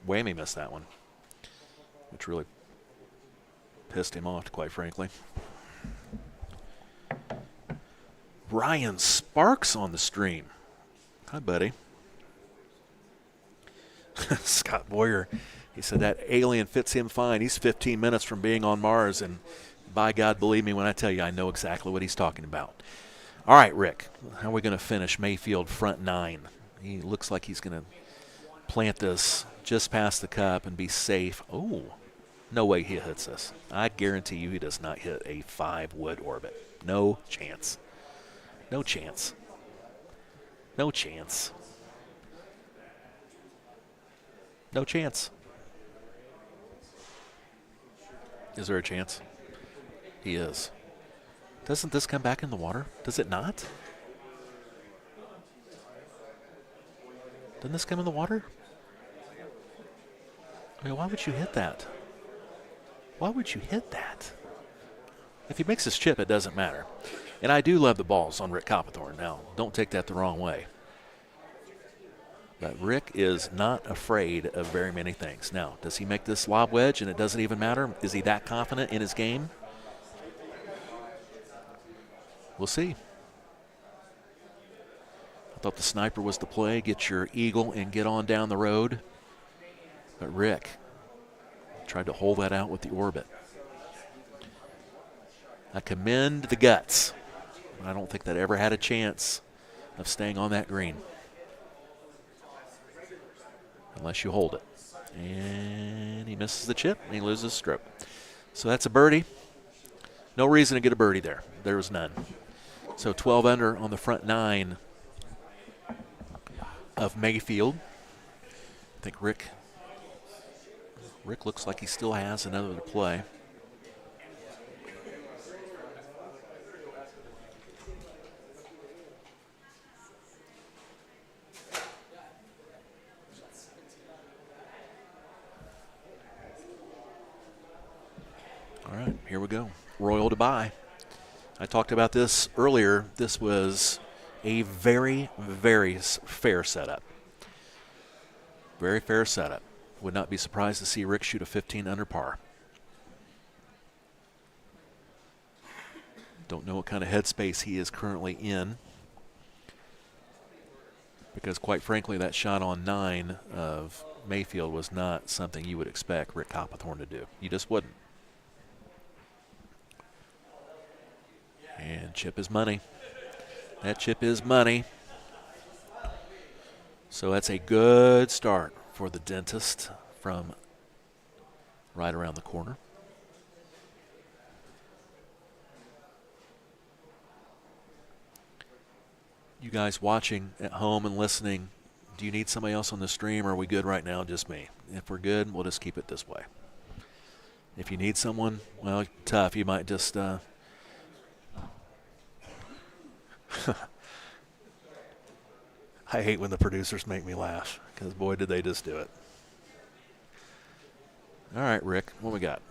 Whammy miss that one, which really pissed him off, quite frankly. Ryan Sparks on the stream. Hi, buddy. Scott Boyer, he said that alien fits him fine. He's 15 minutes from being on Mars, and by God, believe me when I tell you, I know exactly what he's talking about. All right, Rick, how are we going to finish Mayfield front 9? He looks like he's going to plant this just past the cup and be safe. Oh, no way he hits this. I guarantee you he does not hit a 5-wood orbit. No chance. No chance. No chance. No chance. Is there a chance? He is. Doesn't this come back in the water? Does it not? Doesn't this come in the water? I mean, why would you hit that? Why would you hit that? If he makes his chip, it doesn't matter. And I do love the balls on Rick Copperthorne. Now, don't take that the wrong way. But Rick is not afraid of very many things. Now, does he make this lob wedge and it doesn't even matter? Is he that confident in his game? We'll see. I thought the sniper was the play. Get your eagle and get on down the road. But Rick tried to hold that out with the orbit. I commend the guts. I don't think that ever had a chance of staying on that green. Unless you hold it. And he misses the chip and he loses the stroke. So that's a birdie. No reason to get a birdie there. There was none. So 12 under on the front 9 of Mayfield. I think Rick looks like he still has another to play. All right, here we go. Royal to buy. I talked about this earlier. This was a very, very fair setup. Very fair setup. Would not be surprised to see Rick shoot a 15 under par. Don't know what kind of headspace he is currently in. Because quite frankly, that shot on 9 of Mayfield was not something you would expect Rick Copperthorne to do. You just wouldn't. And chip is money. That chip is money. So that's a good start for the dentist from right around the corner. You guys watching at home and listening, do you need somebody else on the stream, or are we good right now, just me? If we're good, we'll just keep it this way. If you need someone, well, tough. You might just I hate when the producers make me laugh, because boy, did they just do it. All right, Rick, what we got?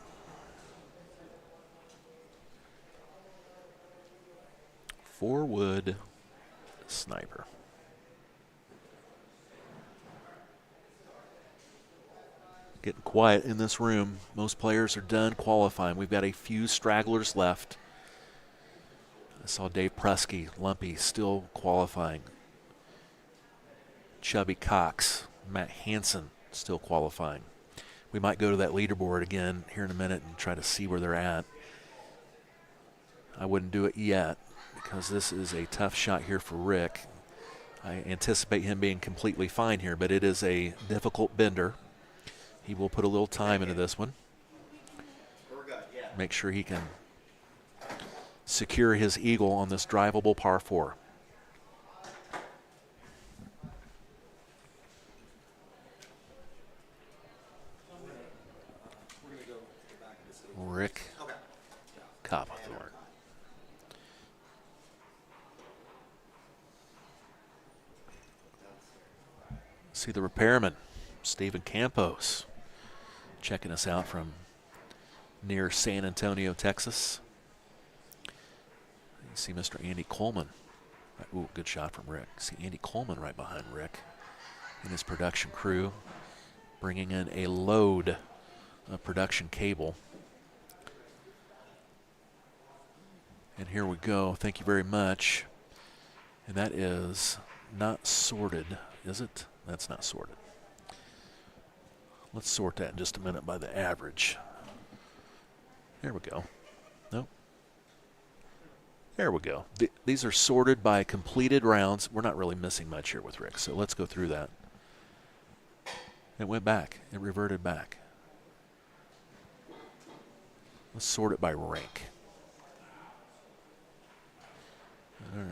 Four-wood sniper. Getting quiet in this room. Most players are done qualifying. We've got a few stragglers left. I saw Dave Prusky, Lumpy, still qualifying. Chubby Cox, Matt Hansen, still qualifying. We might go to that leaderboard again here in a minute and try to see where they're at. I wouldn't do it yet because this is a tough shot here for Rick. I anticipate him being completely fine here, but it is a difficult bender. He will put a little time into this one. Make sure he can secure his eagle on this drivable par 4. Rick Copperthorne. See the repairman, Stephen Campos, checking us out from near San Antonio, Texas. You see Mr. Andy Coleman. Ooh, good shot from Rick. See Andy Coleman right behind Rick and his production crew, bringing in a load of production cable. And here we go. Thank you very much. And that is not sorted, is it? That's not sorted. Let's sort that in just a minute by the average. There we go. Nope. There we go. These are sorted by completed rounds. We're not really missing much here with Rick, so let's go through that. It went back. It reverted back. Let's sort it by rank. All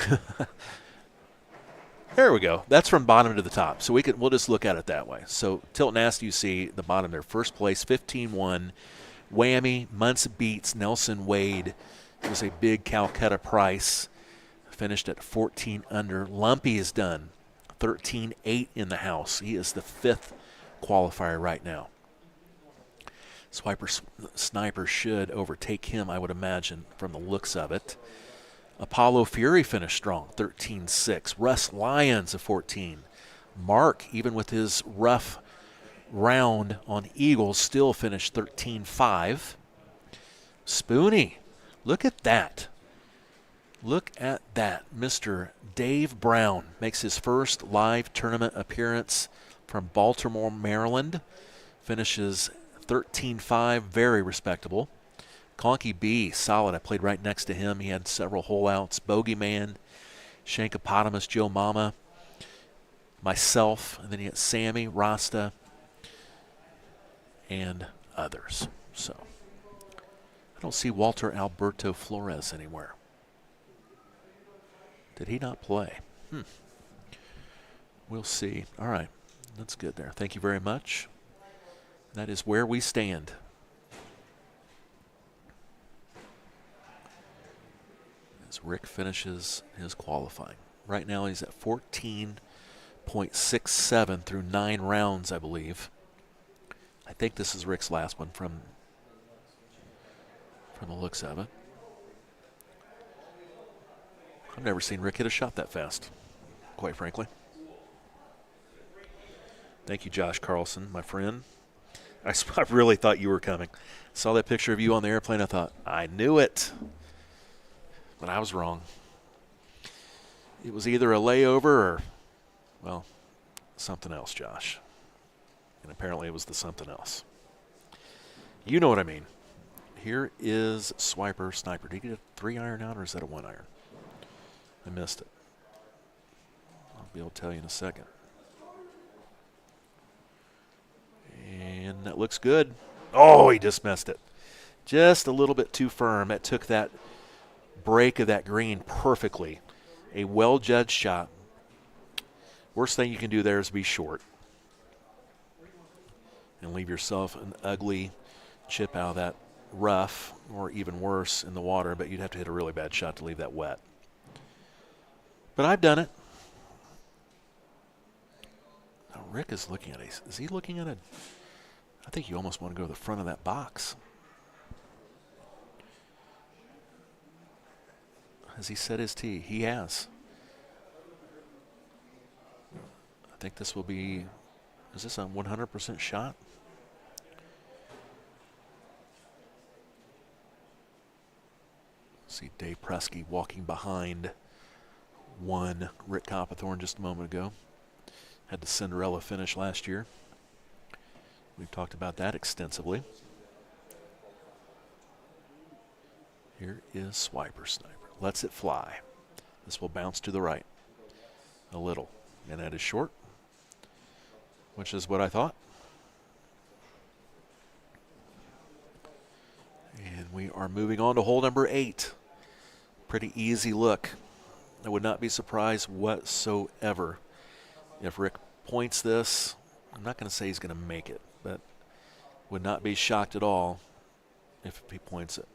right. There we go. That's from bottom to the top. So we'll just look at it that way. So Tilton Ast, you see the bottom there. First place, 15-1. Whammy, Muntz beats Nelson Wade. It was a big Calcutta price. Finished at 14 under. Lumpy is done. 13-8 in the house. He is the 5th qualifier right now. Sniper should overtake him, I would imagine, from the looks of it. Apollo Fury finished strong, 13-6. Russ Lyons, a 14. Mark, even with his rough round on Eagles, still finished 13-5. Spoonie, look at that. Look at that. Mr. Dave Brown makes his first live tournament appearance from Baltimore, Maryland. Finishes 13-5, very respectable. Conky B, solid. I played right next to him. He had several hole outs. Bogeyman, Shankopotamus, Joe Mama, myself, and then he had Sammy, Rasta, and others. So I don't see Walter Alberto Flores anywhere. Did he not play? We'll see. All right. That's good there. Thank you very much. That is where we stand. As Rick finishes his qualifying. Right now he's at 14.67 through 9 rounds, I believe. I think this is Rick's last one from the looks of it. I've never seen Rick hit a shot that fast, quite frankly. Thank you, Josh Carlson, my friend. I really thought you were coming. Saw that picture of you on the airplane. I thought, I knew it. But I was wrong. It was either a layover or, well, something else, Josh. And apparently it was the something else. You know what I mean. Here is Sniper. Did he get a 3-iron out, or is that a 1-iron? I missed it. I'll be able to tell you in a second. And that looks good. Oh, he just missed it. Just a little bit too firm. It took that break of that green perfectly. A well-judged shot. Worst thing you can do there is be short. And leave yourself an ugly chip out of that rough, or even worse, in the water. But you'd have to hit a really bad shot to leave that wet. But I've done it. Now Rick is looking at it. Is he looking at it? I think you almost want to go to the front of that box. Has he set his tee? He has. I think this will be, is this a 100% shot? See Dave Prusky walking behind one Rick Copperthorne just a moment ago. Had the Cinderella finish last year. We've talked about that extensively. Here is Swiper Sniper. Lets it fly. This will bounce to the right a little. And that is short, which is what I thought. And we are moving on to hole number 8. Pretty easy look. I would not be surprised whatsoever if Rick points this. I'm not going to say he's going to make it, but would not be shocked at all if he points it.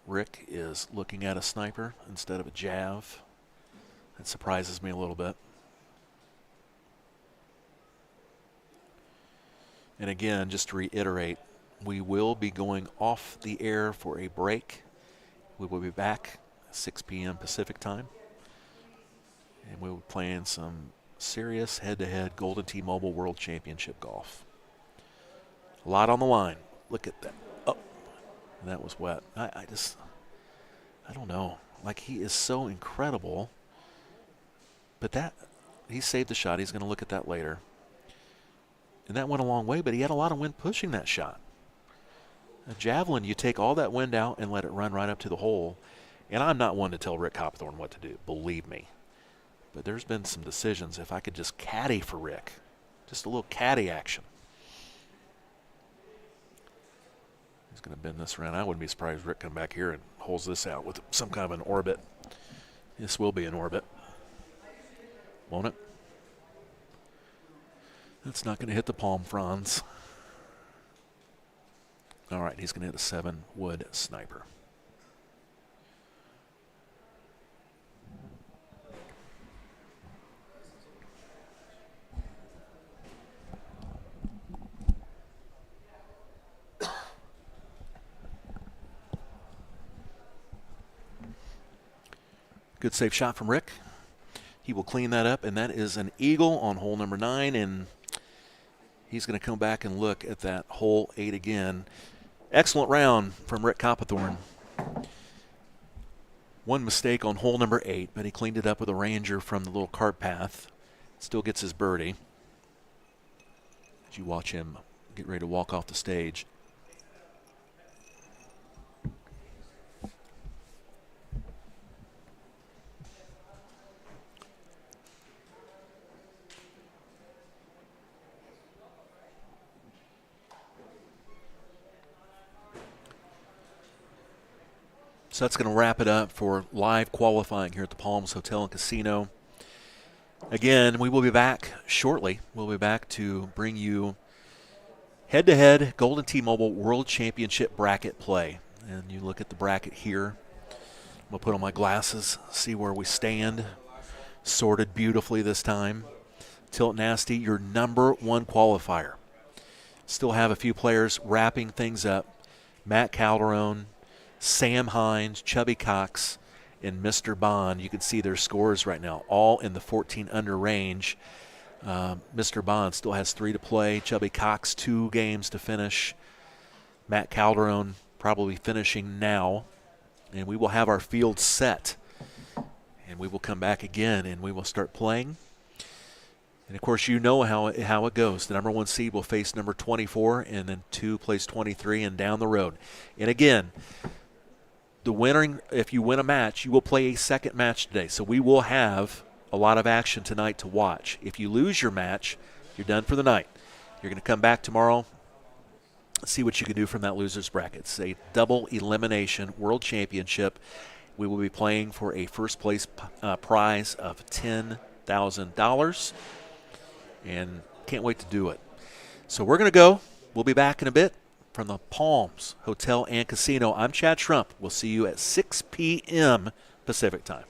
Rick is looking at a sniper instead of a jav. That surprises me a little bit. And again, just to reiterate, we will be going off the air for a break. We will be back at 6 p.m. Pacific time. And we will be playing some serious head-to-head Golden T-Mobile World Championship golf. A lot on the line. Look at that. Oh, that was wet. I don't know. Like, he is so incredible. But that, he saved the shot. He's going to look at that later. And that went a long way, but he had a lot of wind pushing that shot. A javelin, you take all that wind out and let it run right up to the hole. And I'm not one to tell Rick Hopthorne what to do, believe me. But there's been some decisions. If I could just caddy for Rick, just a little caddy action. He's going to bend this around. I wouldn't be surprised if Rick comes back here and holds this out with some kind of an orbit. This will be an orbit, won't it? That's not going to hit the palm fronds. All right, he's going to hit a 7-wood sniper. Good safe shot from Rick. He will clean that up, and that is an eagle on hole number 9, and he's going to come back and look at that hole 8 again. Excellent round from Rick Hopthorne. One mistake on hole number 8, but he cleaned it up with a Ranger from the little cart path. Still gets his birdie. As you watch him get ready to walk off the stage. So that's going to wrap it up for live qualifying here at the Palms Hotel and Casino. Again, we will be back shortly. We'll be back to bring you head-to-head Golden T-Mobile World Championship bracket play. And you look at the bracket here. I'm going to put on my glasses, see where we stand. Sorted beautifully this time. Tilt Nasty, your number 1 qualifier. Still have a few players wrapping things up. Matt Calderon, Sam Hines, Chubby Cox, and Mr. Bond. You can see their scores right now, all in the 14 under range. Mr. Bond still has 3 to play. Chubby Cox, 2 games to finish. Matt Calderon probably finishing now. And we will have our field set. And we will come back again, and we will start playing. And, of course, you know how it goes. The number 1 seed will face number 24, and then 2 plays 23, and down the road. And, again, the winner, if you win a match, you will play a second match today. So we will have a lot of action tonight to watch. If you lose your match, you're done for the night. You're going to come back tomorrow, see what you can do from that loser's bracket. It's a double elimination World Championship. We will be playing for a first place prize of $10,000. And can't wait to do it. So we're going to go. We'll be back in a bit. From the Palms Hotel and Casino, I'm Chad Schrump. We'll see you at 6 p.m. Pacific time.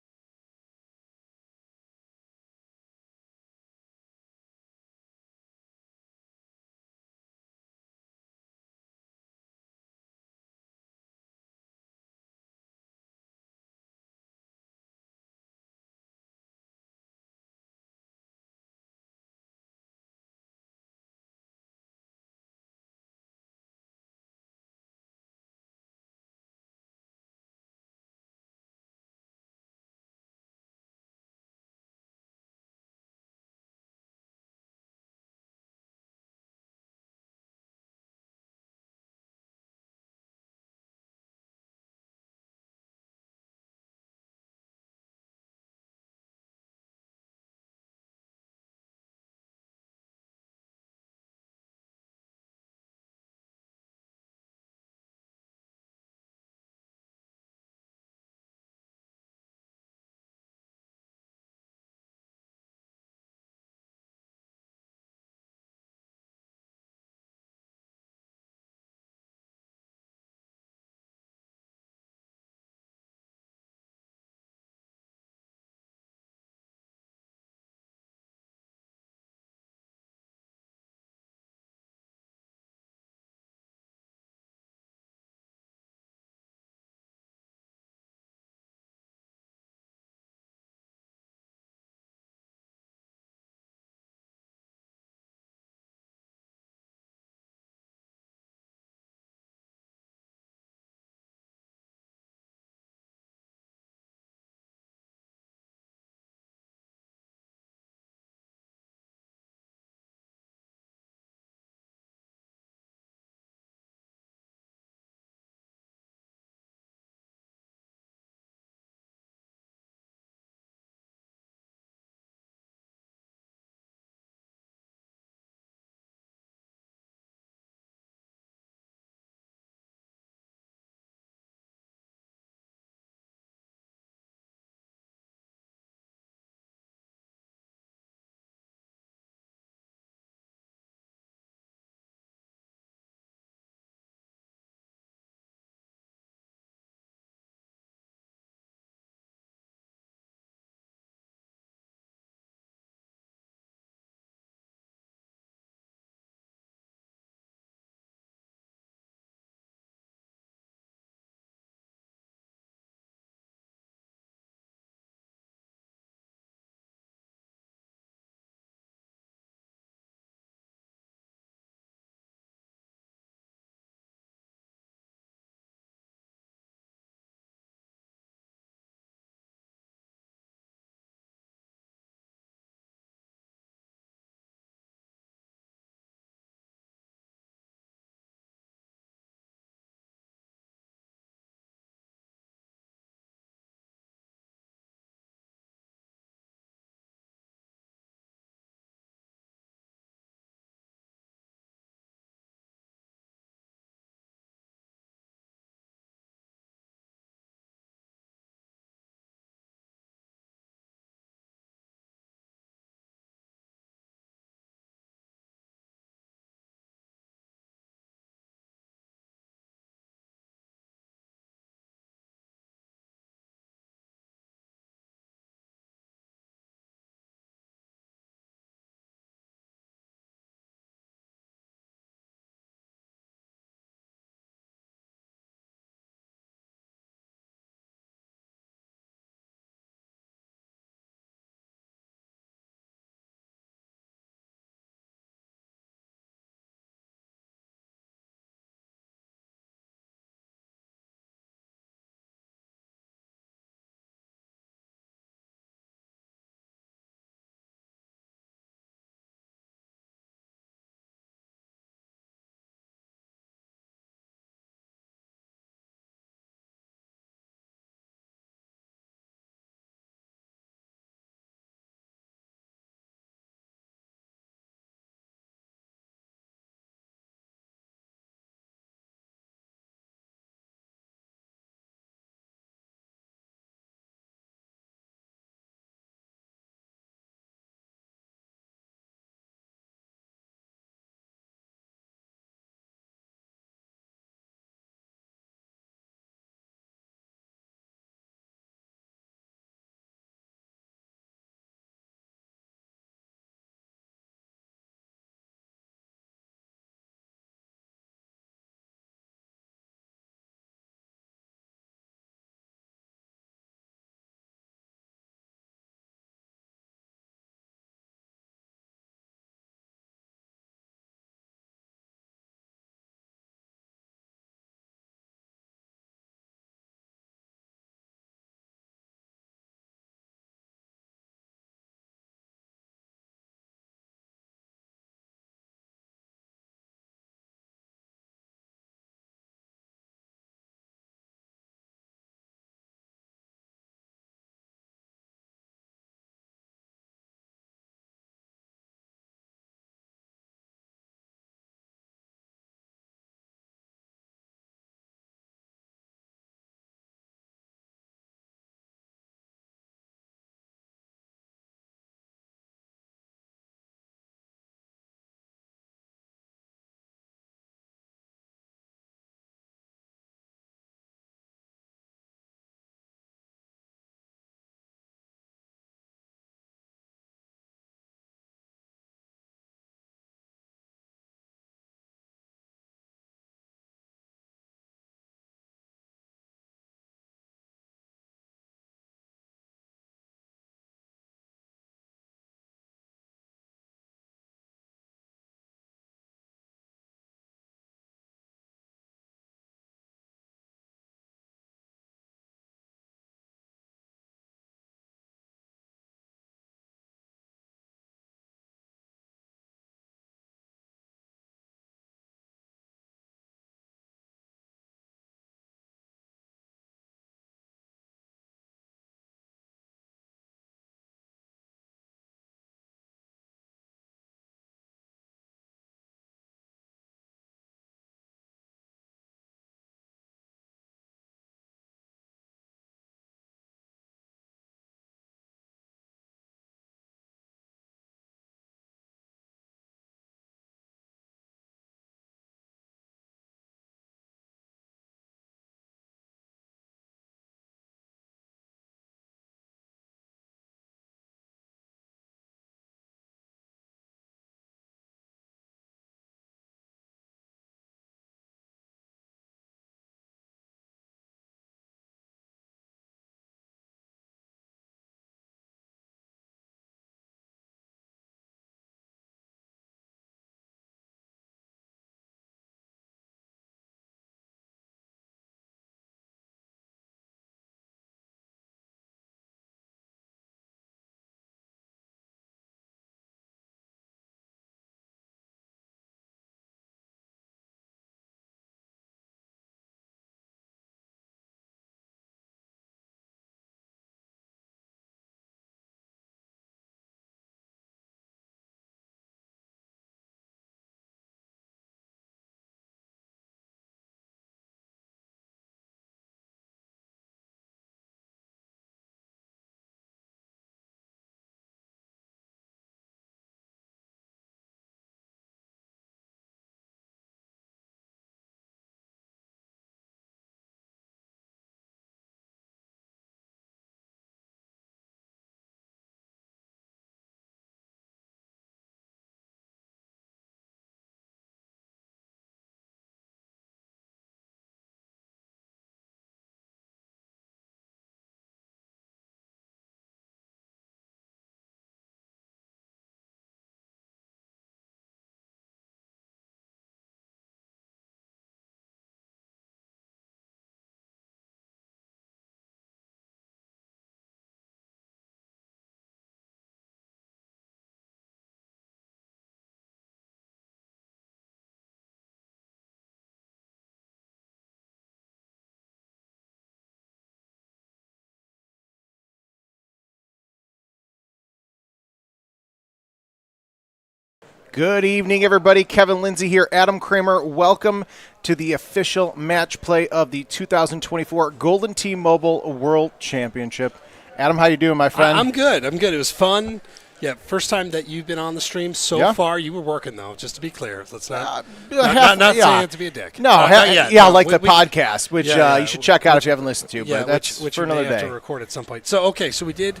Good evening, everybody. Kevin Lindsay here. Adam Kramer, welcome to the official match play of the 2024 Golden T-Mobile World Championship. Adam, how you doing, my friend? I'm good. It was fun. Yeah, first time that you've been on the stream so far. You were working, though, just to be clear. Let's not saying it to be a dick. No, like the podcast, which you should check out if you haven't listened to. But that's which for another we may day. have to record at some point. So we did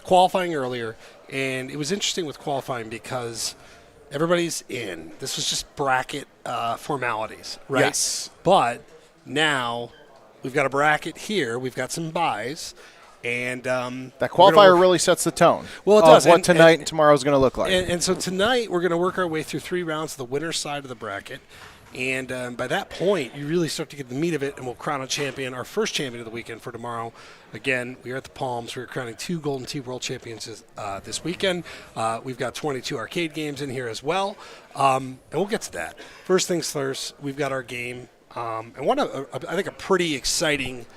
qualifying earlier, and it was interesting with qualifying because everybody's in. This was just bracket formalities, right? Yes. But now we've got a bracket here. We've got some buys. And that qualifier really sets the tone. Well, it does. What tonight and tomorrow is going to look like. And so tonight we're going to work our way through 3 rounds of the winner's side of the bracket. And by that point, you really start to get the meat of it, and we'll crown a champion, our first champion of the weekend for tomorrow. Again, we are at the Palms. We're crowning 2 Golden T World Champions this weekend. We've got 22 arcade games in here as well, and we'll get to that. First things first, we've got our game, and I think a pretty exciting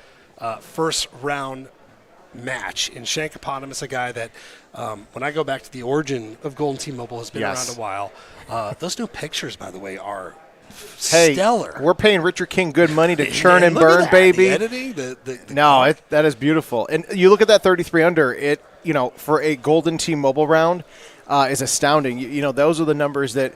first round match in Shankopotamus, a guy that when I go back to the origin of Golden T-Mobile has been around a while. Those new pictures, by the way, are stellar. We're paying Richard King good money to churn and look at burn, that. baby. The editing, that is beautiful. And you look at that 33 under, it, for a Golden T-Mobile round, is astounding. Those are the numbers that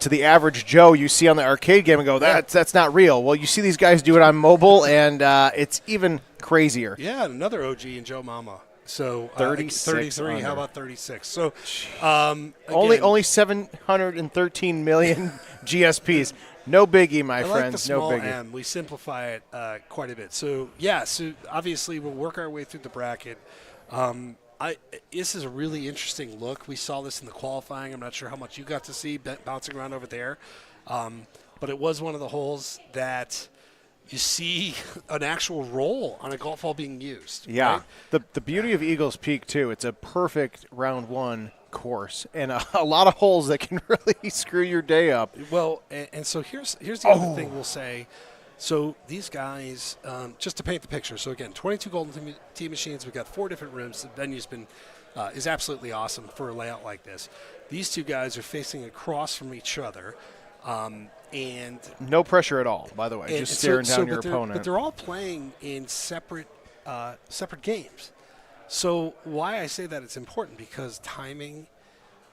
to the average Joe you see on the arcade game and go, that's not real. Well, you see these guys do it on mobile, and it's even crazier. Yeah, another OG in Joe Mama. So 33. Under. How about 36? So only 713 million GSPs. No biggie, my friends. Like the small no biggie. M. We simplify it quite a bit. So obviously we'll work our way through the bracket. This is a really interesting look. We saw this in the qualifying. I'm not sure how much you got to see bouncing around over there. But it was one of the holes that you see an actual roll on a golf ball being used. Yeah. Right? The beauty of Eagles Peak, too, it's a perfect round 1 course and a lot of holes that can really screw your day up. Well, and so here's the other thing we'll say. So these guys, just to paint the picture. So again, 22 Golden Tee machines. We've got 4 different rooms. The venue's been is absolutely awesome for a layout like this. These 2 guys are facing across from each other, and no pressure at all. By the way, just staring down your opponent. But they're all playing in separate games. So why I say that it's important because timing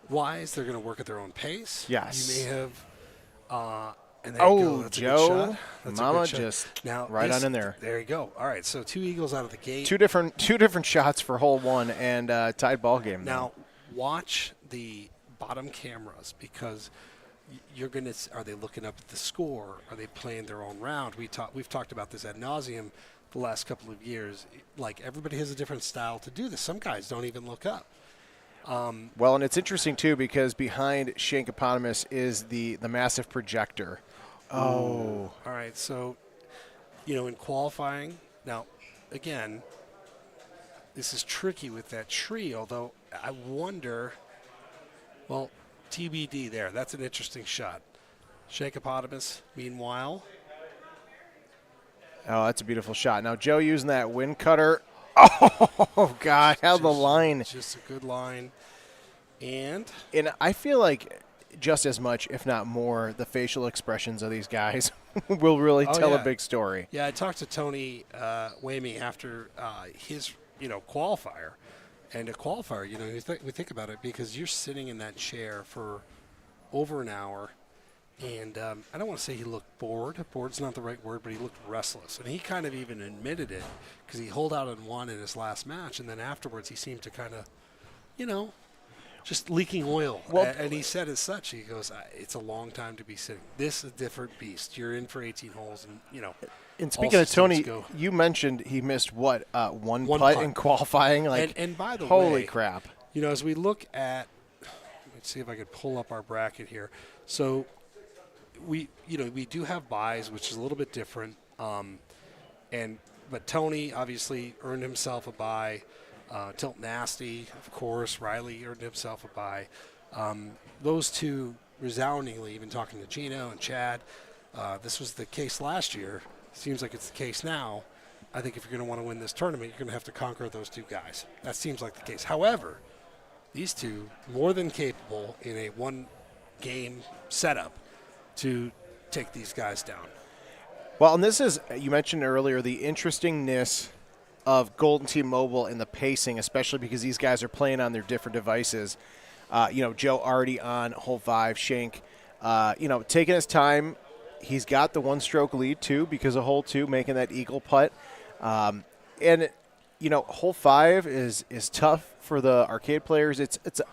wise, they're going to work at their own pace. Yes. You may have. And there you go. That's Joe, a good shot. That's Mama, a good shot. just now, right on in there. There you go. All right, so 2 eagles out of the gate. Two different shots for hole 1 and tied ball game. Now, watch the bottom cameras because you're going to. Are they looking up at the score? Are they playing their own round? We've talked about this ad nauseum the last couple of years. Like everybody has a different style to do this. Some guys don't even look up. Well, and it's interesting too because behind Shankopotamus is the massive projector. All right. So, in qualifying, now, again, this is tricky with that tree, although I wonder, well, TBD there. That's an interesting shot. Shankopotamus, meanwhile. Oh, that's a beautiful shot. Now, Joe using that wind cutter. Oh, God, how the line. Just a good line. And I feel like just as much, if not more, the facial expressions of these guys will really tell a big story. Yeah, I talked to Tony Wamey after his, qualifier. And a qualifier, we think about it because you're sitting in that chair for over an hour. And I don't want to say he looked bored. Bored's not the right word, but he looked restless. And he kind of even admitted it because he holed out and won in his last match. And then afterwards he seemed to kind of, just leaking oil. Well, and he said as such, he goes, it's a long time to be sitting. This is a different beast. You're in for 18 holes. And, and speaking of Tony, you mentioned he missed, one putt in qualifying? And by the way, holy crap. As we look at, let's see if I could pull up our bracket here. So we do have buys, which is a little bit different. But Tony obviously earned himself a buy. Tilt Nasty, of course. Riley earned himself a buy. Those 2 resoundingly, even talking to Gino and Chad, this was the case last year. Seems like it's the case now. I think if you're going to want to win this tournament, you're going to have to conquer those 2 guys. That seems like the case. However, these 2, more than capable in a game setup to take these guys down. Well, and this is, you mentioned earlier, the interestingness of Golden Tee Mobile and the pacing, especially because these guys are playing on their different devices. Joe already on hole 5, Shank, taking his time. He's got the one-stroke lead, too, because of hole 2, making that eagle putt. Hole 5 is tough for the arcade players.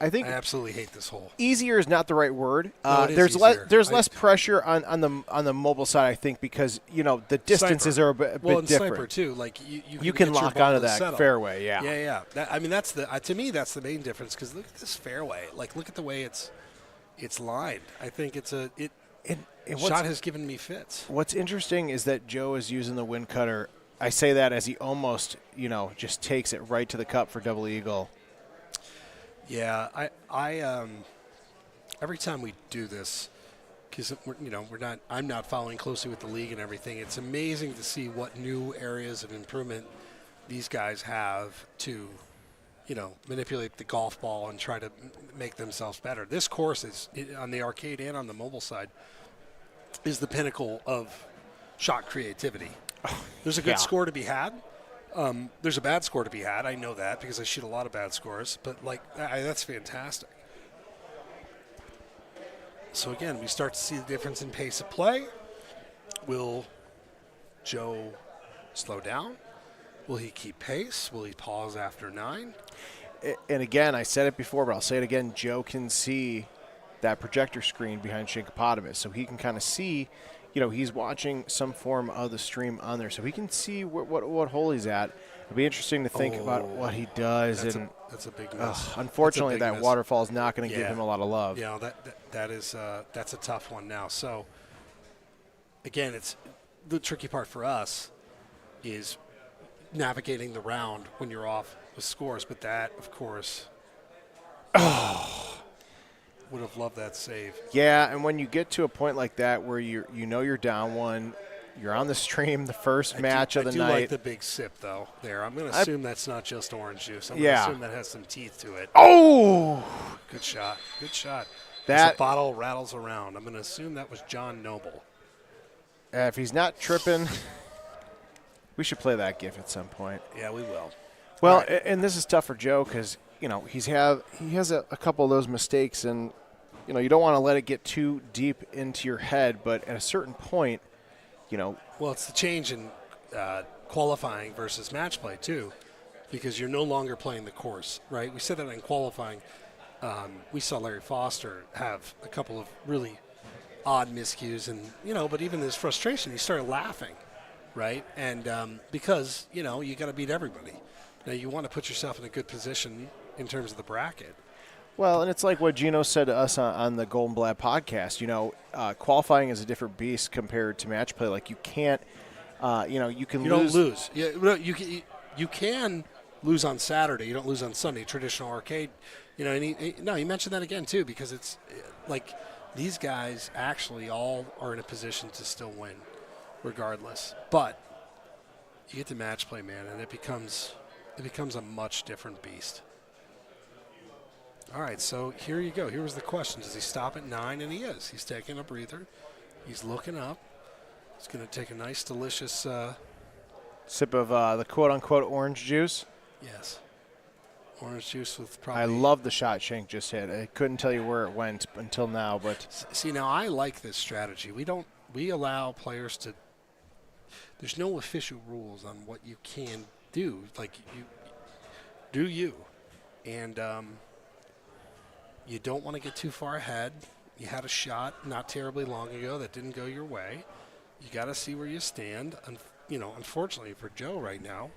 I think I absolutely hate this hole. Easier is not the right word. No, it is there's easier. less pressure on the mobile side, I think, because the distances Sniper. are a bit and different. Sniper too. Like You can get your lock ball onto to that settle. fairway. Yeah. Yeah. That's to me that's the main difference, because look at this fairway. Like, look at the way it's lined. I think And shot has given me fits. What's interesting is that Joe is using the wind cutter. I say that as he almost, just takes it right to the cup for double eagle. Yeah, I every time we do this, because I'm not following closely with the league and everything. It's amazing to see what new areas of improvement these guys have to, manipulate the golf ball and try to make themselves better. This course is on the arcade and on the mobile side is the pinnacle of shot creativity. There's a good score to be had. There's a bad score to be had. I know that because I shoot a lot of bad scores. But, that's fantastic. So, again, we start to see the difference in pace of play. Will Joe slow down? Will he keep pace? Will he pause after 9? And, again, I said it before, but I'll say it again. Joe can see that projector screen behind Shinkopotamus, so he can kind of see – he's watching some form of the stream on there, so he can see what hole he's at. It'll be interesting to think about what he does. That's a big miss. Unfortunately, that miss. waterfall is not going to give him a lot of love. Yeah, that's a tough one now. So, again, it's the tricky part for us is navigating the round when you're off with scores. But that, of course, would have loved that save. Yeah, and when you get to a point like that where you're down one, you're on the stream, the first match of the night. I do like the big sip, though, there. I'm going to assume that's not just orange juice. I'm going to assume that has some teeth to it. Oh! Good shot. That As the bottle rattles around. I'm going to assume that was John Noble. If he's not tripping, we should play that GIF at some point. Yeah, we will. Well, and this is tough for Joe because, he has a couple of those mistakes, and you don't want to let it get too deep into your head, but at a certain point, Well, it's the change in qualifying versus match play, too, because you're no longer playing the course, right? We said that in qualifying. We saw Larry Foster have a couple of really odd miscues, and, but even his frustration, he started laughing, right? And because, you got to beat everybody. Now, you want to put yourself in a good position in terms of the bracket. Well, and it's like what Gino said to us on the Golden Blad podcast. Qualifying is a different beast compared to match play. Like, you can't, you can lose. Don't lose. Yeah, you can lose on Saturday. You don't lose on Sunday. Traditional arcade. And he mentioned that again too, because it's like these guys actually all are in a position to still win, regardless. But you get to match play, man, and it becomes a much different beast. All right, so here you go. Here was the question. Does he stop at 9? And he is. He's taking a breather. He's looking up. He's going to take a nice, delicious sip of the quote-unquote orange juice. Yes. Orange juice with probably... I love the shot Shank just hit. I couldn't tell you where it went until now, but... See, now I like this strategy. We allow players to... There's no official rules on what you can do. Like, you do you. And... you don't want to get too far ahead. You had a shot not terribly long ago that didn't go your way. You got to see where you stand. Unfortunately for Joe right now,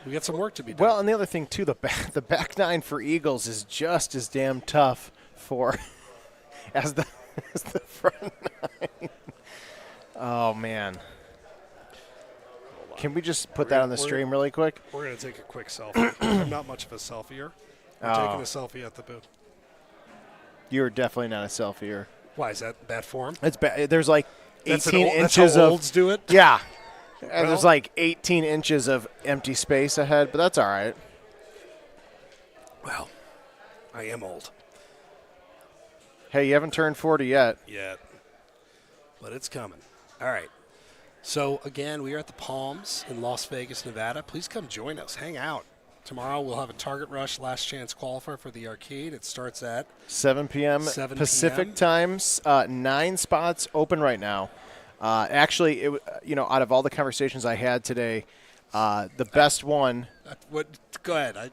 we got some work to be done. Well, and the other thing too, the back 9 for Eagles is just as damn tough as the front 9. Oh man. Can we just put that on the stream really quick? We're going to take a quick selfie. I'm not much of a selfieer. I'm taking a selfie at the booth. You're definitely not a selfieer. Why, is that bad form? It's bad. There's like 18 inches that's how of olds do it? Yeah. And there's like 18 inches of empty space ahead, but that's all right. Well, I am old. Hey, you haven't turned 40 yet. Yet. But it's coming. All right. So, again, we are at the Palms in Las Vegas, Nevada. Please come join us. Hang out. Tomorrow we'll have a Target Rush last chance qualifier for the arcade. It starts at 7 p.m. 7 Pacific p.m. times. 9 spots open right now. Actually, out of all the conversations I had today, the best one. Go ahead.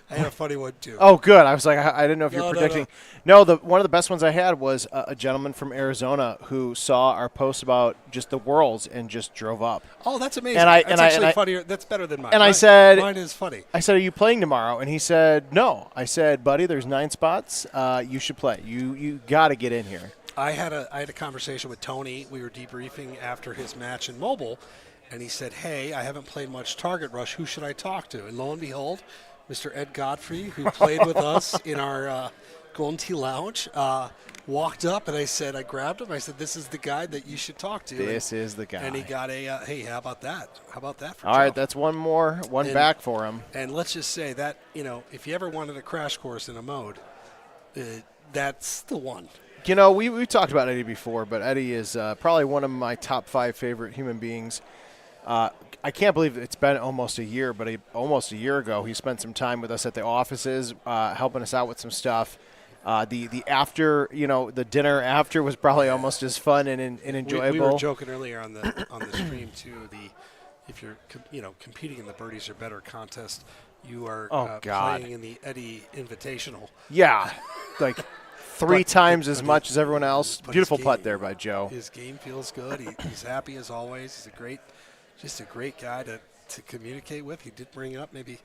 I had a funny one, too. Oh, good. I was like, I didn't know if you were No, predicting. No, one of the best ones I had was a gentleman from Arizona who saw our post about just the Worlds and just drove up. Oh, that's amazing. That's actually funnier. That's better than mine. And I said, mine is funny. I said, are you playing tomorrow? And he said, no. I said, buddy, there's 9 spots. You should play. You got to get in here. I had a conversation with Tony. We were debriefing after his match in mobile, and he said, hey, I haven't played much Target Rush. Who should I talk to? And lo and behold, Mr. Ed Godfrey, who played with us in our Golden Tee Lounge, walked up, and I grabbed him. I said, this is the guy that you should talk to. This is the guy. And he got a, hey, how about that? How about that for All Joe? right, that's one back for him. And let's just say that, if you ever wanted a crash course in a mode, that's the one. We talked about Eddie before, but Eddie is probably one of my top 5 favorite human beings. I can't believe it's been almost a year, but almost a year ago, he spent some time with us at the offices, helping us out with some stuff. The after, the dinner after was probably almost as fun and enjoyable. We were joking earlier on the stream too. If you're competing in the Birdies Are Better contest, you are playing in the Eddie Invitational. Yeah, like 3 times as much as everyone else. Beautiful putt there by Joe. His game feels good. He's happy as always. He's just a great guy to communicate with. He did bring up maybe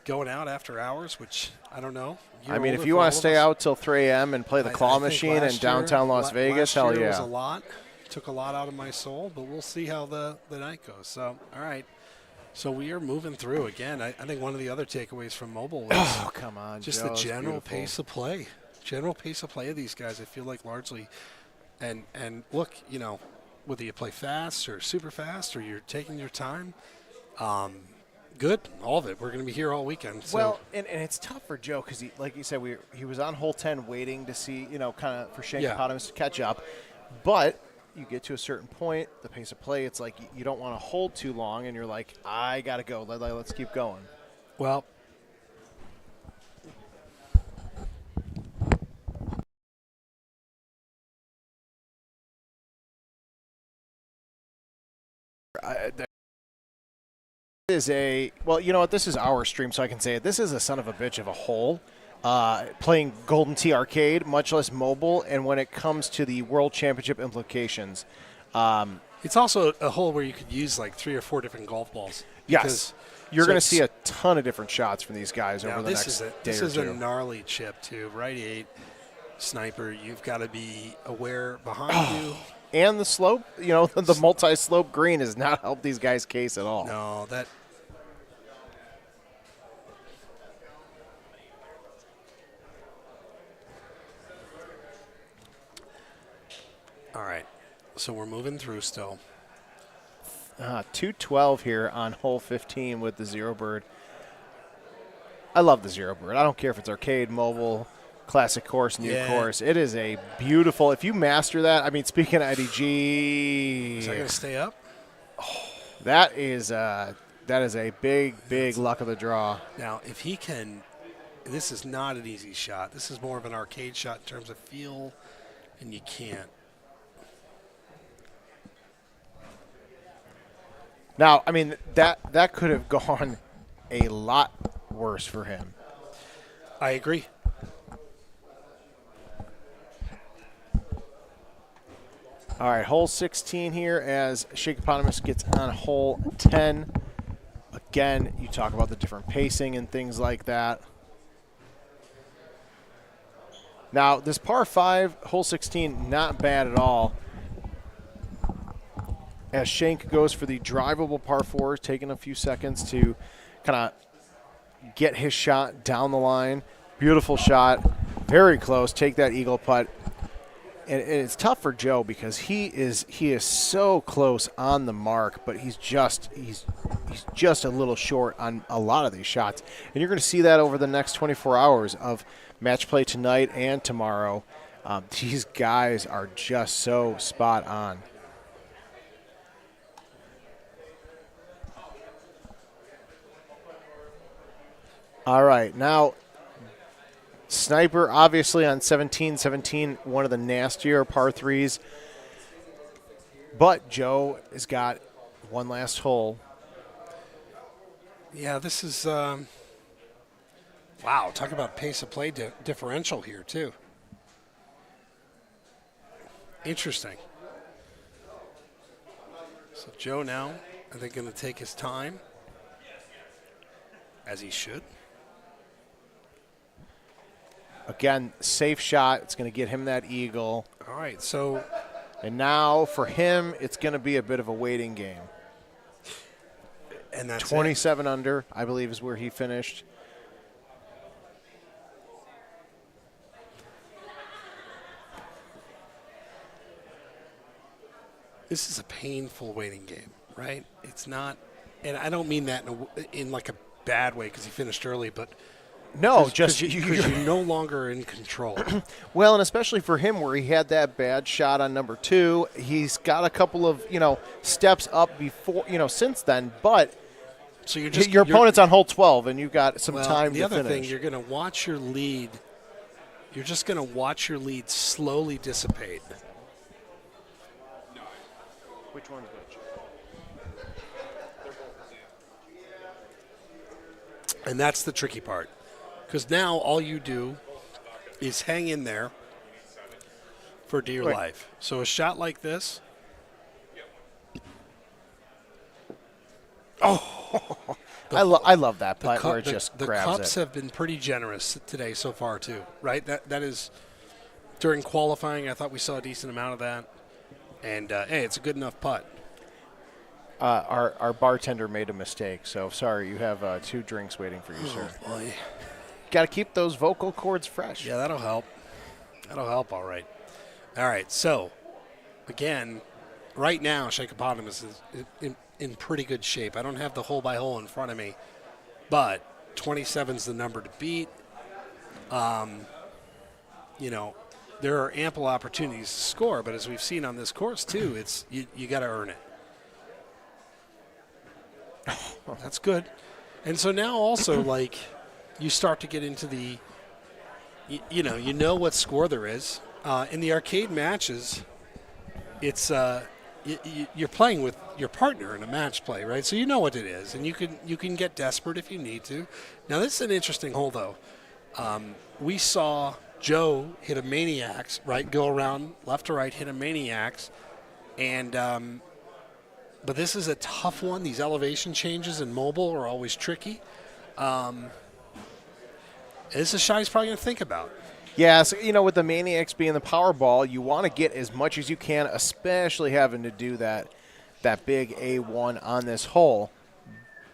going out after hours, which I don't know. If you want to stay out till 3 a.m. and play the claw machine in downtown Las Vegas, hell yeah. It was a lot. Took a lot out of my soul, but we'll see how the night goes. So, all right. So we are moving through. Again, I think one of the other takeaways from mobile is come on, just Joe, the general beautiful pace of play. General pace of play of these guys, I feel like largely. And look, whether you play fast or super fast or you're taking your time, good, all of it. We're going to be here all weekend. So. Well, and it's tough for Joe because, like you said, he was on hole 10 waiting to see, kind of for Shankopotamus to catch up. But you get to a certain point, the pace of play, it's like you don't want to hold too long, and you're like, I got to go. Let's keep going. Well, this is our stream, so I can say it. This is a son of a bitch of a hole. Playing Golden Tee Arcade, much less mobile, and when it comes to the World Championship implications. It's also a hole where you could use like 3 or 4 different golf balls. Yes. You're going to see a ton of different shots from these guys over the next day or two. This is a gnarly chip, too. Right 8, sniper, you've got to be aware behind you. And the slope, the multi-slope green has not helped these guys' case at all. No, that. All right, so we're moving through still. 212 here on hole 15 with the Zero Bird. I love the Zero Bird. I don't care if it's arcade, mobile, classic course, new course. It is a beautiful. If you master that, speaking of Eddie G, is that going to stay up? That is a big luck of the draw. Now, if he can, this is not an easy shot. This is more of an arcade shot in terms of feel, and you can't. Now, that could have gone a lot worse for him. I agree. All right, hole 16 here as Shankopotamus gets on hole 10. Again, you talk about the different pacing and things like that. Now, this par 5, hole 16, not bad at all. As Shank goes for the drivable par 4, taking a few seconds to kind of get his shot down the line. Beautiful shot, very close. Take that eagle putt. And it's tough for Joe because he is so close on the mark, but he's he's just a little short on a lot of these shots. And you're going to see that over the next 24 hours of match play tonight and tomorrow. These guys are just so spot on. All right, now Sniper obviously on 17, one of the nastier par threes. But Joe has got one last hole. Yeah, this is, wow, talk about pace of play differential here, too. Interesting. So Joe now, I think, going to take his time, as he should. Again, safe shot. It's going to get him that eagle. All right, so. And now for him, it's going to be a bit of a waiting game. And that's 27 under, I believe, is where he finished. This is a painful waiting game, right? It's not, and I don't mean that in like a bad way because he finished early, but no, because you're no longer in control. Well, and especially for him where he had that bad shot on number 2, he's got a couple of, steps up before, since then, but so your opponent's on hole 12 and you've got some time to finish. The other thing, you're going to watch your lead. You're just going to watch your lead slowly dissipate. Which one's which? And that's the tricky part. Because now all you do is hang in there for dear life. So a shot like this. Oh, I love that putt where it just grabs it. The cups have been pretty generous today so far too, right? That is during qualifying. I thought we saw a decent amount of that, and hey, it's a good enough putt. Our bartender made a mistake, so sorry. You have 2 drinks waiting for you, sir. Boy. Got to keep those vocal cords fresh. Yeah, that'll help. That'll help, all right. All right, so, again, right now, Shakeopotamus is in pretty good shape. I don't have the hole-by-hole in front of me, but 27's the number to beat. There are ample opportunities to score, but as we've seen on this course, too, it's you got to earn it. That's good. And so now also, like, you start to get into the, you know what score there is. In the arcade matches, it's you're playing with your partner in a match play, right? So you know what it is, and you can get desperate if you need to. Now, this is an interesting hole, though. We saw Joe hit a Maniacs, right, go around left to right, hit a Maniacs, and but this is a tough one. These elevation changes in mobile are always tricky. This is a shot he's probably going to think about. Yeah, so, with the Maniacs being the Powerball, you want to get as much as you can, especially having to do that big A1 on this hole.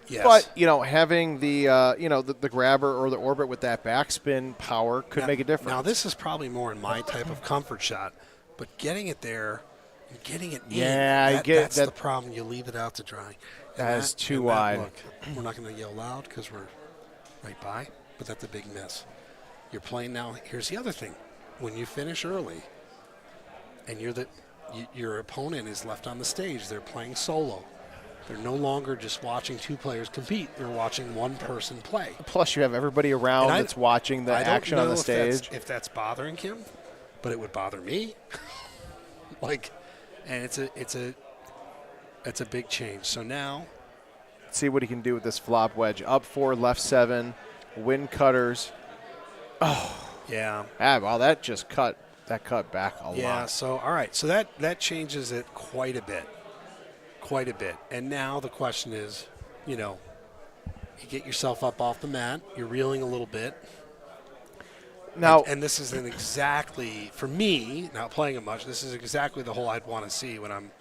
Yes. But, having the, the grabber or the orbit with that backspin power could make a difference. Now, this is probably more in my type of comfort shot, but getting it there and getting it in, that's the problem. You leave it out to dry. That is too wide. Look, we're not going to yell loud because we're right by, but that's a big miss. You're playing now. Here's the other thing. When you finish early and your opponent is left on the stage, they're playing solo. They're no longer just watching 2 players compete. They're watching 1 person play. Plus, you have everybody around that's watching the action on the stage. If that's bothering him, but it would bother me. And it's a big change. So now, let's see what he can do with this flop wedge. Up 4, left 7, wind cutters. Oh, yeah. Well, that just cut back a lot. Yeah. So all right. So that changes it quite a bit. And now the question is, you get yourself up off the mat. You're reeling a little bit. Now, and this isn't exactly, for me, not playing it much, this is exactly the hole I'd want to see when I'm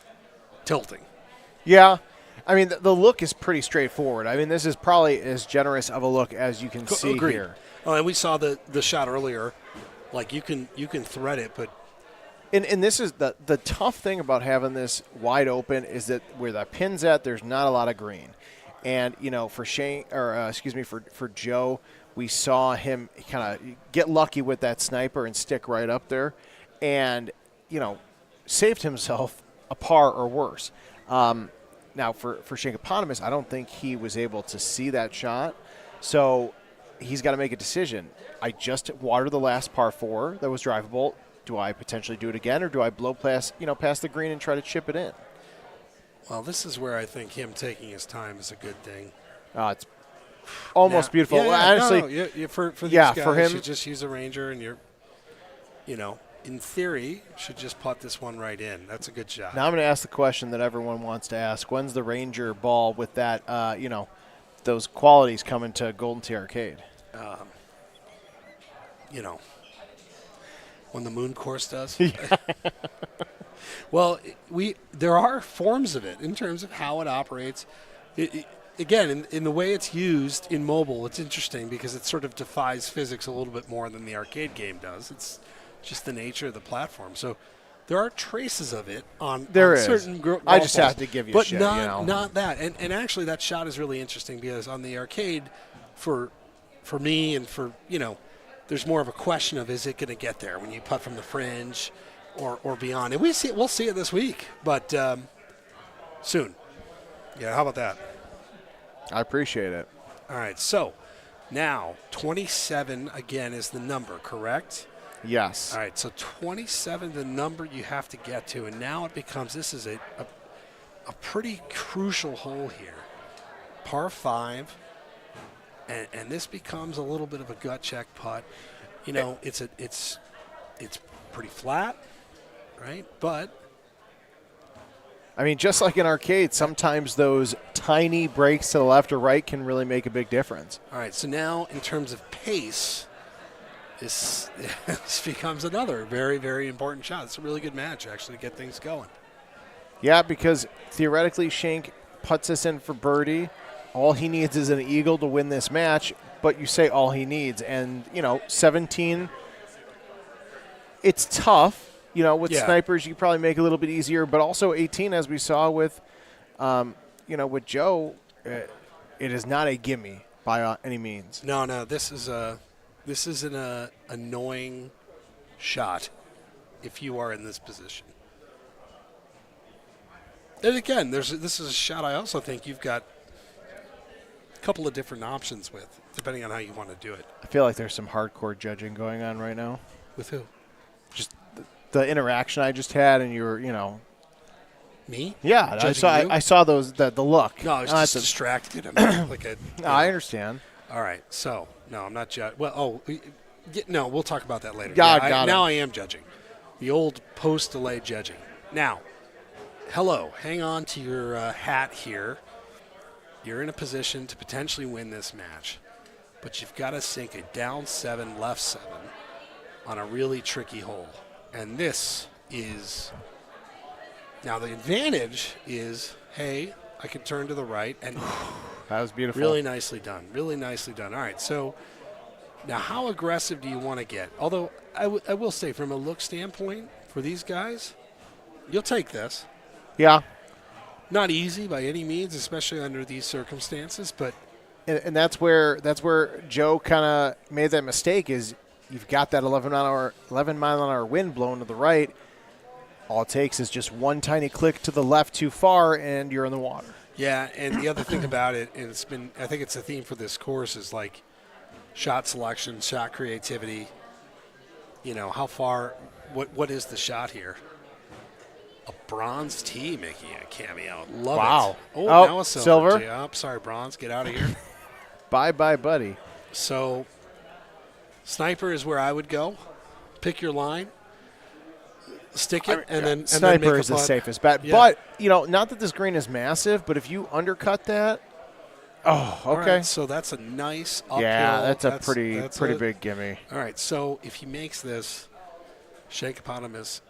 tilting. Yeah. I mean, the look is pretty straightforward. I mean, this is probably as generous of a look as you can see here. Oh, and we saw the shot earlier. Like, you can thread it, but and this is the tough thing about having this wide open is that where the pin's at, there's not a lot of green. And for Shane, or for Joe, we saw him kind of get lucky with that sniper and stick right up there, and saved himself a par or worse. Now for Shane Eponymous, I don't think he was able to see that shot, so he's got to make a decision. I just watered the last par 4 that was drivable. Do I potentially do it again, or do I blow past the green and try to chip it in? Well, this is where I think him taking his time is a good thing. It's almost beautiful. Honestly, for these guys, for him, you just use a Ranger, and in theory, should just putt this one right in. That's a good shot. Now I'm going to ask the question that everyone wants to ask: when's the Ranger ball with that, those qualities coming to Golden Tee Arcade? When the Moon Course does. Well, there are forms of it in terms of how it operates. Again, in the way it's used in mobile, it's interesting because it sort of defies physics a little bit more than the arcade game does. It's just the nature of the platform. So there are traces of it on certain golf I just balls, have to give you but a shit, not that. And actually, that shot is really interesting because on the arcade, for me and for there's more of a question of, is it going to get there when you putt from the fringe or beyond? And we'll see it this week, but soon. Yeah, how about that? I appreciate it. All right, so now 27 again is the number, correct? Yes. All right, so 27 the number you have to get to, and now it becomes, this is a pretty crucial hole here. Par 5. And this becomes a little bit of a gut check putt. It's pretty flat, right? But I mean, just like in arcade, sometimes those tiny breaks to the left or right can really make a big difference. All right, so now in terms of pace, this becomes another very, very important shot. It's a really good match, actually, to get things going. Yeah, because theoretically, Shank puts us in for birdie. All he needs is an eagle to win this match, but you say all he needs. And, 17, it's tough. With snipers, you probably make it a little bit easier. But also 18, as we saw with, with Joe, it is not a gimme by any means. No, this is an annoying shot if you are in this position. And again, this is a shot I also think you've got couple of different options with, depending on how you want to do it. I feel like there's some hardcore judging going on right now. With who? Just the interaction I just had, and you were, Me? Yeah, I saw those the look. No, I was just distracted. I understand. All right, so no, I'm not judging. Well, no, we'll talk about that later. Got it. Now I am judging. The old post-delay judging. Now, hello, hang on to your hat here. You're in a position to potentially win this match, but you've got to sink a down 7, left 7 on a really tricky hole. And this is – now the advantage is, hey, I can turn to the right. And that was beautiful. Really nicely done. Really nicely done. All right, so now how aggressive do you want to get? Although I will say from a look standpoint for these guys, you'll take this. Yeah. Not easy by any means, especially under these circumstances, but and that's where Joe kind of made that mistake. Is you've got that 11 mile an hour wind blowing to the right. All it takes is just one tiny click to the left too far, and you're in the water. Yeah, and the other thing about it, and I think it's a theme for this course, is like shot selection, shot creativity. How far? What is the shot here? A bronze tee making a cameo. Love it. Oh, now a silver. Yeah, sorry, bronze. Get out of here. Bye, buddy. So, sniper is where I would go. Pick your line. Stick it, and then sniper make is the safest bet. Yeah. But, not that this green is massive, but if you undercut that, okay. Right, so that's a nice uphill. Yeah, that's a pretty big gimme. All right, so if he makes this, Shake Eponymous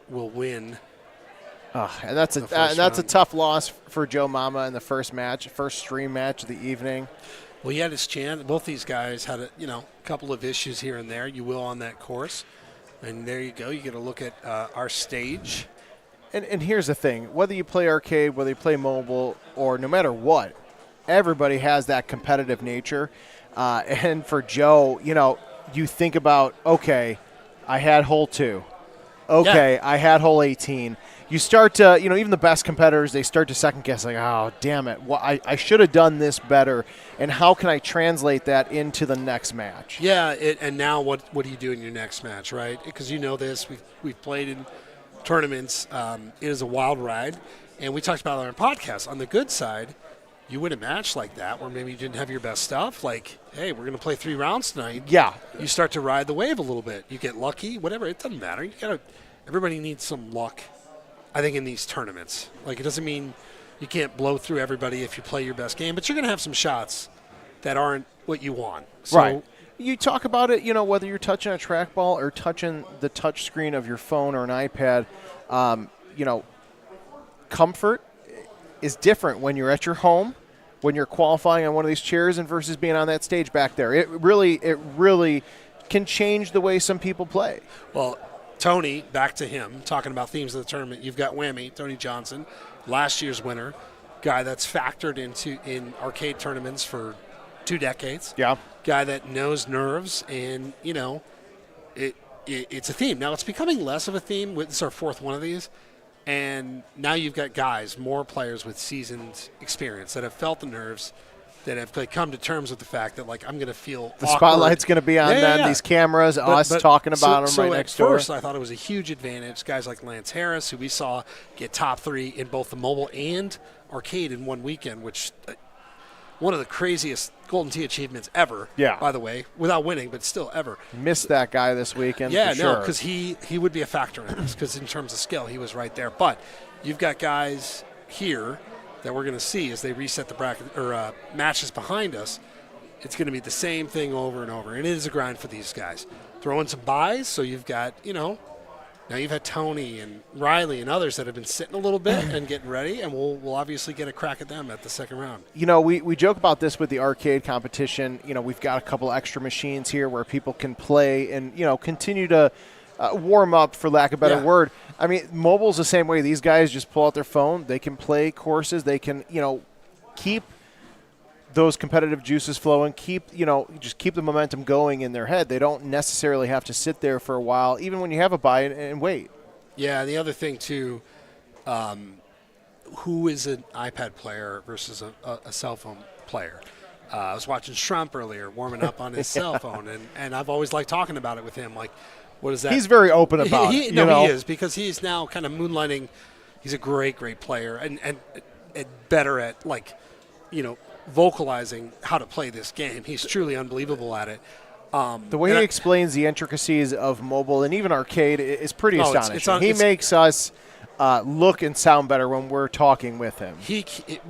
will win. And that's a tough loss for Joe Mama in the first stream match of the evening. Well, he had his chance. Both these guys had a couple of issues here and there. You will on that course, and there you go. You get a look at our stage. And here's the thing: whether you play arcade, whether you play mobile, or no matter what, everybody has that competitive nature. And for Joe, you think about, okay, I had hole 2. Okay, Yeah. I had hole 18. You start to, even the best competitors, they start to second guess, like, oh, damn it. Well, I should have done this better. And how can I translate that into the next match? Yeah, and now what do you do in your next match, right? Because you know this. We've played in tournaments. It is a wild ride. And we talked about it on our podcast. On the good side, you win a match like that where maybe you didn't have your best stuff. Like, hey, we're going to play 3 rounds tonight. Yeah. You start to ride the wave a little bit. You get lucky, whatever. It doesn't matter. Everybody needs some luck, I think, in these tournaments. Like, it doesn't mean you can't blow through everybody if you play your best game, but you're going to have some shots that aren't what you want. So, right. You talk about it, whether you're touching a trackball or touching the touch screen of your phone or an iPad, comfort is different when you're at your home, when you're qualifying on one of these chairs, and versus being on that stage back there. It really can change the way some people play. Well, Tony, back to him, talking about themes of the tournament. You've got Whammy, Tony Johnson, last year's winner, guy that's factored in arcade tournaments for 2 decades. Yeah. Guy that knows nerves, and, it's a theme. Now, it's becoming less of a theme. This is our 4th one of these. And now you've got guys, more players with seasoned experience that have felt the nerves, that have come to terms with the fact that, like, I'm going to feel the awkward. spotlight's going to be on them, these cameras, us talking about them right next door. So at first I thought it was a huge advantage. Guys like Lance Harris, who we saw get top 3 in both the mobile and arcade in one weekend, which one of the craziest Golden Tee achievements ever, by the way, without winning, but still ever. Missed that guy this weekend. Yeah, for no, sure. because he would be a factor in this, because in terms of skill, he was right there. But you've got guys here that we're going to see as they reset the bracket or matches behind us. It's going to be the same thing over and over, and it is a grind for these guys. Throw in some buys, so you've got, now you've had Tony and Riley and others that have been sitting a little bit and getting ready, and we'll obviously get a crack at them at the second round. We joke about this with the arcade competition. We've got a couple extra machines here where people can play and, continue to warm up, for lack of a better word. I mean, mobile's the same way. These guys just pull out their phone. They can play courses. They can, keep those competitive juices flowing, just keep the momentum going in their head. They don't necessarily have to sit there for a while, even when you have a buy and wait. Yeah, and the other thing, too, who is an iPad player versus a cell phone player? I was watching Trump earlier, warming up on his cell phone, and I've always liked talking about it with him. Like, what is that? He's very open about it. He is, because he's now kind of moonlighting. He's a great player and better at, vocalizing how to play this game. He's truly unbelievable at it. The way he explains the intricacies of mobile and even arcade is pretty astonishing. He makes us look and sound better when we're talking with him.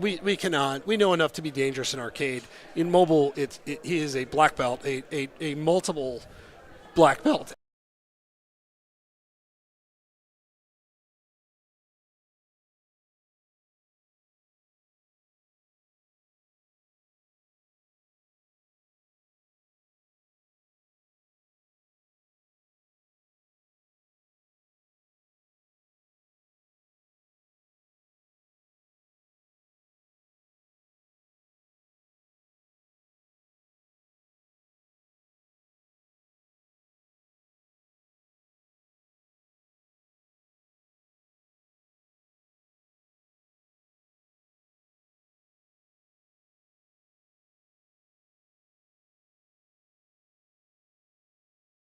We know enough to be dangerous in arcade. In mobile, he is a black belt, a multiple black belt.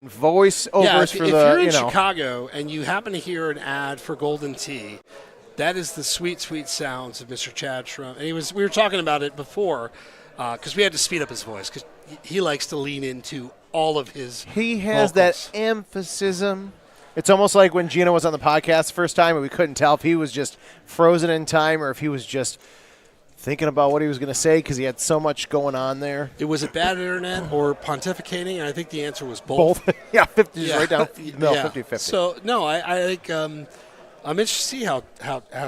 Voice-overs for if the, you're in Chicago and you happen to hear an ad for Golden Tee, that is the sweet, sweet sounds of Mr. Chad Schrum. And we were talking about it before because we had to speed up his voice because he likes to lean into all of his He has vocals. that emphasis. It's almost like when Gino was on the podcast the first time and we couldn't tell if he was just frozen in time or if he was just thinking about what he was going to say because he had so much going on there. It was a bad internet or pontificating, and I think the answer was both. Yeah, 50, just right down. No, 50-50. So, no, I think I'm interested to see how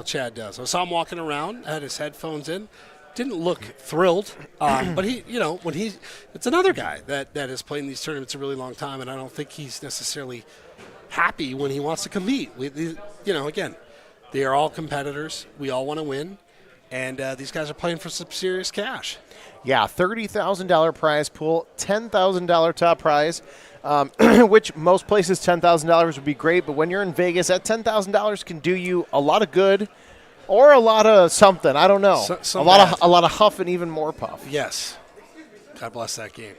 Chad does. I saw him walking around, had his headphones in. Didn't look thrilled, but it's another guy that has played in these tournaments a really long time, and I don't think he's necessarily happy when he wants to compete. Again, they are all competitors. We all want to win. And these guys are playing for some serious cash. Yeah, $30,000 prize pool, $10,000 top prize, which most places $10,000 would be great. But when you're in Vegas, that $10,000 can do you a lot of good, or a lot of something. I don't know. Some a lot of huff and even more puff. Yes. God bless that game.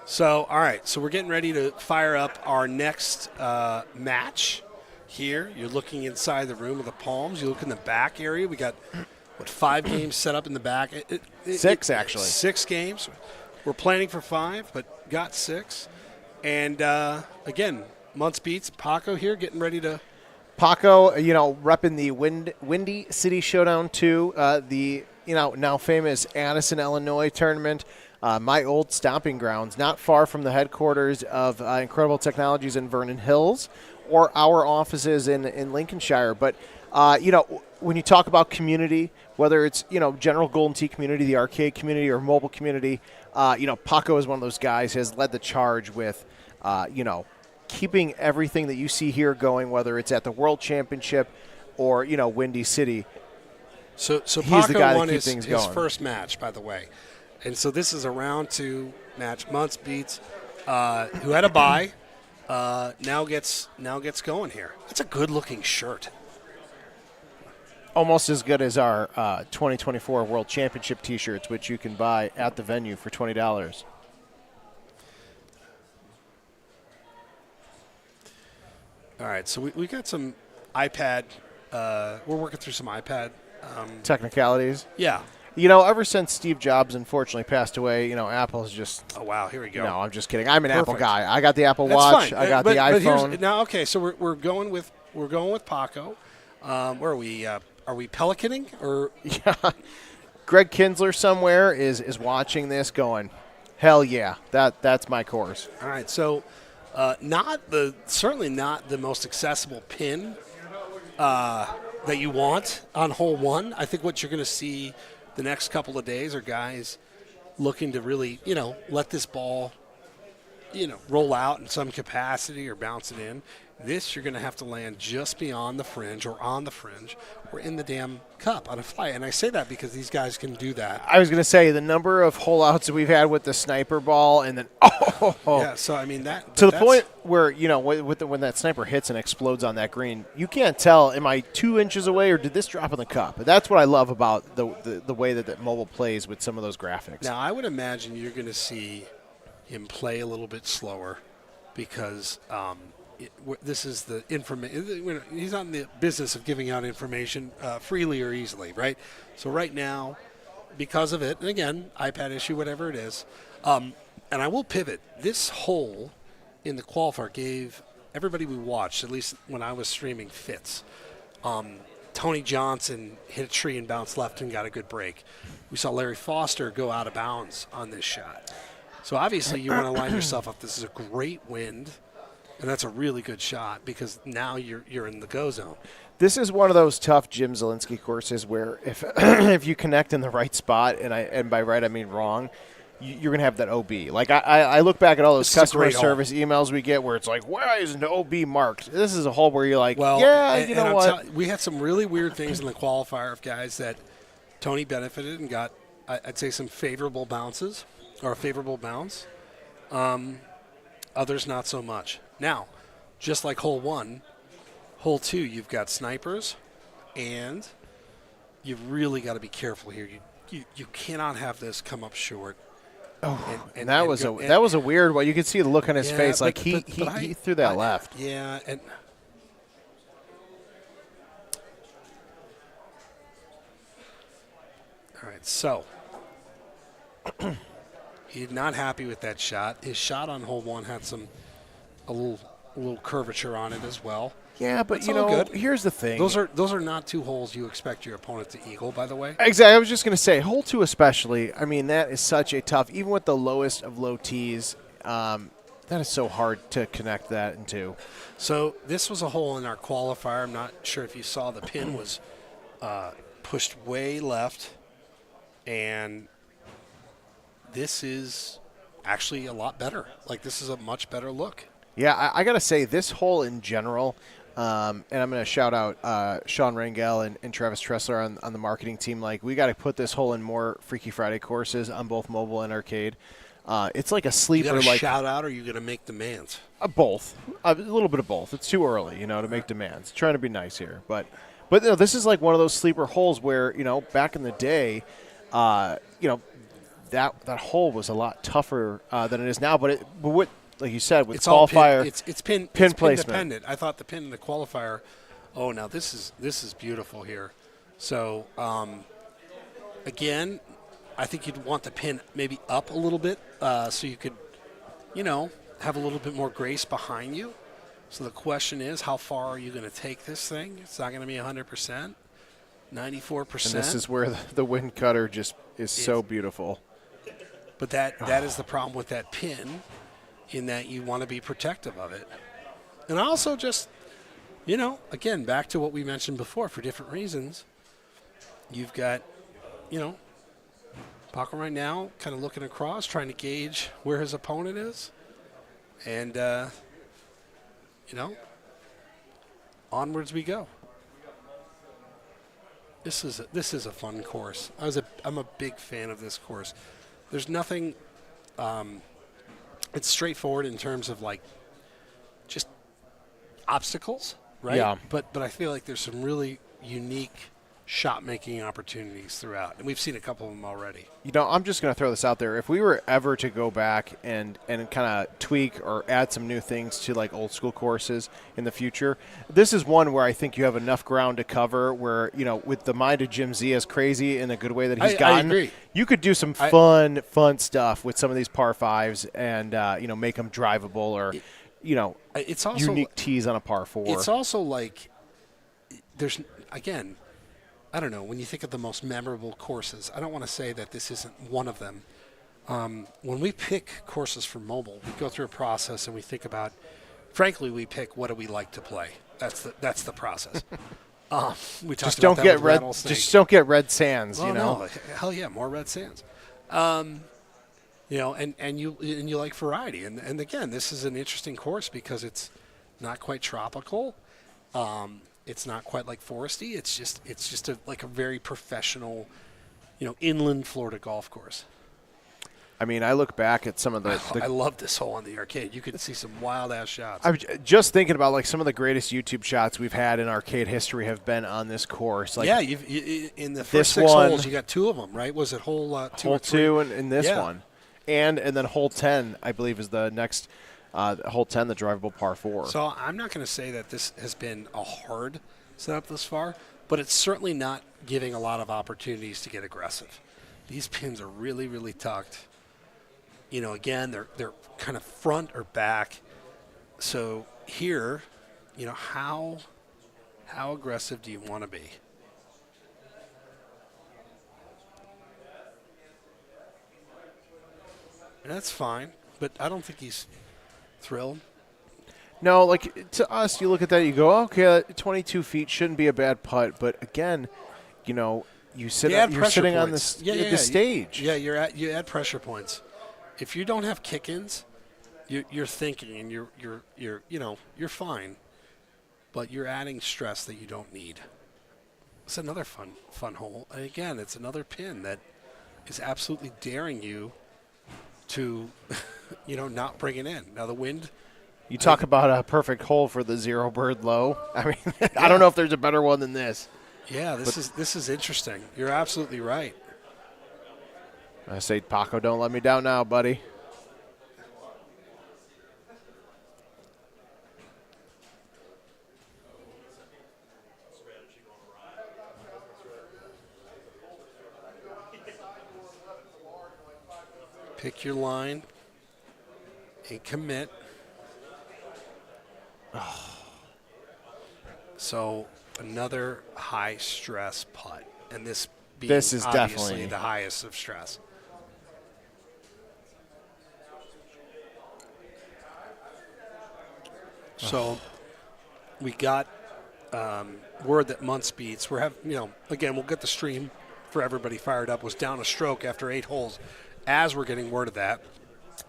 So, all right. So we're getting ready to fire up our next match here. You're looking inside the room of the Palms. You look in the back area. We got, 5 games set up in the back? 6, actually. 6 games. We're planning for 5, but got 6. And, again, Muntz Beats, Paco here getting ready to – Paco, repping the Windy City Showdown 2, the now famous Addison, Illinois tournament. My old stomping grounds, not far from the headquarters of Incredible Technologies in Vernon Hills, or our offices in Lincolnshire. But when you talk about community, whether it's general Golden Tee community, the arcade community, or mobile community, Paco is one of those guys who has led the charge with keeping everything that you see here going, whether it's at the World Championship or Windy City. So he's the guy Paco won that keeps things his going. first match, by the way. And so this is a round 2 match. Muntz Beats, who had a bye, now gets going here. That's a good-looking shirt. Almost as good as our 2024 World Championship T-shirts, which you can buy at the venue for $20. All right, so we got some iPad. We're working through some iPad. Technicalities. Yeah. Ever since Steve Jobs unfortunately passed away, Apple's just. Oh, wow, here we go. No, I'm just kidding. I'm an Apple Perfect. guy. I got the Apple That's Watch. fine. I got But the iPhone. here's, now, okay, so we're going with Paco. Where are we? Are we pelicaning or? Yeah. Greg Kinsler somewhere is watching this, going, hell yeah, that's my course. All right, so certainly not the most accessible pin that you want on hole 1. I think what you're going to see the next couple of days are guys looking to really, let this ball, roll out in some capacity or bounce it in. This you're going to have to land just beyond the fringe or on the fringe or in the damn cup on a fly. And I say that because these guys can do that. I was going to say the number of hole outs that we've had with the sniper ball and then Yeah, so I mean that to the point where when that sniper hits and explodes on that green, you can't tell, am I 2 inches away or did this drop in the cup? That's what I love about the way that mobile plays with some of those graphics. Now I would imagine you're going to see him play a little bit slower because this is the information. He's not in the business of giving out information freely or easily, right? So right now, because of it, and again, iPad issue, whatever it is, and I will pivot. This hole in the qualifier gave everybody we watched, at least when I was streaming, fits. Tony Johnson hit a tree and bounced left and got a good break. We saw Larry Foster go out of bounds on this shot. So obviously you want to line yourself up. This is a great wind. And that's a really good shot because now you're in the go zone. This is one of those tough Jim Zielinski courses where if if you connect in the right spot, and by right I mean wrong, you're gonna have that OB. Like I look back at all those customer service emails we get where it's like, why isn't OB marked? This is a hole where you're like, well, yeah, and, you know what? We had some really weird things in the qualifier of guys that Tony benefited and got, I'd say, some favorable bounces or a favorable bounce. Others not so much. Now, just like hole 1, hole 2, you've got snipers, and you've really got to be careful here. You cannot have this come up short. Oh, and that was a weird one. You could see the look on his face, like he threw that left. Yeah, and all right, so he's not happy with that shot. His shot on hole 1 had a little curvature on it as well. Yeah, but That's all good. Here's the thing. Those are not 2 holes you expect your opponent to eagle, by the way. Exactly. I was just going to say, hole 2 especially, I mean, that is such a tough, even with the lowest of low tees, that is so hard to connect that into. So this was a hole in our qualifier. I'm not sure if you saw the pin was pushed way left, and this is actually a lot better. Like, this is a much better look. Yeah, I got to say, this hole in general, And I'm going to shout out Sean Rangel and Travis Tressler on the marketing team. Like, we got to put this hole in more Freaky Friday courses on both mobile and arcade. It's like a You sleeper. got to Like shout out, or are you going to make demands? both, a little bit of both. It's too early, to make demands. Trying to be nice here, but this is like one of those sleeper holes where back in the day, that hole was a lot tougher than it is now. But what, like you said, with It's all qualifier, it's pin placement. dependent. I thought the pin and the qualifier. Oh, now this is beautiful here. So again, I think you'd want the pin maybe up a little bit so you could, have a little bit more grace behind you. So the question is, how far are you going to take this thing? It's not going to be 100%, 94%. And this is where the wind cutter just is so beautiful. But that is the problem with that pin, in that you want to be protective of it. And also just, again, back to what we mentioned before, for different reasons, you've got, Paco right now kind of looking across, trying to gauge where his opponent is. And, onwards we go. This is a fun course. I'm a big fan of this course. There's nothing. It's straightforward in terms of like just obstacles, right? Yeah. But I feel like there's some really unique shot making opportunities throughout, and we've seen a couple of them already. I'm just going to throw this out there. If we were ever to go back and kind of tweak or add some new things to like old school courses in the future, this is one where I think you have enough ground to cover where, with the mind of Jim Z as crazy in a good way that he's gotten, I agree. You could do some fun stuff with some of these par fives and, make them drivable or, it's also unique tees on a par four. It's also like there's, again, I don't know, when you think of the most memorable courses, I don't want to say that this isn't one of them. When we pick courses for mobile, we go through a process and we think about, frankly, we pick what do we like to play. That's the process. We talked about that with Rattlesnake. Just don't get red sands, Well, no, hell yeah, more red sands. And you like variety, and again, this is an interesting course because it's not quite tropical. It's not quite like foresty. It's just like a very professional, inland Florida golf course. I mean, I look back at some of the I love this hole on the arcade. You can see some wild ass shots. I'm just thinking about like some of the greatest YouTube shots we've had in arcade history have been on this course. Like, yeah, in the first six holes, you got two of them, right? Was it hole two? Hole or three? two and this one, and then hole 10, I believe, is the next. Hole 10, the drivable par 4. So I'm not going to say that this has been a hard setup this far, but it's certainly not giving a lot of opportunities to get aggressive. These pins are really, really tucked. Again, they're kind of front or back. So here, how aggressive do you want to be? And that's fine, but I don't think he's thrilled. No, like to us, you look at that, you go, okay, 22 feet shouldn't be a bad putt. But again, you're sitting on the stage. You add pressure points. If you don't have kick-ins, you're thinking and you're fine, but you're adding stress that you don't need. It's another fun hole. And again, it's another pin that is absolutely daring you to, not bring it in. Now the wind. You talk about a perfect hole for the zero bird low. I mean, I don't know if there's a better one than this. Yeah, this is interesting. You're absolutely right. I say, Paco, don't let me down now, buddy. Pick your line and commit. So another high stress putt, and this is obviously definitely the highest of stress. So we got word that Muntz beats. Again, we'll get the stream for everybody fired up. Was down a stroke after 8 holes. As we're getting word of that,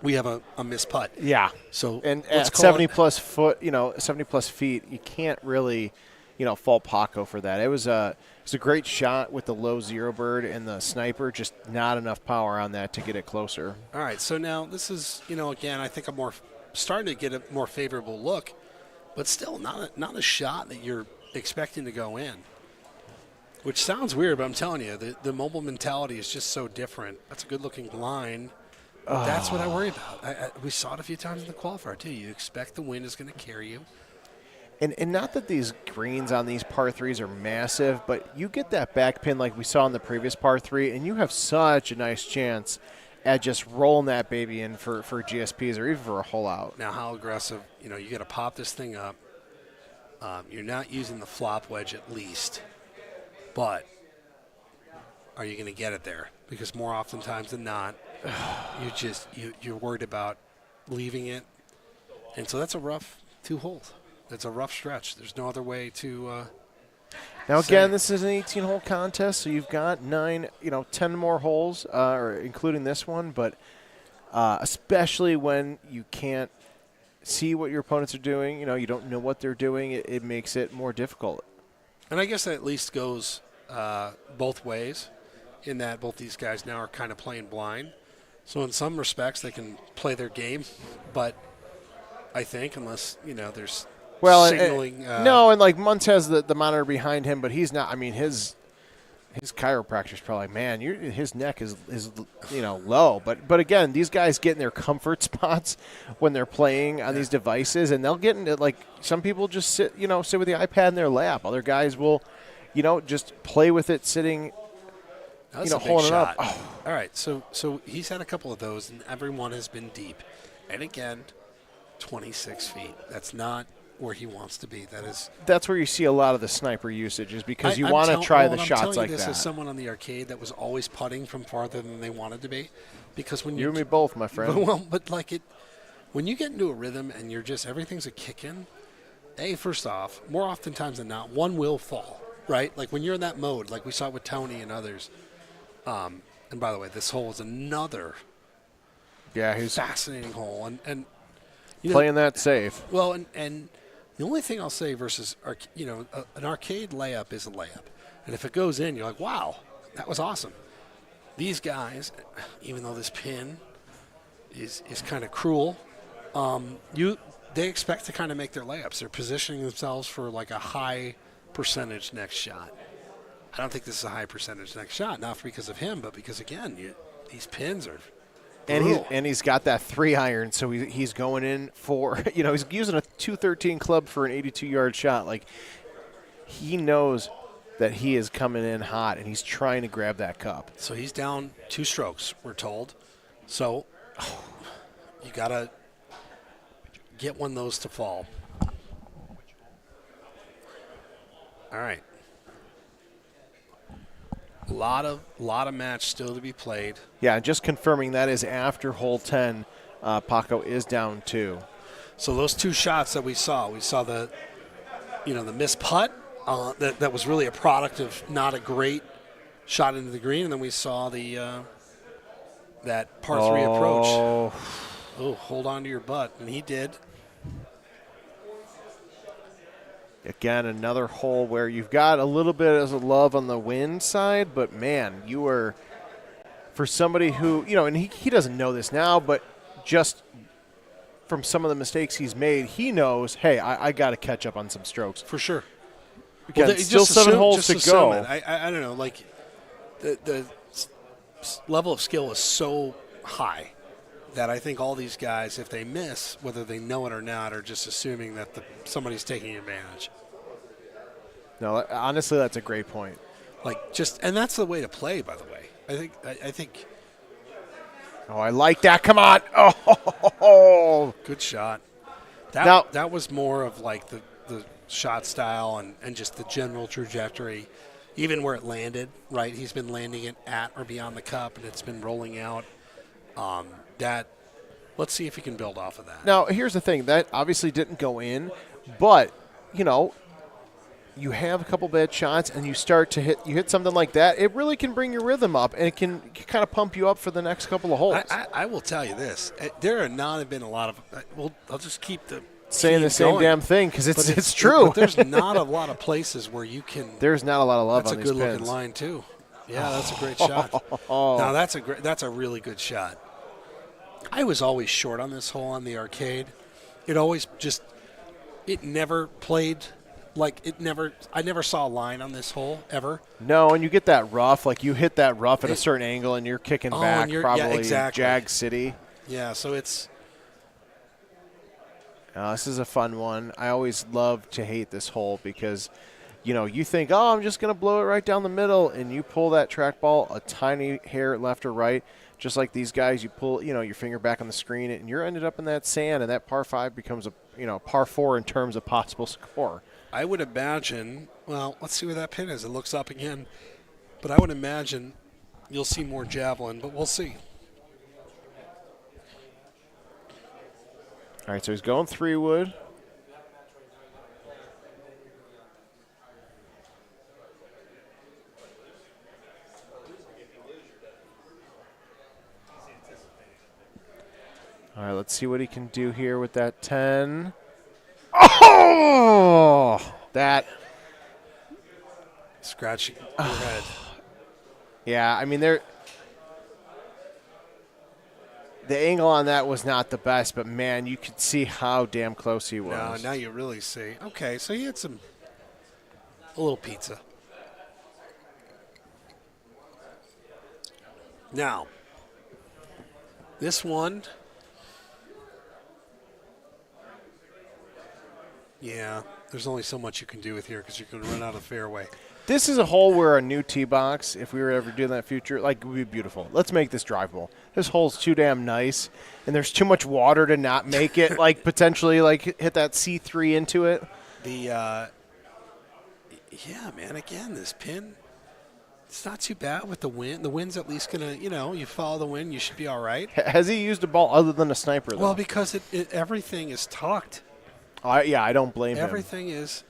we have a missed putt. Yeah. So And let's at call 70 it- plus foot, 70 plus feet, you can't really, fault Paco for that. It was a great shot with the low zero bird and the sniper, just not enough power on that to get it closer. All right, so now this is, again, I think I'm starting to get a more favorable look, but still not a shot that you're expecting to go in. Which sounds weird, but I'm telling you, the mobile mentality is just so different. That's a good-looking line. That's what I worry about. We saw it a few times in the qualifier, too. You expect the wind is going to carry you. And not that these greens on these par threes are massive, but you get that back pin like we saw in the previous par three, and you have such a nice chance at just rolling that baby in for GSPs or even for a hole out. Now, how aggressive? You got to pop this thing up. You're not using the flop wedge at least, but are you going to get it there? Because more oftentimes than not, you're worried about leaving it, and so that's a rough 2 holes. That's a rough stretch. There's no other way to. Now again, this is an 18-hole contest, so you've got 10 more holes, or including this one. But especially when you can't see what your opponents are doing, you don't know what they're doing. It makes it more difficult. And I guess that at least goes both ways, in that both these guys now are kind of playing blind. So in some respects, they can play their game, but I think unless there's signaling. No, and like Muntz has the monitor behind him, but he's not. I mean, his chiropractor's probably like, man, his neck is low. But again, these guys get in their comfort spots when they're playing on these devices, and they'll get into, like, some people just sit with the iPad in their lap. Other guys will, just play with it sitting. That's a big holding shot. it up. Oh. All right, so he's had a couple of those, and everyone has been deep. And again, 26 feet. That's not where he wants to be. That's where you see a lot of the sniper usage, is because you want to try the shots like that. I'm telling you this as someone on the arcade that was always putting from farther than they wanted to be, because when you and me both, my friend. When you get into a rhythm and you're just everything's a kick in. First off, more oftentimes than not, one will fall. Right, like when you're in that mode, like we saw with Tony and others. And by the way, this hole is another he's fascinating hole, and playing that safe. Well, and the only thing I'll say versus an arcade layup is a layup, and if it goes in, you're like, wow, that was awesome. These guys, even though this pin is kind of cruel, they expect to kind of make their layups. They're positioning themselves for like a high percentage next shot. I don't think this is a high percentage next shot, not because of him, but because, again, these pins are brutal. And he's got that 3-iron, so he's going in for, he's using a 213 club for an 82-yard shot. Like, he knows that he is coming in hot, and he's trying to grab that cup. So he's down 2 strokes, we're told. So you got to get one of those to fall. All right. A lot of match still to be played. Yeah, just confirming that is after hole 10. Paco is down 2. So those 2 shots that we saw the missed putt that was really a product of not a great shot into the green, and then we saw the that par 3 approach. Oh, hold on to your butt, and he did. Again, another hole where you've got a little bit of love on the wind side, but, man, you are, for somebody who, and he doesn't know this now, but just from some of the mistakes he's made, he knows, hey, I got to catch up on some strokes. For sure. Again, still 7 holes to go. I don't know, like, the level of skill is so high that I think all these guys, if they miss, whether they know it or not, are just assuming that somebody's taking advantage. No, honestly, that's a great point. And that's the way to play, by the way. I think. Oh, I like that. Come on. Oh, good shot. That was more of like the shot style and just the general trajectory, even where it landed. Right, he's been landing it at or beyond the cup, and it's been rolling out. Let's see if he can build off of that. Now, here's the thing. That obviously didn't go in, but, you have a couple bad shots and you start to hit something like that, it really can bring your rhythm up and it can kind of pump you up for the next couple of holes. I will tell you this: there have not been a lot of. I'll just keep saying the same going. damn thing because it's true. But there's not a lot of places where you can. There's not a lot of love that's on a these good looking pins. line too. Yeah, that's a great shot. No, that's a really good shot. I was always short on this hole on the arcade. It never played like I never saw a line on this hole ever. No, and you get that rough, like you hit that rough at a certain angle and you're kicking back probably exactly. Jag City. Yeah, so it's. This is a fun one. I always love to hate this hole because, you think, oh, I'm just going to blow it right down the middle, and you pull that trackball a tiny hair left or right, just like these guys. You pull, your finger back on the screen, and you're ended up in that sand, and that par 5 becomes a par 4 in terms of possible score. I would imagine. Well, let's see where that pin is. It looks up again, but I would imagine you'll see more javelin, but we'll see. All right, so he's going 3-wood. All right, let's see what he can do here with that 10. Oh! That. Scratching your head. Yeah, I mean, the angle on that was not the best, but, man, you could see how damn close he was. Now you really see. Okay, so he had a little pizza. Now, this one, there's only so much you can do with here because you're going to run out of fairway. This is a hole where a new tee box, if we were ever doing that in the future, would be beautiful. Let's make this drivable. This hole's too damn nice, and there's too much water to not make it, potentially, hit that C3 into it. Yeah, man, again, this pin, it's not too bad with the wind. The wind's at least going to, you follow the wind, you should be all right. Has he used a ball other than a sniper, though? Well, because everything is tucked. I don't blame him. Everything is.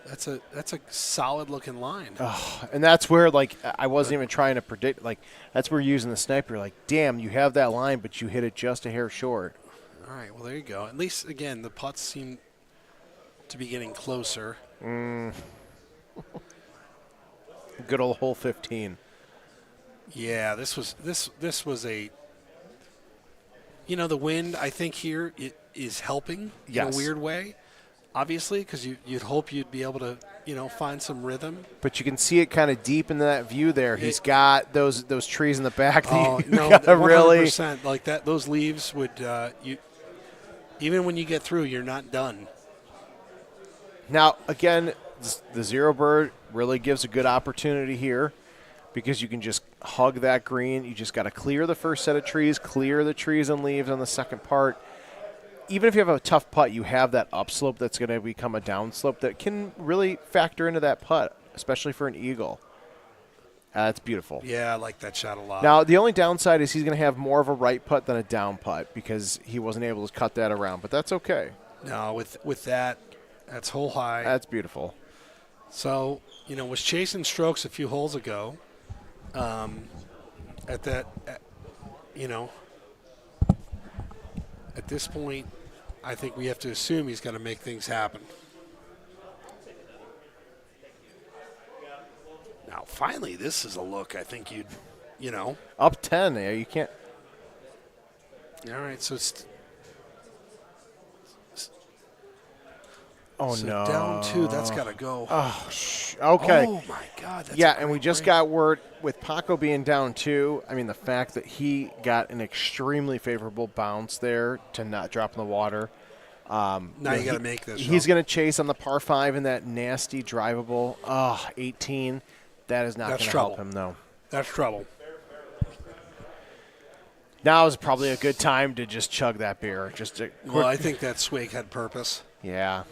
That's a solid looking line. Oh, and that's where I wasn't even trying to predict. That's where you're using the sniper. Damn, you have that line, but you hit it just a hair short. All right, well there you go. At least again, the putts seem to be getting closer. Good old hole 15. Yeah, this was a. The wind. I think here it is helping in a weird way. Obviously, because you'd hope you'd be able to, find some rhythm. But you can see it kind of deep into that view there. He's got those trees in the back. Oh, no, 100%. Like that. Those leaves would, even when you get through, you're not done. Now, again, the zero bird really gives a good opportunity here because you can just hug that green. You just got to clear the first set of trees, clear the trees and leaves on the second part. Even if you have a tough putt, you have that upslope that's going to become a downslope that can really factor into that putt, especially for an eagle. That's beautiful. Yeah, I like that shot a lot. Now, the only downside is he's going to have more of a right putt than a down putt because he wasn't able to cut that around, but that's okay. No, with that, that's hole high. That's beautiful. So, was chasing strokes a few holes ago. At this point, I think we have to assume he's going to make things happen. Now, finally, this is a look I think Up 10 there, you can't. All right, so no. Down 2, that's got to go. Oh, okay. Oh, my God. That's and we just got word with Paco being down 2. I mean, the fact that he got an extremely favorable bounce there to not drop in the water. Now you got to make this. He's going to chase on the par 5 in that nasty drivable. 18. That is not going to help him, though. That's trouble. Now is probably a good time to just chug that beer. Well, I think that swig had purpose. Yeah.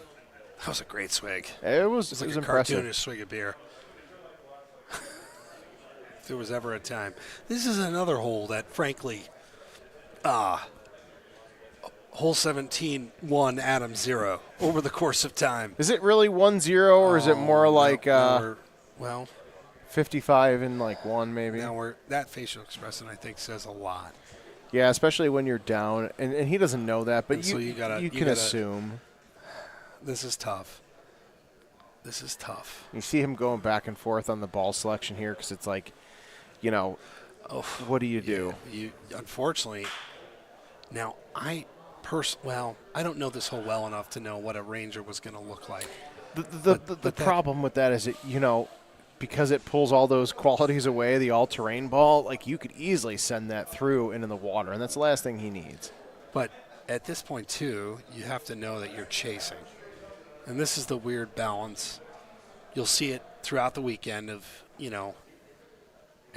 That was a great swig. It was like a impressive. Cartoonish swig of beer. If there was ever a time. This is another hole that, frankly, hole hole 17 1, Adam 0 over the course of time. Is it really 1-0, or is it more like well, 55 and like 1 maybe? now that facial expression I think says a lot. Yeah, especially when you're down, and he doesn't know that, but And so you can assume. This is tough. This is tough. You see him going back and forth on the ball selection here because it's like, what do you do? You unfortunately. Now I don't know this hole well enough to know what a Ranger was going to look like. The problem with that is because it pulls all those qualities away, the all-terrain ball, like you could easily send that through into the water, and that's the last thing he needs. But at this point, too, you have to know that you're chasing. And this is the weird balance. You'll see it throughout the weekend of, and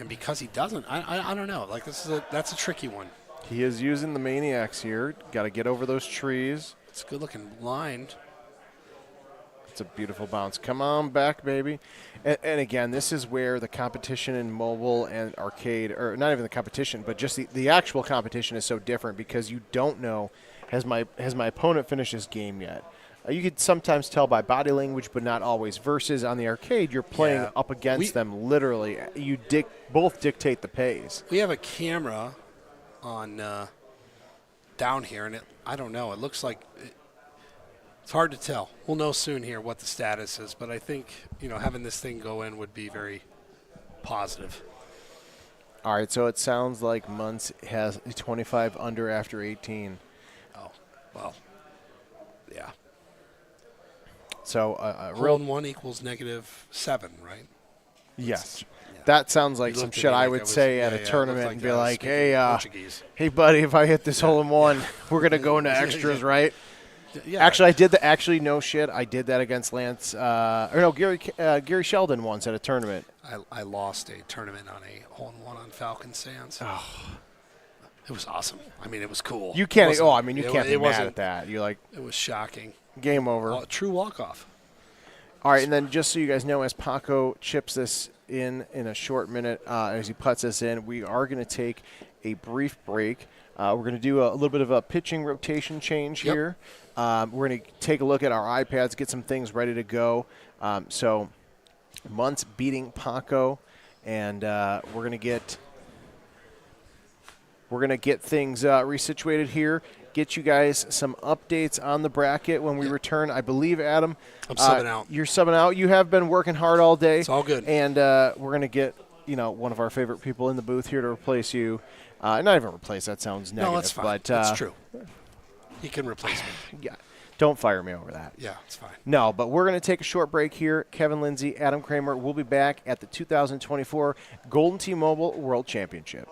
because he doesn't, I don't know. Like that's a tricky one. He is using the Maniacs here. Got to get over those trees. It's a good-looking line. It's a beautiful bounce. Come on back, baby. And again, this is where the competition in mobile and arcade, or not even the competition, but just the actual competition is so different because you don't know, has my opponent finished his game yet? You could sometimes tell by body language, but not always. Versus on the arcade, you're playing up against them literally. You both dictate the pace. We have a camera on down here, and I don't know. It looks like it's hard to tell. We'll know soon here what the status is, but I think having this thing go in would be very positive. All right, so it sounds like Muntz has 25 under after 18. Oh, well, yeah. So hole in one equals -7, right? Yes. Yeah. That sounds like some shit I would say at a tournament and be like, hey, buddy, if I hit this hole in one, we're going to go into extras, right? Yeah. Actually, I did that. Actually, no shit. I did that against Lance. Gary Sheldon once at a tournament. I lost a tournament on a hole in one on Falcon Sands. Oh. It was awesome. I mean, it was cool. You can't. You can't be mad at that. You're like, it was shocking. Game over. True walk-off. All right, and then just so you guys know, as Paco chips this in a short minute, as he puts this in, we are going to take a brief break. We're going to do a little bit of a pitching rotation change here. We're going to take a look at our iPads, get some things ready to go. So Muntz beating Paco, and we're going to get things resituated here. Get you guys some updates on the bracket when we return. I believe, Adam, I'm subbing out. You're subbing out. You have been working hard all day. It's all good. And we're going to get one of our favorite people in the booth here to replace you. Not even replace. That sounds negative. No, that's fine. But, that's true. He can replace me. Yeah. Don't fire me over that. Yeah, it's fine. No, but we're going to take a short break here. Kevin Lindsay, Adam Kramer will be back at the 2024 Golden T-Mobile World Championship.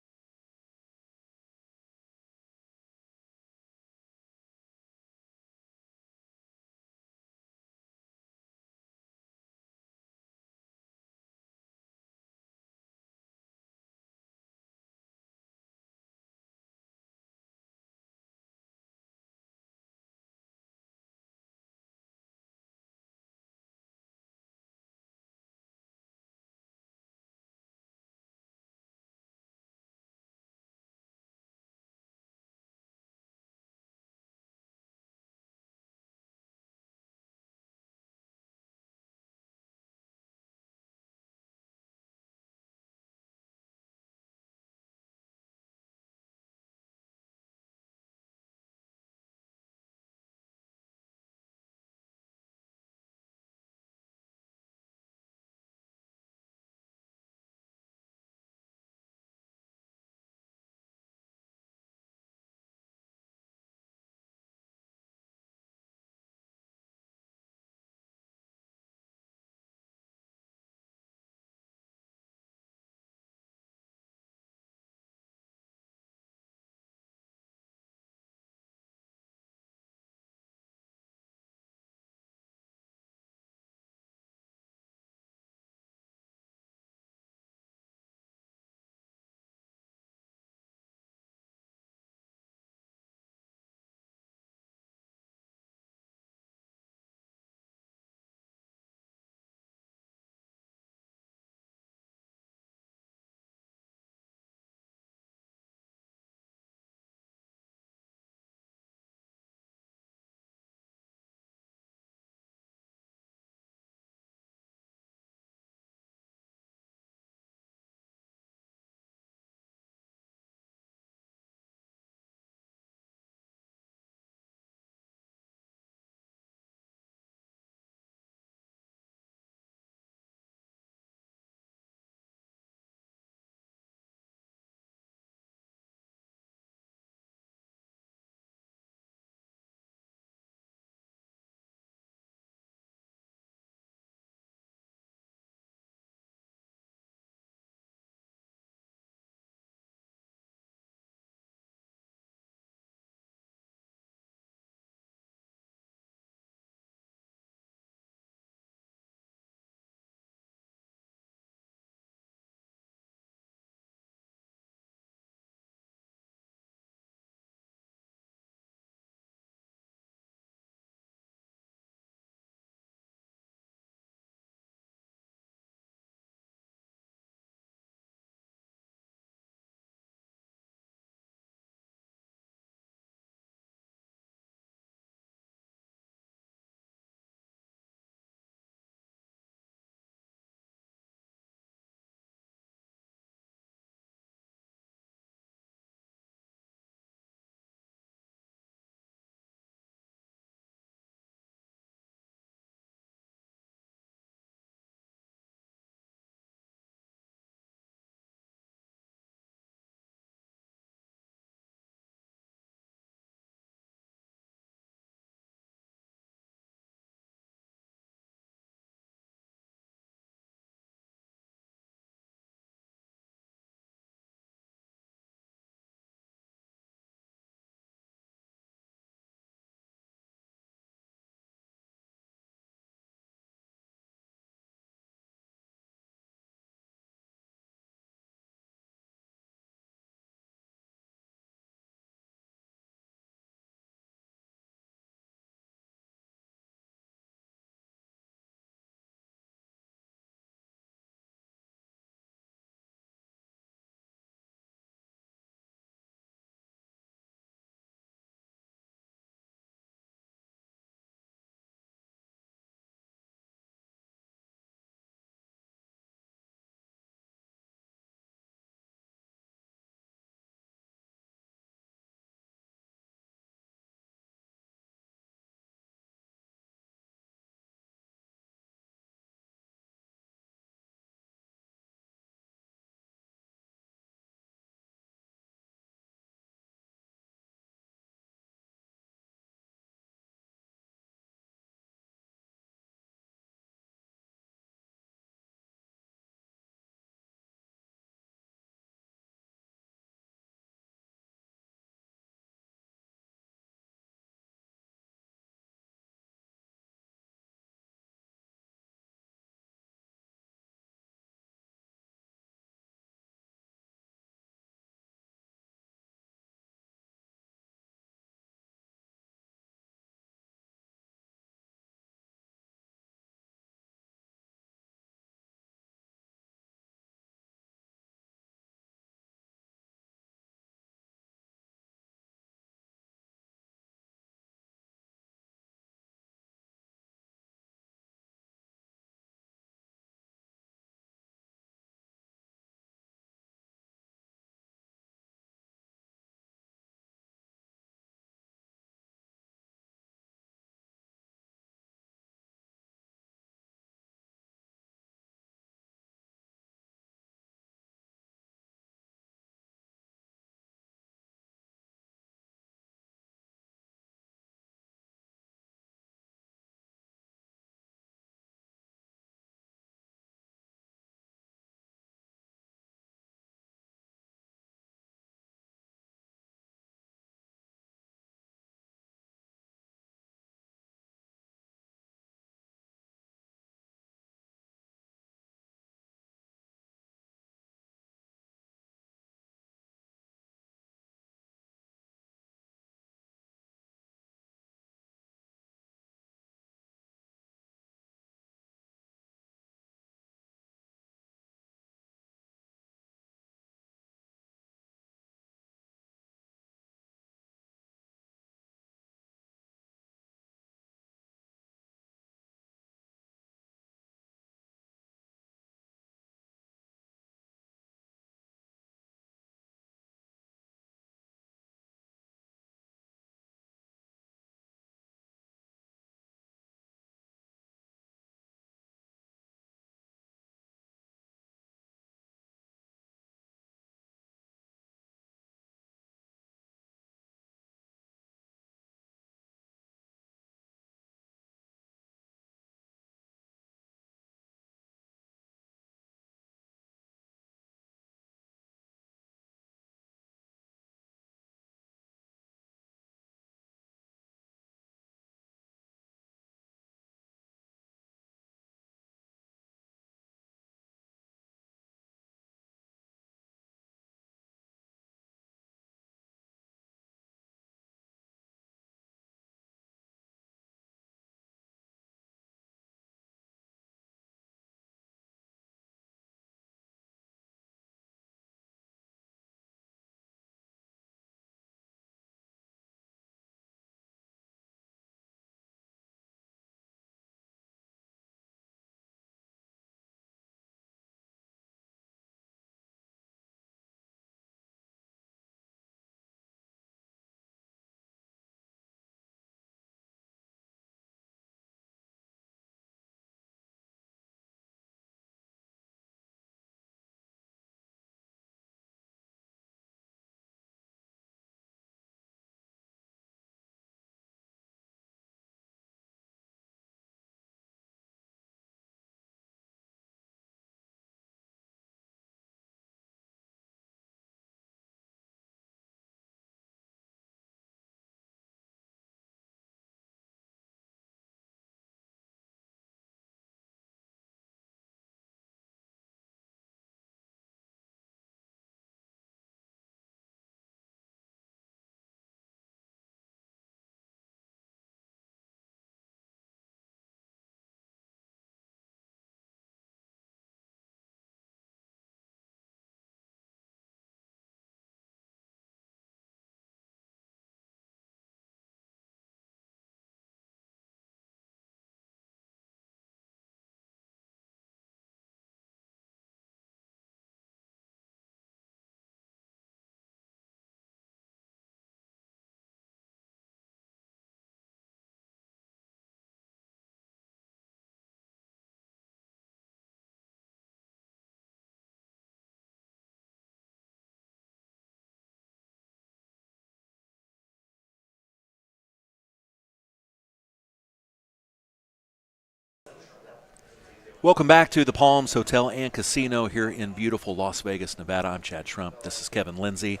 Welcome back to the Palms Hotel and Casino here in beautiful Las Vegas, Nevada. I'm Chad Trump. This is Kevin Lindsay.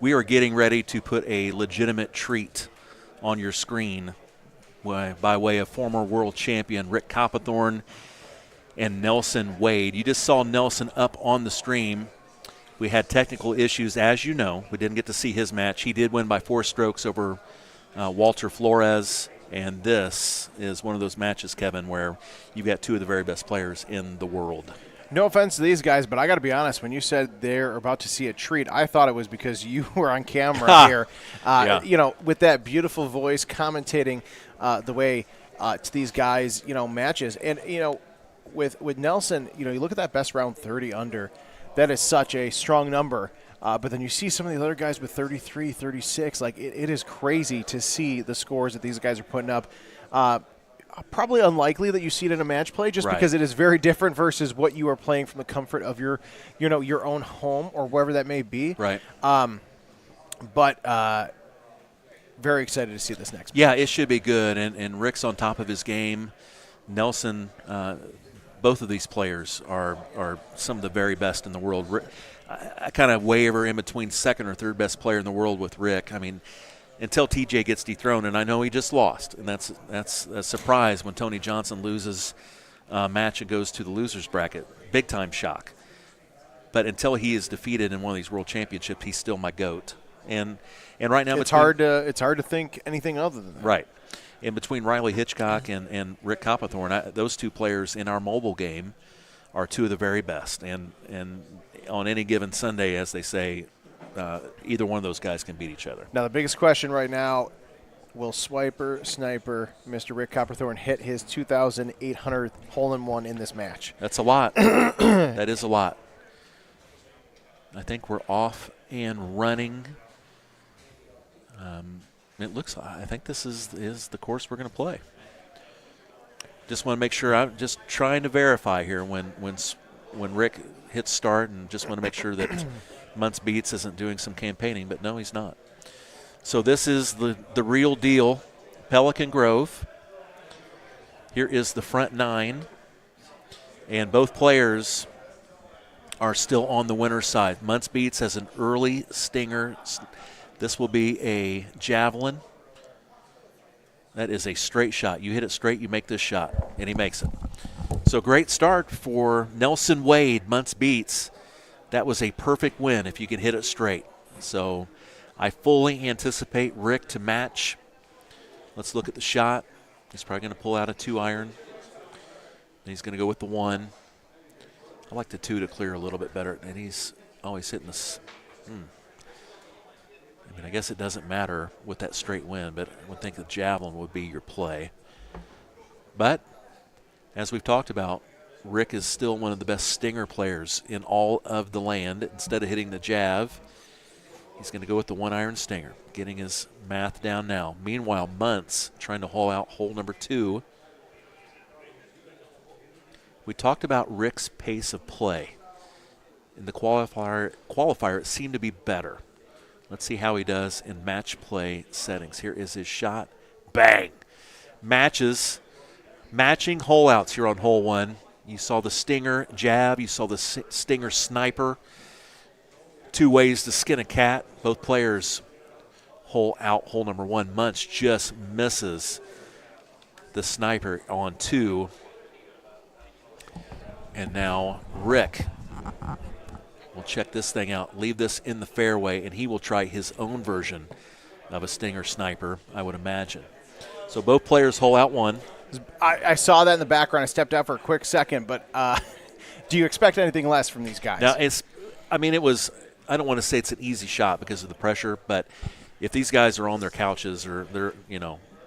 We are getting ready to put a legitimate treat on your screen by way of former world champion Rick Copperthorne and Nelson Wade. You just saw Nelson up on the stream. We had technical issues, as you know. We didn't get to see his match. He did win by 4 strokes over Walter Flores. And this is one of those matches, Kevin, where you've got 2 of the very best players in the world. No offense to these guys, but I got to be honest. When you said they're about to see a treat, I thought it was because you were on camera here. Yeah. You know, with that beautiful voice commentating the way to these guys, you know, matches. And, you know, with Nelson, you know, you look at that best round 30 under. That is such a strong number. But then you see some of the other guys with 33, 36. Like, it is crazy to see the scores that these guys are putting up. Probably unlikely that you see it in a match play just because it is very different versus what you are playing from the comfort of your, you know, your own home or wherever that may be. Right. But very excited to see this next match. Yeah, it should be good. And Rick's on top of his game. Nelson, both of these players are some of the very best in the world. I kind of waver in between second or third best player in the world with Rick. I mean, until TJ gets dethroned, and I know he just lost, and that's a surprise when Tony Johnson loses a match and goes to the losers bracket. Big time shock. But until he is defeated in one of these world championships, he's still my GOAT. And right now it's hard to think anything other than that. Right. In between Riley Hitchcock and Rick Copperthorne, those 2 players in our mobile game are 2 of the very best. And on any given Sunday, as they say, either one of those guys can beat each other. Now, the biggest question right now, will Sniper Mr. Rick Copperthorne hit his 2,800th hole-in-one in this match? That's a lot. That is a lot. I think we're off and running. I think this is the course we're going to play. Just want to make sure. I'm just trying to verify here when Rick hits start, and just want to make sure that Muntz Beats isn't doing some campaigning, but no, he's not. So this is the real deal, Pelican Grove. Here is the front 9, and both players are still on the winner's side. Muntz Beats has an early stinger. This will be a javelin. That is a straight shot. You hit it straight, you make this shot, and he makes it. So great start for Nelson Wade, Muntz Beats. That was a perfect win if you can hit it straight. So I fully anticipate Rick to match. Let's look at the shot. He's probably going to pull out a 2-iron. He's going to go with the 1. I like the 2 to clear a little bit better, and he's always hitting this. I mean, I guess it doesn't matter with that straight wind, but I would think the javelin would be your play. But as we've talked about, Rick is still one of the best stinger players in all of the land. Instead of hitting the jav, he's going to go with the 1-iron stinger, getting his math down now. Meanwhile, Muntz trying to haul out hole number 2. We talked about Rick's pace of play. In the qualifier, it seemed to be better. Let's see how he does in match play settings. Here is his shot. Bang! Matching hole outs here on hole 1. You saw the stinger jab. You saw the stinger sniper. 2 ways to skin a cat. Both players hole out hole number 1. Muntz just misses the sniper on 2. And now Rick will check this thing out, leave this in the fairway, and he will try his own version of a stinger sniper, I would imagine. So both players hole out 1. I saw that in the background. I stepped out for a quick second, but do you expect anything less from these guys? Now, it was, I don't want to say it's an easy shot because of the pressure, but if these guys are on their couches or they're,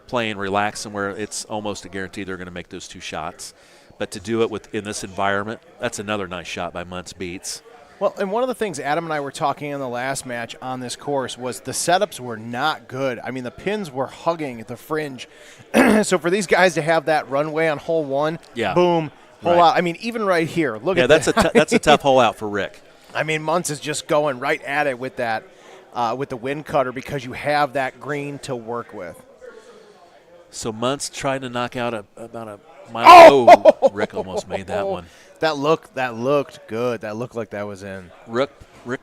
playing relaxed somewhere, it's almost a guarantee they're going to make those 2 shots. But to do it in this environment, that's another nice shot by Muntz Beats. Well, and one of the things Adam and I were talking in the last match on this course was the setups were not good. I mean, the pins were hugging the fringe. So for these guys to have that runway on hole 1, boom, hole out. I mean, even right here, look at that. That's a tough hole out for Rick. I mean, Muntz is just going right at it with that, with the wind cutter because you have that green to work with. So Muntz trying to knock out about a Rick almost made that one. That looked good. That looked like that was in. Rick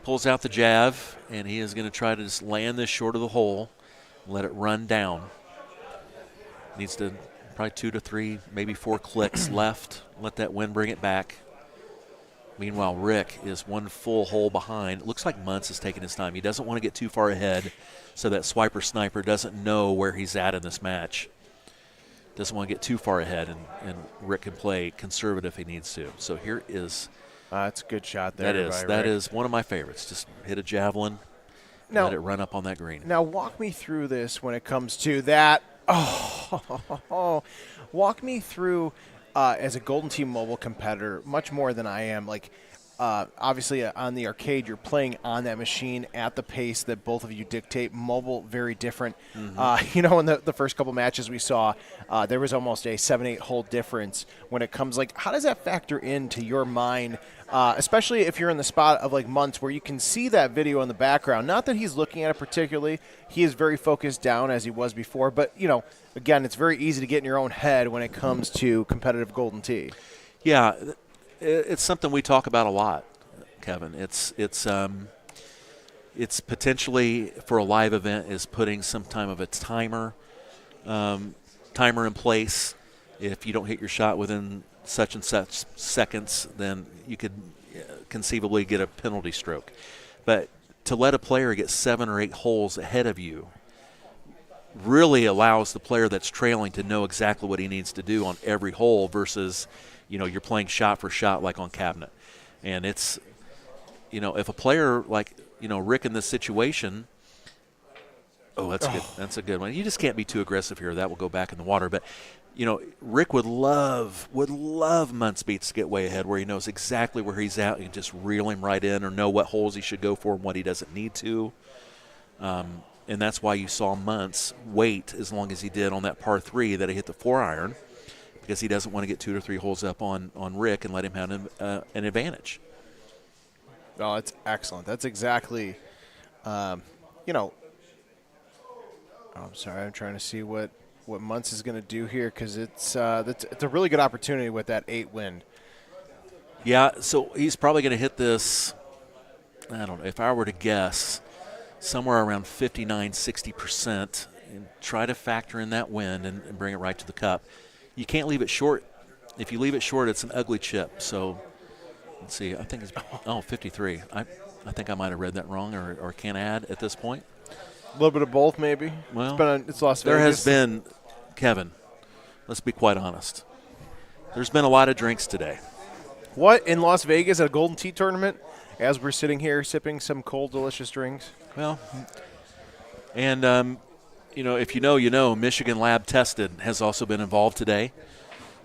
pulls out the jab, and he is going to try to just land this short of the hole, let it run down. Needs to probably 2 to 3, maybe 4 clicks left. Let that wind bring it back. Meanwhile, Rick is 1 full hole behind. It looks like Muntz is taking his time. He doesn't want to get too far ahead so that Swiper Sniper doesn't know where he's at in this match. Doesn't want to get too far ahead, and Rick can play conservative if he needs to. So here is That's a good shot there. That is one of my favorites. Just hit a javelin, let it run up on that green. Now walk me through this when it comes to that. Walk me through as a Golden Tee Mobile competitor, much more than I am. Like, obviously on the arcade, you're playing on that machine at the pace that both of you dictate. Mobile, very different. In the first couple matches we saw, there was almost a 7-8 hole difference when it comes. Like, how does that factor into your mind, especially if you're in the spot of like Muntz where you can see that video in the background? Not that he's looking at it particularly. He is very focused down as he was before. But, again, it's very easy to get in your own head when it comes to competitive Golden Tee. Yeah, it's something we talk about a lot, Kevin. It's potentially for a live event is putting some time of a timer in place. If you don't hit your shot within such and such seconds, then you could conceivably get a penalty stroke. But to let a player get 7 or 8 holes ahead of you really allows the player that's trailing to know exactly what he needs to do on every hole versus, you're playing shot for shot like on cabinet. And it's, if a player like, Rick in this situation, that's good. That's a good one. You just can't be too aggressive here. That will go back in the water. But, Rick would love Muntz beats to get way ahead where he knows exactly where he's at. You can just reel him right in or know what holes he should go for and what he doesn't need to. And that's why you saw Muntz wait as long as he did on that par 3 that he hit the 4-iron, because he doesn't want to get 2 or 3 holes up on Rick and let him have an advantage. Oh, that's excellent. That's exactly, I'm sorry, I'm trying to see what Muntz is going to do here because it's a really good opportunity with that 8 wind. Yeah, so he's probably going to hit this, I don't know, if I were to guess, somewhere around 59-60%, and try to factor in that wind and bring it right to the cup. You can't leave it short. If you leave it short, it's an ugly chip. So let's see. I think it's 53. I think I might have read that wrong or can add at this point. A little bit of both, maybe. Well, it's Las Vegas. There has been, Kevin, let's be quite honest. There's been a lot of drinks today. What, in Las Vegas at a Golden Tee tournament as we're sitting here sipping some cold, delicious drinks? Well, and, if you know, Michigan Lab Tested has also been involved today.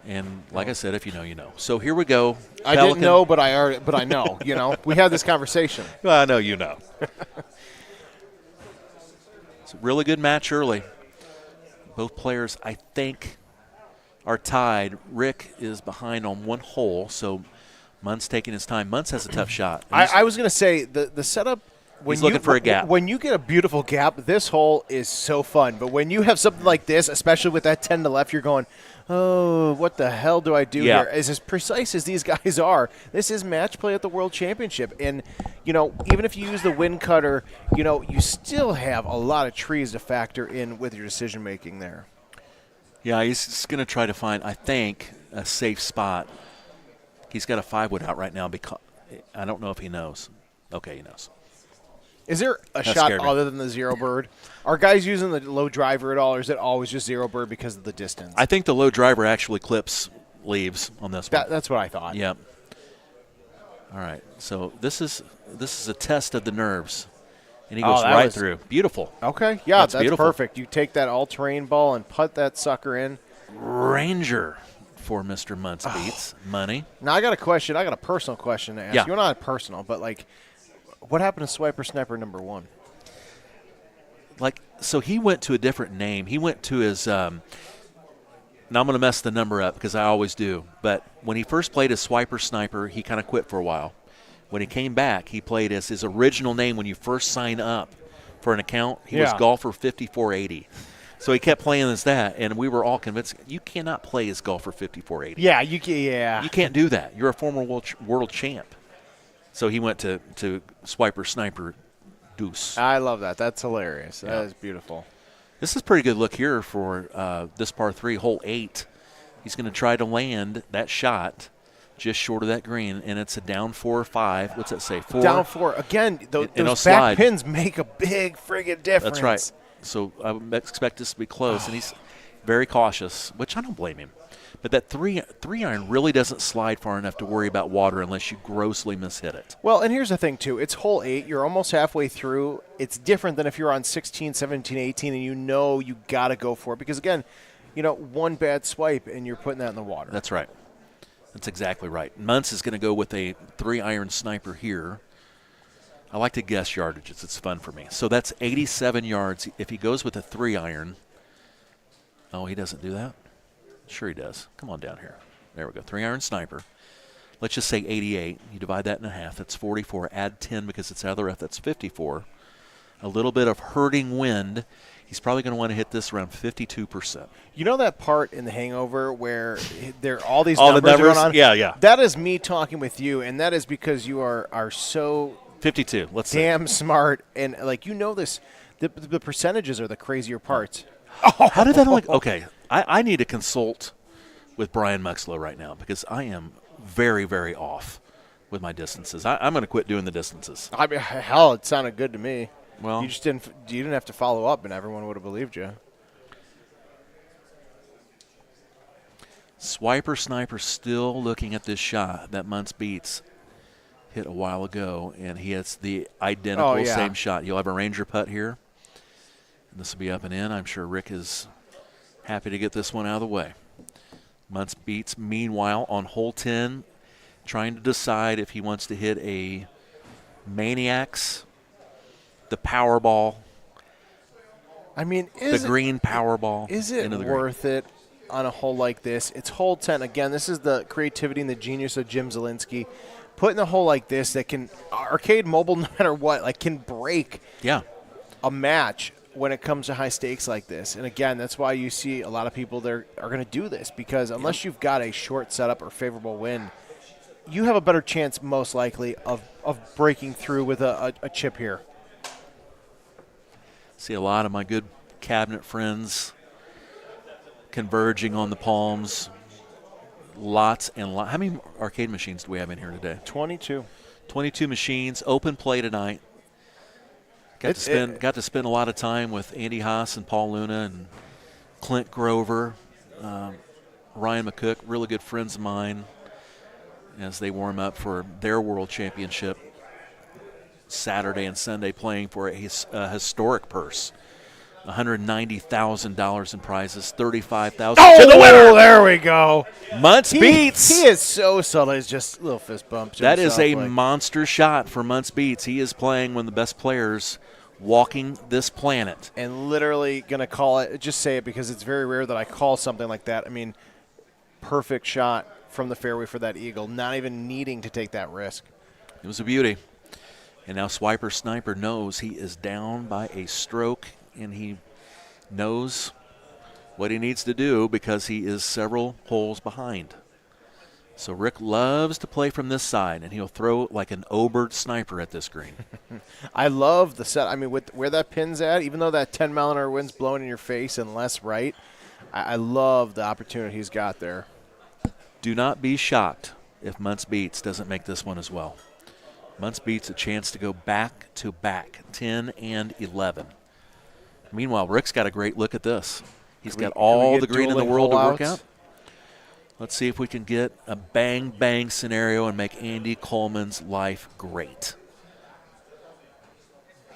And like I said, if you know, you know. So here we go. I didn't know, but I know. We had this conversation. Well, I know you know. It's a really good match early. Both players, I think, are tied. Rick is behind on 1 hole, so Muntz taking his time. Muntz has a tough shot. I was going to say the setup. He's looking for a gap. When you get a beautiful gap, this hole is so fun. But when you have something like this, especially with that 10 to left, you're going, oh, what the hell do I do here? As precise as these guys are, this is match play at the World Championship. And, even if you use the wind cutter, you still have a lot of trees to factor in with your decision making there. Yeah, he's just going to try to find, I think, a safe spot. He's got a 5-wood out right now because I don't know if he knows. Okay, he knows. Is there a shot other than the zero bird? Are guys using the low driver at all, or is it always just zero bird because of the distance? I think the low driver actually clips leaves on this one. That's what I thought. Yep. All right. So this is a test of the nerves, and he goes right through. Beautiful. Okay. Yeah, that's beautiful. Perfect. You take that all-terrain ball and put that sucker in. Ranger for Mr. Muntz beats money. Now I got a question. I got a personal question to ask you. Well, not personal, but like, what happened to Swiper Sniper number 1? So he went to a different name. He went to his now I'm going to mess the number up because I always do. But when he first played as Swiper Sniper, he kind of quit for a while. When he came back, he played as his original name when you first sign up for an account. He was Golfer 5480. So he kept playing as that, and we were all convinced you cannot play as golfer 5480. Yeah, yeah. You can't do that. You're a former world champ. So he went to swiper, sniper, deuce. I love that. That's hilarious. Yeah. That is beautiful. This is a pretty good look here for this par 3, hole 8. He's going to try to land that shot just short of that green, and it's a down 4 or 5. What's that say? 4? Down 4. Again, those back slide. pins make a big friggin' difference. That's right. So I would expect this to be close, and he's very cautious, which I don't blame him. But that three iron really doesn't slide far enough to worry about water unless you grossly mishit it. Well, and here's the thing, too. It's hole 8. You're almost halfway through. It's different than if you're on 16, 17, 18, and you got to go for it. Because, again, one bad swipe, and you're putting that in the water. That's right. That's exactly right. Muntz is going to go with a 3-iron sniper here. I like to guess yardages. It's fun for me. So that's 87 yards. If he goes with a 3-iron, oh, he doesn't do that? Sure he does. Come on down here. There we go. 3-iron sniper. Let's just say 88. You divide that in half. That's 44. Add 10 because it's out of the rough. That's 54. A little bit of hurting wind. He's probably going to want to hit this around 52%. You know that part in The Hangover where there are all these numbers going on? Yeah. That is me talking with you, and that is because you are so 52. Let's see. damn smart, and this. The percentages are the crazier parts. How did that only? Okay, I need to consult with Brian Muxlow right now because I am very, very off with my distances. I'm going to quit doing the distances. I mean, hell, it sounded good to me. Well, you didn't have to follow up, and everyone would have believed you. Swiper Sniper still looking at this shot that Muntz beats hit a while ago, and he hits the identical same shot. You'll have a Ranger putt here. And this will be up and in. I'm sure Rick is happy to get this one out of the way. Muntz beats, meanwhile, on hole 10, trying to decide if he wants to hit a Maniacs, the Powerball. I mean, the green Powerball. Is it worth it on a hole like this? It's hole 10. Again, this is the creativity and the genius of Jim Zielinski. Putting a hole like this that can, arcade mobile, no matter what, can break a match when it comes to high stakes like this. And again, that's why you see a lot of people there are going to do this, because unless you've got a short setup or favorable wind, you have a better chance, most likely, of breaking through with a chip here. See a lot of my good cabinet friends converging on the palms. Lots and lots. How many arcade machines do we have in here today? 22. 22 machines. Open play tonight. Got to spend a lot of time with Andy Haas and Paul Luna and Clint Grover, Ryan McCook, really good friends of mine, as they warm up for their World Championship Saturday and Sunday, playing for a historic purse. $190,000 in prizes, $35,000 to the winner. There we go. Muntz beats. He is so subtle. It's just a little fist bump. That is a monster shot for Muntz beats. He is playing one of the best players walking this planet. And literally going to call it, just say it because it's very rare that I call something like that. I mean, perfect shot from the fairway for that eagle, not even needing to take that risk. It was a beauty. And now Swiper Sniper knows he is down by a stroke, and he knows what he needs to do because he is several holes behind. So Rick loves to play from this side, and he'll throw like an Obert sniper at this green. I love the set. I mean, with where that pin's at, even though that 10-mile-an-hour wind's blowing in your face and less right, I love the opportunity he's got there. Do not be shocked if Muntz Beats doesn't make this one as well. Muntz Beats a chance to go back-to-back, 10 and 11. Meanwhile, Rick's got a great look at this. He's got all the green in the world to work out. Let's see if we can get a bang-bang scenario and make Andy Coleman's life great.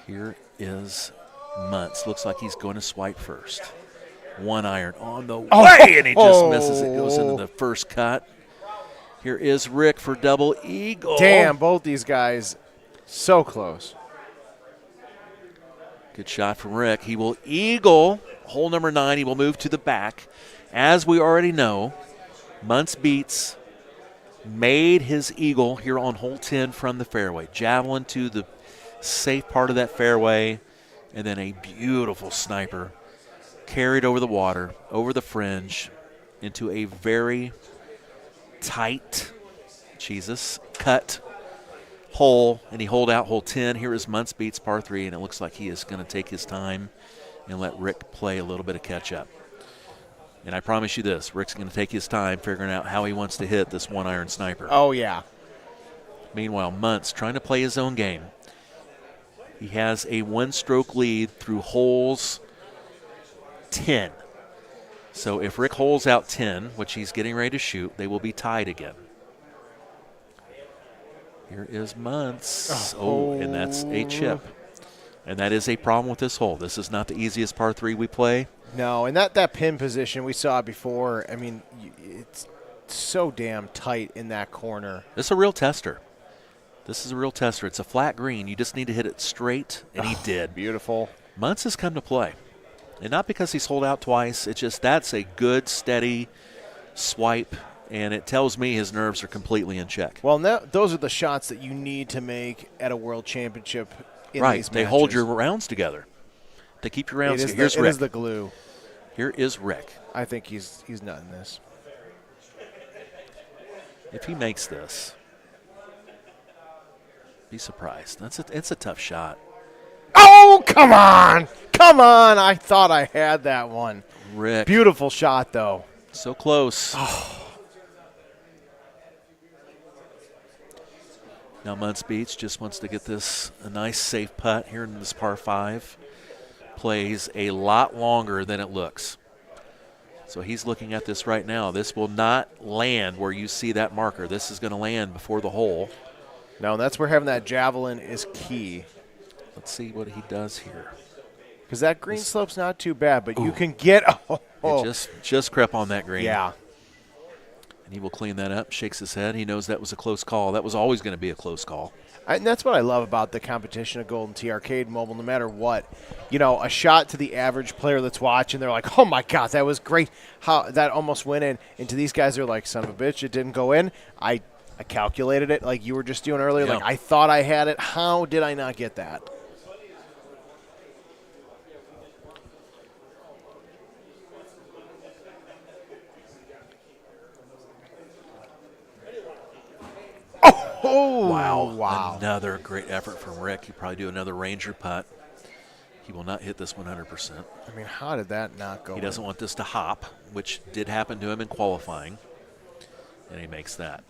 Here is Muntz. Looks like he's going to swipe first. 1 iron on the way, and he just misses it. Goes into the first cut. Here is Rick for double eagle. Damn, both these guys so close. Good shot from Rick. He will eagle hole number 9. He will move to the back. As we already know, Muntz Beats made his eagle here on hole 10 from the fairway. Javelin to the safe part of that fairway, and then a beautiful sniper carried over the water, over the fringe, into a very tight, cut hole, and he holed out hole 10. Here is Muntz Beats par 3, and it looks like he is going to take his time and let Rick play a little bit of catch-up. And I promise you this, Rick's going to take his time figuring out how he wants to hit this 1-iron sniper. Oh, yeah. Meanwhile, Muntz trying to play his own game. He has a 1-stroke lead through holes 10. So if Rick holes out 10, which he's getting ready to shoot, they will be tied again. Here is Muntz. And that's a chip. And that is a problem with this hole. This is not the easiest par 3 we play. No, and that pin position we saw before, I mean, it's so damn tight in that corner. This is a real tester. It's a flat green. You just need to hit it straight, and he did. Beautiful. Muntz has come to play. And not because he's sold out twice. It's just that's a good, steady swipe, and it tells me his nerves are completely in check. Well, now, those are the shots that you need to make at a World Championship in these They matches. hold your rounds together. They keep your rounds together. Here's It Rick. is the glue. Here is Rick. I think he's nutting this. If he makes this, be surprised. It's a tough shot. Oh, come on. Come on. I thought I had that one. Rick. Beautiful shot, though. So close. Now Muntz Beats just wants to get this a nice safe putt here in this par 5. Plays a lot longer than it looks. So he's looking at this right now. This will not land where you see that marker. This is going to land before the hole. No, that's where having that javelin is key. Let's see what he does here. Because that green slope's not too bad, but you can get It just crept on that green. Yeah. And he will clean that up, shakes his head. He knows that was a close call. That was always going to be a close call. And that's what I love about the competition of Golden Tee Arcade Mobile, no matter what. You know, a shot to the average player that's watching, they're like, oh, my God, that was great. How that almost went in. And to these guys, they're like, son of a bitch, it didn't go in. I calculated it like you were just doing earlier. Yeah. Like, I thought I had it. How did I not get that? Oh, wow. Another great effort from Rick. He'll probably do another Ranger putt. He will not hit this 100%. I mean, how did that not go He doesn't want this to hop, which did happen to him in qualifying. And he makes that.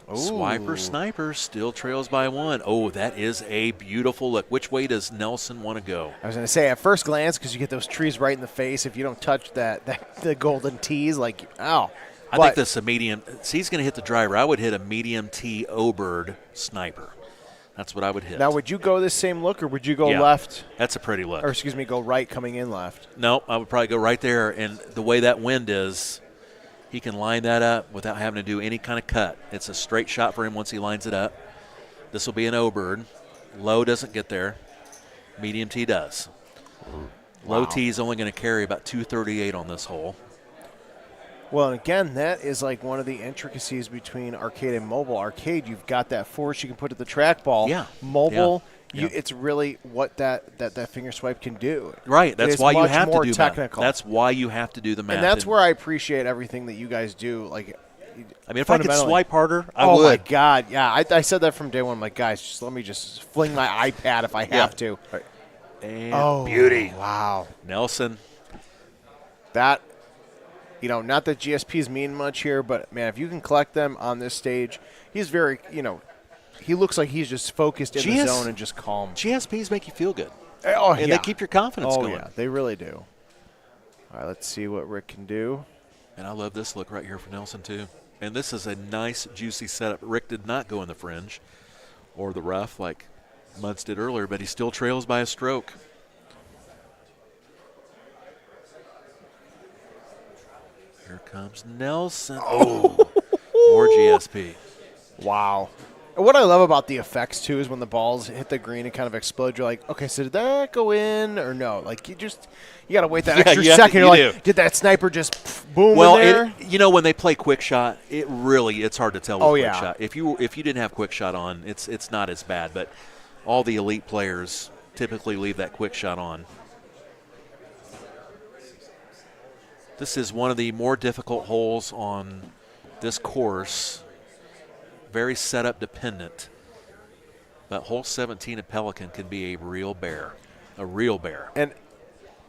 Ooh. Swiper Sniper still trails by 1. Oh, that is a beautiful look. Which way does Nelson want to go? I was going to say, at first glance, because you get those trees right in the face, if you don't touch the golden tees, like, ow. I think this is a medium. See, he's going to hit the driver. I would hit a medium T O-bird sniper. That's what I would hit. Now, would you go this same look, or would you go Yeah. left? That's a pretty look. Or, excuse me, go right coming in left? No, I would probably go right there. And the way that wind is, he can line that up without having to do any kind of cut. It's a straight shot for him once he lines it up. This will be an O-bird. Low doesn't get there. Medium T does. Low T is only going to carry about 238 on this hole. Well, and again, that is like one of the intricacies between arcade and mobile. Arcade, you've got that force you can put at the trackball. Yeah. Mobile, Yeah. it's really what that finger swipe can do. Right. That's It's why you much have to more do technical. math. That's why you have to do the math. And that's where I appreciate everything that you guys do. Like, I mean, if I could fundamentally. swipe harder, I Oh, would. my God. Yeah, I said that from day one. I'm like, guys, let me just fling my iPad if I have to. And beauty. Wow. Nelson. That, not that GSPs mean much here, but, man, if you can collect them on this stage, he's very, he looks like he's just focused in the zone and just calm. GSPs make you feel good. Oh, And they keep your confidence going. yeah, they really do. All right, let's see what Rick can do. And I love this look right here for Nelson, too. And this is a nice, juicy setup. Rick did not go in the fringe or the rough like Muntz did earlier, but he still trails by a stroke. Here comes Nelson. Oh, more GSP. Wow. And what I love about the effects, too, is when the balls hit the green and kind of explode, you're like, okay, so did that go in or no? Like, you got to wait that extra second. You're like, did that sniper just boom in there? When they play quick shot, it's hard to tell with quick yeah. shot. If you didn't have quick shot on, it's not as bad, but all the elite players typically leave that quick shot on. This is one of the more difficult holes on this course. Very setup dependent. But hole 17 at Pelican can be a real bear. A real bear. And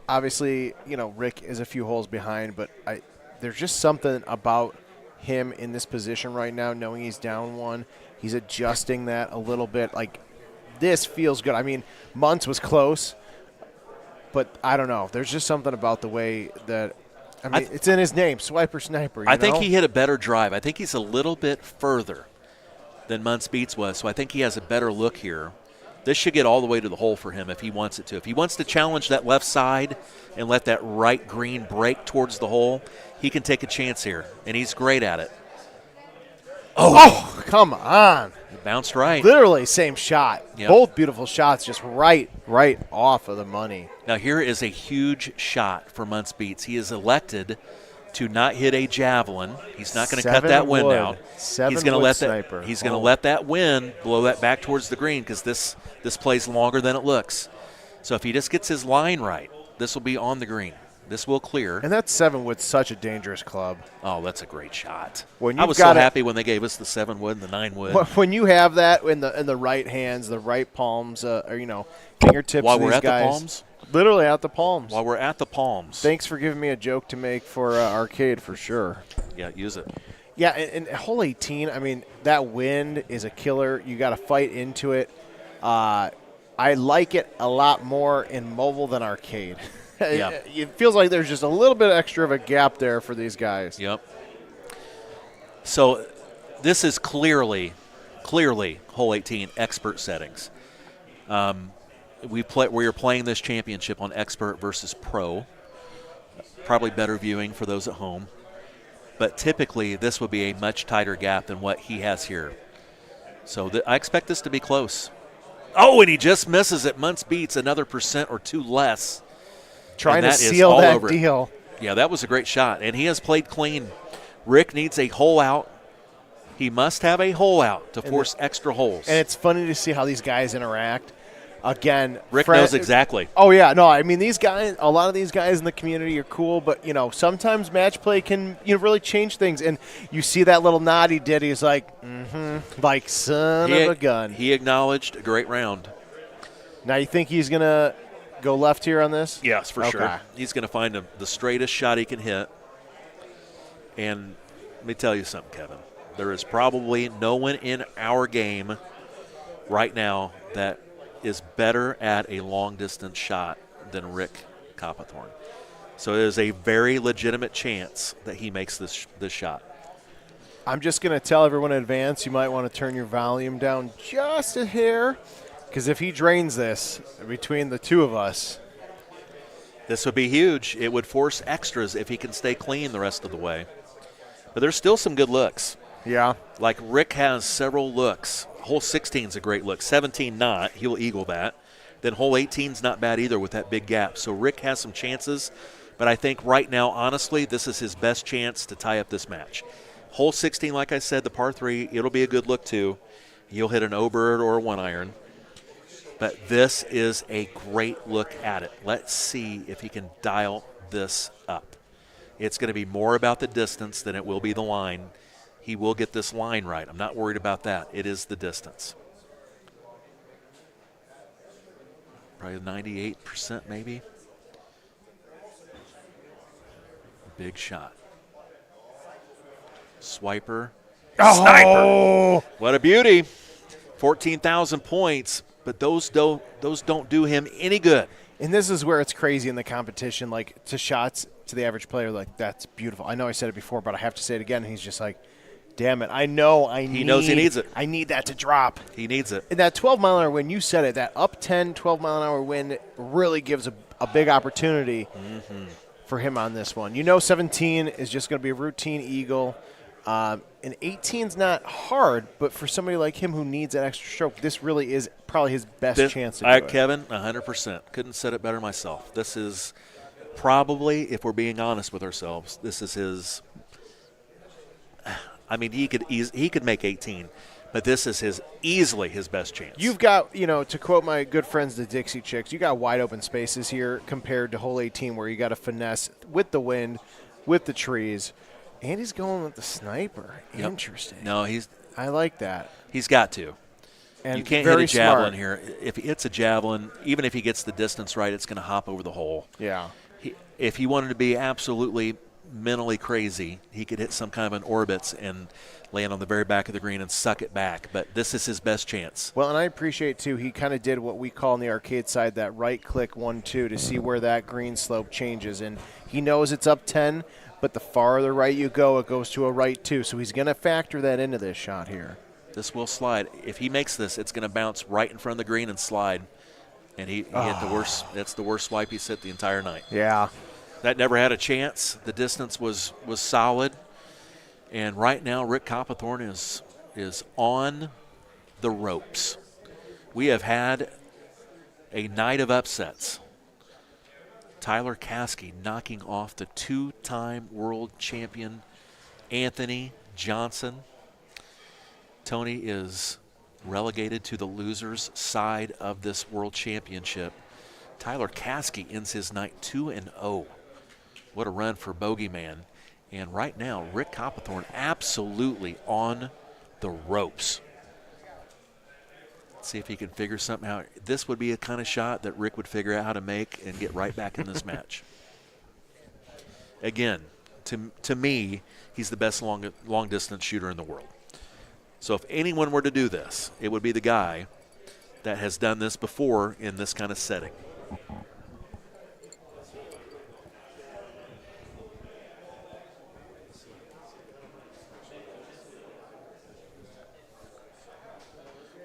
obviously, Rick is a few holes behind, but there's just something about him in this position right now, knowing he's down one. He's adjusting that a little bit. Like, this feels good. I mean, Muntz was close, but I don't know. There's just something about the way that it's in his name, Swiper Sniper. I think he hit a better drive. I think he's a little bit further than Muntz Beats was, so I think he has a better look here. This should get all the way to the hole for him if he wants it to. If he wants to challenge that left side and let that right green break towards the hole, he can take a chance here, and he's great at it. Oh, come on. It bounced right. Literally same shot. Yep. Both beautiful shots, just right off of the money. Now here is a huge shot for Muntz Beats. He is elected to not hit a javelin. He's not going to cut that wind out. He's going to let sniper. He's going to let that wind blow that back towards the green because this plays longer than it looks. So if he just gets his line right, this will be on the green. This will clear. And that 7-wood's such a dangerous club. Oh, that's a great shot. When I was so happy when they gave us the 7-wood and the 9-wood. When you have that in the right hands, the right palms, or fingertips. While we're these at guys, the palms. Literally at the palms. While we're at the palms. Thanks for giving me a joke to make for arcade for sure. Yeah, use it. Yeah, and hole 18. I mean, that wind is a killer. You got to fight into it. I like it a lot more in mobile than arcade. Yeah. It feels like there's just a little bit extra of a gap there for these guys. Yep. So this is clearly hole 18 expert settings. We are playing this championship on expert versus pro. Probably better viewing for those at home. But typically this would be a much tighter gap than what he has here. So I expect this to be close. Oh, and he just misses it. Muntz Beats another % or two less. Trying to seal that deal. Yeah, that was a great shot. And he has played clean. Rick needs a hole out. He must have a hole out to force extra holes. And it's funny to see how these guys interact. Again, Rick knows exactly. Oh, yeah. No, I mean, these guys, a lot of these guys in the community are cool, but, sometimes match play can really change things. And you see that little nod he did. He's like, like son of a gun. He acknowledged a great round. Now, you think he's going to go left here on this? Yes, for sure. He's going to find the straightest shot he can hit. And let me tell you something, Kevin. There is probably no one in our game right now that is better at a long-distance shot than Rick Coppathorn. So it is a very legitimate chance that he makes this shot. I'm just going to tell everyone in advance you might want to turn your volume down just a hair, because if he drains this between the two of us, this would be huge. It would force extras if he can stay clean the rest of the way. But there's still some good looks. Yeah. Like Rick has several looks. Hole 16 is a great look. 17 not. He'll eagle that. Then hole 18 is not bad either with that big gap. So Rick has some chances. But I think right now, honestly, this is his best chance to tie up this match. Hole 16, like I said, the par 3, it'll be a good look too. He'll hit an O-bird or a 1-iron. But this is a great look at it. Let's see if he can dial this up. It's going to be more about the distance than it will be the line. He will get this line right. I'm not worried about that. It is the distance. Probably 98% maybe. Big shot. Swiper. Oh! Sniper. What a beauty. 14,000 points, but those don't do him any good. And this is where it's crazy in the competition, like to shots to the average player, like that's beautiful. I know I said it before, but I have to say it again. He's just like, damn it. He knows he needs it. I need that to drop. He needs it. And that 12-mile-an-hour wind, you said it, that up 10, 12-mile-an-hour wind really gives a big opportunity for him on this one. 17 is just going to be a routine eagle. And 18's not hard, but for somebody like him who needs that extra stroke, this really is probably his best chance to do it. Kevin, 100%. Couldn't said it better myself. This is probably, if we're being honest with ourselves, this is his – I mean, he could make 18, but this is easily his best chance. You've got, to quote my good friends, the Dixie Chicks, you got wide open spaces here compared to hole 18 where you got to finesse with the wind, with the trees. And he's going with the sniper. Yep. Interesting. No, I like that. he's got to. And You can't very hit a javelin smart. here. If he hits a javelin, even if he gets the distance right, it's going to hop over the hole. Yeah. If he wanted to be absolutely mentally crazy, he could hit some kind of an orbits and land on the very back of the green and suck it back. But this is his best chance. Well, and I appreciate, too, he kind of did what we call on the arcade side that right-click 1-2 to see where that green slope changes. And he knows it's up 10, but the farther right you go, it goes to a right 2. So he's going to factor that into this shot here. This will slide. If he makes this, it's going to bounce right in front of the green and slide. And he hit the worst. That's the worst swipe he's hit the entire night. Yeah. That never had a chance. The distance was solid. And right now, Rick Copperthorne is on the ropes. We have had a night of upsets. Tyler Caskey knocking off the 2-time world champion Anthony Johnson. Tony is relegated to the loser's side of this world championship. Tyler Caskey ends his night 2-0. What a run for Bogeyman. And right now, Rick Copperthorne absolutely on the ropes. Let's see if he can figure something out. This would be a kind of shot that Rick would figure out how to make and get right back in this match. Again, to me, he's the best long-distance shooter in the world. So if anyone were to do this, it would be the guy that has done this before in this kind of setting.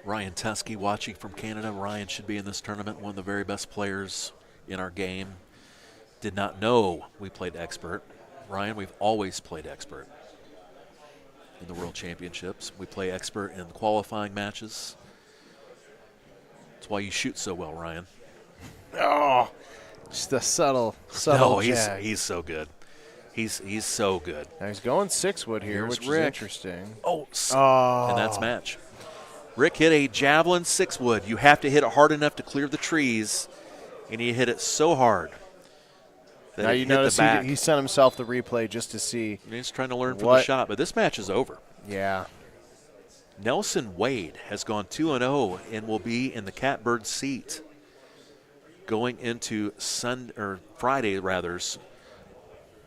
Ryan Tusky watching from Canada. Ryan should be in this tournament, one of the very best players in our game. Did not know we played expert. Ryan, we've always played expert in the World Championships. We play expert in qualifying matches. That's why you shoot so well, Ryan. Oh, just a subtle No, jag. he's so good. He's so good. Now he's going 6-wood here, Here's which Rick. is interesting. Oh, and that's match. Rick hit a javelin 6-wood. You have to hit it hard enough to clear the trees, and he hit it so hard that Now it you hit notice the back. he sent himself the replay just to see. He's trying to learn from what- the shot, but this match is over. Yeah. Nelson Wade has gone 2-0 and will be in the catbird seat going into Friday rather's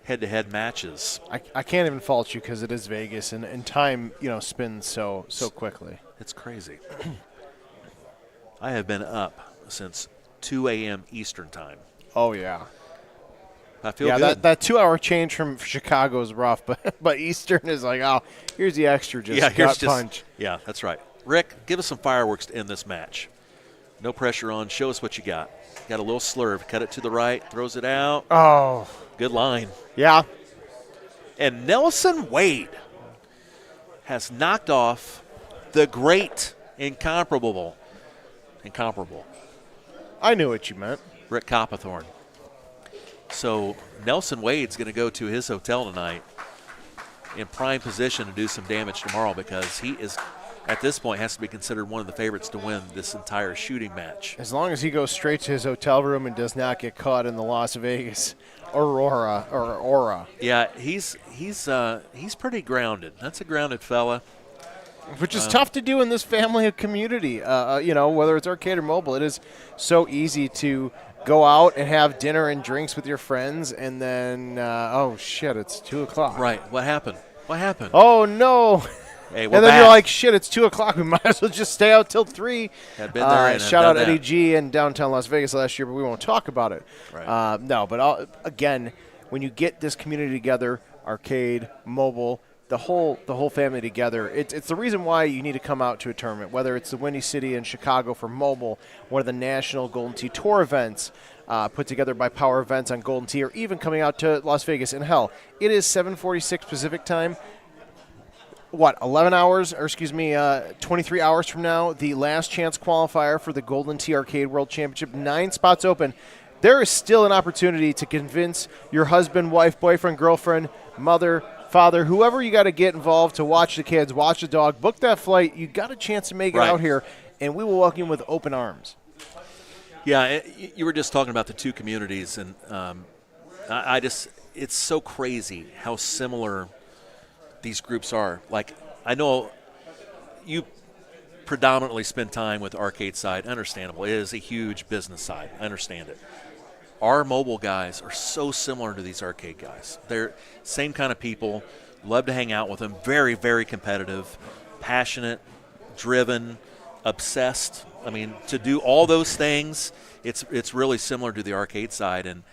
head-to-head matches. I can't even fault you because it is Vegas and time spins so quickly. It's crazy. I have been up since 2 a.m. Eastern time. Oh yeah. I feel Yeah, good. that 2-hour change from Chicago is rough, but Eastern is like, oh, here's the extra gut punch. Yeah, that's right. Rick, give us some fireworks to end this match. No pressure on. Show us what you got. Got a little slurve. Cut it to the right. Throws it out. Oh. Good line. Yeah. And Nelson Wade has knocked off the great, incomparable, I knew what you meant. Rick Copperthorne. So Nelson Wade's going to go to his hotel tonight in prime position to do some damage tomorrow because he is, at this point, has to be considered one of the favorites to win this entire shooting match. As long as he goes straight to his hotel room and does not get caught in the Las Vegas Aura. Yeah, he's pretty grounded. That's a grounded fella. Which is tough to do in this family of community. Whether it's arcade or mobile, it is so easy to go out and have dinner and drinks with your friends, and then, it's 2 o'clock. Right. What happened? Oh, no. Hey, And then back. you're like, shit, it's 2 o'clock. We might as well just stay out till 3. Had been there and shout had out done Eddie that. G in downtown Las Vegas last year, but we won't talk about it. Right. Again, when you get this community together, arcade, mobile, the whole family together, it's the reason why you need to come out to a tournament, whether it's the Windy City in Chicago for mobile, one of the national Golden Tee Tour events put together by Power Events on Golden Tee, or even coming out to Las Vegas. And hell, it is 7:46 Pacific time. 23 hours from now, the last chance qualifier for the Golden Tee Arcade World Championship, 9 spots open. There is still an opportunity to convince your husband, wife, boyfriend, girlfriend, mother, father, whoever you got to get involved to watch the kids, watch the dog, book that flight. You got a chance to make it Right. out here, and we will welcome you with open arms. Yeah, you were just talking about the two communities, and it's so crazy how similar these groups are. Like, I know you predominantly spend time with the arcade side. Understandable. It is a huge business side. I understand it. Our mobile guys are so similar to these arcade guys. They're same kind of people. Love to hang out with them. Very, very competitive, passionate, driven, obsessed. I mean, to do all those things, it's really similar to the arcade side. And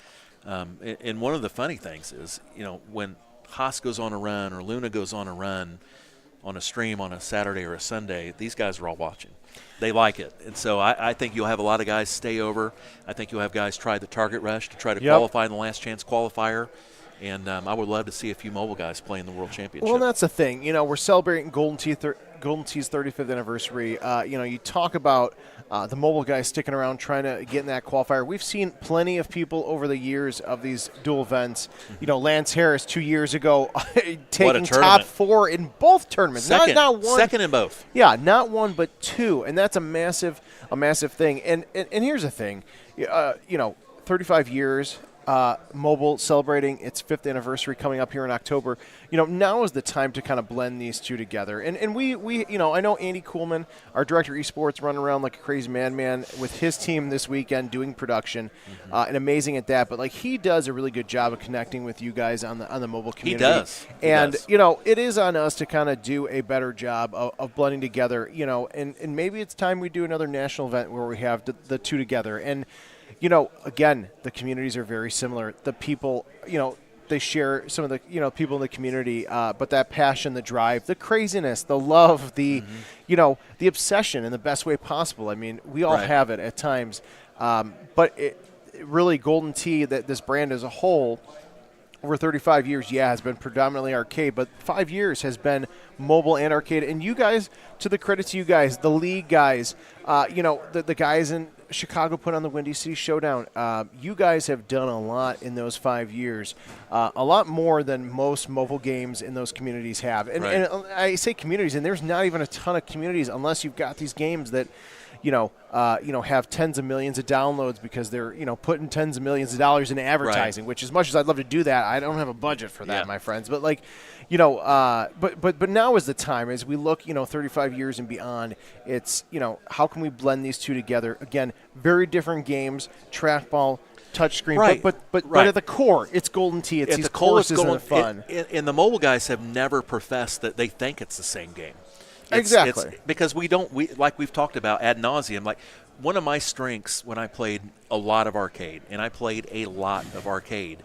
one of the funny things is, when Haas goes on a run or Luna goes on a run on a stream on a Saturday or a Sunday, these guys are all watching. They like it. And so I think you'll have a lot of guys stay over. I think you'll have guys try the target rush to try to qualify in the last chance qualifier. And I would love to see a few mobile guys play in the World Championship. Well, that's the thing. We're celebrating Golden Tee's 35th anniversary. You talk about the mobile guys sticking around trying to get in that qualifier. We've seen plenty of people over the years of these dual events. Lance Harris 2 years ago taking top 4 in both tournaments. Not one. Second in both. Yeah, not one but 2, and that's a massive thing. And here's the thing, 35 years. Mobile celebrating its 5th anniversary coming up here in October. Now is the time to kind of blend these two together. And we I know Andy Kuhlman, our director of esports, running around like a crazy madman with his team this weekend doing production, and amazing at that. But he does a really good job of connecting with you guys on the mobile community. He does. And it is on us to kind of do a better job of blending together. And maybe it's time we do another national event where we have the two together. And again, the communities are very similar. The people, they share some of the, people in the community, but that passion, the drive, the craziness, the love, the, the obsession in the best way possible. I mean, we all have it at times. But it really, Golden Tee, that this brand as a whole, over 35 years, has been predominantly arcade, but 5 years has been mobile and arcade. And you guys, to the credit to you guys, the league guys, the guys in Chicago put on the Windy City Showdown. You guys have done a lot in those 5 years, a lot more than most mobile games in those communities have. And I say communities, and there's not even a ton of communities unless you've got these games that have tens of millions of downloads because they're, putting tens of millions of dollars in advertising, which as much as I'd love to do that, I don't have a budget for that, my friends. But but now is the time as we look, 35 years and beyond, it's, how can we blend these two together? Again, very different games, trackball, touchscreen, but at the core, it's Golden Tee. It's these courses and the fun. And the mobile guys have never professed that they think it's the same game. Exactly. Because we like we've talked about ad nauseum. Like, one of my strengths when I played a lot of arcade, and I played a lot of arcade,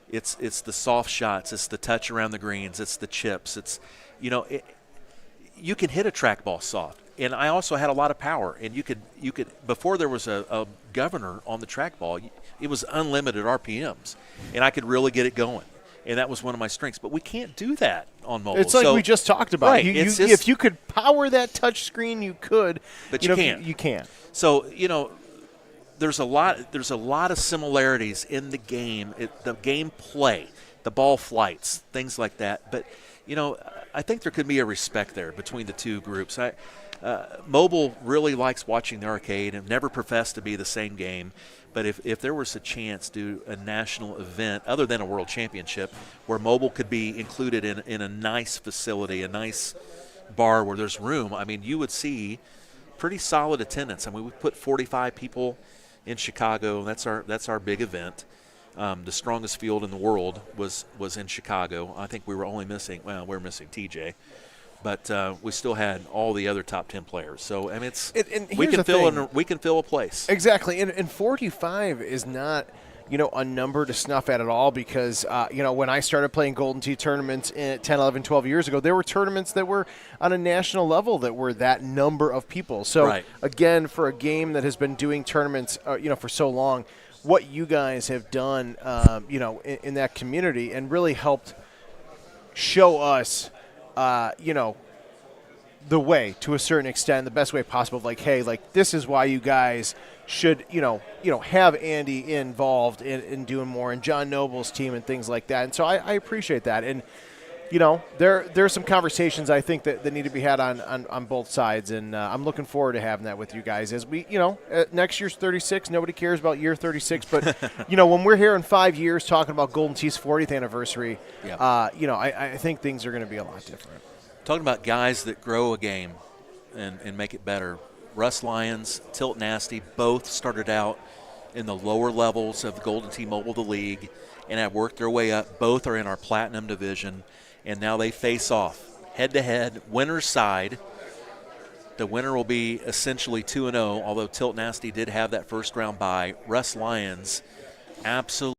it's the soft shots, it's the touch around the greens, it's the chips, it's you can hit a trackball soft. And I also had a lot of power, and you could before there was a governor on the trackball, it was unlimited RPMs, and I could really get it going. And that was one of my strengths. But we can't do that on mobile. It's like we just talked about. Right. If you could power that touch screen, you could. But you can't. You can't. So, there's a lot of similarities in the game, the game play, the ball flights, things like that. But, I think there could be a respect there between the two groups. Mobile really likes watching the arcade and never professed to be the same game. But if there was a chance to do a national event other than a world championship where mobile could be included in a nice facility, a nice bar where there's room, I mean, you would see pretty solid attendance. I mean, we put 45 people in Chicago. That's our big event. The strongest field in the world was in Chicago. I think we were only missing, we're missing TJ. But we still had all the other top 10 players. So, I mean, we can fill a place. Exactly. And 45 is not, a number to snuff at all because, when I started playing Golden Tee tournaments 10, 11, 12 years ago, there were tournaments that were on a national level that were that number of people. So, again, for a game that has been doing tournaments, for so long, what you guys have done, in that community and really helped show us the way to a certain extent, the best way possible. Hey, this is why you guys should, have Andy involved in doing more, and John Noble's team and things like that. And so I appreciate that. And there's some conversations I think that need to be had on both sides, and I'm looking forward to having that with you guys. As we, next year's 36, nobody cares about year 36, but when we're here in 5 years talking about Golden Tee's 40th anniversary, I think things are going to be a lot different. Talking about guys that grow a game and make it better. Russ Lyons, Tilt Nasty, both started out in the lower levels of the Golden Tee Mobile, the league, and have worked their way up. Both are in our Platinum division, and now they face off head-to-head, winner's side. The winner will be essentially 2-0, although Tilt Nasty did have that first-round bye. Russ Lyons, absolutely.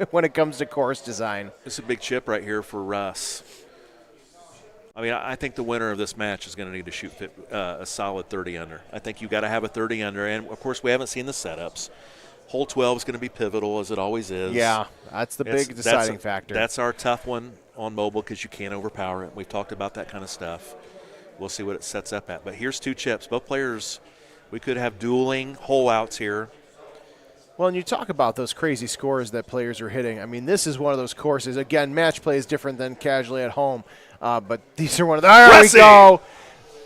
When it comes to course design. This is a big chip right here for Russ. I mean, I think the winner of this match is going to need to shoot a solid 30 under. I think you've got to have a 30 under, and of course we haven't seen the setups. Hole 12 is going to be pivotal, as it always is. Yeah, that's the big deciding factor. That's our tough one on mobile because you can't overpower it. We've talked about that kind of stuff. We'll see what it sets up at. But here's two chips. Both players, we could have dueling hole outs here. Well, and you talk about those crazy scores that players are hitting. I mean, this is one of those courses. Again, match play is different than casually at home. But these are one of the – there we go.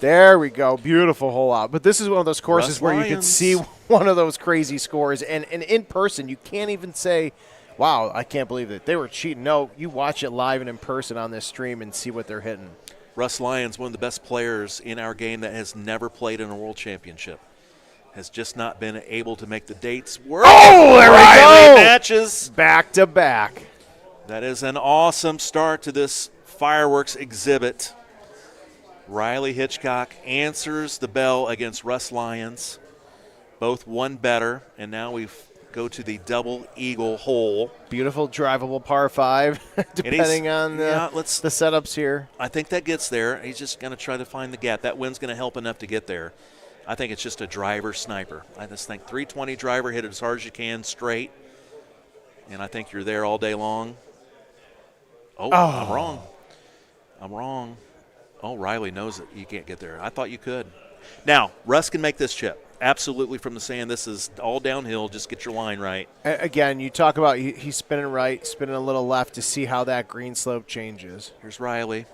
There we go. Beautiful hole out. But this is one of those courses where you can see one of those crazy scores. And in person, you can't even say, wow, I can't believe it. They were cheating. No, you watch it live and in person on this stream and see what they're hitting. Russ Lyons, one of the best players in our game that has never played in a world championship. Has just not been able to make the dates work. Oh, there we go. Matches. Back to back. That is an awesome start to this fireworks exhibit. Riley Hitchcock answers the bell against Russ Lyons. Both one better, and now we go to the double eagle hole. Beautiful drivable par 5, depending on the setups here. I think that gets there. He's just going to try to find the gap. That wind's going to help enough to get there. I think it's just a driver sniper. I just think 320 driver, hit it as hard as you can, straight. And I think you're there all day long. Oh. I'm wrong. I'm wrong. Oh, Riley knows that you can't get there. I thought you could. Now, Russ can make this chip. Absolutely from the sand. This is all downhill. Just get your line right. Again, you talk about he's spinning right, spinning a little left to see how that green slope changes. Here's Riley.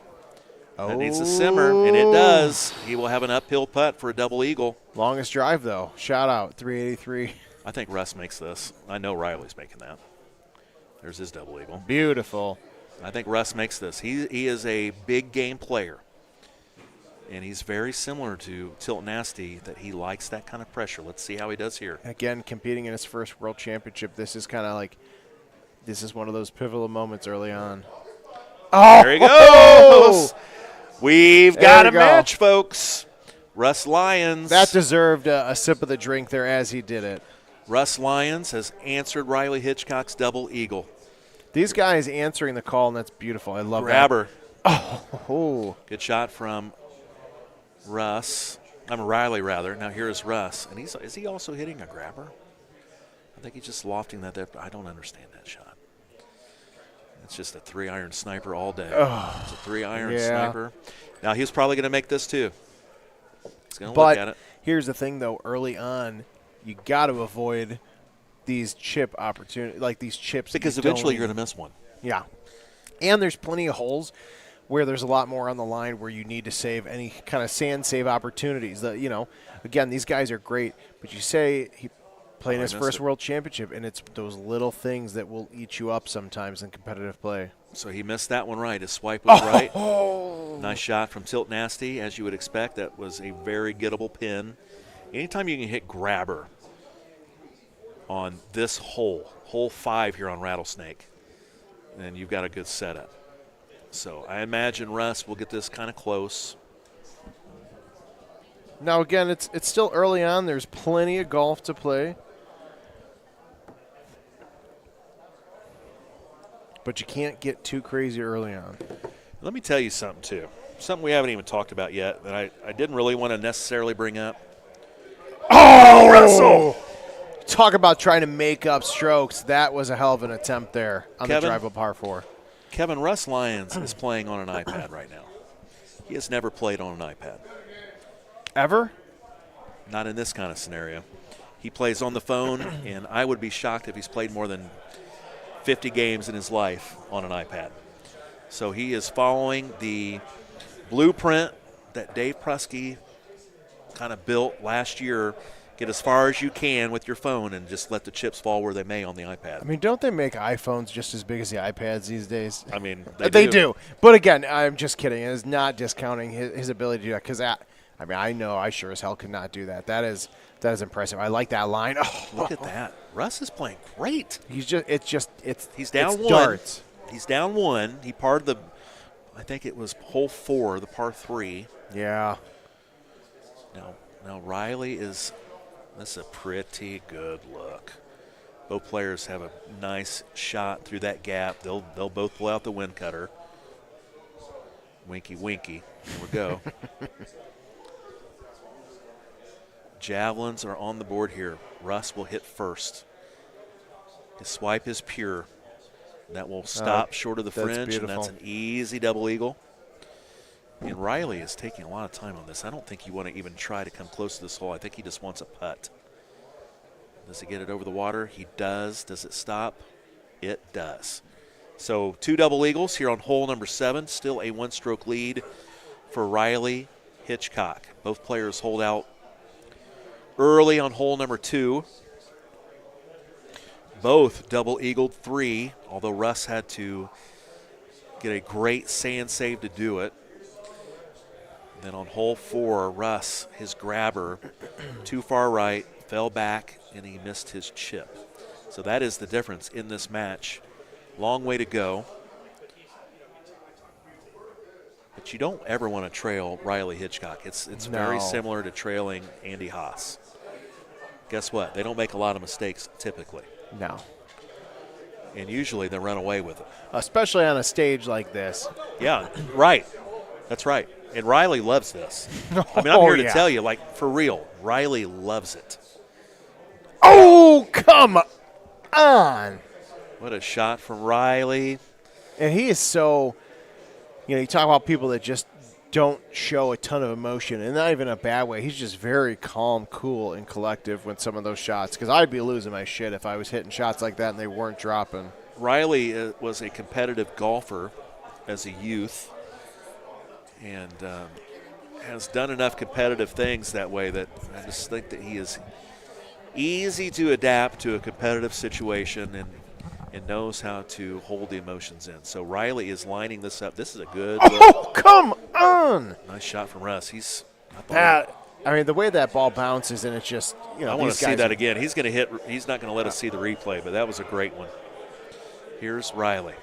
That needs to simmer, and it does. He will have an uphill putt for a double eagle. Longest drive, though. Shout out, 383. I think Russ makes this. I know Riley's making that. There's his double eagle. Beautiful. I think Russ makes this. He is a big game player, and he's very similar to Tilt Nasty, that he likes that kind of pressure. Let's see how he does here. Again, competing in his first world championship, this is kind of like this is one of those pivotal moments early on. Oh, there he goes. We've got a match, folks. Russ Lyons. That deserved a sip of the drink there as he did it. Russ Lyons has answered Riley Hitchcock's double eagle. These guys answering the call, and that's beautiful. I love Grabber. that. Oh. Good shot from Russ. Riley, rather. Now here is Russ. And is he also hitting a grabber? I think he's just lofting that there. I don't understand that shot. It's just a 3-iron sniper all day. Oh, it's a 3-iron sniper. Now, he's probably going to make this too. He's going to look at it. Here's the thing, though. Early on, you got to avoid these chip opportunities, like these chips. Because eventually you're going to miss one. Yeah. And there's plenty of holes where there's a lot more on the line where you need to save any kind of sand save opportunities. Again, these guys are great, but you say he playing his first world championship, and it's those little things that will eat you up sometimes in competitive play. So he missed that one right. His swipe was right. Nice shot from Tilt Nasty, as you would expect. That was a very gettable pin. Anytime you can hit grabber on this hole 5 here on Rattlesnake, then you've got a good setup. So I imagine Russ will get this kind of close. Now, again, it's still early on. There's plenty of golf to play. But you can't get too crazy early on. Let me tell you something, too. Something we haven't even talked about yet that I didn't really want to necessarily bring up. Oh, Russell! Talk about trying to make up strokes. That was a hell of an attempt there on the drive of par 4. Kevin, Russ Lyons is playing on an iPad right now. He has never played on an iPad. Ever? Not in this kind of scenario. He plays on the phone, and I would be shocked if he's played more than 50 games in his life on an iPad. So he is following the blueprint that Dave Prusky kind of built last year. Get as far as you can with your phone and just let the chips fall where they may on the iPad. I mean, don't they make iPhones just as big as the iPads these days? I mean, they do. But again, I'm just kidding. It is not discounting his ability to do that because I know I sure as hell could not do that. That is impressive. I like that line. Oh, look at that. Russ is playing great. He's down one. Darts. He's down one. He parred I think it was hole 4, the par 3. Yeah. Now Riley is. That's a pretty good look. Both players have a nice shot through that gap. They'll both pull out the wind cutter. Winky, winky. Here we go. Javelins are on the board here. Russ will hit first. His swipe is pure. That will stop short of the fringe, beautiful. and that's an easy double eagle. And Riley is taking a lot of time on this. I don't think you want to even try to come close to this hole. I think he just wants a putt. Does he get it over the water? He does. Does it stop? It does. So 2 double eagles here on hole number 7. Still a 1-stroke lead for Riley Hitchcock. Both players hold out early on hole number 2. Both double eagled 3, although Russ had to get a great sand save to do it. Then on hole 4, Russ, his grabber, too far right, fell back, and he missed his chip. So that is the difference in this match. Long way to go. But you don't ever want to trail Riley Hitchcock. It's very similar to trailing Andy Haas. Guess what? They don't make a lot of mistakes typically. No. And usually they run away with it. Especially on a stage like this. Yeah, right. That's right. And Riley loves this. I mean, I'm here to tell you, like, for real, Riley loves it. Oh, come on. What a shot from Riley. And he is so, you talk about people that just don't show a ton of emotion, and not even in a bad way. He's just very calm, cool, and collective with some of those shots, because I'd be losing my shit if I was hitting shots like that and they weren't dropping. Riley was a competitive golfer as a youth and has done enough competitive things that way that I just think that he is easy to adapt to a competitive situation and knows how to hold the emotions in. So Riley is lining this up. This is a good look. Oh, come on. Nice shot from Russ. The way that ball bounces, and it's just, I want to see that again. He's going to hit. He's not going to let us see the replay, but that was a great one. Here's Riley.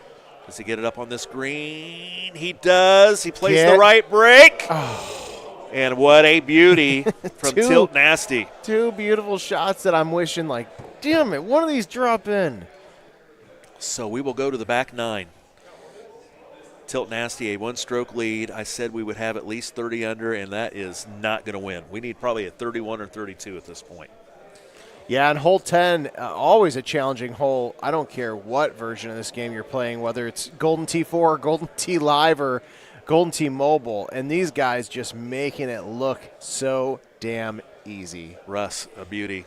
Does he get it up on this green? He does. He plays the right break. Oh. And what a beauty from Tilt Nasty. 2 beautiful shots that I'm wishing, like, damn it, one of these drop in. So we will go to the back 9. Tilt Nasty, a 1-stroke lead. I said we would have at least 30 under, and that is not going to win. We need probably a 31 or 32 at this point. Yeah, and hole 10, always a challenging hole. I don't care what version of this game you're playing, whether it's Golden T4, Golden T Live, or Golden T Mobile, and these guys just making it look so damn easy. Russ, a beauty.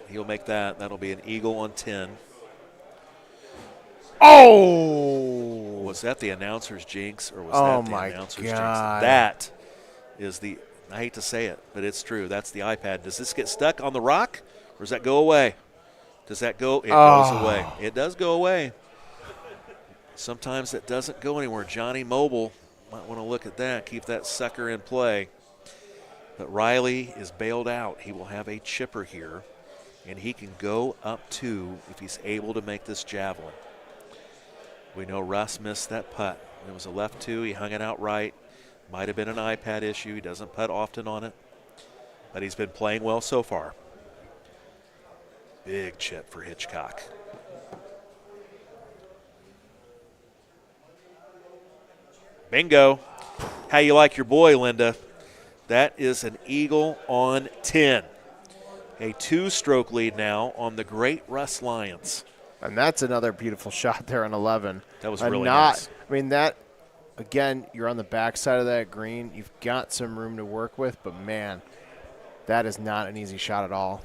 He'll make that. That'll be an eagle on 10. Oh! Was that the announcer's jinx, or was that the announcer's jinx? That is the, I hate to say it, but it's true. That's the iPad. Does this get stuck on the rock, or does that go away? Does that go? It goes away. It does go away. Sometimes it doesn't go anywhere. Johnny Mobile might want to look at that, keep that sucker in play. But Riley is bailed out. He will have a chipper here, and he can go up 2 if he's able to make this javelin. We know Russ missed that putt. It was a left 2. He hung it out right. Might have been an iPad issue. He doesn't putt often on it. But he's been playing well so far. Big chip for Hitchcock. Bingo. How you like your boy, Linda? That is an eagle on 10. A 2-stroke lead now on the great Russ Lyons. And that's another beautiful shot there on 11. That was really nice. I mean, that, again, you're on the backside of that green. You've got some room to work with, but, man, that is not an easy shot at all.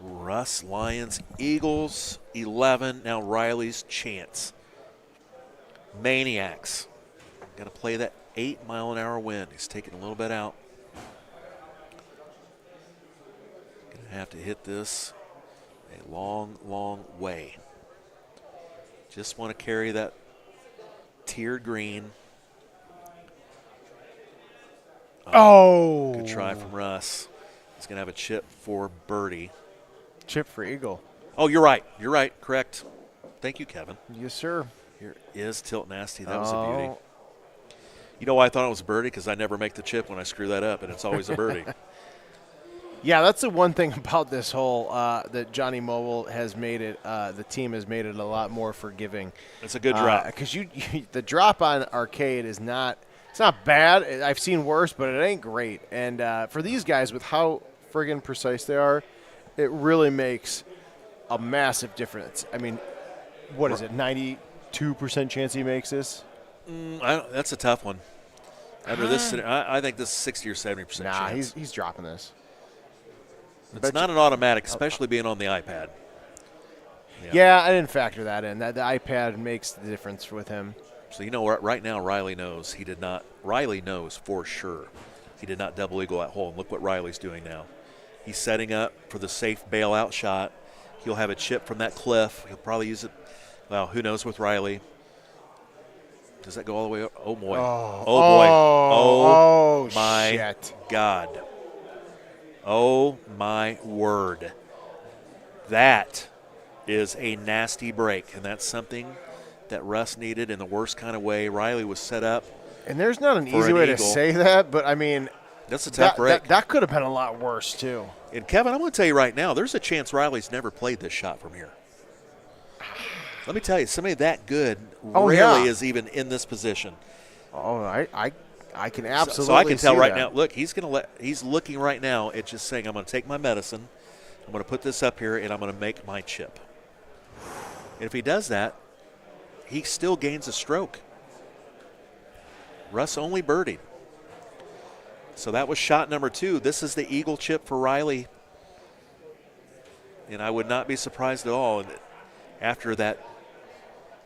Russ Lyons, Eagles, 11. Now Riley's chance. Maniacs. Got to play that 8-mile-an-hour wind. He's taking a little bit out. Going to have to hit this a long, long way. Just want to carry that tiered green. Oh. Good try from Russ. He's going to have a chip for birdie. Chip for eagle. Oh, you're right. You're right. Correct. Thank you, Kevin. Yes, sir. Here is Tilt Nasty. That was a beauty. You know why I thought it was a birdie? Because I never make the chip when I screw that up, and it's always a birdie. Yeah, that's the one thing about this hole that Johnny Mobile has made it. The team has made it a lot more forgiving. It's a good drop. Because the drop on arcade is not. It's not bad. I've seen worse, but it ain't great. And for these guys, with how friggin' precise they are, it really makes a massive difference. I mean, what is it? 92% chance he makes this. That's a tough one. Under this, I think this is 60 or 70% Nah, chance. he's dropping this. It's not an automatic, especially being on the iPad. Yeah, I didn't factor that in. That the iPad makes the difference with him. So you know, right now Riley knows he did not. Riley knows for sure he did not double eagle that hole. And look what Riley's doing now. He's setting up for the safe bailout shot. He'll have a chip from that cliff. He'll probably use it. Well, who knows with Riley? Does that go all the way up? Oh, boy. Oh boy. Oh, my shit. God. Oh, my word. That is a nasty break, and that's something that Russ needed in the worst kind of way. Riley was set up. And there's not an easy way to say that, but, I mean, that's a tough break. That could have been a lot worse, too. And, Kevin, I'm going to tell you right now, there's a chance Riley's never played this shot from here. Let me tell you, somebody that good rarely is even in this position. Oh, I can absolutely so I can tell see right that. now, look, he's looking right now at just saying, I'm going to take my medicine, I'm going to put this up here, and I'm going to make my chip. And if he does that, he still gains a stroke. Russ only birdied. So that was shot number 2. This is the eagle chip for Riley. And I would not be surprised at all after that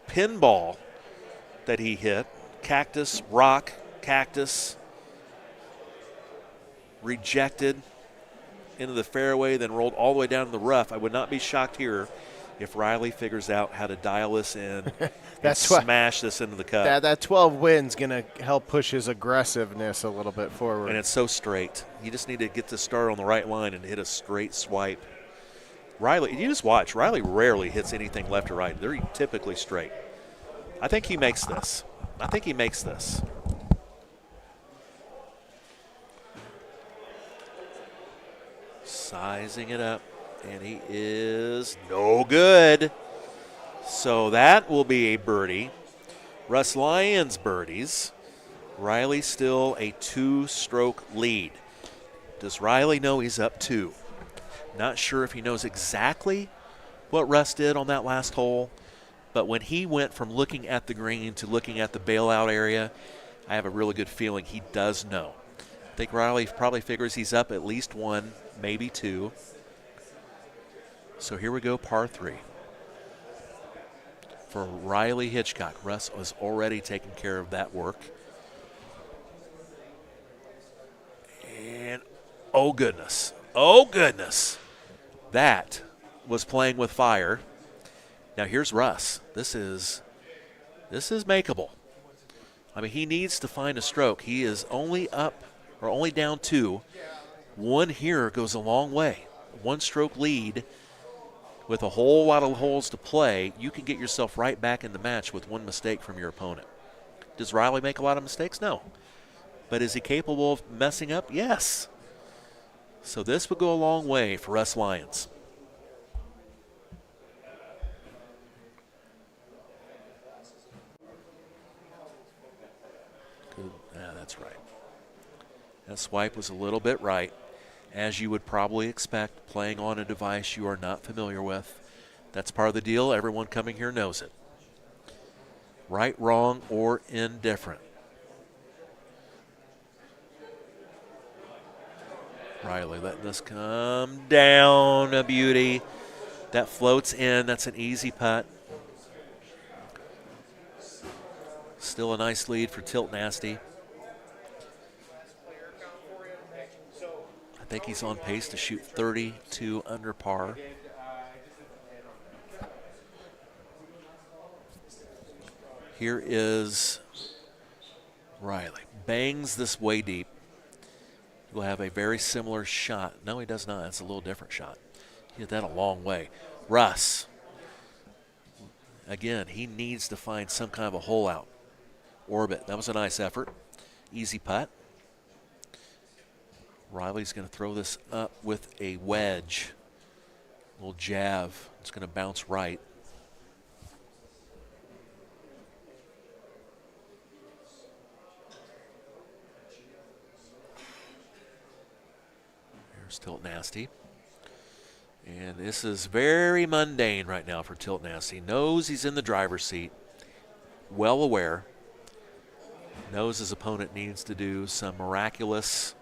pinball that he hit. Cactus, rock, cactus, rejected into the fairway, then rolled all the way down to the rough. I would not be shocked here if Riley figures out how to dial this in and smash this into the cup. That 12 win's going to help push his aggressiveness a little bit forward. And it's so straight. You just need to get the start on the right line and hit a straight swipe. Riley, you just watch. Riley rarely hits anything left or right. They're typically straight. I think he makes this. Sizing it up, and he is no good. So that will be a birdie. Russ Lyons birdies. Riley still a 2-stroke lead. Does Riley know he's up 2? Not sure if he knows exactly what Russ did on that last hole, but when he went from looking at the green to looking at the bailout area, I have a really good feeling he does know. I think Riley probably figures he's up at least 1, maybe 2. So here we go, par 3. For Riley Hitchcock, Russ was already taking care of that work. And oh goodness, that was playing with fire. Now here's Russ. This is makeable. I mean, he needs to find a stroke. He is only up or only down 2. 1 here goes a long way. 1-stroke lead with a whole lot of holes to play, you can get yourself right back in the match with one mistake from your opponent. Does Riley make a lot of mistakes? No. But is he capable of messing up? Yes. So this would go a long way for us Lions. Good. Yeah, that's right. That swipe was a little bit right, as you would probably expect playing on a device you are not familiar with. That's part of the deal. Everyone coming here knows it. Right, wrong, or indifferent. Riley letting this come down, a beauty. That floats in. That's an easy putt. Still a nice lead for Tilt Nasty. I think he's on pace to shoot 32 under par. Here is Riley. Bangs this way deep. Will have a very similar shot. No, he does not. It's a little different shot. He hit that a long way. Russ. Again, he needs to find some kind of a hole out. Orbit. That was a nice effort. Easy putt. Riley's going to throw this up with a wedge. A little jab. It's going to bounce right. Here's Tilt Nasty. And this is very mundane right now for Tilt Nasty. Knows he's in the driver's seat. Well aware. Knows his opponent needs to do some miraculous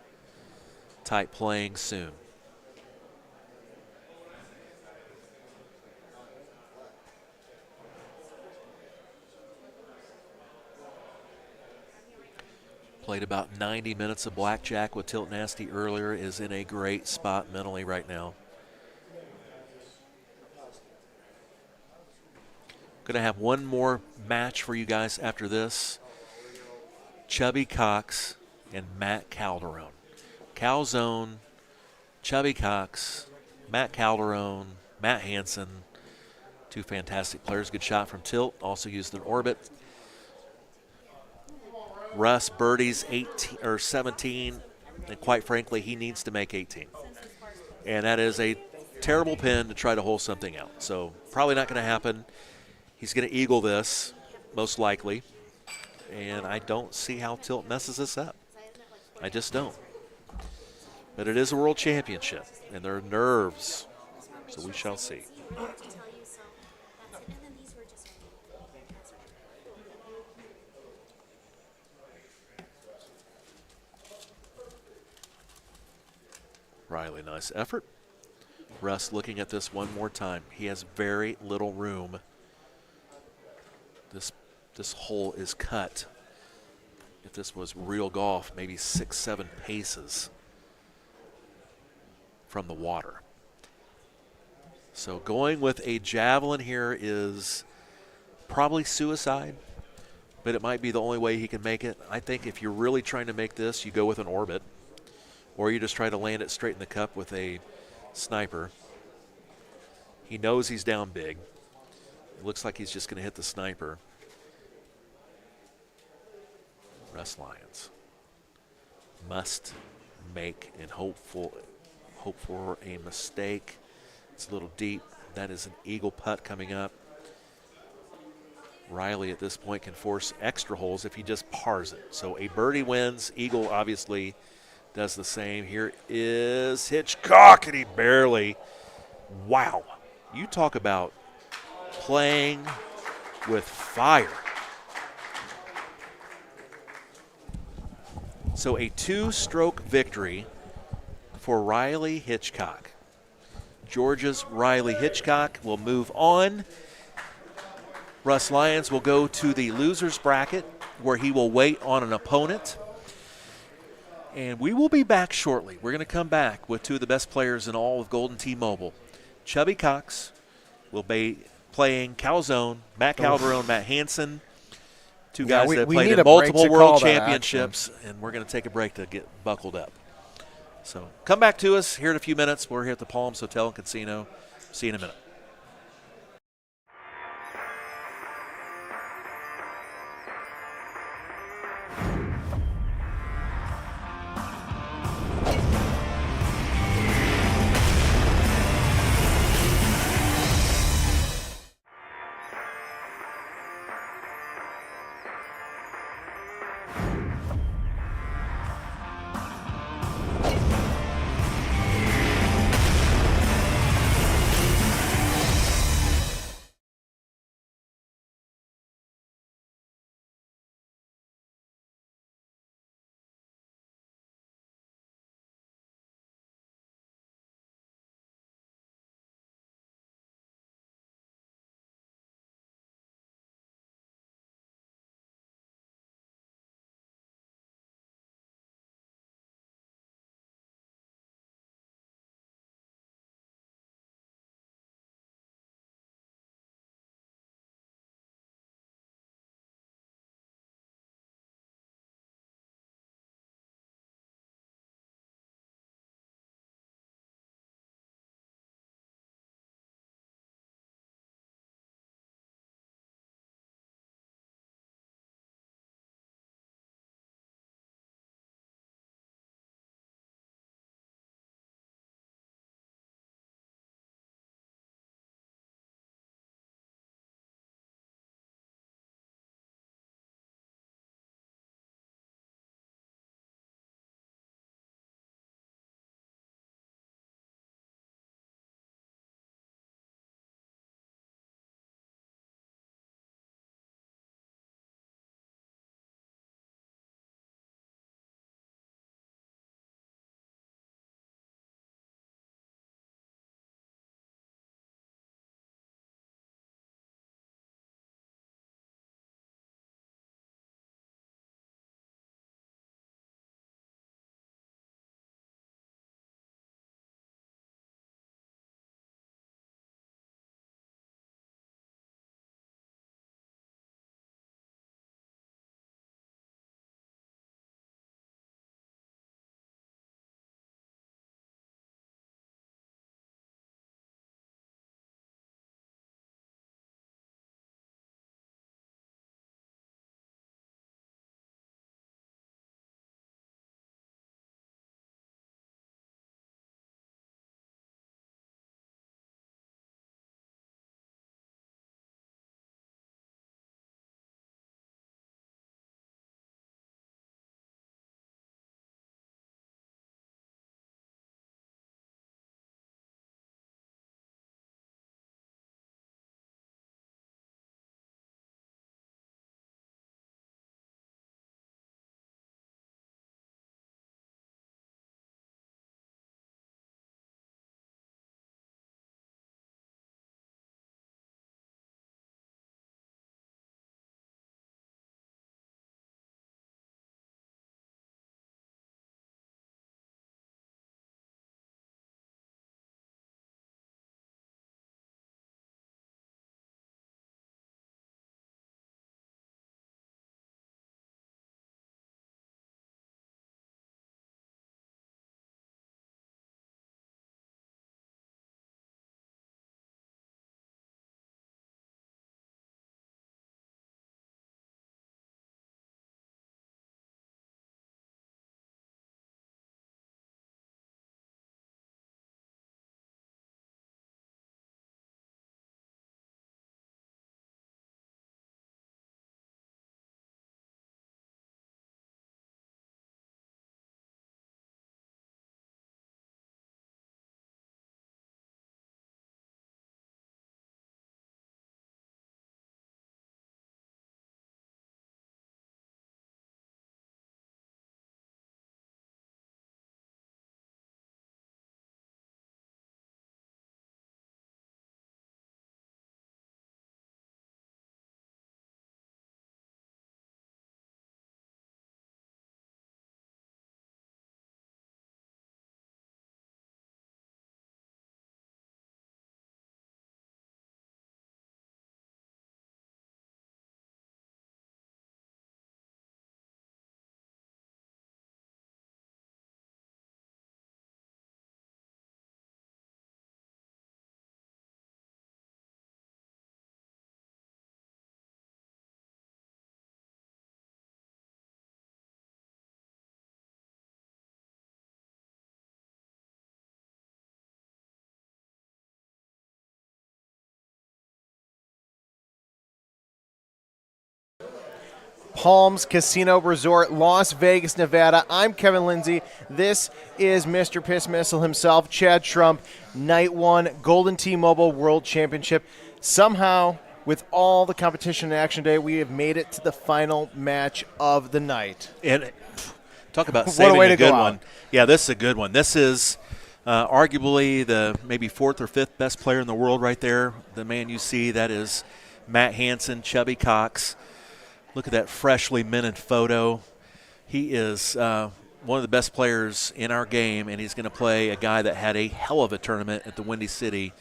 type playing soon. Played about 90 minutes of blackjack with Tilt Nasty earlier, is in a great spot mentally right now. Going to have one more match for you guys after this. Chubby Cox and Matt Calderon. Calzone, Chubby Cox, Matt Calderon, Matt Hansen. Two fantastic players. Good shot from Tilt. Also used an orbit. Russ birdies 18 or 17, and quite frankly, he needs to make 18. And that is a terrible pin to try to hole something out. So probably not going to happen. He's going to eagle this, most likely. And I don't see how Tilt messes this up. I just don't. But it is a world championship, and there are nerves. So we shall see. Riley, nice effort. Russ looking at this one more time. He has very little room. This hole is cut. If this was real golf, maybe 6-7 paces from the water. So going with a javelin here is probably suicide, but it might be the only way he can make it. I think if you're really trying to make this, you go with an orbit, or you just try to land it straight in the cup with a sniper. He knows he's down big. It looks like he's just going to hit the sniper. Russ Lyons must make and hope for a mistake. It's a little deep. That is an eagle putt coming up. Riley at this point can force extra holes if he just pars it. So a birdie wins. Eagle obviously does the same. Here is Hitchcock, and he barely. Wow. You talk about playing with fire. So a 2-stroke victory for Riley Hitchcock. Georgia's Riley Hitchcock will move on. Russ Lyons will go to the loser's bracket, where he will wait on an opponent. And we will be back shortly. We're going to come back with two of the best players in all of Golden T-Mobile. Chubby Cox will be playing Calzone, Matt Calderon, Matt Hansen. Two guys that played in multiple world championships, and we're going to take a break to get buckled up. So come back to us here in a few minutes. We're here at the Palms Hotel and Casino. See you in a minute. Palms Casino Resort, Las Vegas, Nevada. I'm Kevin Lindsay. This is Mr. Piss Missile himself, Chad Trump, Night 1, Golden T-Mobile World Championship. Somehow, with all the competition in action today, we have made it to the final match of the night. And talk about What a saving way a to good go out. one. Yeah, this is a good one. This is arguably the maybe 4th or 5th best player in the world right there. The man you see, that is Matt Hansen, Chubby Cox. Look at that freshly minted photo. He is one of the best players in our game, and he's going to play a guy that had a hell of a tournament at the Windy City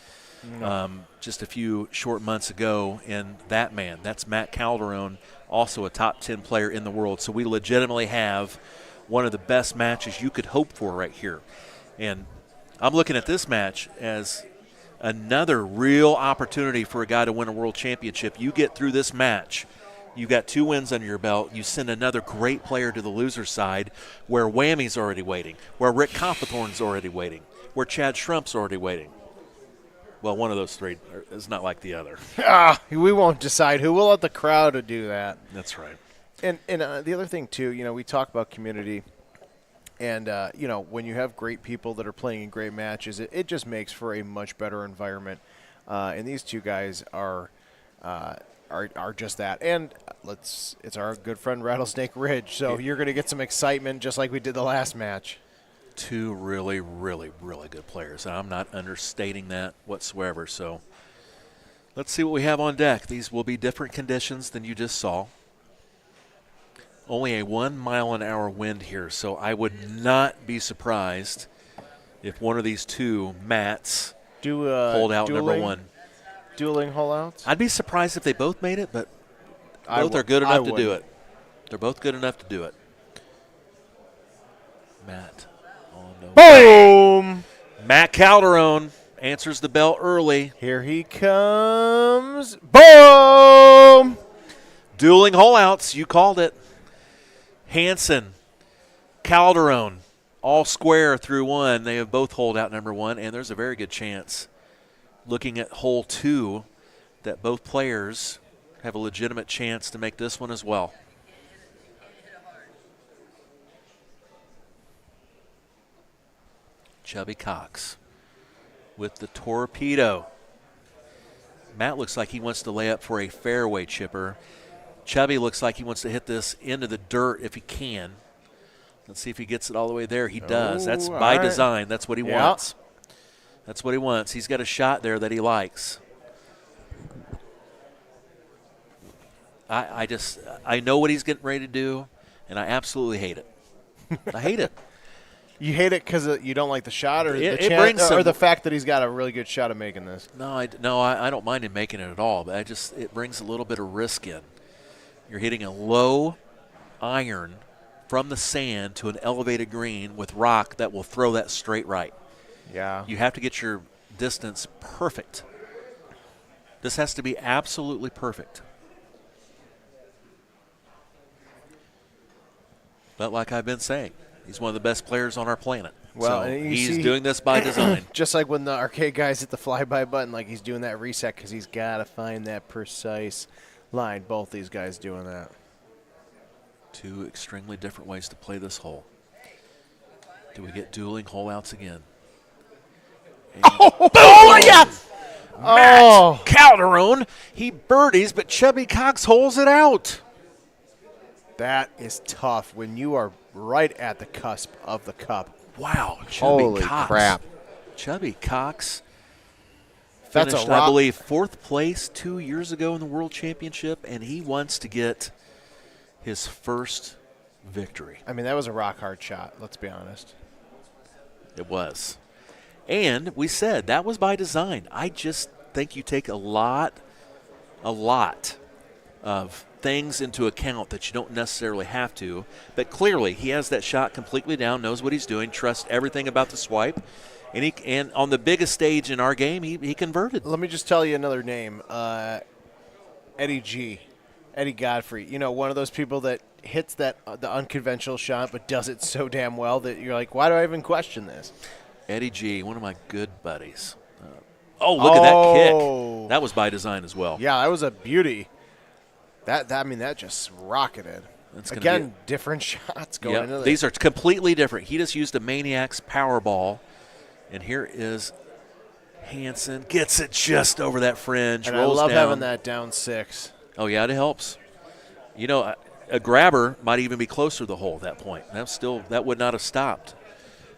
just a few short months ago. And that man, that's Matt Calderon, also a top 10 player in the world. So we legitimately have one of the best matches you could hope for right here. And I'm looking at this match as another real opportunity for a guy to win a world championship. You get through this match, you got 2 wins under your belt, you send another great player to the loser side where Whammy's already waiting, where Rick Copperthorne's already waiting, where Chad Schrump's already waiting. Well, one of those 3 is not like the other. We won't decide who. We'll let the crowd do that. That's right. And the other thing, too, we talk about community. And, when you have great people that are playing in great matches, it just makes for a much better environment. And these 2 guys are just that. And it's our good friend Rattlesnake Ridge. So you're going to get some excitement just like we did the last match. 2 really, really, really good players. And I'm not understating that whatsoever. So let's see what we have on deck. These will be different conditions than you just saw. Only a 1-mile-an-hour wind here, so I would not be surprised if one of these 2 mats hold out number 1. Dueling holeouts? I'd be surprised if they both made it, but both are good enough to do it. They're both good enough to do it. Matt. Oh, no. Boom! Matt Calderon answers the bell early. Here he comes. Boom! Dueling holeouts, you called it. Hansen, Calderon, all square through 1. They have both holed out number 1, and there's a very good chance, looking at hole 2, that both players have a legitimate chance to make this one as well. Chubby Cox with the torpedo. Matt looks like he wants to lay up for a fairway chipper. Chubby looks like he wants to hit this into the dirt if he can. Let's see if he gets it all the way there. He does. That's by design. That's what he wants. That's what he wants. He's got a shot there that he likes. I know what he's getting ready to do, and I absolutely hate it. I hate it. You hate it because you don't like the shot, or or the fact that he's got a really good shot of making this? No, I don't mind him making it at all, but it brings a little bit of risk in. You're hitting a low iron from the sand to an elevated green with rock that will throw that straight right. Yeah. You have to get your distance perfect. This has to be absolutely perfect. But like I've been saying, he's one of the best players on our planet. Well, so he's doing this by design. Just like when the arcade guys hit the flyby button, like he's doing that reset because he's got to find that precise line. Both these guys doing that. 2 extremely different ways to play this hole. Do we get dueling holeouts again? Yeah! Matt Calderon, he birdies, but Chubby Cox holes it out. That is tough when you are right at the cusp of the cup. Wow, Chubby Holy Cox. crap. Chubby Cox That's finished, a rock. I believe, 4th place 2 years ago in the World Championship, and he wants to get his first victory. I mean, that was a rock-hard shot, let's be honest. It was. And we said that was by design. I just think you take a lot of things into account that you don't necessarily have to. But clearly, he has that shot completely down, knows what he's doing, trusts everything about the swipe. And on the biggest stage in our game, he converted. Let me just tell you another name, Eddie Godfrey. You know, one of those people that hits the unconventional shot but does it so damn well that you're like, why do I even question this? Eddie G, one of my good buddies. Look at that kick. That was by design as well. Yeah, that was a beauty. That just rocketed. That's gonna Again, different shots going Yep, into this. these are completely different. He just used a Maniac's Powerball, and here is Hansen. Gets it just over that fringe, and rolls I love down. having that down 6. Oh, yeah, it helps. You know, a grabber might even be closer to the hole at that point. That would not have stopped.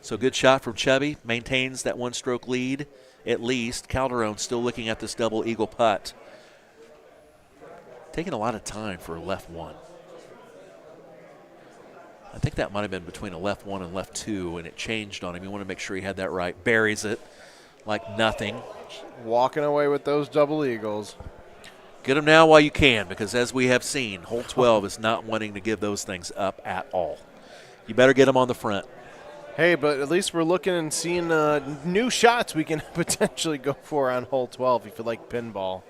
So good shot from Chubby. Maintains that one-stroke lead at least. Calderon still looking at this double eagle putt. Taking a lot of time for a left 1. I think that might have been between a left 1 and left 2, and it changed on him. You want to make sure he had that right. Buries it like nothing. Walking away with those double eagles. Get them now while you can, because as we have seen, hole 12 is not wanting to give those things up at all. You better get them on the front. Hey, but at least we're looking and seeing new shots we can potentially go for on hole 12 if you like pinball.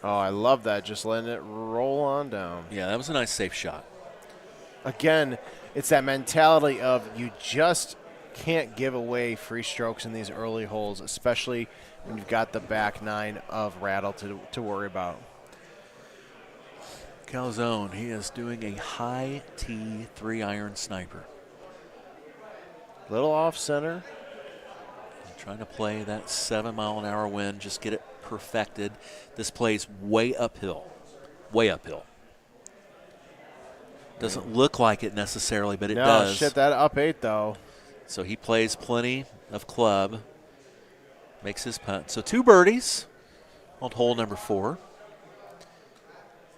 Oh, I love that. Just letting it roll on down. Yeah, that was a nice safe shot. Again, it's that mentality of you just can't give away free strokes in these early holes, especially when you've got the back 9 of Rattle to worry about. Calzone, he is doing a high tee 3-iron sniper. Little off center. Trying to play that 7-mile-an-hour wind, just get it perfected. This plays way uphill. Way uphill. Doesn't look like it necessarily, but it does. No, shit, that up 8, though. So he plays plenty of club, makes his putt. So 2 birdies on hole number 4.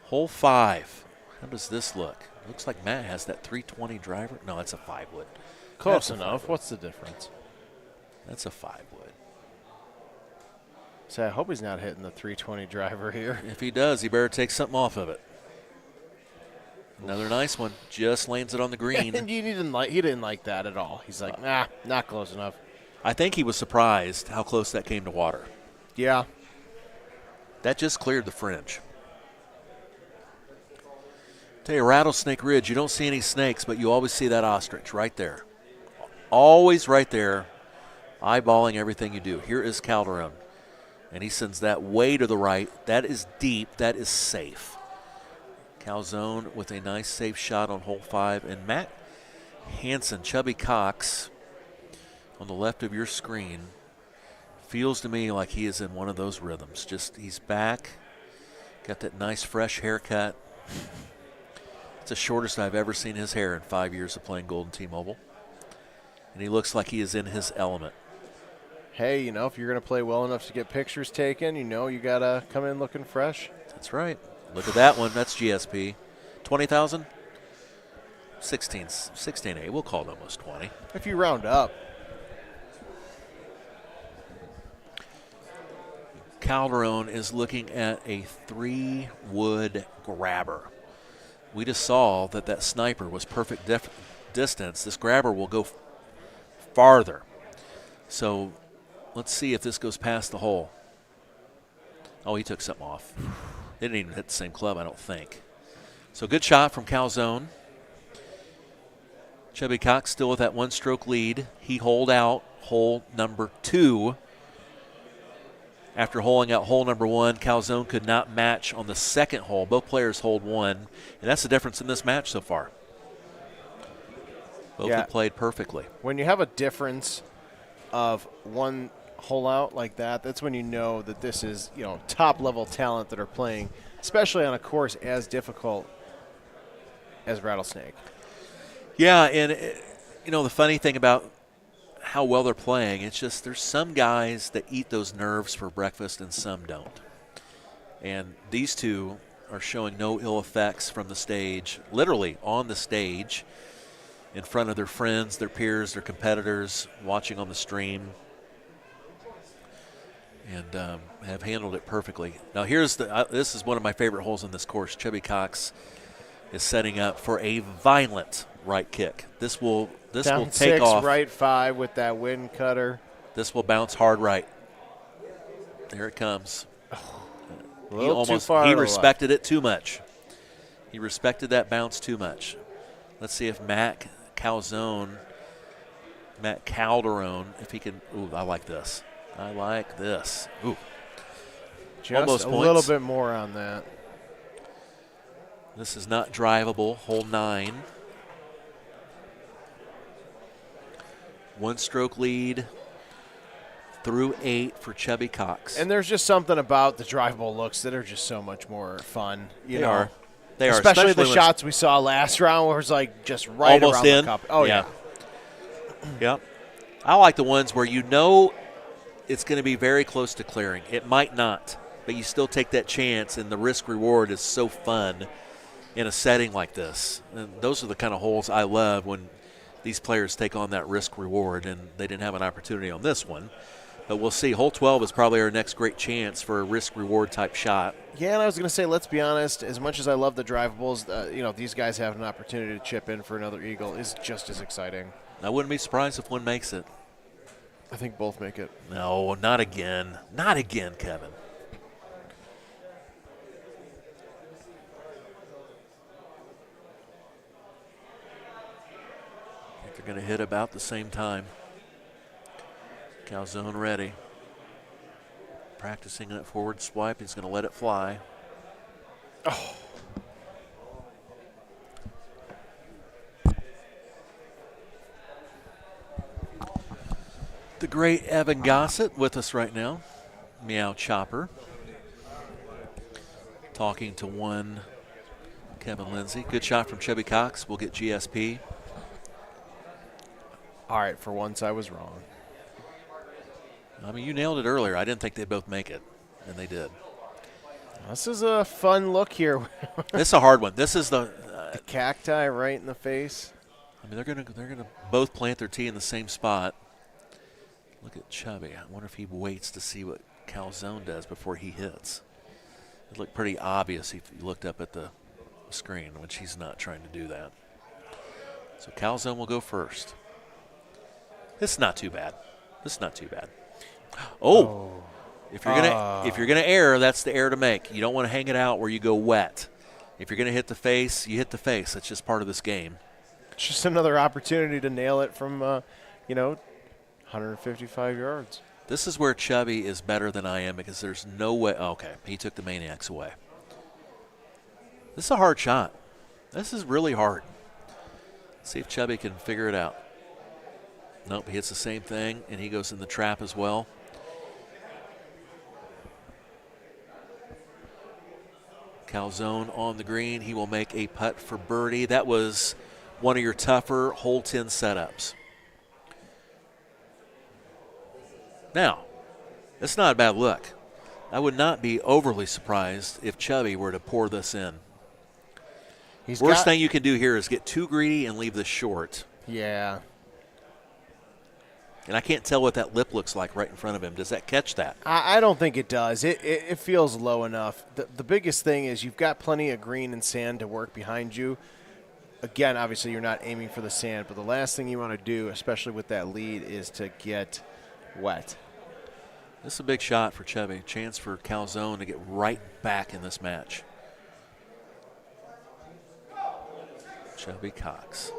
Hole 5. How does this look? Looks like Matt has that 320 driver. No, that's a 5-wood. Close enough. What's the difference? That's a 5-wood. So I hope he's not hitting the 320 driver here. If he does, he better take something off of it. Another nice one. Just lands it on the green. And he didn't like that at all. He's like, nah, not close enough. I think he was surprised how close that came to water. Yeah. That just cleared the fringe. Tell you, Rattlesnake Ridge, you don't see any snakes, but you always see that ostrich right there. Always right there, eyeballing everything you do. Here is Calderon, and he sends that way to the right. That is deep. That is safe. Calzone with a nice safe shot on hole 5. And Matt Hansen, Chubby Cox, on the left of your screen, feels to me like he is in one of those rhythms. Just he's back, got that nice fresh haircut. It's the shortest I've ever seen his hair in 5 years of playing Golden T-Mobile. And he looks like he is in his element. Hey, you know, if you're going to play well enough to get pictures taken, you know you got to come in looking fresh. That's right. Look at that one. That's GSP. 20,000? 16A. We'll call it almost 20. If you round up. Calderon is looking at a 3-wood grabber. We just saw that sniper was perfect distance. This grabber will go farther. So let's see if this goes past the hole. Oh, he took something off. They didn't even hit the same club, I don't think. So good shot from Calzone. Chubby Cox still with that 1-stroke lead. He holed out hole number 2. After holing out hole number 1, Calzone could not match on the second hole. Both players hold 1, and that's the difference in this match so far. Both have played perfectly. When you have a difference of 1 hole out like that, that's when you know that this is, you know, top-level talent that are playing, especially on a course as difficult as Rattlesnake. Yeah, and, you know, the funny thing about how well they're playing, it's just there's some guys that eat those nerves for breakfast and some don't. And these two are showing no ill effects from the stage, literally on the stage, in front of their friends, their peers, their competitors, watching on the stream, and have handled it perfectly. Now here's this is one of my favorite holes in this course. Chubby Cox is setting up for a violent right kick. This will Down take 6, off. right 5 with that wind cutter. This will bounce hard right. There it comes. A little too far. He respected it too much. He respected that bounce too much. Let's see if Matt Calderon, if he can. Ooh, I like this. I like this. Ooh. Just Almost a points. little bit more on that. This is not drivable. Hole 9. 1 stroke lead through 8 for Chubby Cox. And there's just something about the drivable looks that are just so much more fun. They are. They are. Especially the when shots we saw last round where it's like just right almost around in. the cup. Oh, yeah. Yeah. I like the ones where you know it's going to be very close to clearing. It might not, but you still take that chance, and the risk-reward is so fun in a setting like this. And those are the kind of holes I love when these players take on that risk-reward, and they didn't have an opportunity on this one. But we'll see. Hole 12 is probably our next great chance for a risk-reward type shot. Yeah, and I was going to say, let's be honest, as much as I love the drivables, these guys have an opportunity to chip in for another eagle is just as exciting. I wouldn't be surprised if one makes it. I think both make it. No, not again. Not again, Kevin. I think they're going to hit about the same time. Calzone ready. Practicing that forward swipe. He's going to let it fly. Oh. The great Evan Gossett with us right now. Meow Chopper. Talking to one Kevin Lindsay. Good shot from Chubby Cox. We'll get GSP. All right, for once I was wrong. I mean, you nailed it earlier. I didn't think they'd both make it, and they did. This is a fun look here. This is a hard one. This is the cacti right in the face. I mean, they're gonna both plant their tee in the same spot. Look at Chubby. I wonder if he waits to see what Calzone does before he hits. It looked pretty obvious if you looked up at the screen, which he's not trying to do that. So Calzone will go first. This is not too bad. This is not too bad. Oh. If you're gonna err, that's the error to make. You don't want to hang it out where you go wet. If you're gonna hit the face, you hit the face. That's just part of this game. It's just another opportunity to nail it from 155 yards. This is where Chubby is better than I am because there's no way. Okay, he took the Maniacs away. This is a hard shot. This is really hard. Let's see if Chubby can figure it out. Nope, he hits the same thing, and he goes in the trap as well. Calzone on the green. He will make a putt for birdie. That was one of your tougher hole 10 setups. Now, it's not a bad look. I would not be overly surprised if Chubby were to pour this in. Worst thing you can do here is get too greedy and leave this short. Yeah. And I can't tell what that lip looks like right in front of him. Does that catch that? I don't think it does. It feels low enough. The biggest thing is you've got plenty of green and sand to work behind you. Again, obviously you're not aiming for the sand, but the last thing you want to do, especially with that lead, is to get wet. This is a big shot for Chubby. Chance for Calzone to get right back in this match. Chubby Cox.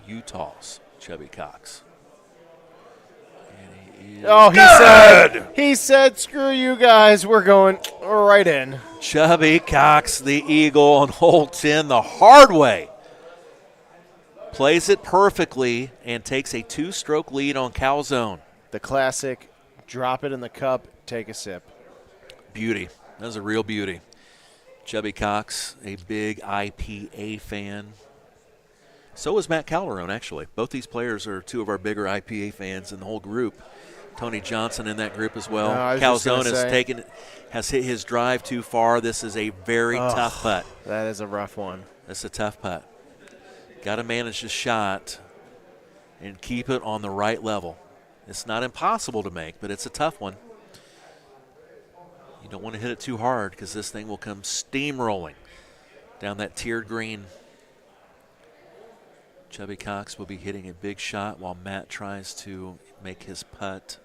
Utah's Chubby Cox. And he said, screw you guys, we're going right in. Chubby Cox, the Eagle on hole 10 the hard way. Plays it perfectly and takes a 2-stroke lead on Calzone. The classic, drop it in the cup, take a sip. Beauty. That was a real beauty. Chubby Cox, a big IPA fan. So is Matt Calderon, actually. Both these players are two of our bigger IPA fans in the whole group. Tony Johnson in that group as well. Calzone has hit his drive too far. This is a very tough putt. That is a rough one. That's a tough putt. Got to manage the shot and keep it on the right level. It's not impossible to make, but it's a tough one. You don't want to hit it too hard because this thing will come steamrolling down that tiered green. Chubby Cox will be hitting a big shot while Matt tries to make his putt.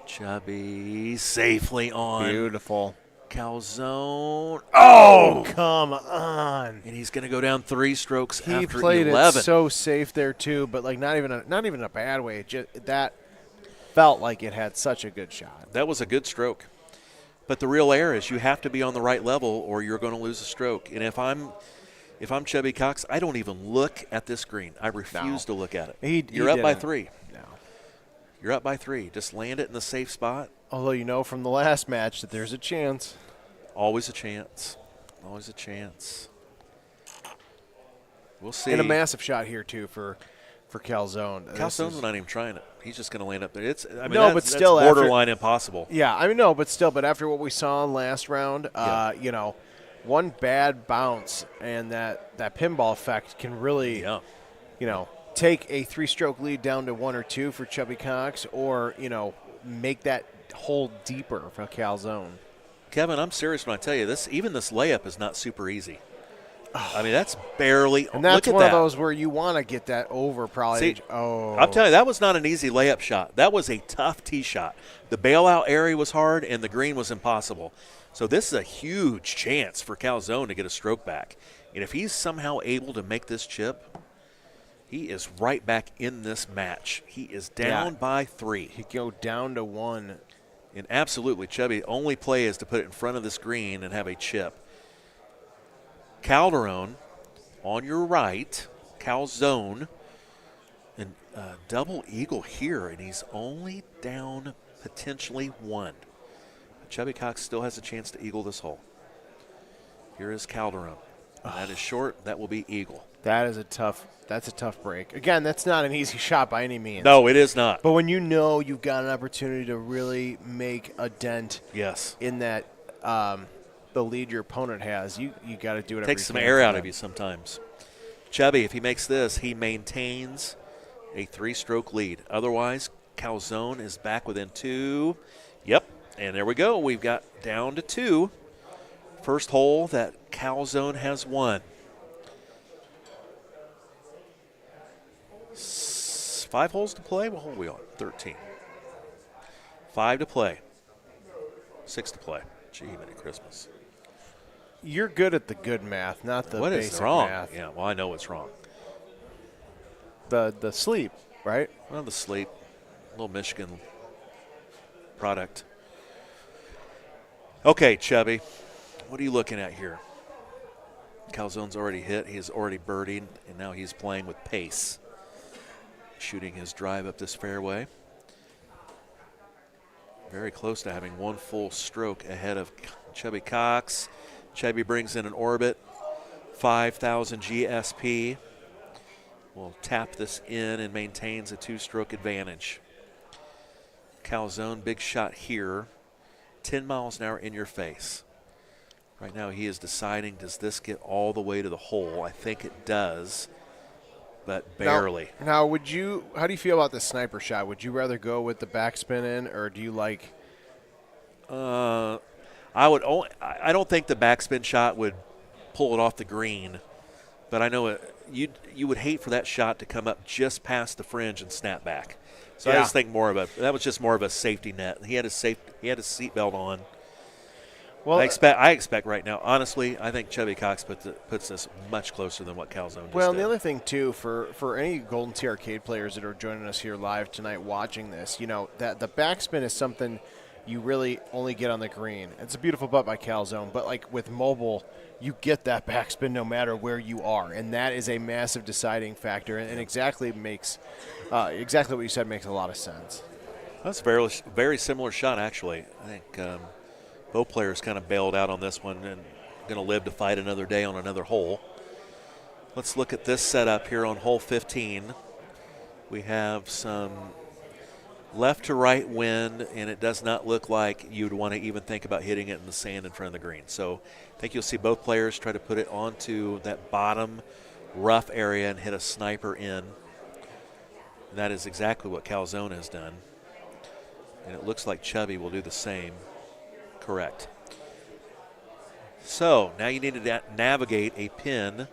Chubby safely on. Beautiful. Calzone. Oh, come on. And he's going to go down 3 strokes He after played 11. it so safe there too, but like not even a bad way. Just that felt like it had such a good shot. That was a good stroke. But the real error is you have to be on the right level or you're going to lose a stroke. And if I'm Chubby Cox, I don't even look at this green. I refuse to look at it. You're up by 3. No. You're up by 3. Just land it in the safe spot. Although you know from the last match that there's a chance. Always a chance. Always a chance. We'll see. And a massive shot here, too, for Calzone. Calzone's not even trying it. He's just going to land up there. That's still borderline impossible. Yeah, but after what we saw in last round, one bad bounce and that pinball effect can really, take a 3-stroke lead down to 1 or 2 for Chubby Cox, or make that hole deeper for Calzone. Kevin, I'm serious when I tell you this. Even this layup is not super easy. I mean, that's barely. And that's look at one that. of those where you want to get that over probably. See, I'm telling you, that was not an easy layup shot. That was a tough tee shot. The bailout area was hard, and the green was impossible. So this is a huge chance for Calzone to get a stroke back. And if he's somehow able to make this chip, he is right back in this match. He is down by 3. He go down to 1. And absolutely, Chubby, only play is to put it in front of this green and have a chip. Calderon on your right, Calzone, and double eagle here, and he's only down potentially 1. Chubby Cox still has a chance to eagle this hole. Here is Calderon. That is short. That will be eagle. That's a tough break. Again, that's not an easy shot by any means. No, it is not. But when you know you've got an opportunity to really make a dent in that the lead your opponent has, you got to do it. Takes some air out of you sometimes. Chubby, if he makes this, he maintains a 3-stroke lead. Otherwise, Calzone is back within 2. Yep, and there we go. We've got down to 2. First hole that Calzone has won. 5 holes to play. What hole are we on? 13. 5 to play. 6 to play. Gee, Merry Christmas. You're good at the good math, not the what basic is wrong? math. Yeah, well, I know what's wrong. The sleep, right? Well, the sleep. Little Michigan product. Okay, Chubby. What are you looking at here? Calzone's already hit. He has already birdied, and now he's playing with pace. Shooting his drive up this fairway. Very close to having 1 full stroke ahead of Chubby Cox. Chubby brings in an orbit, 5,000 GSP. Will tap this in and maintains a 2-stroke advantage. Calzone, big shot here. 10 miles an hour in your face. Right now he is deciding, does this get all the way to the hole? I think it does, but barely. Now how do you feel about the sniper shot? Would you rather go with the backspin in, or do you like? I don't think the backspin shot would pull it off the green, but I know you would hate for that shot to come up just past the fringe and snap back. So I just think that was just more of a safety net. He had his seatbelt on. Well, I expect right now, honestly, I think Chubby Cox puts this much closer than what Calzone just Well, did. and the other thing, too, for any Golden Tee Arcade players that are joining us here live tonight watching this, that the backspin is something you really only get on the green. It's a beautiful putt by Calzone, but like with mobile, you get that backspin no matter where you are, and that is a massive deciding factor, and exactly what you said makes a lot of sense. That's a very, very similar shot, actually. I think both players kind of bailed out on this one and going to live to fight another day on another hole. Let's look at this setup here on hole 15. We have some left to right wind, and it does not look like you'd want to even think about hitting it in the sand in front of the green. So I think you'll see both players try to put it onto that bottom rough area and hit a sniper in. And that is exactly what Calzone has done. And it looks like Chubby will do the same. Correct. So now you need to navigate a pin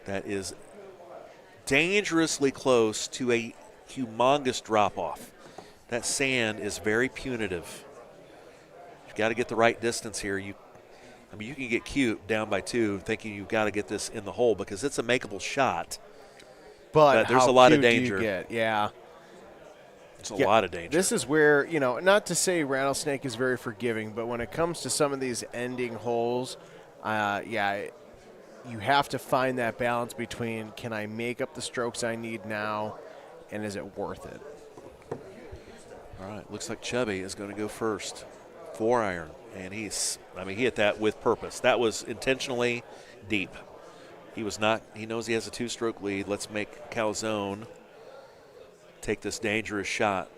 that is dangerously close to a humongous drop-off. That sand is very punitive. You've got to get the right distance here. You can get cute down by 2 thinking you've got to get this in the hole because it's a makeable shot. But there's a lot of danger. Yeah. It's a lot of danger. This is where, not to say Rattlesnake is very forgiving, but when it comes to some of these ending holes, you have to find that balance between, can I make up the strokes I need now, and is it worth it? All right, looks like Chubby is going to go first. 4-iron, and he hit that with purpose. That was intentionally deep. He knows he has a 2-stroke lead. Let's make Calzone take this dangerous shot.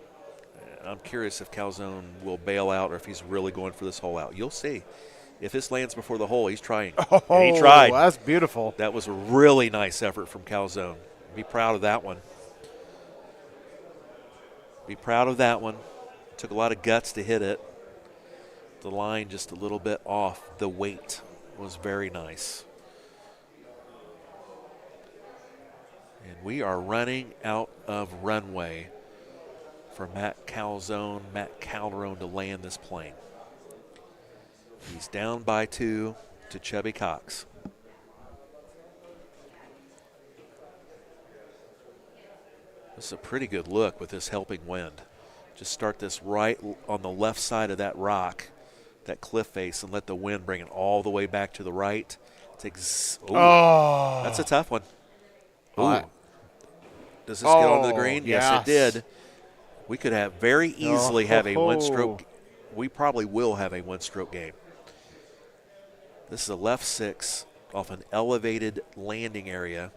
I'm curious if Calzone will bail out or if he's really going for this hole out. You'll see. If this lands before the hole, he's trying. And he tried. That's beautiful. That was a really nice effort from Calzone. Be proud of that one. Be proud of that one. Took a lot of guts to hit it. The line just a little bit off. The weight was very nice. And we are running out of runway for Matt Calderone to land this plane. He's down by 2 to Chubby Cox. This is a pretty good look with this helping wind. Just start this right on the left side of that rock, that cliff face, and let the wind bring it all the way back to the right. That's a tough one. Ooh. Does this get onto the green? Yes, it did. We could have very easily have a one-stroke. We probably will have a one-stroke game. This is a left 6 off an elevated landing area.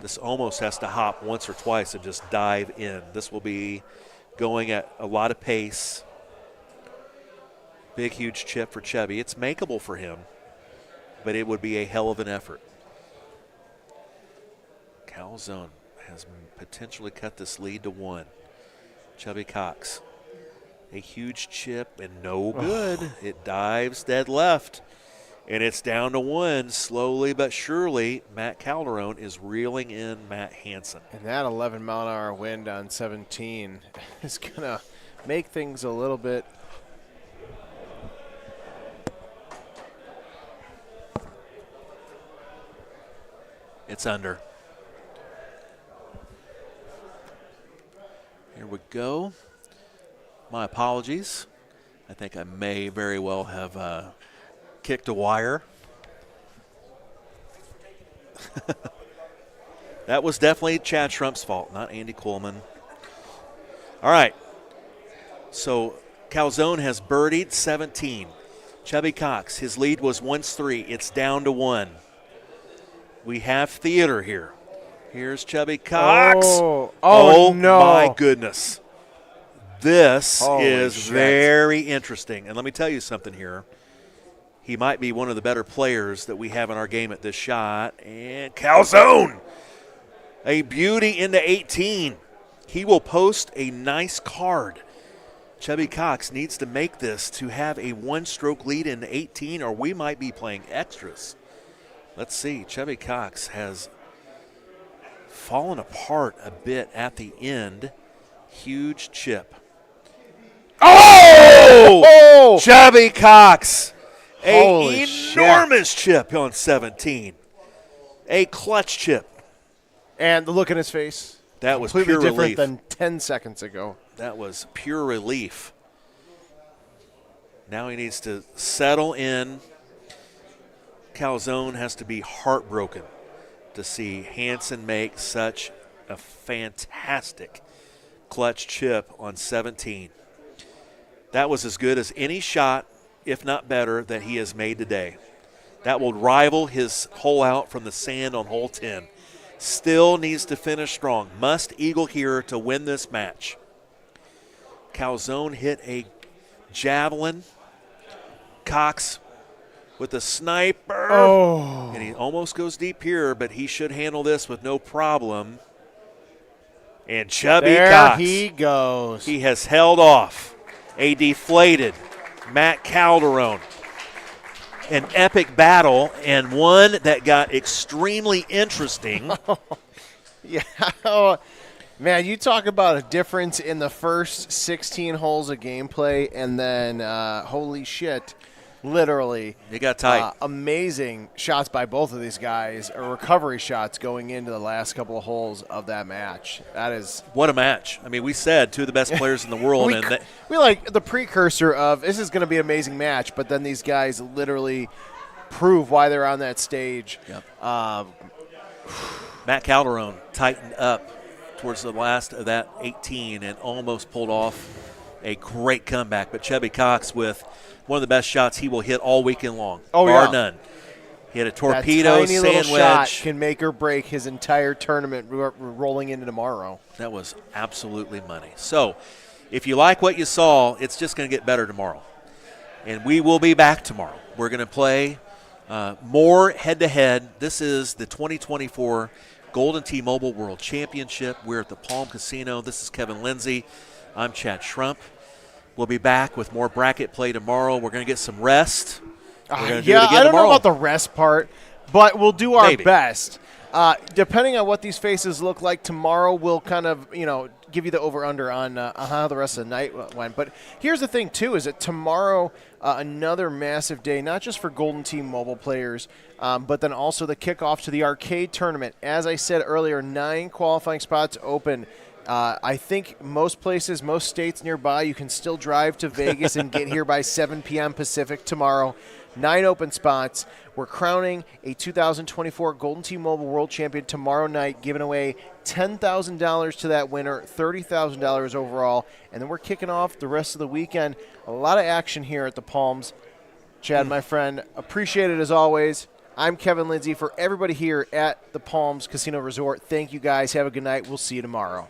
This almost has to hop once or twice and just dive in. This will be going at a lot of pace. Big, huge chip for Chubby. It's makeable for him, but it would be a hell of an effort. Calzone has potentially cut this lead to 1. Chubby Cox, a huge chip and no good. It dives dead left, and it's down to 1. Slowly but surely, Matt Calderone is reeling in Matt Hansen. And that 11-mile-an-hour wind on 17 is going to make things a little bit. It's under. Here we go. My apologies. I think I may very well have kicked a wire. That was definitely Chad Schrump's fault, not Andy Coleman. All right. So Calzone has birdied 17. Chubby Cox, his lead was 1-3. It's down to 1. We have theater here. Here's Chubby Cox. Oh no. My goodness. This Holy is shit. very interesting. And let me tell you something here. He might be one of the better players that we have in our game at this shot. And Calzone, a beauty into 18. He will post a nice card. Chubby Cox needs to make this to have a 1-stroke lead in 18, or we might be playing extras. Let's see. Chubby Cox has fallen apart a bit at the end. Huge chip. Oh! Chubby Cox. An enormous chip on 17. A clutch chip. And the look in his face. That was completely pure different relief. than 10 seconds ago. That was pure relief. Now he needs to settle in. Calzone has to be heartbroken to see Hansen make such a fantastic clutch chip on 17. That was as good as any shot, if not better, that he has made today. That will rival his hole out from the sand on hole 10. Still needs to finish strong. Must eagle here to win this match. Calzone hit a javelin. Cox with a sniper. Oh. And he almost goes deep here, but he should handle this with no problem. And Chubby Cox. There he goes. He has held off a deflated Matt Calderone. An epic battle, and one that got extremely interesting. Yeah. Man, you talk about a difference in the first 16 holes of gameplay, and then, holy shit, literally. It got tight. Amazing shots by both of these guys, or recovery shots going into the last couple of holes of that match. That is What a match. I mean, we said two of the best players in the world. we like the precursor of this is going to be an amazing match, but then these guys literally prove why they're on that stage. Yep. Matt Calderon tightened up towards the last of that 18 and almost pulled off a great comeback. But Chubby Cox with one of the best shots he will hit all weekend long, bar none. He had a torpedo that tiny sand little shot wedge. can make or break his entire tournament rolling into tomorrow. That was absolutely money. So if you like what you saw, it's just going to get better tomorrow. And we will be back tomorrow. We're going to play more head-to-head. This is the 2024 Golden T-Mobile World Championship. We're at the Palm Casino. This is Kevin Lindsay. I'm Chad Schrump. We'll be back with more bracket play tomorrow. We're going to get some rest. We're going to do it again I don't tomorrow. know about the rest part, but we'll do our Maybe. best. Depending on what these faces look like tomorrow, we'll kind of, give you the over-under on how the rest of the night went. But here's the thing, too, is that tomorrow, another massive day, not just for Golden Team Mobile players, but then also the kickoff to the arcade tournament. As I said earlier, 9 qualifying spots open. I think most places, most states nearby, you can still drive to Vegas and get here by 7 p.m. Pacific tomorrow. 9 open spots. We're crowning a 2024 Golden T-Mobile World Champion tomorrow night, giving away $10,000 to that winner, $30,000 overall. And then we're kicking off the rest of the weekend. A lot of action here at the Palms. Chad, my friend, appreciate it as always. I'm Kevin Lindsay. For everybody here at the Palms Casino Resort, thank you guys. Have a good night. We'll see you tomorrow.